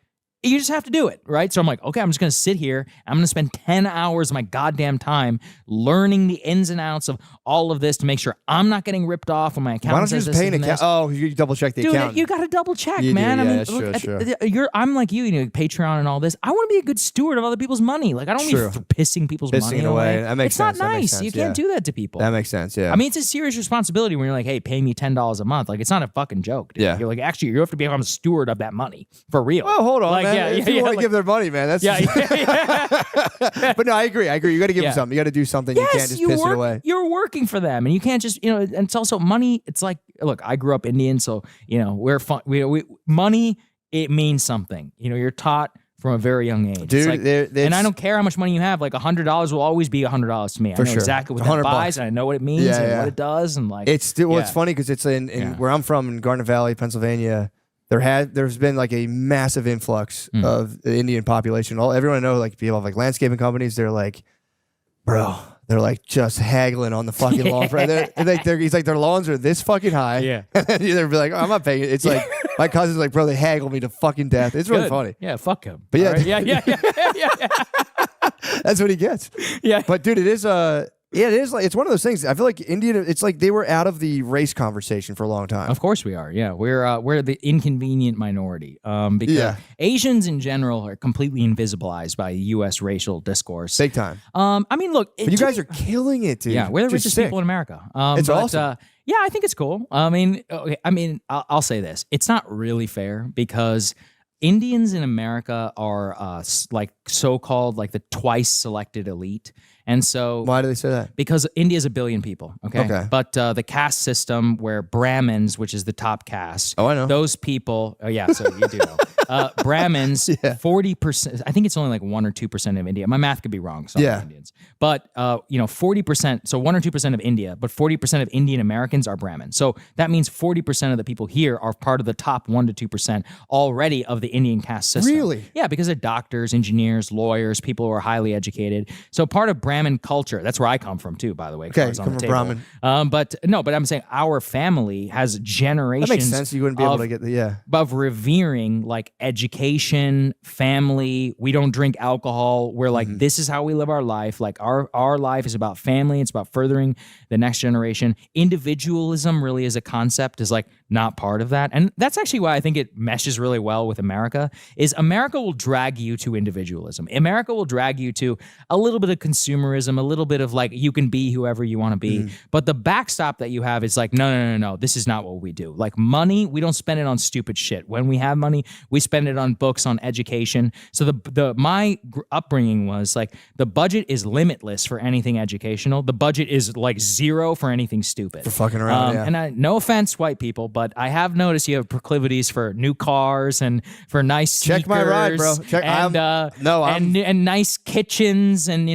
you just have to do it, right? So I'm like, okay, I'm just going to sit here. I'm going to spend 10 hours of my goddamn time learning the ins and outs of all of this to make sure I'm not getting ripped off when my account. Why don't you just pay an account? Oh, you double check the account. You got to double check, you man. Do, yeah, I mean, that's true. I'm like you, Patreon and all this. I want to be a good steward of other people's money. Like, I don't want to be pissing people's money away. That makes sense. It's not nice. You can't do that to people. That makes sense, yeah. I mean, it's a serious responsibility when you're like, hey, pay me $10 a month. Like, it's not a fucking joke, dude. Yeah. You're like, actually, you have to become a steward of that money for real. Oh, hold on, like, man. If you want to give their money, man, that's But no, I agree. You got to give them something. You got to do something. Yes, you can't just piss it away. You're working for them, and you can't just, and it's also money. It's like, look, I grew up Indian, so we're fun. Money, it means something. You're taught from a very young age, dude. Like, and I don't care how much money you have. Like $100 will always be $100 to me. I know exactly what that buys, and I know what it means and what it does, and like it's funny because it's in where I'm from in Garnet Valley, Pennsylvania. There's been like a massive influx of the Indian population. Everyone I know, like people have like landscaping companies. They're like, bro, they're like just haggling on the fucking lawn. He's like, their lawns are this fucking high. Yeah. And then they'll be like, oh, I'm not paying it. It's like my cousin's like, bro, they haggle me to fucking death. It's really funny. Yeah, fuck him. But yeah, right? yeah. That's what he gets. Yeah. But dude, it is it is like, it's one of those things. I feel like India, it's like they were out of the race conversation for a long time. Of course we are. Yeah, we're the inconvenient minority. Because Asians in general are completely invisibilized by U.S. racial discourse. Big time. I mean, look, but you guys are killing it, dude. Yeah, we're the richest people in America. It's awesome. Yeah, I think it's cool. I mean, I'll say this: it's not really fair because Indians in America are like so-called like the twice selected elite. And so why do they say that? Because India's 1 billion people, okay? But the caste system where Brahmins, which is the top caste, I know. Those people, so you do know. Brahmins, 40%, I think it's only like 1 or 2% of India. My math could be wrong, so Indians. But 40%, so 1 or 2% of India, but 40% of Indian Americans are Brahmins. So that means 40% of the people here are part of the top 1 to 2% already of the Indian caste system. Really? Yeah, because they're doctors, engineers, lawyers, people who are highly educated. So part of Brahmin culture. That's where I come from too, by the way. Okay, come from Brahmin. But I'm saying our family has generations. That makes sense. You wouldn't be able to get of revering like education, family. We don't drink alcohol. We're like, this is how we live our life. Like our life is about family. It's about furthering the next generation. Individualism really as a concept is like not part of that. And that's actually why I think it meshes really well with America is America will drag you to individualism. America will drag you to a little bit of consumerism, a little bit of like, you can be whoever you want to be. But the backstop that you have is like, no, this is not what we do. Like money, we don't spend it on stupid shit. When we have money, we spend it on books, on education. So my upbringing was like, the budget is limitless for anything educational. The budget is like zero for anything stupid. For fucking around, And no offense, white people, but I have noticed you have proclivities for new cars and for nice sneakers. Check my ride, bro. And nice kitchens, and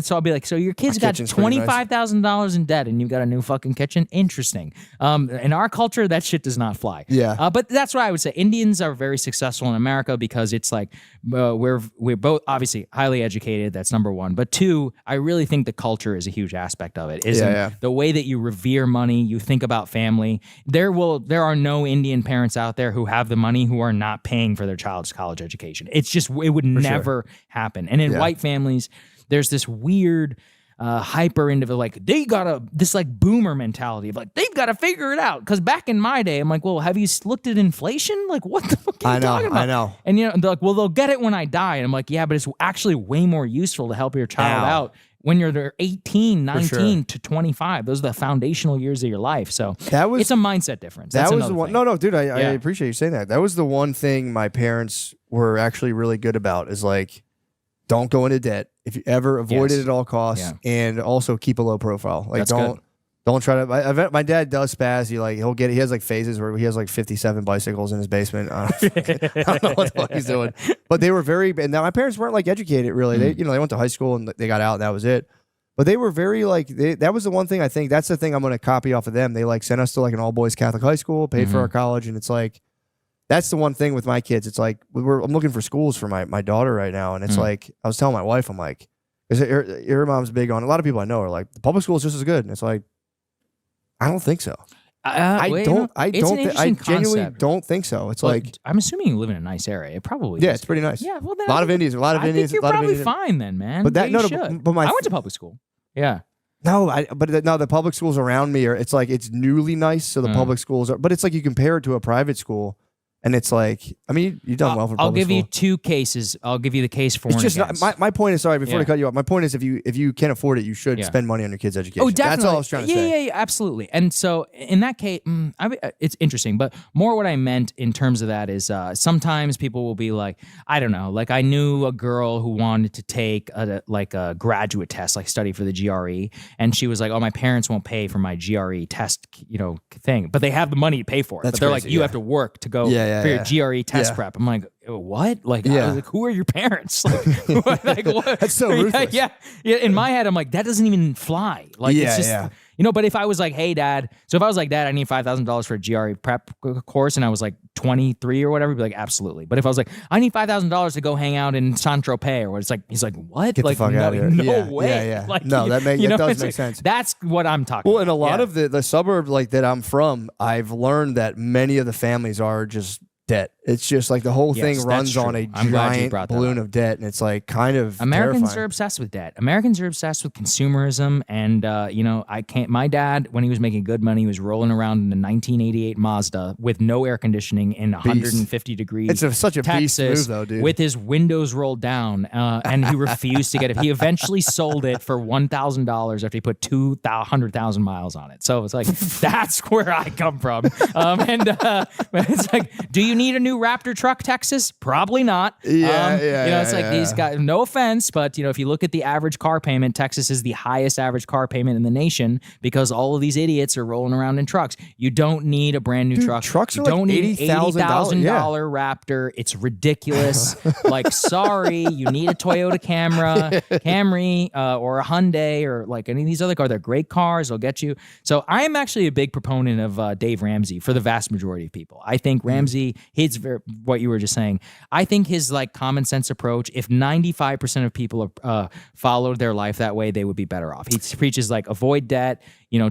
so I'll be like, so your kid's got $25,000 in debt, and you've got a new fucking kitchen. Interesting. In our culture, that shit does not fly. Yeah. But that's why I would say Indians are very successful in America because it's like we're both obviously highly educated. That's number one. But two, I really think the culture is a huge aspect of it. The way that you revere money, you think about family. There are no Indian parents out there who have the money who are not paying for their child's college education. It's just, it would never happen. And in white families, there's this weird hyper into the, like, they gotta, this like boomer mentality of like, they've got to figure it out. Because back in my day, I'm like, well, have you looked at inflation? Like, what the fuck are you talking about? I know. And you know, they're like, well, they'll get it when I die. And I'm like, yeah, but it's actually way more useful to help your child out when you're 18, 19 to 25. Those are the foundational years of your life. So it's a mindset difference. That That's was the one. thing. No, dude, I appreciate you saying that. That was the one thing my parents were actually really good about is like, don't go into debt. If you ever avoid it at all costs, and also keep a low profile. Like don't try to. My dad does spaz. He has like phases where he has like 57 bicycles in his basement. I don't know what the fuck he's doing. But they were very. And now my parents weren't like educated really. They they went to high school and they got out and that was it. But they were very like that was the one thing I think that's the thing I'm going to copy off of them. They like sent us to like an all boys Catholic high school, paid for our college, and it's like. That's the one thing with my kids. It's like I'm looking for schools for my daughter right now, and it's like I was telling my wife, I'm like, her mom's big on. A lot of people I know are like the public school is just as good, and it's like, I don't think so. I genuinely don't think so. It's like I'm assuming you live in a nice area. It probably it's pretty nice. Yeah, well, then a lot of Indians, I think you're probably fine then, man. But that I went to public school. Yeah. The public schools around me it's like it's newly nice, so the public schools are. But it's like you compare it to a private school. And it's like, I mean, you've done well for public I'll give school. you two cases. I'll give you the case for it's and just against. My point is, sorry, before I cut you off, my point is if you can't afford it, you should spend money on your kids' education. Oh, definitely. That's all I was trying to say. Yeah, absolutely. And so in that case, it's interesting, but more what I meant in terms of that is sometimes people will be like, I don't know, like I knew a girl who wanted to take a graduate test, like study for the GRE, and she was like, oh, my parents won't pay for my GRE test, thing, but they have the money to pay for it. That's but they're crazy, like, you have to work to go for your GRE test prep. I'm like, what? Like, I was like, who are your parents? Like, what? That's so ruthless. Yeah. In my head, I'm like, that doesn't even fly. Like, it's just, but if I was like, hey, Dad, so if I was like, Dad, I need $5,000 for a GRE prep course, and I was like 23 or whatever, he'd be like, absolutely. But if I was like, I need $5,000 to go hang out in Saint-Tropez or what, it's like, he's like, what? Get like, the fuck out of here. No way. Yeah. Like, no, that does make sense. That's what I'm talking about. about. And a lot of the suburbs like that I'm from, I've learned that many of the families are just debt. It's just like the whole thing runs on a giant balloon of debt, and it's like kind of Americans terrifying. are obsessed with debt. Americans are obsessed with consumerism, and I can't. My dad, when he was making good money, was rolling around in a 1988 Mazda with no air conditioning in 150 degrees. It's such a Texas, beast move, though, dude. With his windows rolled down, and he refused to get it. He eventually sold it for $1,000 after he put 200,000 miles on it. So it's like that's where I come from. It's like, do you need a new Raptor truck, Texas? Probably not. It's like these guys, no offense, but if you look at the average car payment, Texas is the highest average car payment in the nation because all of these idiots are rolling around in trucks. You don't need a brand new truck. Trucks you are don't like need $80,000 Raptor. It's ridiculous. Like, sorry, you need a Toyota Camry, or a Hyundai, or like any of these other cars. They're great cars. They'll get you. So I am actually a big proponent of Dave Ramsey for the vast majority of people. I think Ramsey, what you were just saying, I think his like common sense approach, if 95% of people followed their life that way, they would be better off. He preaches like avoid debt,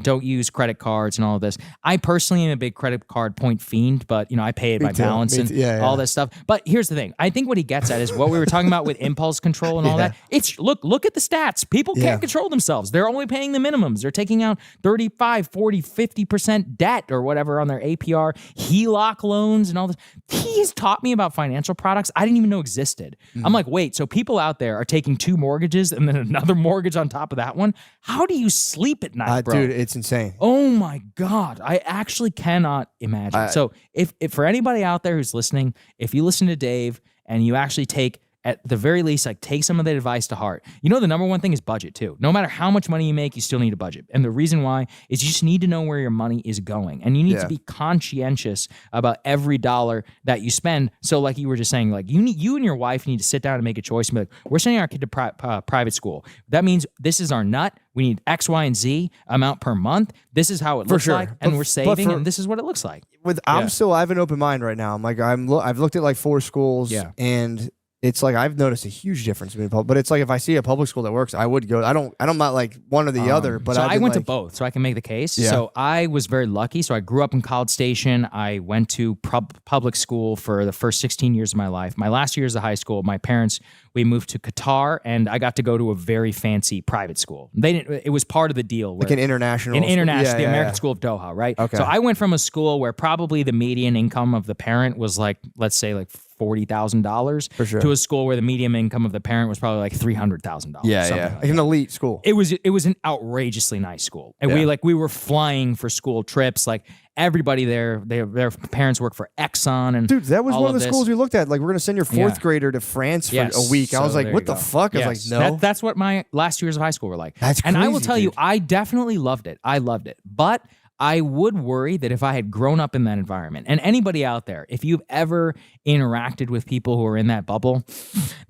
don't use credit cards and all of this. I personally am a big credit card point fiend, but I pay it by balance and all this stuff. But here's the thing. I think what he gets at is what we were talking about with impulse control and all that. It's look at the stats. People can't control themselves. They're only paying the minimums. They're taking out 35, 40, 50% debt or whatever on their APR, HELOC loans and all this. He's taught me about financial products I didn't even know existed. I'm like, wait, so people out there are taking 2 mortgages and then another mortgage on top of that one? How do you sleep at night, bro? Dude, it's insane. Oh my God. I actually cannot imagine. So if for anybody out there who's listening, if you listen to Dave and you actually take, at the very least, like take some of that advice to heart. The number one thing is budget too. No matter how much money you make, you still need a budget. And the reason why is you just need to know where your money is going. And you need to be conscientious about every dollar that you spend. So like you were just saying, like you and your wife need to sit down and make a choice and be like, we're sending our kid to private school. That means this is our nut. We need X, Y, and Z amount per month. This is how it looks like. And we're saving, and this is what it looks like. I have an open mind right now. I'm like, I've looked at like 4 schools, and it's like I've noticed a huge difference between public. But it's like if I see a public school that works, I would go. I'm not like one or the other. But so I went to like, both, so I can make the case. Yeah. So I was very lucky. So I grew up in College Station. I went to public school for the first 16 years of my life. My last years of high school, my parents, we moved to Qatar, and I got to go to a very fancy private school. They didn't. It was part of the deal. like an international, the yeah, American School of Doha, right? Okay. So I went from a school where probably the median income of the parent was like, let's say, like $40,000 For sure. to a school where the median income of the parent was probably like $300,000. Like an elite school. It was an outrageously nice school, and we were flying for school trips. Like everybody there, their parents work for Exxon, and Dude, that was all one of the this. schools we looked at. Like, we're gonna send your fourth Yeah. grader to France for Yes, a week. I so was like, there what you the go. fuck? I Yes. was like, no. That's what my last years of high school were like. That's and I will crazy, tell you, dude. I definitely loved it. I loved it, but I would worry that if I had grown up in that environment, and anybody out there, if you've ever interacted with people who are in that bubble,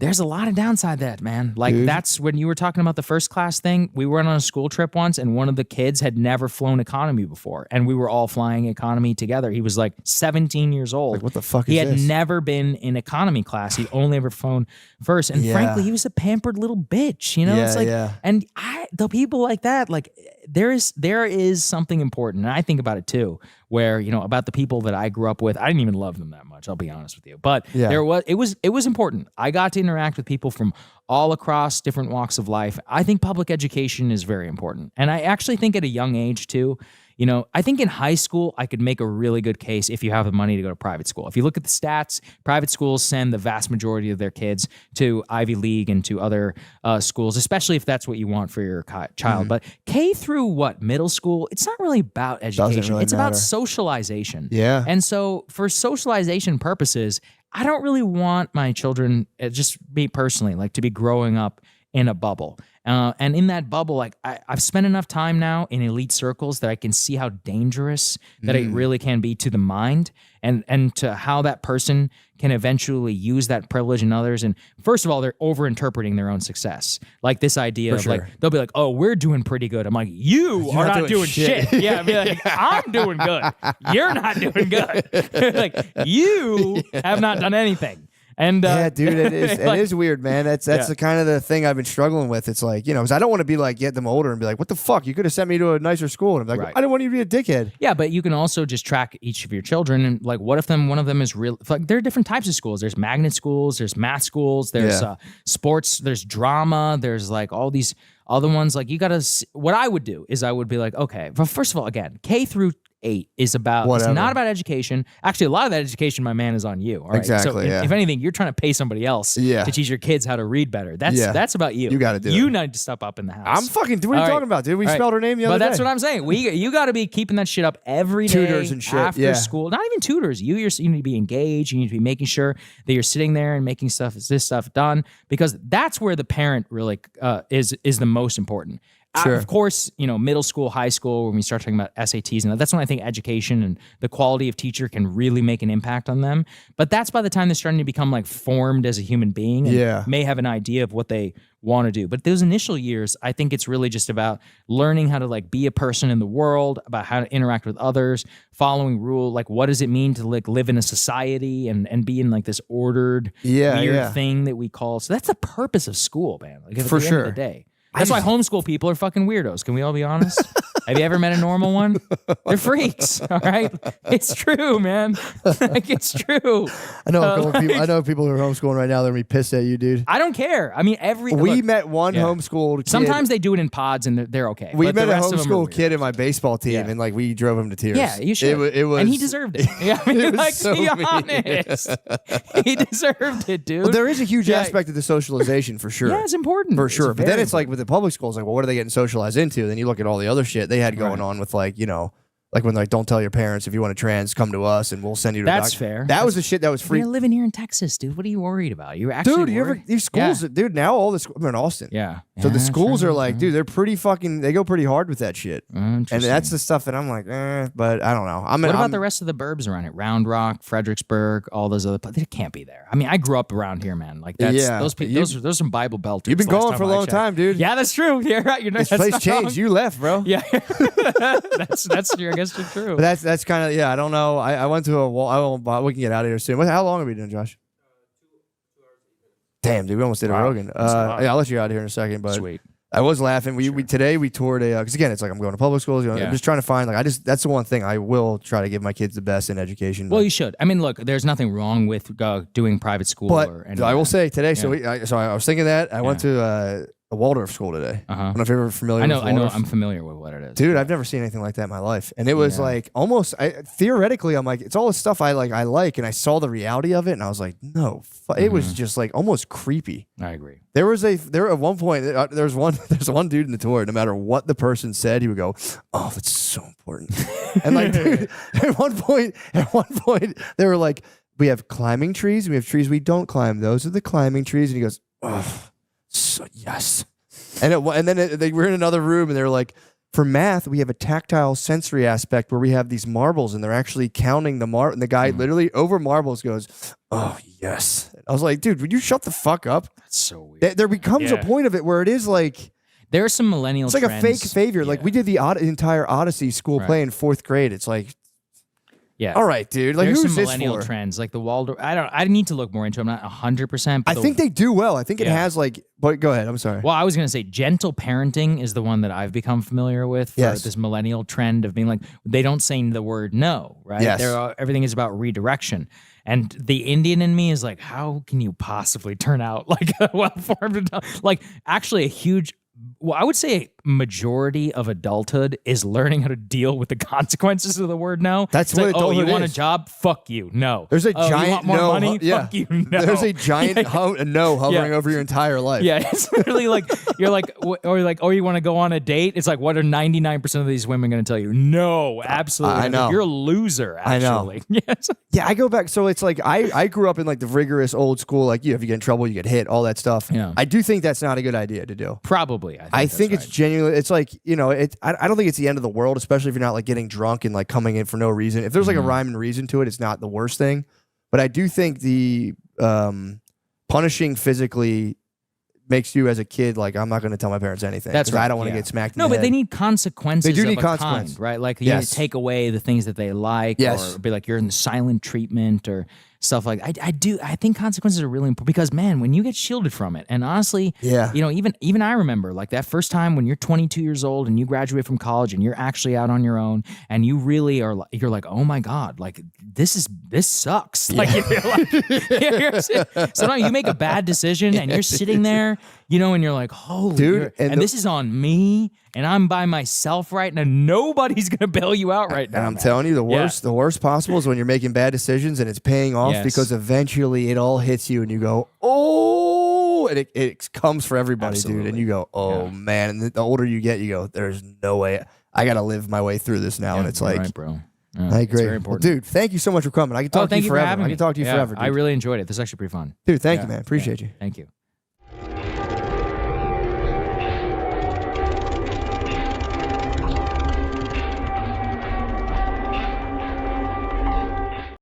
there's a lot of downside to that, man. Like that's when you were talking about the first class thing. We went on a school trip once, and one of the kids had never flown economy before, and we were all flying economy together. He was like 17 years old. Like, what the fuck He is had this? never been in economy class. He'd only ever flown first, and Yeah. frankly, he was a pampered little bitch. You know, Yeah, it's like, yeah. and the people like that, like there is something important, and I think about it too, where about the people that I grew up with. I didn't even love them that much. I'll be honest with you, but Yeah. it was important. I got to interact with people from all across different walks of life. I think public education is very important, and I actually think at a young age too. I think in high school, I could make a really good case if you have the money to go to private school. If you look at the stats, private schools send the vast majority of their kids to Ivy League and to other schools, especially if that's what you want for your child. But K through middle school, it's not really about education. really It's about matter. socialization. Yeah. And so for socialization purposes, I don't really want my children, just me personally, like to be growing up in a bubble. And in that bubble, like I've spent enough time now in elite circles that I can see how dangerous that it really can be to the mind, and to how that person can eventually use that privilege in others. And first of all, they're over-interpreting their own success. Like this idea of like, they'll be like, oh, we're doing pretty good. I'm like, you are not doing shit. Yeah, I'd be like, I'm doing good. You're not doing good. Like, you have not done anything. And yeah, dude, it is. like- It is weird, man. That's the kind of the thing I've been struggling with. It's like, because I don't want to be like, get them older and be like, what the fuck? You could have sent me to a nicer school. And I'm like, Right. I don't want you to be a dickhead. Yeah, but you can also just track each of your children, and like, what if one of them is real? Like, there are different types of schools. There's magnet schools, there's math schools, there's sports, there's drama, there's like all these other ones. Like, you gotta. What I would do is I would be like, okay, well, first of all, again, K through 8 is about. Whatever. It's not about education. Actually, a lot of that education, my man, is on you. All right. Exactly, So yeah. if anything, you're trying to pay somebody else Yeah. to teach your kids how to read better. That's about you. You gotta do You it. need to step up in the house. I'm fucking. What are you All right. talking about, dude? We All right. spelled her name the other But day. that's what I'm saying. You got to be keeping that shit up every day. Tutors and shit, after yeah. school. Not even tutors. You need to be engaged. You need to be making sure that you're sitting there and making this stuff done, because that's where the parent really is the most important. Sure. Of course, middle school, high school, when we start talking about SATs, and that's when I think education and the quality of teacher can really make an impact on them. But that's by the time they're starting to become like formed as a human being and Yeah. may have an idea of what they want to do. But those initial years, I think it's really just about learning how to like be a person in the world, about how to interact with others, following rule, like what does it mean to like live in a society and be in like this ordered weird thing that we call. So that's the purpose of school, man. Like at For the end sure. of the day. That's why homeschool people are fucking weirdos. Can we all be honest? Have you ever met a normal one? They're freaks. All right, it's true, man. Like it's true. I know a couple of people. I know people who are homeschooling right now. They're gonna be pissed at you, dude. I don't care. I mean, We look, met one yeah. homeschooled kid. Sometimes they do it in pods and they're okay. we but met the a rest of them are homeschool weird. kid in my baseball team, Yeah. and like we drove him to tears. Yeah, you should. It was, and he deserved it. Yeah, I mean, it was like, so to be mean. honest, he deserved it, dude. But there is a huge Yeah. aspect of the socialization for sure. Yeah, it's important For sure. But then very it's like with the public schools, like, well, what are they getting socialized into? Then you look at all the other shit they had going on with like, like when like don't tell your parents if you want to trans, come to us and we'll send you to That's a doctor. fair. That was the shit that was free. You're living here in Texas, dude. What are you worried about? You're actually Dude, worried? these schools, Yeah. dude, now all the schools, I'm in Austin. Yeah. So the Yeah, schools true, are like, true. dude, they're pretty fucking, they go pretty hard with that shit. And that's the stuff that I'm like, but I don't know. What about the rest of the burbs around it? Round Rock, Fredericksburg, all those other places. They can't be there. I mean, I grew up around here, man. Like that's Yeah. those are some Bible belters. You've been last going for a I long checked. time, dude. Yeah, that's true. Yeah, right. You're This that's place not changed. wrong. You left, bro. Yeah, that's true. I guess you're true. But that's kind of, I don't know. I went to a wall. We can get out of here soon. How long have we been doing, Josh? Damn, dude, we almost did a Rogan. Yeah, I'll let you out of here in a second, but Sweet. I was laughing. We today we toured a because again it's like I'm going to public schools. You know, I'm just trying to find that's the one thing I will try to give my kids the best in education. Well, you should. I mean, look, there's nothing wrong with doing private school. But or I will say today. So I was thinking that I went to a Waldorf school today. I don't know if you're ever familiar. I know. with Waldorf. I'm familiar with what it is. Dude, I've never seen anything like that in my life. And it was like almost theoretically, I'm like, it's all the stuff I like, and I saw the reality of it, and I was like, no, it was just like almost creepy. I agree. There at one point, there's one dude in the tour. No matter what the person said, he would go, "Oh, that's so important." And like, dude, at one point, they were like, "We have climbing trees, and we have trees we don't climb. Those are the climbing trees." And he goes, "Oh, so yes." And then they were in another room, and they were like, for math, we have a tactile sensory aspect where we have these marbles, and they're actually counting the marble. And the guy literally over marbles goes, "Oh yes." I was like, dude, would you shut the fuck up? That's so weird. There becomes a point of it where it is like There are some millennial. it's like trends. a fake savior. Like we did the entire Odyssey school play in 4th grade. It's like, all right, dude. Like there's who's some this millennial for? trends, like the Waldorf. I need to look more into. I'm not 100%. I think they do well. I think it has like. But go ahead. I'm sorry. Well, I was gonna say gentle parenting is the one that I've become familiar with. For this millennial trend of being like they don't say the word no, right? Yes. Everything is about redirection. And the Indian in me is like, how can you possibly turn out like a well-formed adult? Like actually a huge. Well, I would say a majority of adulthood is learning how to deal with the consequences of the word no. That's it's what like, adulthood you want a is. job? Fuck you. No. There's a you giant want more no. money? Fuck you. No. There's a giant no hovering over your entire life. Yeah, it's literally like you're like, or you want to go on a date? It's like, what are 99% of these women going to tell you? No, absolutely. I know. You're a loser. Actually, I know. Yes. Yeah, I go back. So it's like I grew up in like the rigorous old school. Like if you get in trouble, you get hit, all that stuff. Yeah. I do think that's not a good idea to do. Probably. I think it's genuinely. It's like I don't think it's the end of the world, especially if you're not like getting drunk and like coming in for no reason. If there's like a rhyme and reason to it, it's not the worst thing. But I do think the punishing physically makes you as a kid like I'm not going to tell my parents anything. That's right. I don't want to get smacked. No, in the but they head. need consequences. They do need of a consequence. kind, right? Like you need to take away the things that they like, or be like you're in the silent treatment or stuff like. I think consequences are really important because man, when you get shielded from it, and honestly, even I remember like that first time when you're 22 years old and you graduate from college and you're actually out on your own and you really are. You're like, oh my god, like this sucks. Like, so now you make a bad decision and you're sitting there. And you're like, holy, dude, and this is on me, and I'm by myself right now. Nobody's gonna bail you out right now. And I'm telling you, the worst possible is when you're making bad decisions and it's paying off because eventually it all hits you and you go, oh, and it comes for everybody, dude. And you go, oh man. And the older you get, you go, there's no way I got to live my way through this now. And it's like, right, bro. Yeah, I agree. Well, dude, thank you so much for coming. I can talk to you forever. I can talk to you forever. Dude. I really enjoyed it. This is actually pretty fun. Dude, thank you, man. Appreciate you. Thank you.